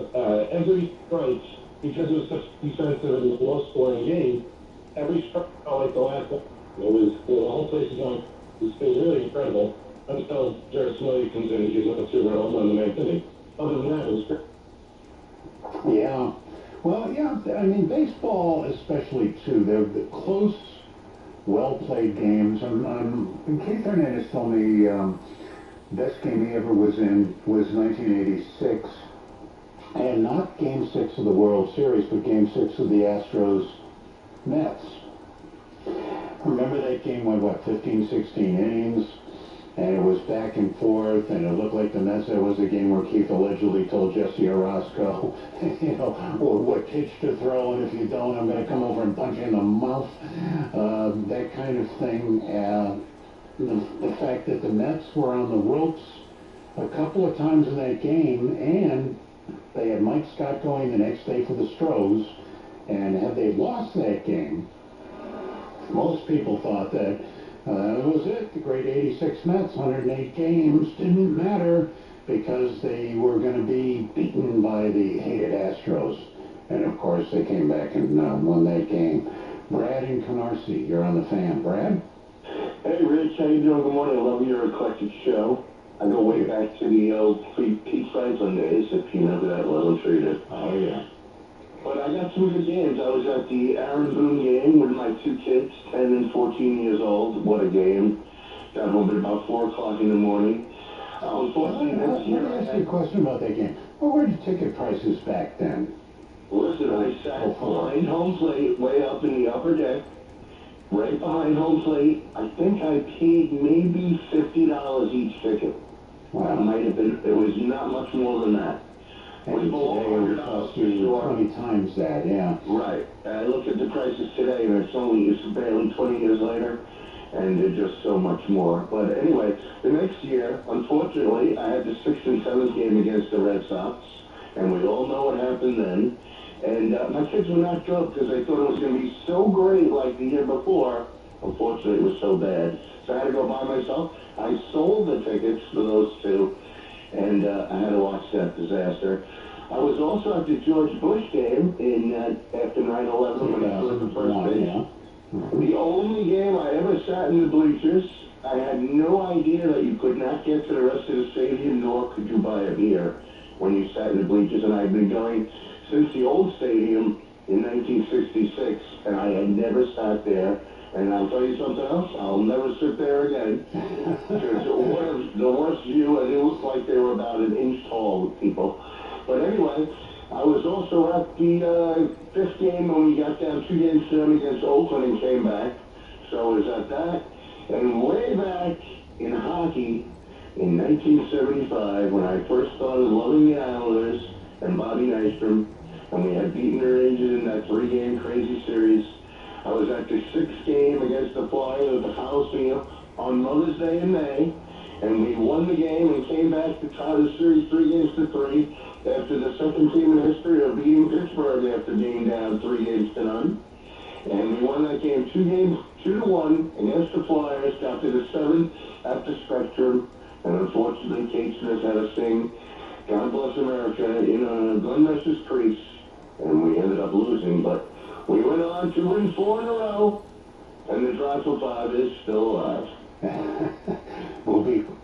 every strike, because it was such a defensive and low-scoring game, every strike felt like the last one. The whole place is on. It's been really incredible until Jared Smiley comes in and gives up a 2-run home run in the 9th inning. Other than that, it was great. Yeah. Well, yeah, I mean, baseball especially, too. They're the close, well-played games. Keith Hernandez told me best game he ever was in was 1986. And not Game 6 of the World Series, but Game 6 of the Astros-Mets. Remember that game went, 15, 16 innings? And it was back and forth, and it looked like the Mets. It was a game where Keith allegedly told Jesse Orozco, what pitch to throw, and if you don't, I'm going to come over and punch you in the mouth. That kind of thing. The fact that the Mets were on the ropes a couple of times in that game, and they had Mike Scott going the next day for the Stros, and had they lost that game, most people thought that that was it. The great 86 Mets, 108 games, didn't matter because they were going to be beaten by the hated Astros. And, of course, they came back and won that game. Brad in Canarsie, you're on the fan. Brad? Hey, Rich. How you doing? Good morning. I love your eclectic show. I go way back to the old Pete Franklin days, if you remember that well. I'm sure you do. Oh, yeah. But I got some good games. I was at the Aaron Boone game with my two kids, 10 and 14 years old. What a game. Got home at about 4 o'clock in the morning. Unfortunately, Let me ask you a question about that game. What were the ticket prices back then? Listen, I sat behind home plate, way up in the upper deck, right behind home plate. I think I paid maybe $50 each ticket. Wow. It might have been, it was not much more than that. And today it would cost you 20 times that, yeah. Right. I look at the prices today, and it's barely 20 years later, and they're just so much more. But anyway, the next year, unfortunately, I had the 6th and 7th game against the Red Sox, and we all know what happened then. And my kids were not good because they thought it was going to be so great like the year before. Unfortunately, it was so bad. So I had to go by myself. I sold the tickets for those two, and I had to watch that disaster. I was also at the George Bush game after 9/11 when he stood at the first base. The only game I ever sat in the bleachers. I had no idea that you could not get to the rest of the stadium, nor could you buy a beer when you sat in the bleachers. And I'd been going since the old stadium in 1966, and I had never sat there. And I'll tell you something else, I'll never sit there again. Because it was the worst view, and it looked like they were about an inch tall with people. But anyway, I was also at the 5th game when we got down 2-7 against Oakland and came back. So I was at that. And way back in hockey, in 1975, when I first started loving the Islanders and Bobby Nystrom, and we had beaten the Rangers in that 3-game crazy series, I was at the 6th game against the Flyers at the Coliseum on Mother's Day in May, and we won the game and came back to tie the series 3-3 after the second team in history of beating Pittsburgh after being down 3-0. And we won that game 2-1 against the Flyers, got to the 7th at the Spectrum, and unfortunately Kate Smith had us sing God Bless America in a Glenn Mess's crease, and we ended up losing, but we went on to win 4 in a row, and the drive for 5 is still alive.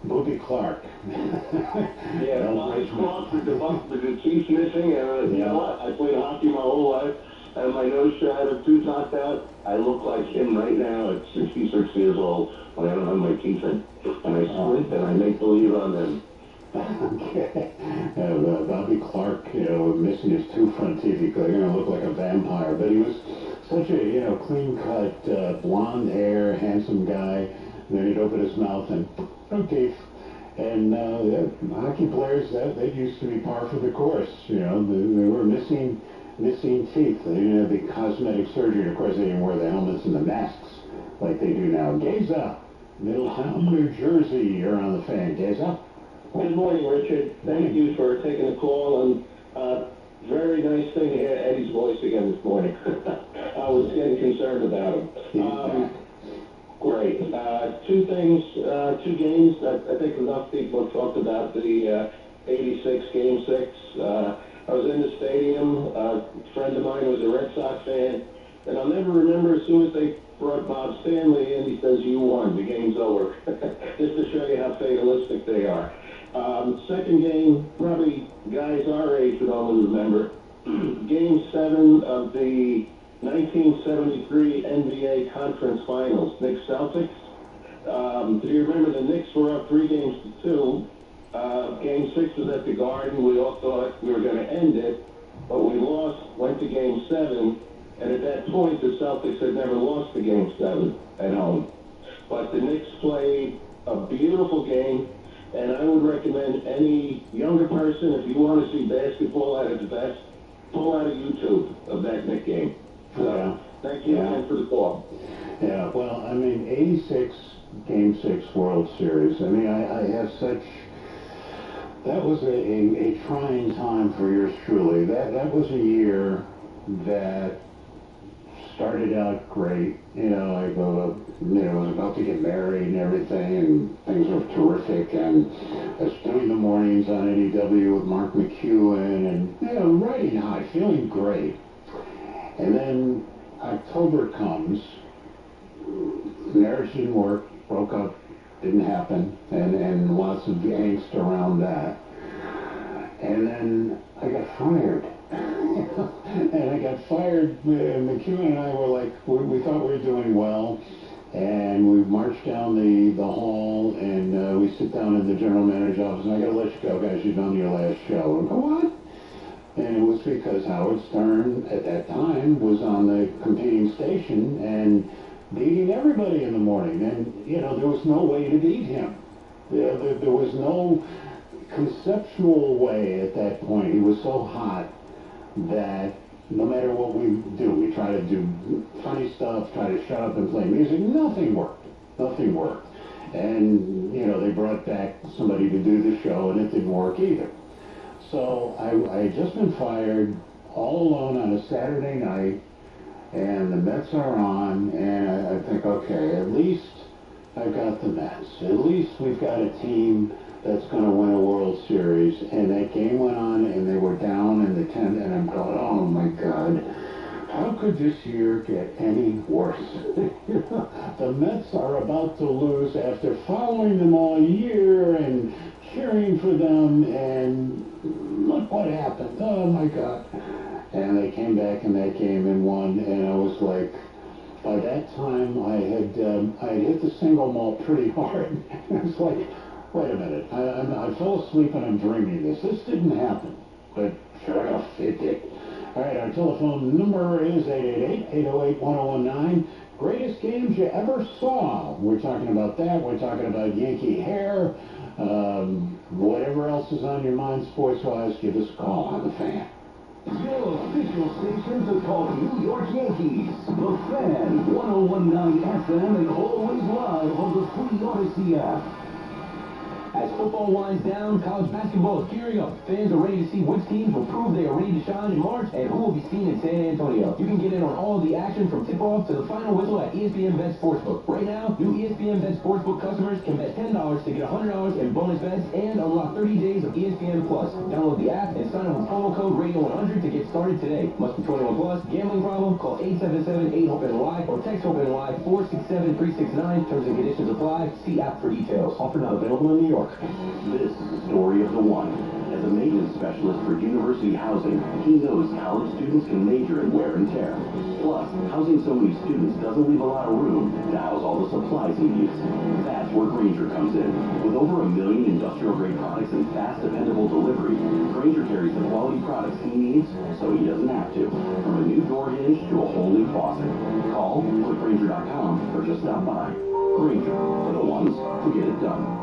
Bobby Clark. Yeah, Bobby Clark with the teeth missing, and you know what? I played hockey my whole life, and my nose shot of tooth knocked out. I look like him right now at 66 years old when I don't have my teeth in. And I squint and I make believe on them. Okay. Bobby Clark, missing his 2 front teeth, he's going to look like a vampire. But he was such a, clean-cut, blonde hair, handsome guy. And then he'd open his mouth and no teeth. And hockey players, that used to be par for the course. They were missing teeth. They didn't have the cosmetic surgery. And of course, they didn't wear the helmets and the masks like they do now. Gaze up. Middletown, New Jersey, you're on the fan. Gaze up. Good morning, Richard. Thank you for taking the call, and very nice thing to hear Eddie's voice again this morning. I was getting concerned about him. Great. 2 things, 2 games. I think enough people have talked about the 86 Game 6. I was in the stadium. A friend of mine was a Red Sox fan, and I'll never remember as soon as they brought Bob Stanley in, he says, "You won. The game's over." Just to show you how fatalistic they are. Second game, probably guys our age would only remember. Game 7 of the 1973 NBA Conference Finals, Knicks Celtics. Do you remember the Knicks were up 3-2? Game 6 was at the Garden. We all thought we were going to end it, but we lost, went to Game 7, and at that point the Celtics had never lost the Game 7 at home. But the Knicks played a beautiful game. And I would recommend any younger person, if you want to see basketball at its best, pull out a YouTube of that Knick game. So, thank you again for the call. Yeah, well, 86 Game 6 World Series. I have such... That was a trying time for yours truly. That was a year that started out great. I was about to get married and everything, and things were terrific. And I was doing the mornings on NEW with Mark McEwen, and riding high, feeling great. And then October comes, marriage didn't work, broke up, didn't happen, and lots of angst around that. And then I got fired. And I got fired. McEwen and I were like, we thought we were doing well. And we marched down the hall, and we sit down in the general manager's office, and I got to let you go, guys, you've done your last show. And I go, what? And it was because Howard Stern, at that time, was on the competing station and beating everybody in the morning. And, there was no way to beat him. There was no conceptual way at that point, he was so hot that no matter what we do, we try to do funny stuff, try to shut up and play music, nothing worked. Nothing worked. And, you know, they brought back somebody to do the show, and it didn't work either. So I had just been fired all alone on a Saturday night, and the Mets are on, and I think, okay, at least I've got the Mets. At least we've got a team that's going to win a World Series. And that game went on, and they were down in the 10th, and I'm going, oh, my God. How could this year get any worse? The Mets are about to lose after following them all year and cheering for them, and look what happened. Oh, my God. And they came back in that game and won, and I was like, by that time, I had hit the single malt pretty hard. I was like, wait a minute, I fell asleep and I'm dreaming this. This didn't happen. But sure enough, it did. All right, our telephone number is 888-808-1019. Greatest games you ever saw. We're talking about that. We're talking about Yankee hair. Whatever else is on your mind sports-wise, give us a call on the Fan. Your official station to talk New York Yankees. The Fan, 1019 FM, and always live on the free Odyssey app. As football winds down, college basketball is gearing up. Fans are ready to see which teams will prove they are ready to shine in March and who will be seen in San Antonio. You can get in on all of the action from tip-off to the final whistle at ESPN Bet Sportsbook. Right now, new ESPN Bet Sportsbook customers can bet $10 to get $100 in bonus bets and unlock 30 days of ESPN Plus. Download the app and sign up with promo code Radio100 to get started today. Must be 21 plus. Gambling problem? Call 877-8-HOPE-NY or text HOPE-NY 467-369. Terms and conditions apply. See app for details. Offer not available in New York. This is the story of the one. As a maintenance specialist for university housing, he knows college students can major in wear and tear. Plus, housing so many students doesn't leave a lot of room to house all the supplies he needs. That's where Grainger comes in. With over 1 million industrial-grade products and fast, dependable delivery, Grainger carries the quality products he needs so he doesn't have to. From a new door hinge to a whole new faucet. Call, click Grainger.com, or just stop by. Grainger, for the ones who get it done.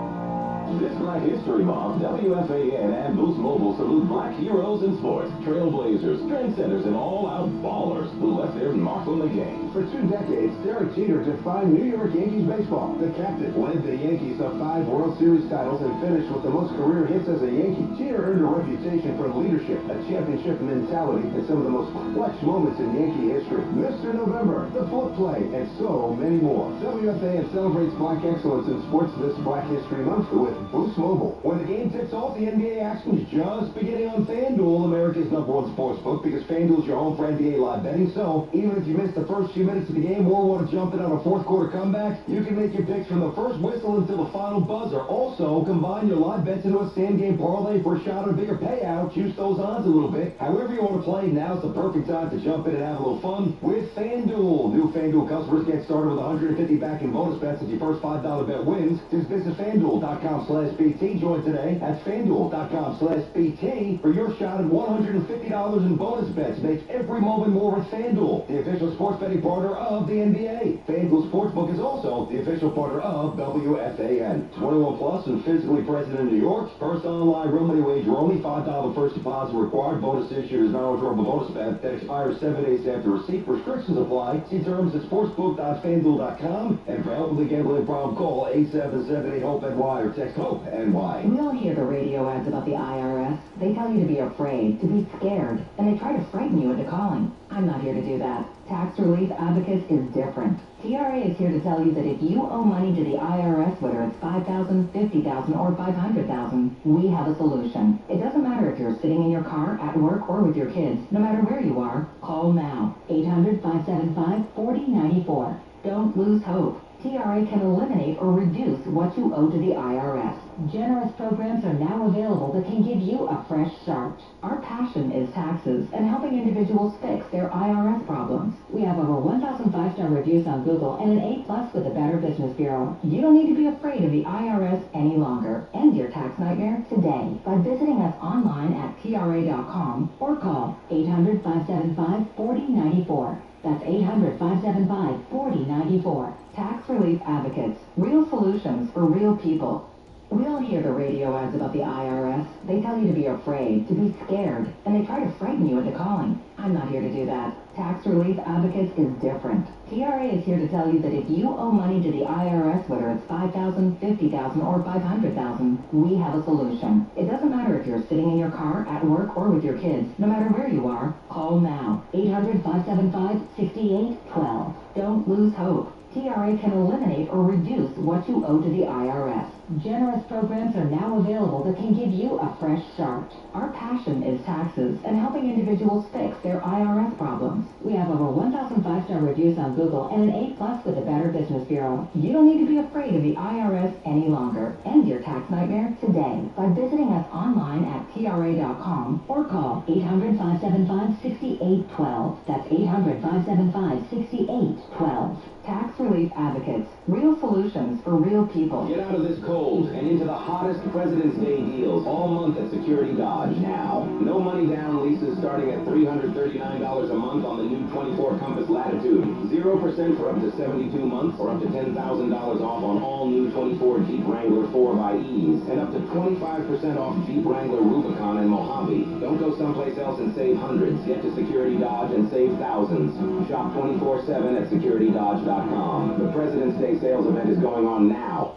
This Black History Month, WFAN and Boost Mobile salute black heroes in sports, trailblazers, trendsetters, and all-out ballers who left their mark on the game. For 2 decades, Derek Jeter defined New York Yankees baseball. The captain led the Yankees to 5 World Series titles and finished with the most career hits as a Yankee. Jeter earned a reputation for leadership, a championship mentality, and some of the most clutch moments in Yankee history. Mr. November, the flip play, and so many more. WFAN celebrates black excellence in sports this Black History Month with Boost Mobile. When the game tips off, the NBA action is just beginning on FanDuel, America's #1 sports book, because FanDuel's your home for NBA live betting. So even if you missed the first few minutes of the game or want to jump in on a fourth quarter comeback, you can make your picks from the first whistle until the final buzzer. Also, combine your live bets into a same game parlay for a shot at a bigger payout. Juice those odds a little bit. However you want to play, now's the perfect time to jump in and have a little fun with FanDuel. New FanDuel customers get started with $150 back in bonus bets if your first $5 bet wins. Just visit FanDuel.com/BT. Join today at FanDuel.com/BT for your shot at $150 in bonus bets. Make every moment more with FanDuel, the official sports betting partner of the NBA. FanDuel Sportsbook is also the official partner of WFAN. 21 plus and physically present in New York. First online real money wager only. $5 first deposit required. Bonus issued is non-withdrawable bonus bet that expires 7 days after receipt. Restrictions apply. See terms at sportsbook.fanduel.com. And for help with the gambling problem, call 877-8-HOPE-NY or text HOPE-NY. We all hear the radio ads about the IRS. They tell you to be afraid, to be scared, and they try to frighten you into calling. I'm not here to do that. Tax Relief Advocates is different. TRA is here to tell you that if you owe money to the IRS, whether it's $5,000, $50,000, or $500,000, we have a solution. It doesn't matter if you're sitting in your car, at work, or with your kids. No matter where you are, call now. 800-575-4094. Don't lose hope. TRA can eliminate or reduce what you owe to the IRS. Generous programs are now available that can give you a fresh start. Our passion is taxes and helping individuals fix their IRS problems. We have over 1,000 5-star reviews on Google and an A+ with the Better Business Bureau. You don't need to be afraid of the IRS any longer. End your tax nightmare today by visiting us online at TRA.com or call 800-575-4094. That's 800-575-4094. Tax Relief Advocates. Real solutions for real people. We all hear the radio ads about the IRS. They tell you to be afraid, to be scared, and they try to frighten you into calling. I'm not here to do that. Tax Relief Advocates is different. TRA is here to tell you that if you owe money to the IRS, whether it's $5,000, $50,000, or $500,000, we have a solution. It doesn't matter if you're sitting in your car, at work, or with your kids. No matter where you are, call now. 800-575-6812. Don't lose hope. TRA can eliminate or reduce what you owe to the IRS. Generous programs are now available that can give you a fresh start. Our passion is taxes and helping individuals fix their IRS problems. We have over 1,000 5-star reviews on Google and an A+ with the Better Business Bureau. You don't need to be afraid of the IRS any longer. End your tax nightmare today by visiting us online at TRA.com or call 800-575-6812. That's 800-575-6812. Tax Relief Advocates. Real solutions for real people. Get out of this cold and into the hottest President's Day deals all month at Security Dodge now. No money down leases starting at $339 a month on the new 24 Compass Latitude. 0% for up to 72 months or up to $10,000 off on all new 24 Jeep Wrangler 4xEs and up to 25% off Jeep Wrangler Rubicon and Mojave. Don't go someplace else and save hundreds. Get to Security Dodge and save thousands. Shop 24/7 at securitydodge.com. The President's Day sales event is going on now.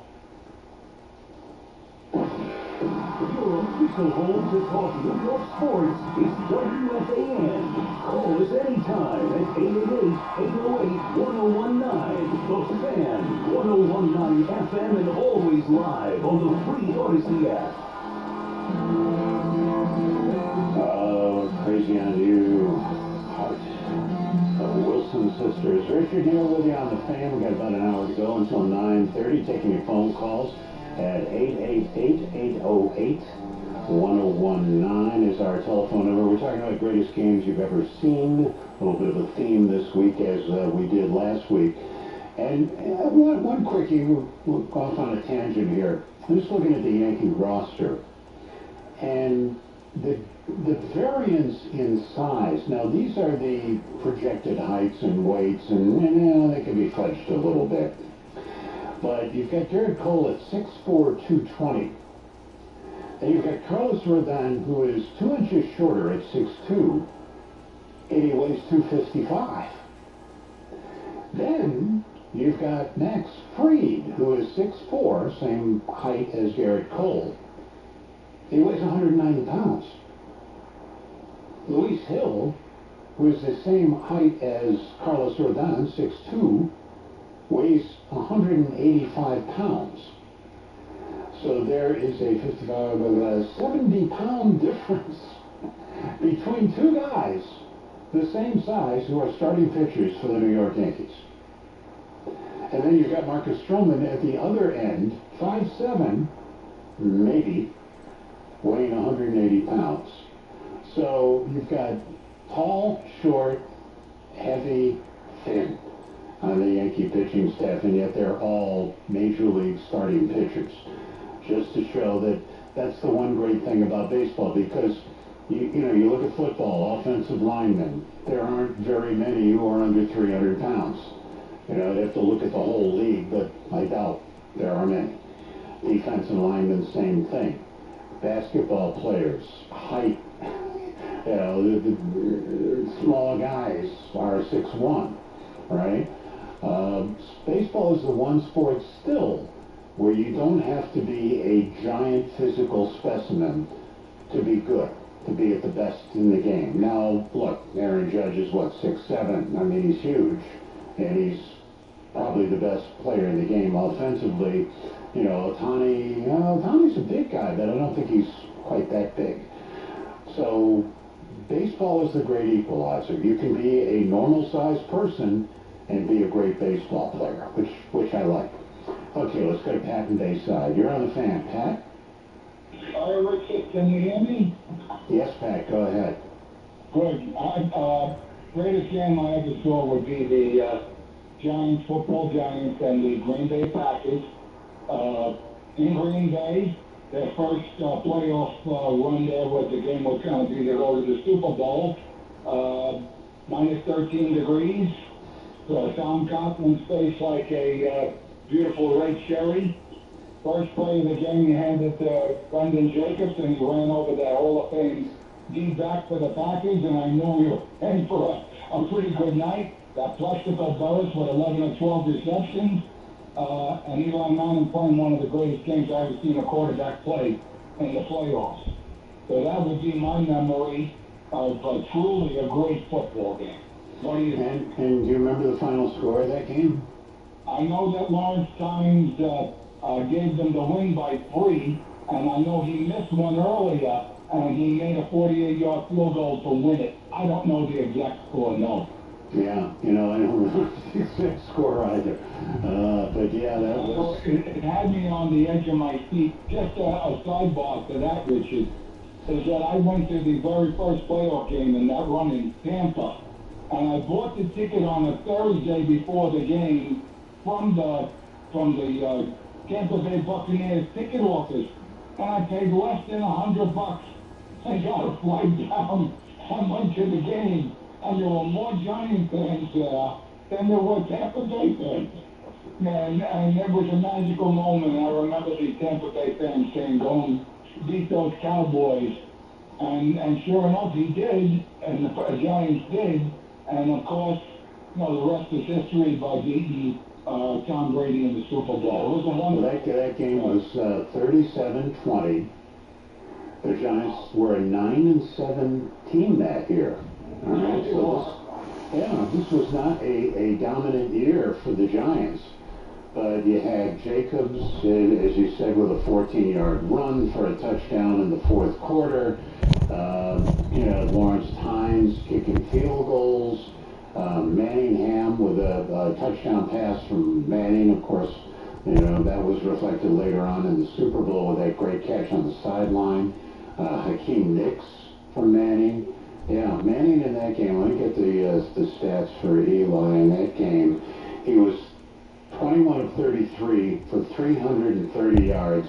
Your official home to talk New York sports is WFAN. Call us anytime at 888-808-1019. The Fan, 1019 FM, and always live on the free Odyssey app. Oh, crazy on you. Heart. The Wilson sisters. Richard here with you on the Fan. We got about an hour to go until 9:30. Taking your phone calls at 888-808-1019 is our telephone number. We're talking about greatest games you've ever seen. A little bit of a theme this week as we did last week. And one quickie, we'll go off on a tangent here. I'm just looking at the Yankee roster. And the variance in size, now these are the projected heights and weights, and they can be fudged a little bit. But you've got Garrett Cole at 6'4", 220. And you've got Carlos Rodon, who is 2 inches shorter at 6'2", and he weighs 255. Then you've got Max Fried, who is 6'4", same height as Garrett Cole. He weighs 190 pounds. Luis Hill, who is the same height as Carlos Rodon, 6'2", weighs 185 pounds. So there is a 70-pound difference between two guys the same size who are starting pitchers for the New York Yankees. And then you've got Marcus Stroman at the other end, 5'7", maybe, weighing 180 pounds. So you've got tall, short, heavy, thin on the Yankee pitching staff, and yet they're all major league starting pitchers. Just to show that that's the one great thing about baseball, because you look at football, offensive linemen, there aren't very many who are under 300 pounds. You'd have to look at the whole league, but I doubt there are many. Defensive linemen, same thing. Basketball players, height, the small guys are 6'1", right? Baseball is the one sport still where you don't have to be a giant physical specimen to be good, to be at the best in the game. Now, look, Aaron Judge is, 6'7". I mean, he's huge, and he's probably the best player in the game offensively. Ohtani's a big guy, but I don't think he's quite that big. So, baseball is the great equalizer. You can be a normal-sized person and be a great baseball player, which I like. Okay, let's go to Pat in Bayside. You're on the Fan. Pat? Hi, Richard. Can you hear me? Yes, Pat. Go ahead. Good. Greatest game I ever saw would be the Giants, football Giants, and the Green Bay Packers. In Green Bay, their first playoff run there was the game was going to be to go to the Super Bowl. Minus 13 degrees. Tom Coughlin's face like a beautiful red cherry. First play of the game, he handed to Brendan Jacobs, and he ran over that Hall of Fame D-back for the Packers, and I knew we were in for a pretty good night. Got Plexico Burris with 11 or 12 receptions, and Eli Manning playing one of the greatest games I've ever seen a quarterback play in the playoffs. So that would be my memory of truly a great football game. What do you think? And do you remember the final score of that game? I know that Lawrence Tynes gave them the win by 3, and I know he missed one earlier, and he made a 48-yard field goal to win it. I don't know the exact score, no. Yeah, I don't remember the exact score either. But yeah, that was... It had me on the edge of my seat. Just a sidebar to that, Richard, is that I went to the very first playoff game in that run in Tampa, and I bought the ticket on a Thursday before the game from the Tampa Bay Buccaneers ticket office, and I paid less than $100 and got a flight down and went to the game, and there were more Giant fans there than there were Tampa Bay fans. And it was a magical moment. I remember the Tampa Bay fans saying, "Go and beat those Cowboys," and sure enough, he did, and the Giants did, and of course, the rest is history by beating Tom Brady in the Super Bowl. It was a wonderful. That game was 37-20. The Giants were a 9-7 team that year. All right, so this was not a dominant year for the Giants. But you had Jacobs, as you said, with a 14-yard run for a touchdown in the fourth quarter. Lawrence Tynes kicking field goals. Manningham with a touchdown pass from Manning, of course. That was reflected later on in the Super Bowl with that great catch on the sideline. Hakeem Nicks from Manning. Yeah, Manning in that game. Let me get the stats for Eli in that game. He was 21 of 33 for 330 yards,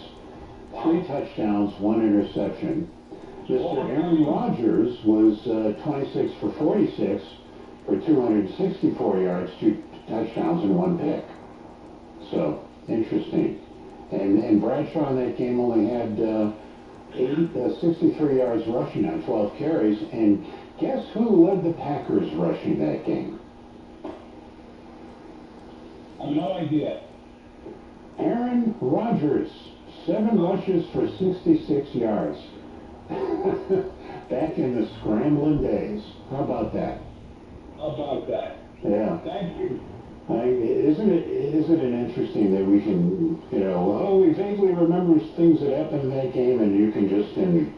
3 touchdowns, 1 interception. Mr. Aaron Rodgers was 26 for 46 for 264 yards, 2 touchdowns, and 1 pick. So, interesting. And Bradshaw in that game only had 63 yards rushing on 12 carries. And guess who led the Packers rushing that game? I have no idea. Aaron Rodgers, 7 rushes for 66 yards. Back in the scrambling days. How about that? How about that? Yeah. Thank you. Isn't it interesting that we can, we vaguely remember things that happened in that game, and you can just in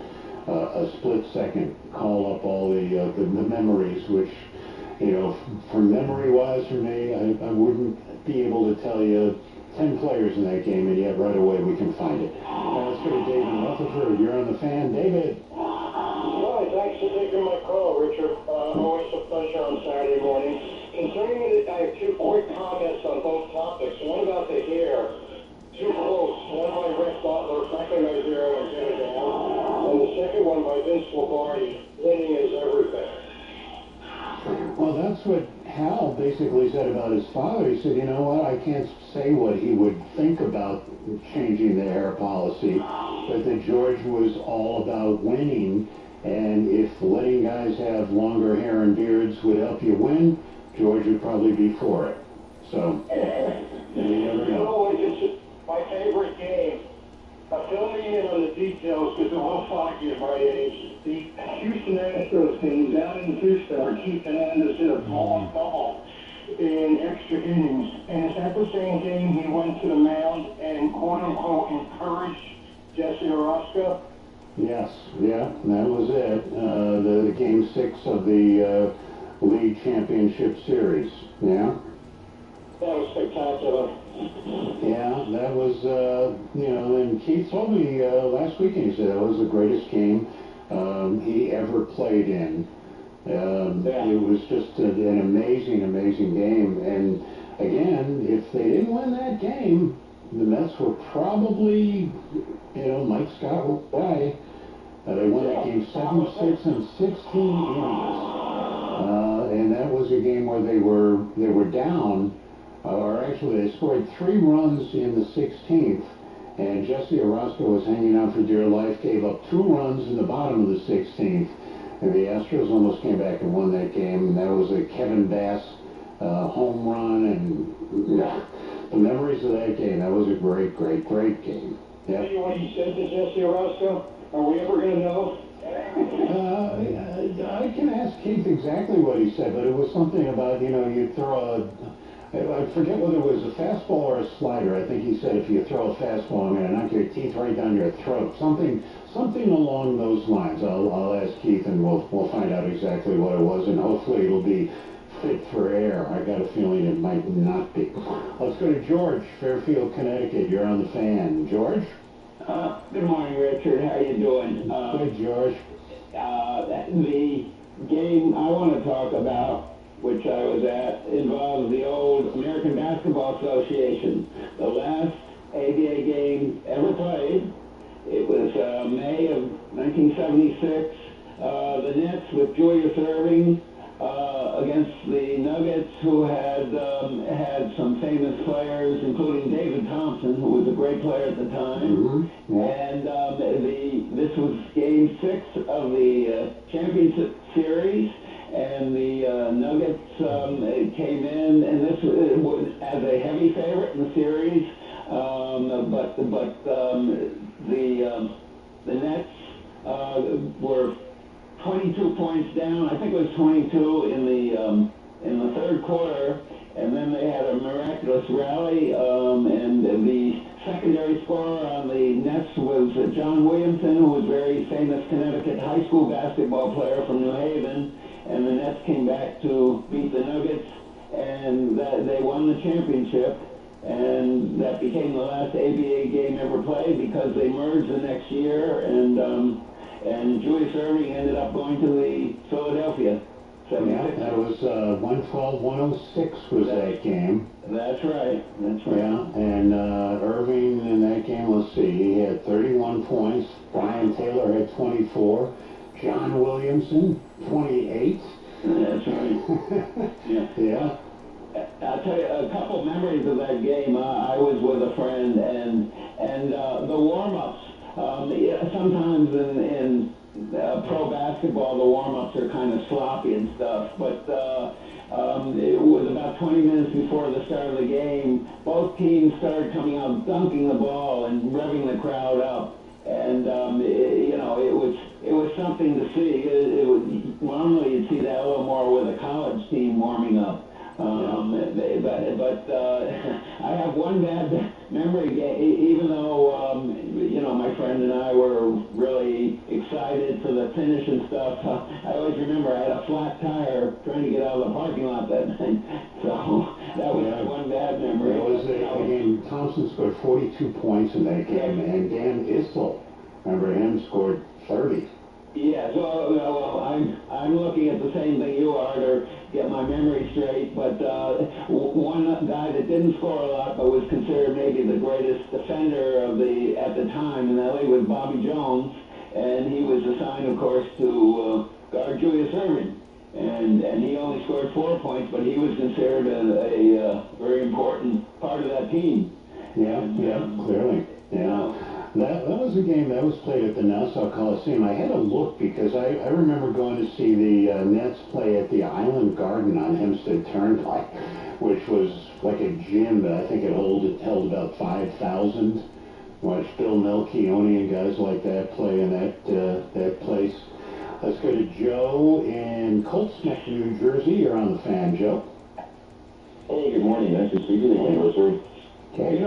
a split second call up all the memories, which, from memory-wise for me, I wouldn't be able to tell you 10 players in that game, and yet right away we can find it. Let's go to David Rutherford. You're on the Fan. David. Hi, thanks for taking my call, Richard. Always a pleasure on Saturday morning. Concerning it, I have 2 quick comments on both topics. One about the hair. 2 quotes. One by Rick Butler, Franklin Mazzaro, and Jimmy Down. And the second one by Vince Lombardi, winning is everything. Well, that's what Hal basically said about his father. He said, you know what, I can't say what he would think about changing the hair policy, but that George was all about winning, and if letting guys have longer hair and beards would help you win, George would probably be for it. So, you never know. It's my favorite game. Fill me in on the details because I'm all foggy at my age. The Houston Astros team down in Houston are keeping Anderson a ball in extra innings. And is that the same game he went to the mound and quote-unquote encouraged Jesse Orosco? Yes, yeah, that was it. The Game 6 of the League Championship Series, yeah? That was spectacular. Yeah, that was, and Keith told me last weekend, he said that was the greatest game he ever played in. It was just an amazing, amazing game. And again, if they didn't win that game, the Mets were probably, Mike Scott was right. They won that game 7-6 in 16 innings. And that was a game where they were down. Or actually, they scored 3 runs in the 16th, and Jesse Orozco was hanging on for dear life, gave up 2 runs in the bottom of the 16th, and the Astros almost came back and won that game. And that was a Kevin Bass home run, and the memories of that game. That was a great game. Tell you what he said to Jesse Orozco? Are we ever going to know? I can ask Keith exactly what he said, but it was something about, you throw I forget whether it was a fastball or a slider. I think he said if you throw a fastball, I'm going to knock your teeth right down your throat. Something along those lines. I'll ask Keith, and we'll find out exactly what it was, and hopefully it'll be fit for air. I got a feeling it might not be. Let's go to George, Fairfield, Connecticut. You're on the Fan. George? Good morning, Richard. How you doing? Good, George. The game I want to talk about, which I was at, involves the old American Basketball Association. The last ABA game ever played. It was May of 1976. The Nets with Julius Erving against the Nuggets, who had some famous players, including David Thompson, who was a great player at the time. And this was Game 6 of the championship series, and the Nuggets came in, and this was as a heavy favorite in the series, but the Nets were 22 points down. I think it was 22 in the third quarter, and then they had a miraculous rally, and the secondary scorer on the Nets was John Williamson, who was a very famous Connecticut high school basketball player from New Haven, and the Nets came back to beat the Nuggets, and they won the championship, and that became the last ABA game ever played because they merged the next year, and Julius Erving ended up going to the Philadelphia 76ers. Yeah, that was 112-106 was that game. That's right. Yeah, and Erving in that game, let's see, he had 31 points. Brian Taylor had 24. John Williamson, 28. That's right. Yeah. I'll tell you a couple memories of that game. I was with a friend, and the warm-ups. Sometimes in pro basketball, the warm-ups are kind of sloppy and stuff, but it was about 20 minutes before the start of the game. Both teams started coming out, dunking the ball and revving the crowd up, and it was something to see. Normally you'd see that a little more with a college team warming up. But I have one bad memory, even though, my friend and I were really excited for the finish and stuff. I always remember I had a flat tire trying to get out of the parking lot that night. So that was one bad memory. It was a game. Thompson scored 42 points in that game, and Dan Issel, remember him, scored 30. Yeah, well, I'm looking at the same thing you are to get my memory straight, but one guy that didn't score a lot but was considered maybe the greatest defender at the time in that league was Bobby Jones, and he was assigned, of course, to guard Julius Erving, and he only scored 4 points, but he was considered a very important part of that team. Yeah, clearly. Yeah. That was a game that was played at the Nassau Coliseum. I had to look because I remember going to see the Nets play at the Island Garden on Hempstead Turnpike, which was like a gym, but I think it held about 5,000. Watched Bill Melchione and guys like that play in that place. Let's go to Joe in Colts Neck, New Jersey. You're on the Fan, Joe. Hey, good morning. Nice to see you again, Richard. Okay.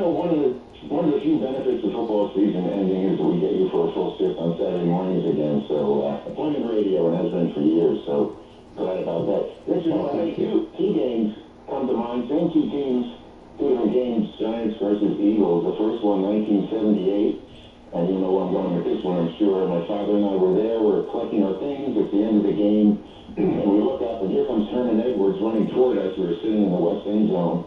One of the few benefits of football season ending is that we get you for a full shift on Saturday mornings again. So, appointment radio, and has been for years, so glad about that. Richard, two games come to mind. Same two teams, two different games, Giants versus Eagles. The first one, 1978. And you know where I'm going with this one, I'm sure. My father and I were there. We're collecting our things. It's the end of the game. And we look up, and here comes Herman Edwards running toward us. We were sitting in the west end zone.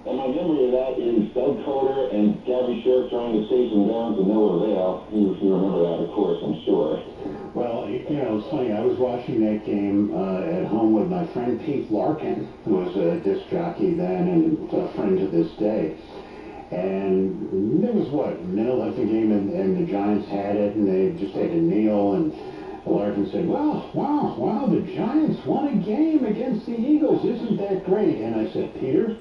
And my memory of that is Doug Coder and Gabby Sheriff trying to chase him down to no avail. You remember that, of course, I'm sure. Well, it's funny. I was watching that game at home with my friend Pete Larkin, who was a disc jockey then and a friend to this day. And there was, what, a minute left in the game, and the Giants had it, and they just had to kneel, and Larkin said, wow, the Giants won a game against the Eagles. Isn't that great? And I said, Peter,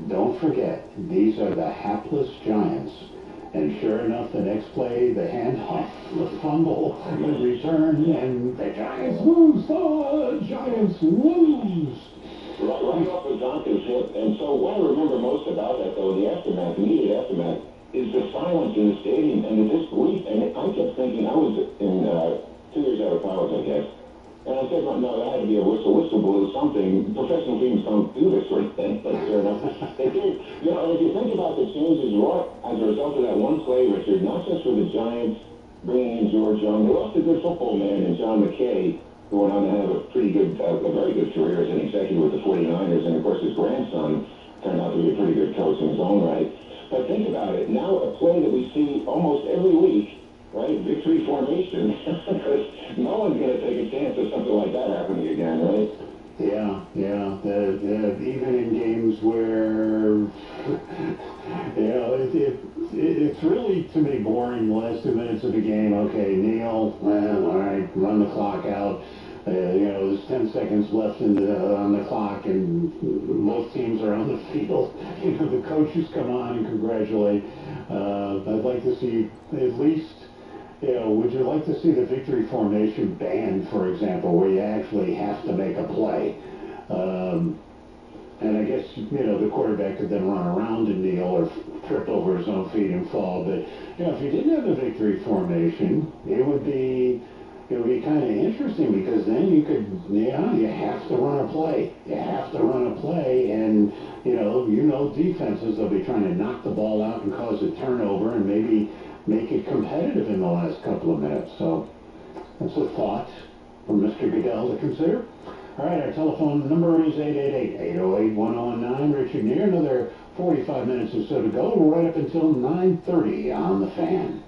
don't forget, these are the hapless Giants. And sure enough, the next play, the handoff, the fumble, the return, and the Giants lose. The Giants lose. Right off the Donker's hip. And so what I remember most about that, though, the aftermath, immediate aftermath, is the silence in the stadium and the disbelief. And I kept thinking, I was in 2 years out of college, I guess. And I said, no, that had to be a whistle. Whistle blew something. Professional teams don't do this sort of thing. But fair enough. They did. You know, and if you think about the changes wrought as a result of that one play, Richard, not just for the Giants bringing in George Young, they lost a good football man in John McKay, who went on to have a pretty good, a very good career as an executive with the 49ers. And, of course, his grandson turned out to be a pretty good coach in his own right. But think about it. Now a play that we see almost every week, right? Victory formation, because no one's going to take a chance of something like that happening again, right? Yeah. Even in games where, it's really, to me, boring. The last 2 minutes of the game, okay, kneel, all right, run the clock out. There's 10 seconds left on the clock, and most teams are on the field. The coaches come on and congratulate. I'd like to see at least. Would you like to see the victory formation banned, for example, where you actually have to make a play? And I guess, the quarterback could then run around and kneel or trip over his own feet and fall. But, if you didn't have the victory formation, it would be kind of interesting, because then you could, you have to run a play. You have to run a play, and, defenses, they'll be trying to knock the ball out and cause a turnover and maybe make it competitive in the last couple of minutes. So that's a thought from Mr. Goodell to consider. All right, our telephone number is 888-808-1019. Richard Neer, another 45 minutes or so to go, right up until 9:30 on The Fan.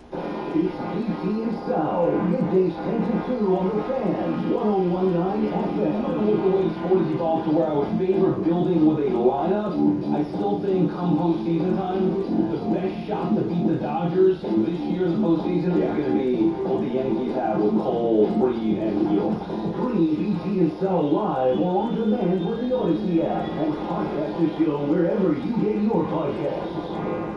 It's DT and Sal, middays 10 to 2 on The Fan, 1019 FM. With the way sport has evolved to where I would favor building with a lineup, I still think come postseason time, the best shot to beat the Dodgers this year in the postseason is going to be what the Yankees have with Cole, Reed, and Fields. Stream BT and Sal live or on demand with the Odyssey app, and podcast the show wherever you get your podcasts.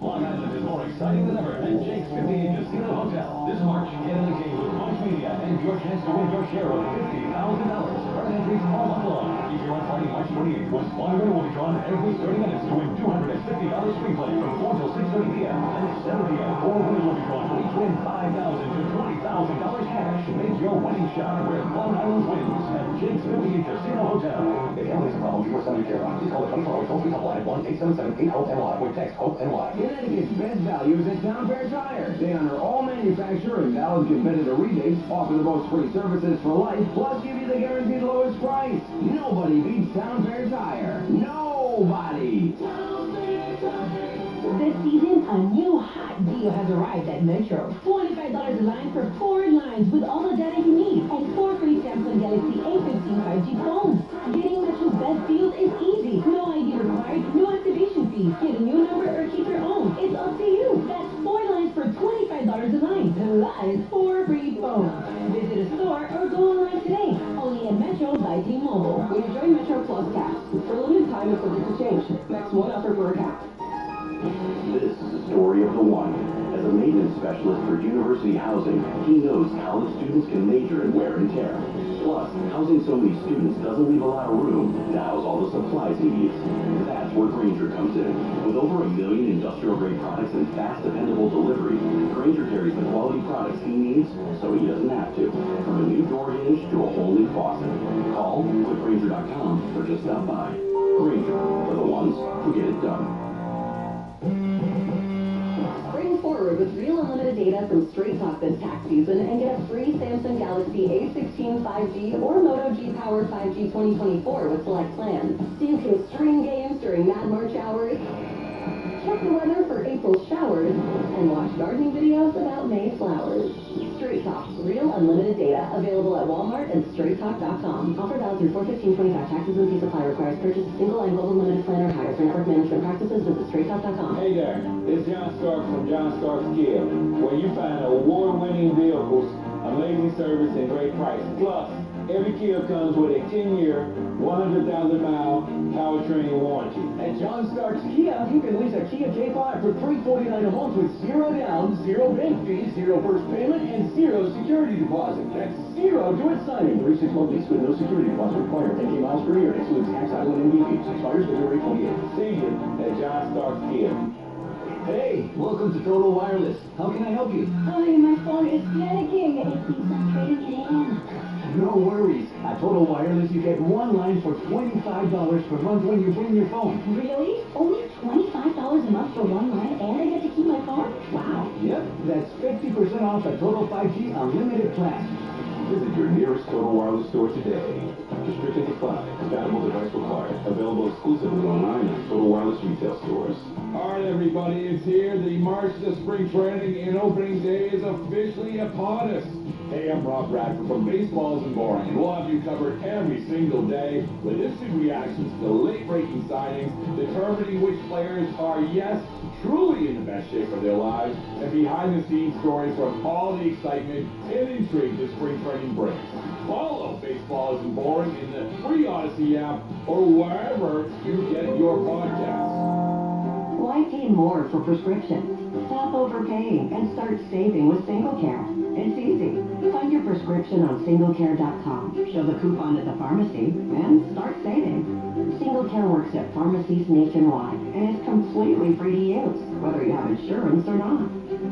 Long Island is more exciting than ever at Jake's 58 Casino Hotel. This March, get in the game with March Media and your chance to win your share of $50,000. Earn entries all month long. Keep your eye starting March 28th, when one winner will be drawn every 30 minutes to win $250 free play from 4 till 6:30 p.m. And at 7 p.m., 4 winners will be drawn to each win $5,000 to $20,000 cash. Make your winning shot where Long Island wins at Jake's 58 Casino Hotel. If gambling is a problem, you are sending care on. Please call the 24-hour toll-free hotline at 1-877-8-HOPE-NY or text HOPE-NY. Connecticut's best values at Town Fair Tire. They honor all manufacturer and valid competitor rebates, offer the most free services for life, plus give you the guaranteed lowest price. Nobody beats Town Fair Tire. Nobody. This season, a new hot deal has arrived at Metro. $25 a line for 4 lines with all the data you need, and 4 free Samsung Galaxy A15 5G phones. Getting Metro's best deals is easy. No ID required, no activation fees. Get a new number or keep your own. It's up to you. That's 4 lines for $25 a line, plus 4 free phones. Visit a store or go online today. Only at Metro by T-Mobile. When you join Metro Plus Cash, for limited time and subject to change. Max 1 offer per account. This is the story of the one. As a maintenance specialist for university housing, he knows college students can major in wear and tear. Plus, housing so many students doesn't leave a lot of room to house all the supplies he needs. That's where Grainger comes in. With over 1 million industrial-grade products and fast, dependable delivery, Grainger carries the quality products he needs so he doesn't have to. From a new door hinge to a whole new faucet. Call, Grainger.com, or just stop by. Grainger, for the ones who get it done. Spring forward with real unlimited data from Straight Talk this tax season and get a free Samsung Galaxy A16 5G or Moto G Power 5G 2024 with select plans. So you can stream games during Mad March hours, check the weather for April showers, and and watch gardening videos about May flowers. Straight Talk, real unlimited data, available at Walmart and straighttalk.com. Offer valid through 4/15/25. Taxes and fee supply requires purchase a single line global limited plan or higher. For network management practices, visit straighttalk.com. Hey there, it's John Stark from John Stark's Kia, where you find award-winning vehicles, amazing service, and great prices. Plus, every Kia comes with a 10-year, 100,000-mile powertrain warranty. At John Stark's Kia, you can lease a Kia K5 for $349 a month with zero down, zero bank fees, zero first payment, and zero security deposit. That's zero to its signing. 36-month lease with no security deposit required. 10K miles per year. Excludes tax, idle, and MVPs. Expires February 28th. See you at John Stark's Kia. Hey, welcome to Total Wireless. How can I help you? Hi, my phone is panicking. It thinks I'm trading it in. No worries. At Total Wireless, you get one line for $25 per month when you bring your phone. Really? Only $25 a month for one line, and I get to keep my phone? Wow. Yep, that's 50% off a Total 5G unlimited plan. Visit your nearest Total Wireless store today. Restrictions apply. Compatible device required. Available exclusively online at Total Wireless retail stores. All right, everybody, it's here. The March to Spring Training and Opening Day is officially upon us. Hey, I'm Rob Bradford from Baseball Isn't Boring, and we'll have you covered every single day with instant reactions to the late-breaking signings, determining which players are, yes, truly in the best shape of their lives, and behind-the-scenes stories from all the excitement and intrigue that spring training brings. Follow Baseball Isn't Boring in the free Odyssey app or wherever you get your podcasts. Why pay more for prescriptions? Stop overpaying and start saving with SingleCare. It's easy. Find your prescription on singlecare.com. Show the coupon at the pharmacy and start saving. SingleCare works at pharmacies nationwide and is completely free to use, whether you have insurance or not.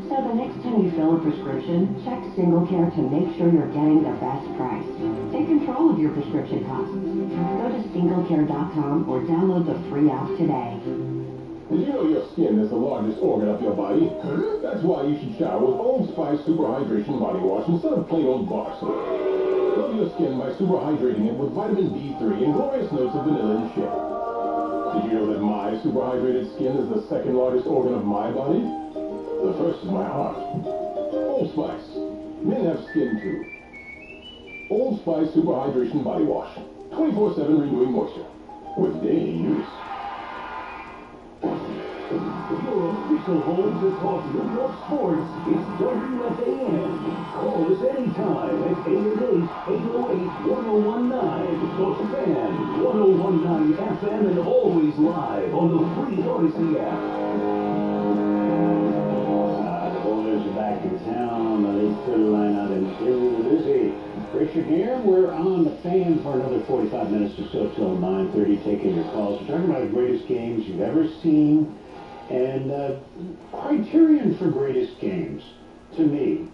So the next time you fill a prescription, check SingleCare to make sure you're getting the best price. Take control of your prescription costs. Go to singlecare.com or download the free app today. Did you know your skin is the largest organ of your body? That's why you should shower with Old Spice Super Hydration Body Wash instead of plain old bar soap. Love your skin by super hydrating it with vitamin D3 and glorious notes of vanilla and shea. Did you know that my super hydrated skin is the second largest organ of my body? The first is my heart. Old Spice. Men have skin too. Old Spice Super Hydration Body Wash. 24/7 renewing moisture. With daily use. Your official home to talk New York sports is WFAN. Call us anytime at 888-808-1019. The Fan, 1019 FM, and always live on the free Odyssey app. The Boulders are back in town. They could line out in busy. Richard here. We're on the Fan for another 45 minutes or so till 9:30, taking your calls. We're talking about the greatest games you've ever seen. And criterion for greatest games, to me,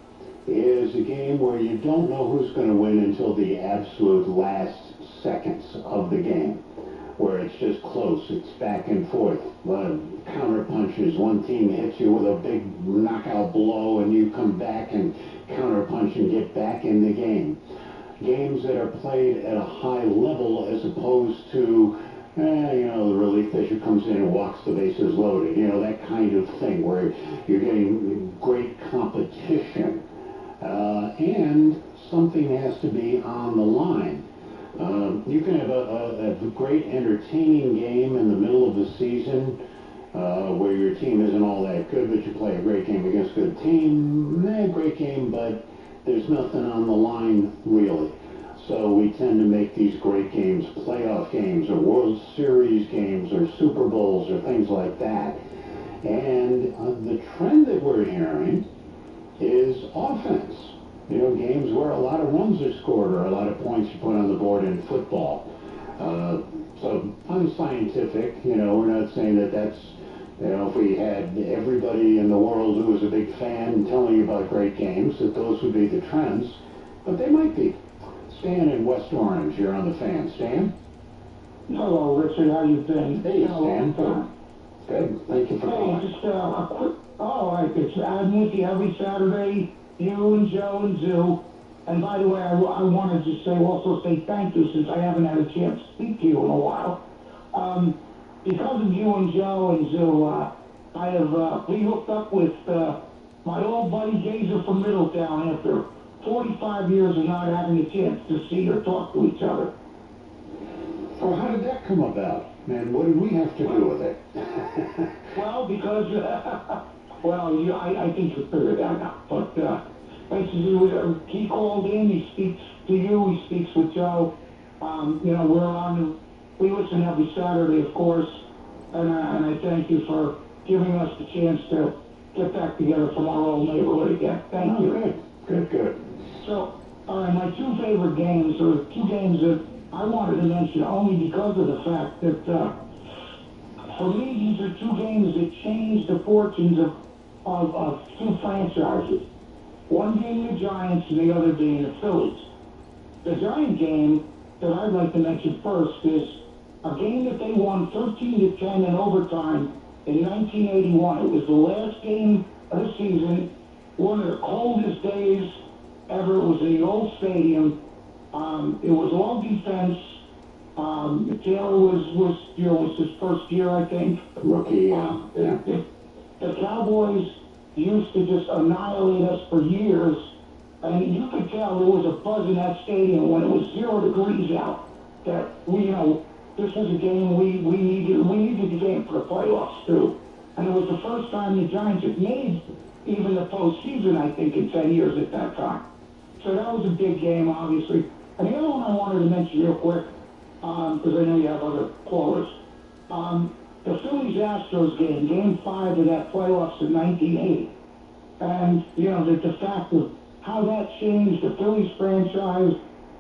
is a game where you don't know who's going to win until the absolute last seconds of the game, where it's just close, it's back and forth, counter punches, one team hits you with a big knockout blow and you come back and counter punch and get back in the game. Games that are played at a high level as opposed to the relief pitcher comes in and walks the bases loaded. That kind of thing where you're getting great competition. And something has to be on the line. You can have a great entertaining game in the middle of the season where your team isn't all that good, but you play a great game against a good team. Great game, but there's nothing on the line really. So we tend to make these great games playoff games or World Series games or Super Bowls or things like that. And the trend that we're hearing is offense. Games where a lot of runs are scored or a lot of points are put on the board in football. So unscientific, we're not saying that that's, if we had everybody in the world who was a big fan telling you about great games, that those would be the trends, but they might be. Stan in West Orange, you're on the Fan. Stan? Hello, Richard. How you been? Hey, Stan. Good. Thank you for calling. Hey, just a quick... I'm with you every Saturday, you and Joe and Zoo. And by the way, I wanted to also say thank you since I haven't had a chance to speak to you in a while. Because of you and Joe and Zoo, I have re-hooked up with my old buddy Gazer from Middletown after 45 years of not having a chance to see or talk to each other. So how did that come about? And what did we have to do with it? Well, because, I think you figured that out. But basically, he called in, he speaks to you, he speaks with Joe. We listen every Saturday, of course, and I thank you for giving us the chance to get back together from our old neighborhood again. Thank you. Good. So, my two favorite games are two games that I wanted to mention only because of the fact that, for me, these are two games that changed the fortunes of two franchises. One being the Giants and the other being the Phillies. The Giant game that I'd like to mention first is a game that they won 13-10 in overtime in 1981. It was the last game of the season, one of the coldest days ever. It was in the old stadium. It was all defense. Taylor was his first year, I think. Rookie, The Cowboys used to just annihilate us for years, and you could tell there was a buzz in that stadium when it was 0 degrees out. That this was a game we needed the game for the playoffs too, and it was the first time the Giants had made even the postseason, I think, in 10 years at that time. So that was a big game, obviously. And the other one I wanted to mention real quick, because I know you have other callers. The Phillies-Astros game, Game 5 of that playoffs in 1980. And, the fact of how that changed the Phillies franchise.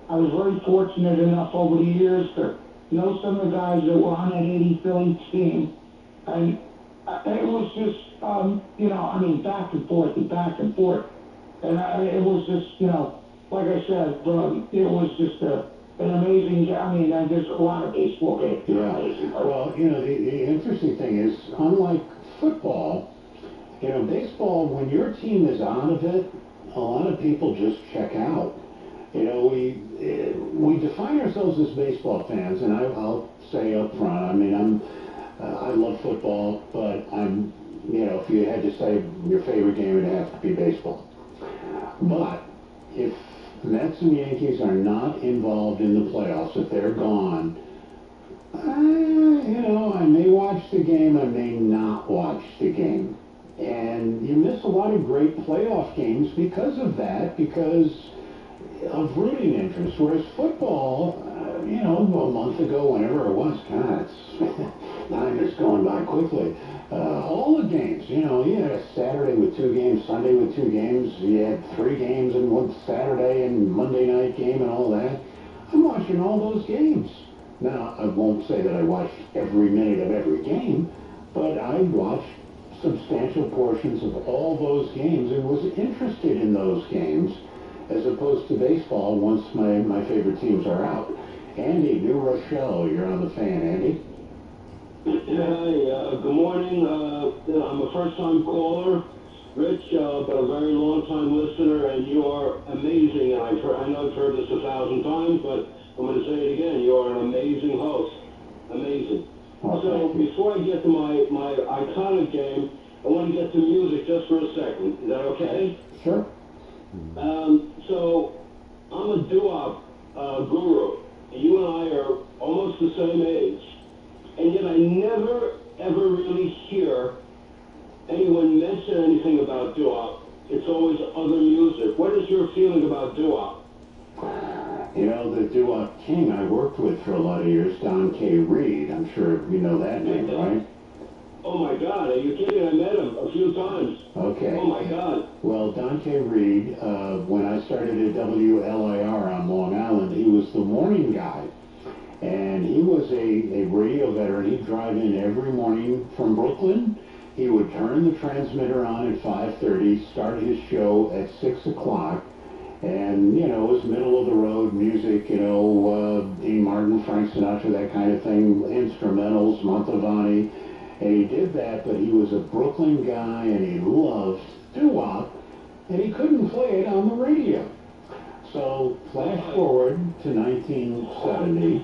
I was very fortunate enough over the years to know some of the guys that were on that 80 Phillies team. And it was just, back and forth and back and forth. And it was just, like I said, it was just an amazing game. There's a lot of baseball games. Yeah. Well, the interesting thing is, unlike football, baseball, when your team is out of it, a lot of people just check out. We define ourselves as baseball fans, and I'll say up front, I love football, but if you had to say your favorite game, it'd have to be baseball. But if Mets and Yankees are not involved in the playoffs, if they're gone, I may watch the game, I may not watch the game. And you miss a lot of great playoff games because of that, because of rooting interest. Whereas football, a month ago, whenever it was, God, time is going by quickly. All the games, you had a Saturday with 2 games, Sunday with 2 games, you had 3 games in one Saturday and Monday night game and all that. I'm watching all those games. Now, I won't say that I watched every minute of every game, but I watched substantial portions of all those games and was interested in those games as opposed to baseball once my favorite teams are out. Andy, New Rochelle, you're on the fan. Andy? Hi, good morning. I'm a first-time caller, Rich, but a very long-time listener, and you are amazing. And I know I've heard this 1,000 times, but I'm going to say it again. You are an amazing host. Amazing. So before I get to my iconic game, I want to get to music just for a second. Is that okay? Sure. So I'm a doo-wop guru. You and I are almost the same age, and yet I never ever really hear anyone mention anything about doo-wop. It's always other music. What is your feeling about doo-wop? The doo-wop king I worked with for a lot of years, Don K. Reed. I'm sure you know that name, right? Oh my God, are you kidding? I met him a few times. Okay. Oh my God. Well, Don K. Reed, when I started at WLIR on Long Island, he was the morning guy. And he was a radio veteran. He'd drive in every morning from Brooklyn. He would turn the transmitter on at 5:30, start his show at 6 o'clock. And, it was middle of the road music, Dean Martin, Frank Sinatra, that kind of thing, instrumentals, Mantovani. And he did that, but he was a Brooklyn guy, and he loved doo-wop, and he couldn't play it on the radio. So, flash forward to 1970,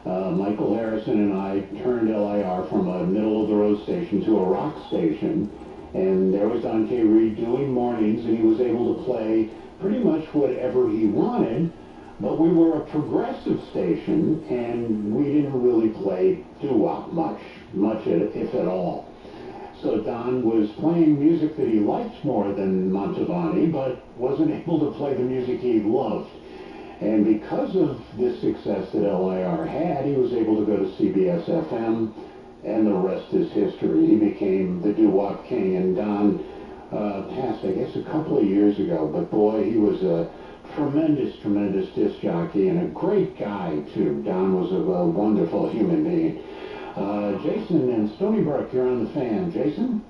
Michael Harrison and I turned LIR from a middle-of-the-road station to a rock station, and there was Don K. Reed doing mornings, and he was able to play pretty much whatever he wanted, but we were a progressive station, and we didn't really play doo-wop much if at all. So Don was playing music that he liked more than Mantovani, but wasn't able to play the music he loved. And because of this success that LIR had, he was able to go to CBS FM, and the rest is history. He became the doo-wop king, and Don passed, I guess, a couple of years ago. But boy, he was a tremendous disc jockey and a great guy, too. Don was a wonderful human being. Jason in Stony Brook, you're on the Fan. Jason?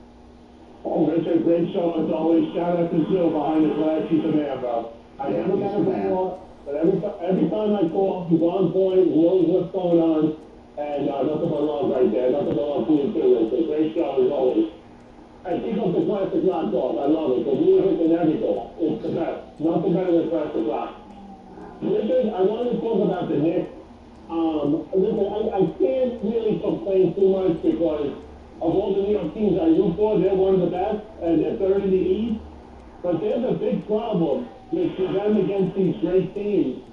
Oh, it's a great show as always. Shout out to Zill behind the glass. He's a man, bro. I never met him before, but every time I call, he's on point, he knows what's going on, and nothing but love right there. Nothing but love for you too. It's a great show as always. And keep up the classic rock golf. I love it. The music and everything. It's the best. Nothing better than classic rock. Listen, I wanted to talk about the Knicks. Listen, I can't really complain too much because of all the New York teams I root for, they're one of the best, and they're third in the East. But there's a big problem with them against these great teams.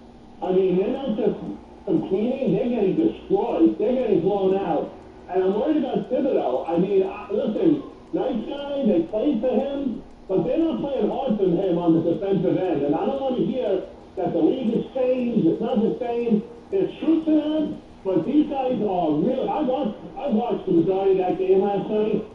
I mean, they're not just competing, they're getting destroyed. They're getting blown out. And I'm worried about Thibodeau. I mean, listen, nice guy, they played for him, but they're not playing hard for him on the defensive end. And I don't want to hear that the league has changed, it's not the same. There's truth to that, but these guys are really... I watched the majority of that game last night,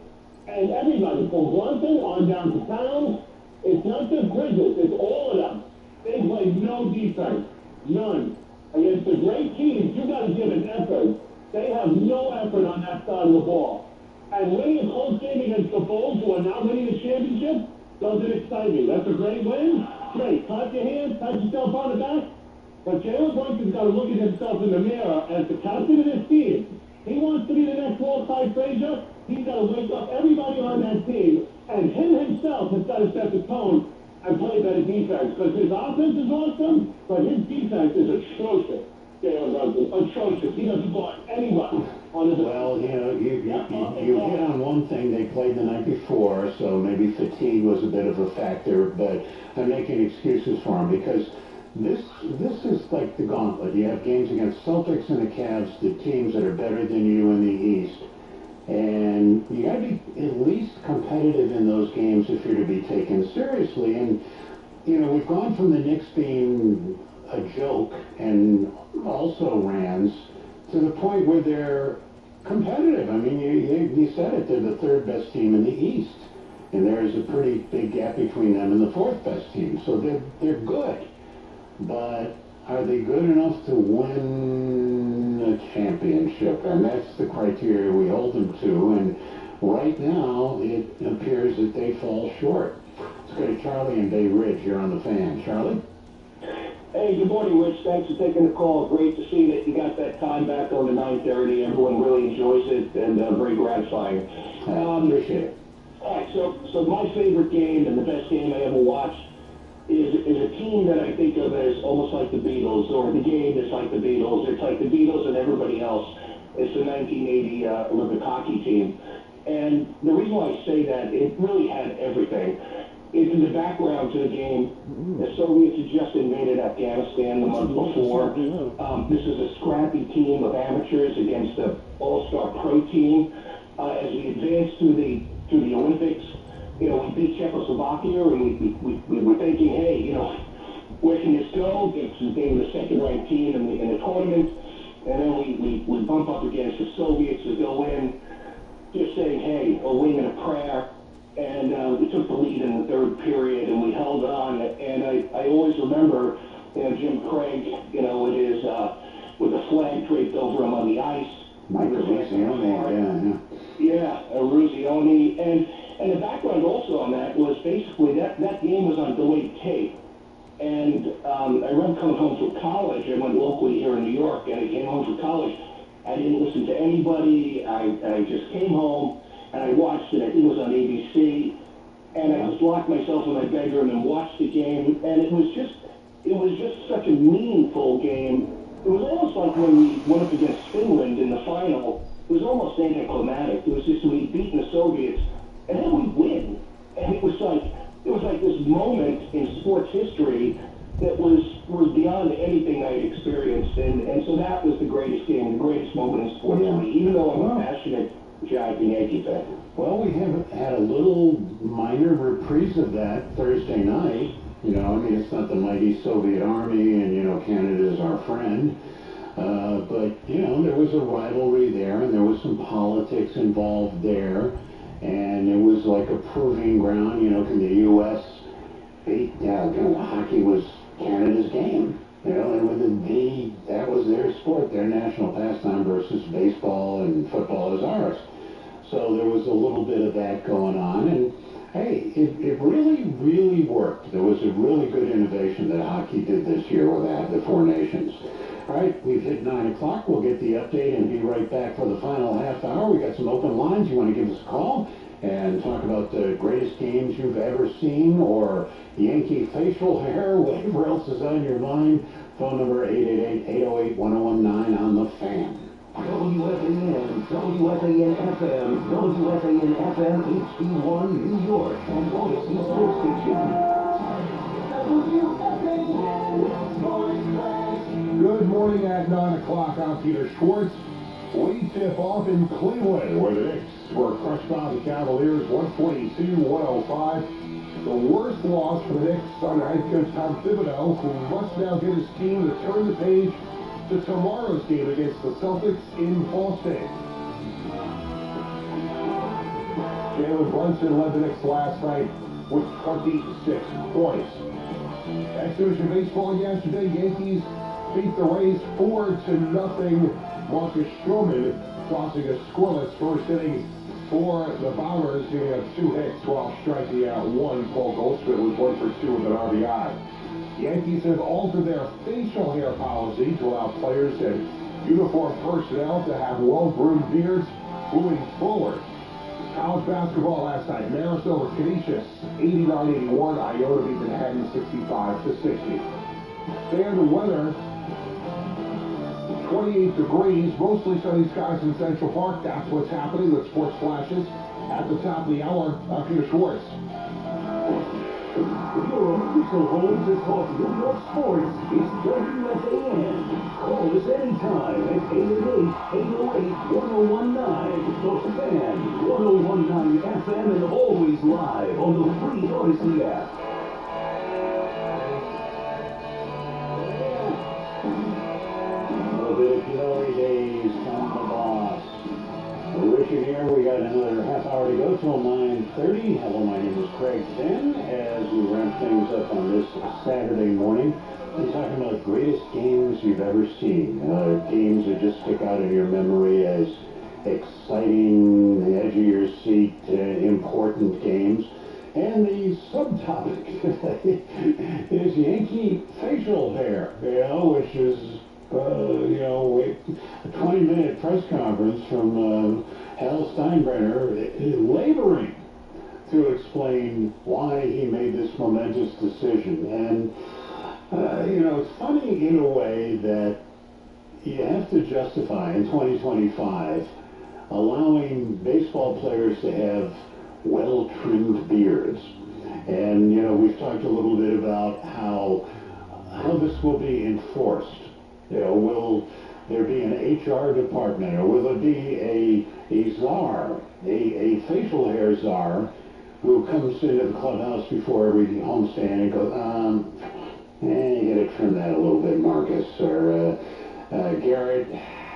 and everybody, from Brunson on down to Towns, it's not just Bridges, it's all of them. They play no defense, none. Against the great teams, you got to give an effort. They have no effort on that side of the ball. And winning a close game against the Bulls, who are now winning the championship, doesn't excite me. That's a great win. Great. Clap your hands, pat yourself on the back. But Jalen Brunson's got to look at himself in the mirror as the captain of this team. He wants to be the next Walt Frazier. He's got to wake up everybody on that team, and him himself has got to set the tone and play better defense. Because his offense is awesome, but his defense is atrocious. Jalen Brunson, atrocious. He doesn't guard anyone on his. Well, you know, you hit on one thing. They played the night before, so maybe fatigue was a bit of a factor. But I'm making excuses for him because. This is like the gauntlet. You have games against Celtics and the Cavs, the teams that are better than you in the East. And you got to be at least competitive in those games if you're to be taken seriously. And, you know, we've gone from the Knicks being a joke and also Rans to the point where they're competitive. I mean, you said it. They're the third best team in the East. And there's a pretty big gap between them and the fourth best team. So they're good. But are they good enough to win a championship? And that's the criteria we hold them to. And right now, it appears that they fall short. Let's go to Charlie and Bay Ridge. You're on the Fan. Charlie? Hey, good morning, Rich. Thanks for taking the call. Great to see that you got that time back on the 9:30. Everyone really enjoys it, and very gratifying. Appreciate it. All right, so my favorite game and the best game I ever watched is a team that I think of as almost like the Beatles, or the game is like the Beatles. It's like the Beatles and everybody else. It's the 1980 Olympic hockey team. And the reason why I say that, it really had everything. In the background to the game, the Soviets had just invaded Afghanistan the month before. This is a scrappy team of amateurs against the all-star pro team. As we advanced to the Olympics, you know, we beat Czechoslovakia, and we were thinking, hey, you know, where can this go? They were the second-ranked team in the tournament, and then we bump up against the Soviets to go in, just saying, hey, a wing and a prayer, and we took the lead in the third period, and we held on, and I always remember, you know, Jim Craig, you know, with the flag draped over him on the ice. Michael Ruzioni, Ruzioni, and the background also on that was basically that game was on delayed tape. And I remember coming home from college. I went locally here in New York, and I came home from college. I didn't listen to anybody. I just came home, and I watched it. I think it was on ABC. And I just locked myself in my bedroom and watched the game. And it was just such a meaningful game. it was almost like when we went up against Finland in the final. It was almost anticlimactic. It was just we'd beaten the Soviets, and then we win. And it was like this moment in sports history that was beyond anything I'd experienced. And so that was the greatest game, the greatest moment in sports for me, even though I'm a passionate Giants and Yankee fan. Well, we have had a little minor reprise of that Thursday night. You know, I mean, it's not the mighty Soviet Army, and, you know, Canada's our friend. But, you know, there was a rivalry there, and there was some politics involved there. And it was like a proving ground, you know, can the U.S. beat, hockey was Canada's game. You know, and that was their sport, their national pastime versus baseball and football is ours. So there was a little bit of that going on, and hey, it really, really worked. There was a really good innovation that hockey did this year with the Four Nations. All right, we've hit 9 o'clock. We'll get the update and be right back for the final half hour. We got some open lines. You want to give us a call and talk about the greatest games you've ever seen, or Yankee facial hair, whatever else is on your mind. Phone number 888-808-1019 on the Fan. WFAN, WFAN FM, WFAN FM HD1 New York, and Odyssey Sports Station. Good morning at 9 o'clock. I'm Peter Schwartz. We tip off in Cleveland, where the Knicks were crushed by the Cavaliers, 142-105. The worst loss for the Knicks under head coach Tom Thibodeau, who must now get his team to turn the page to tomorrow's game against the Celtics in Boston. Jalen Brunson led the Knicks last night with 26 points. Exhibition baseball yesterday, Yankees beat the Rays 4-0. Marcus Stroman tossing a scoreless first inning for the Bombers, giving up 2 hits while striking out 1. Paul Goldschmidt was 1 for 2 with an RBI. Yankees have altered their facial hair policy to allow players and uniform personnel to have well-groomed beards moving forward. College basketball last night, Marist over Canisius, 89-81. Iona beat Manhattan 65-60. Fan weather, 28 degrees, mostly sunny skies in Central Park. That's what's happening with Sports Flashes. At the top of the hour, I'm Peter Schwartz. Your official home to talk New York sports is WFAN. Call us anytime at 888-808-1019. The Fan, 1019 FM, and always live on the free Odyssey app. The glory days from the boss. Richard here. We got another half hour to go till 9:30. Hello, my name is Craig Finn. As we ramp things up on this Saturday morning, we're talking about greatest games you've ever seen. Games that just stick out in your memory as exciting, edge of your seat, important games. And the subtopic today is Yankee facial hair, which is a 20-minute press conference from Hal Steinbrenner laboring to explain why he made this momentous decision. And, it's funny in a way that you have to justify in 2025 allowing baseball players to have well-trimmed beards. And, we've talked a little bit about how this will be enforced. Will there be an HR department, or will there be a czar, a facial hair czar, who comes into the clubhouse before every homestand and goes, you gotta trim that a little bit, Marcus, or Garrett,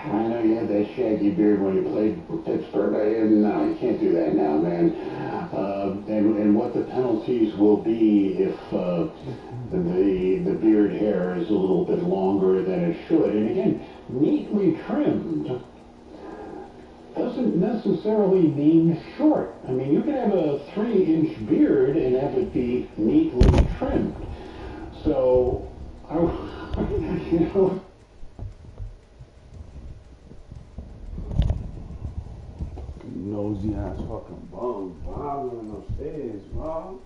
I know you had that shaggy beard when you played for Pittsburgh. No, you can't do that now, man. And what the penalties will be if the beard hair is a little bit longer than it should. And again, neatly trimmed doesn't necessarily mean short. I mean, you can have a 3-inch beard and have it be neatly trimmed. So, nosy ass fucking bum bothering upstairs, bro.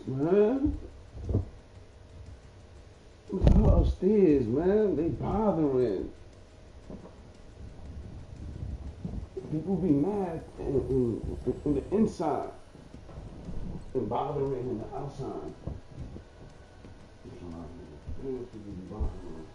man. Go upstairs, man. They bothering. People be mad in the inside and bothering in the outside. People be bothering.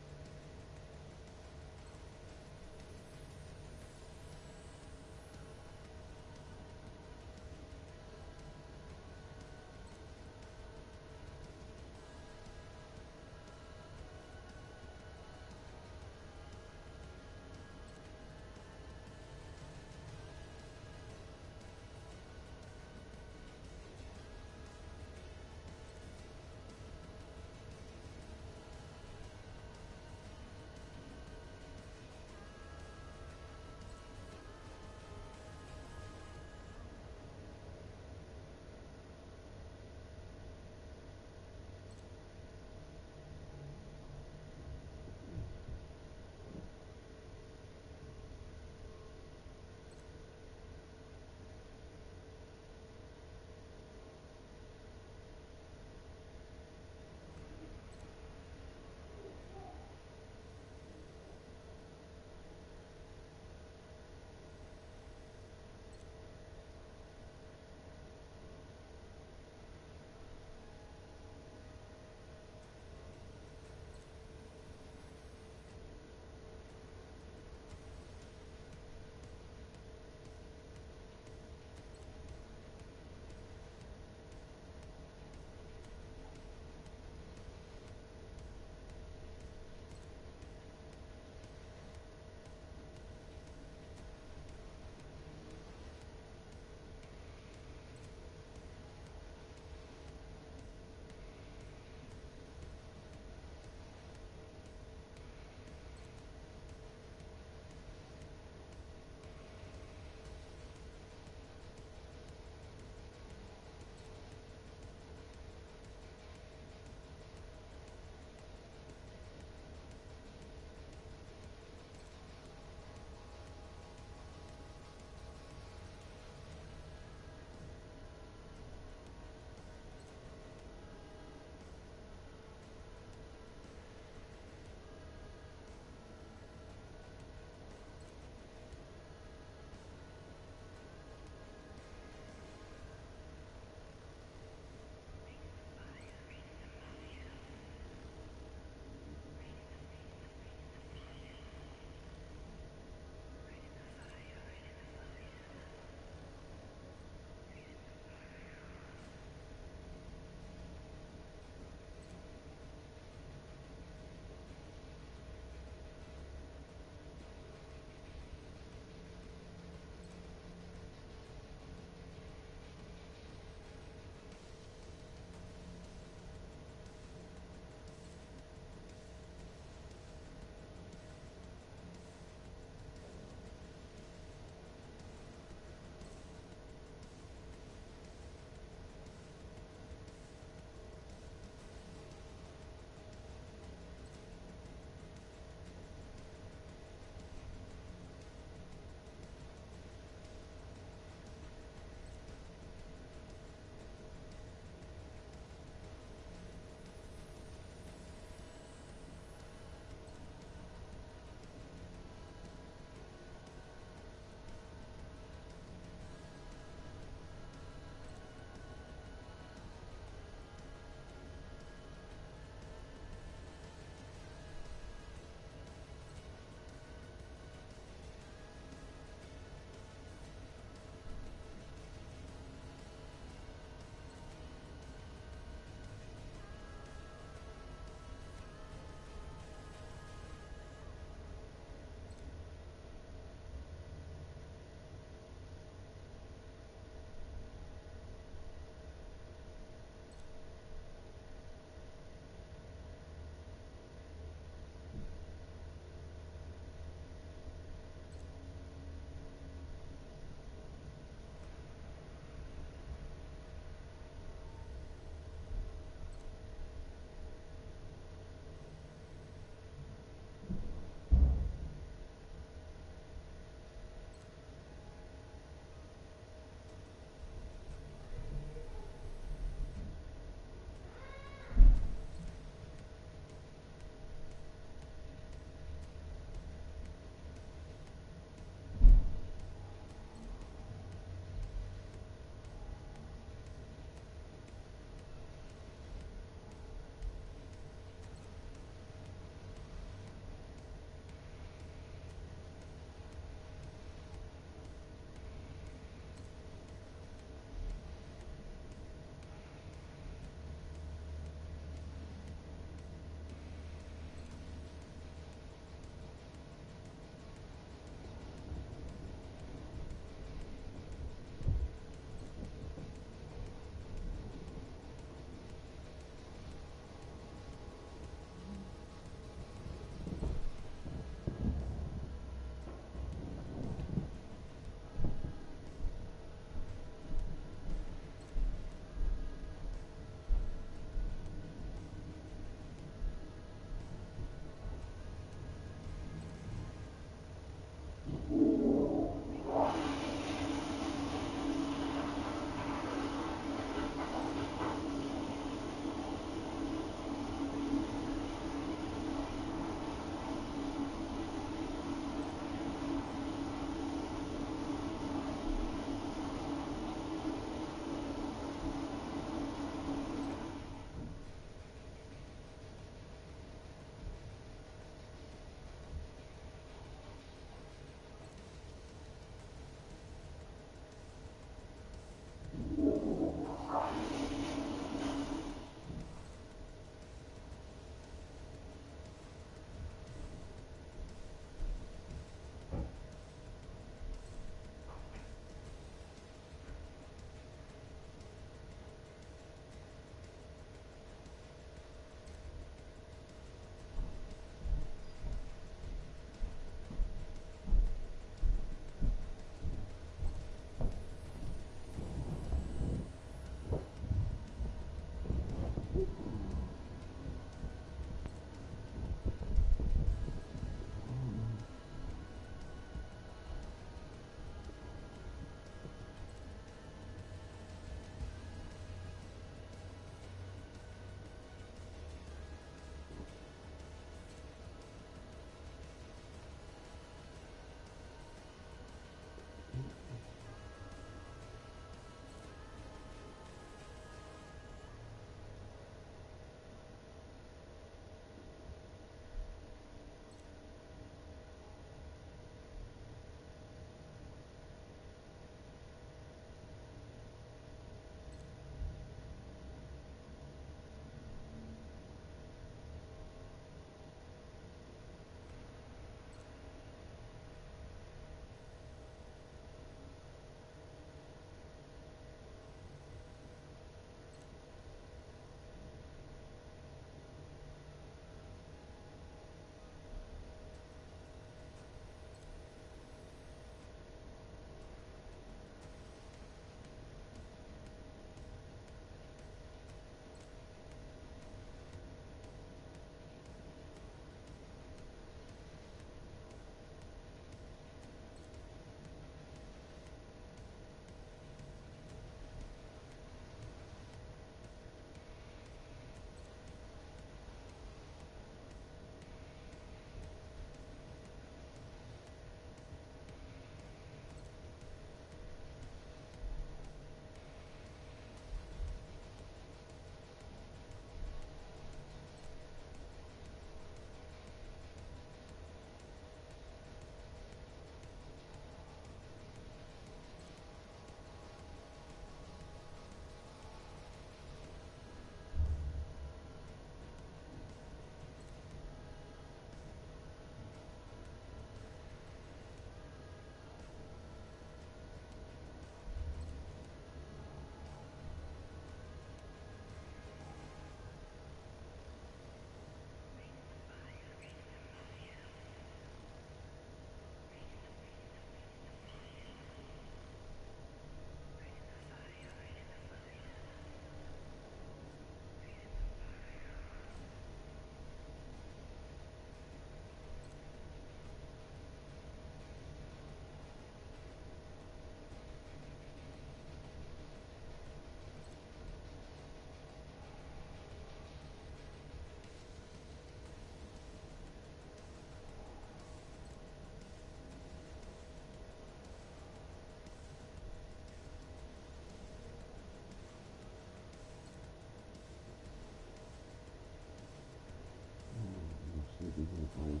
Oh,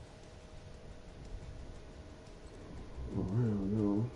I don't know.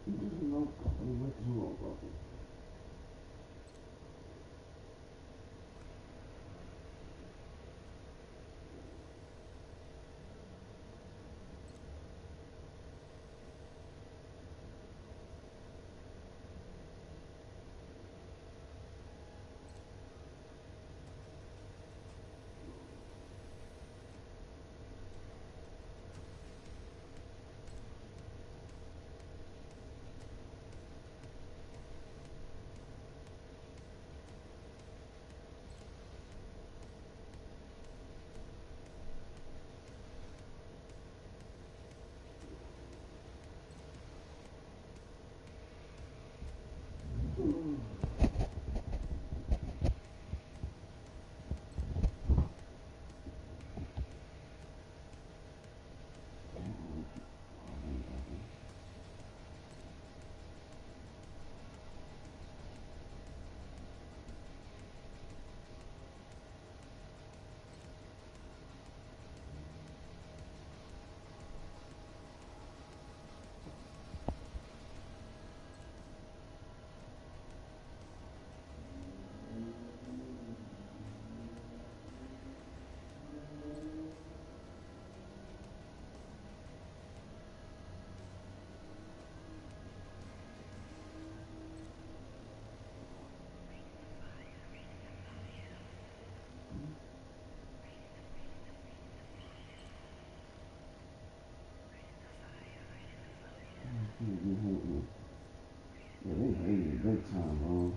이것은 너무 왜 그런 거 Yeah, they hate me big time, bro.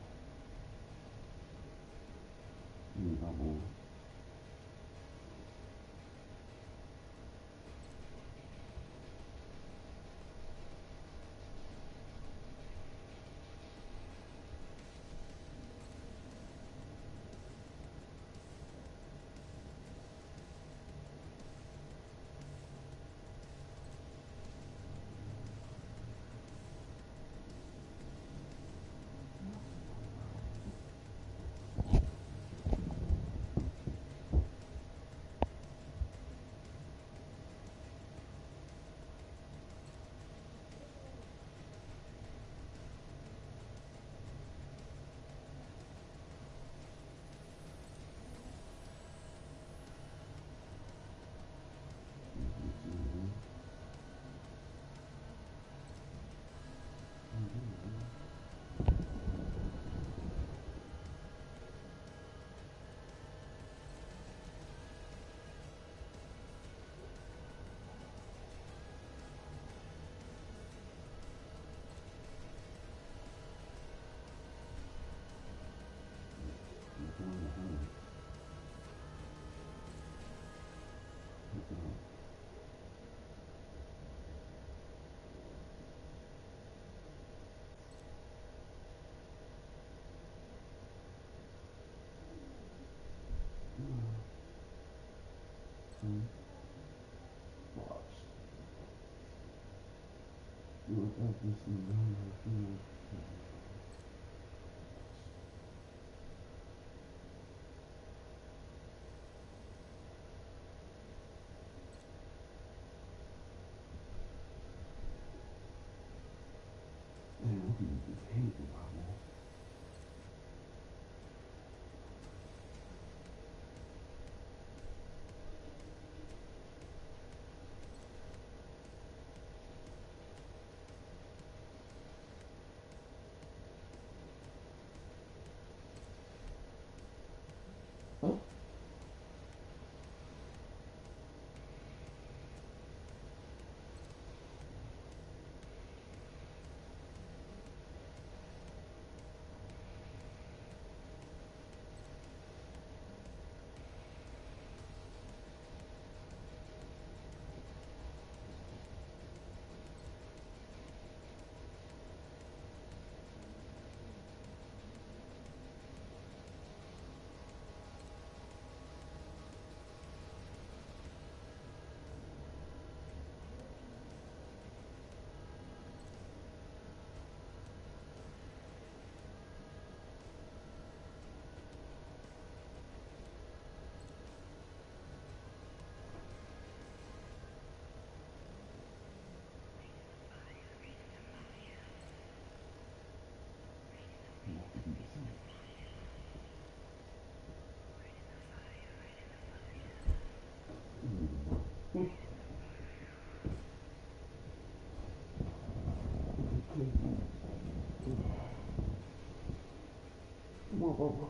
Come on, Bubba.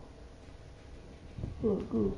Good, good.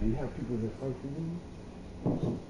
Do you have people that fight for you?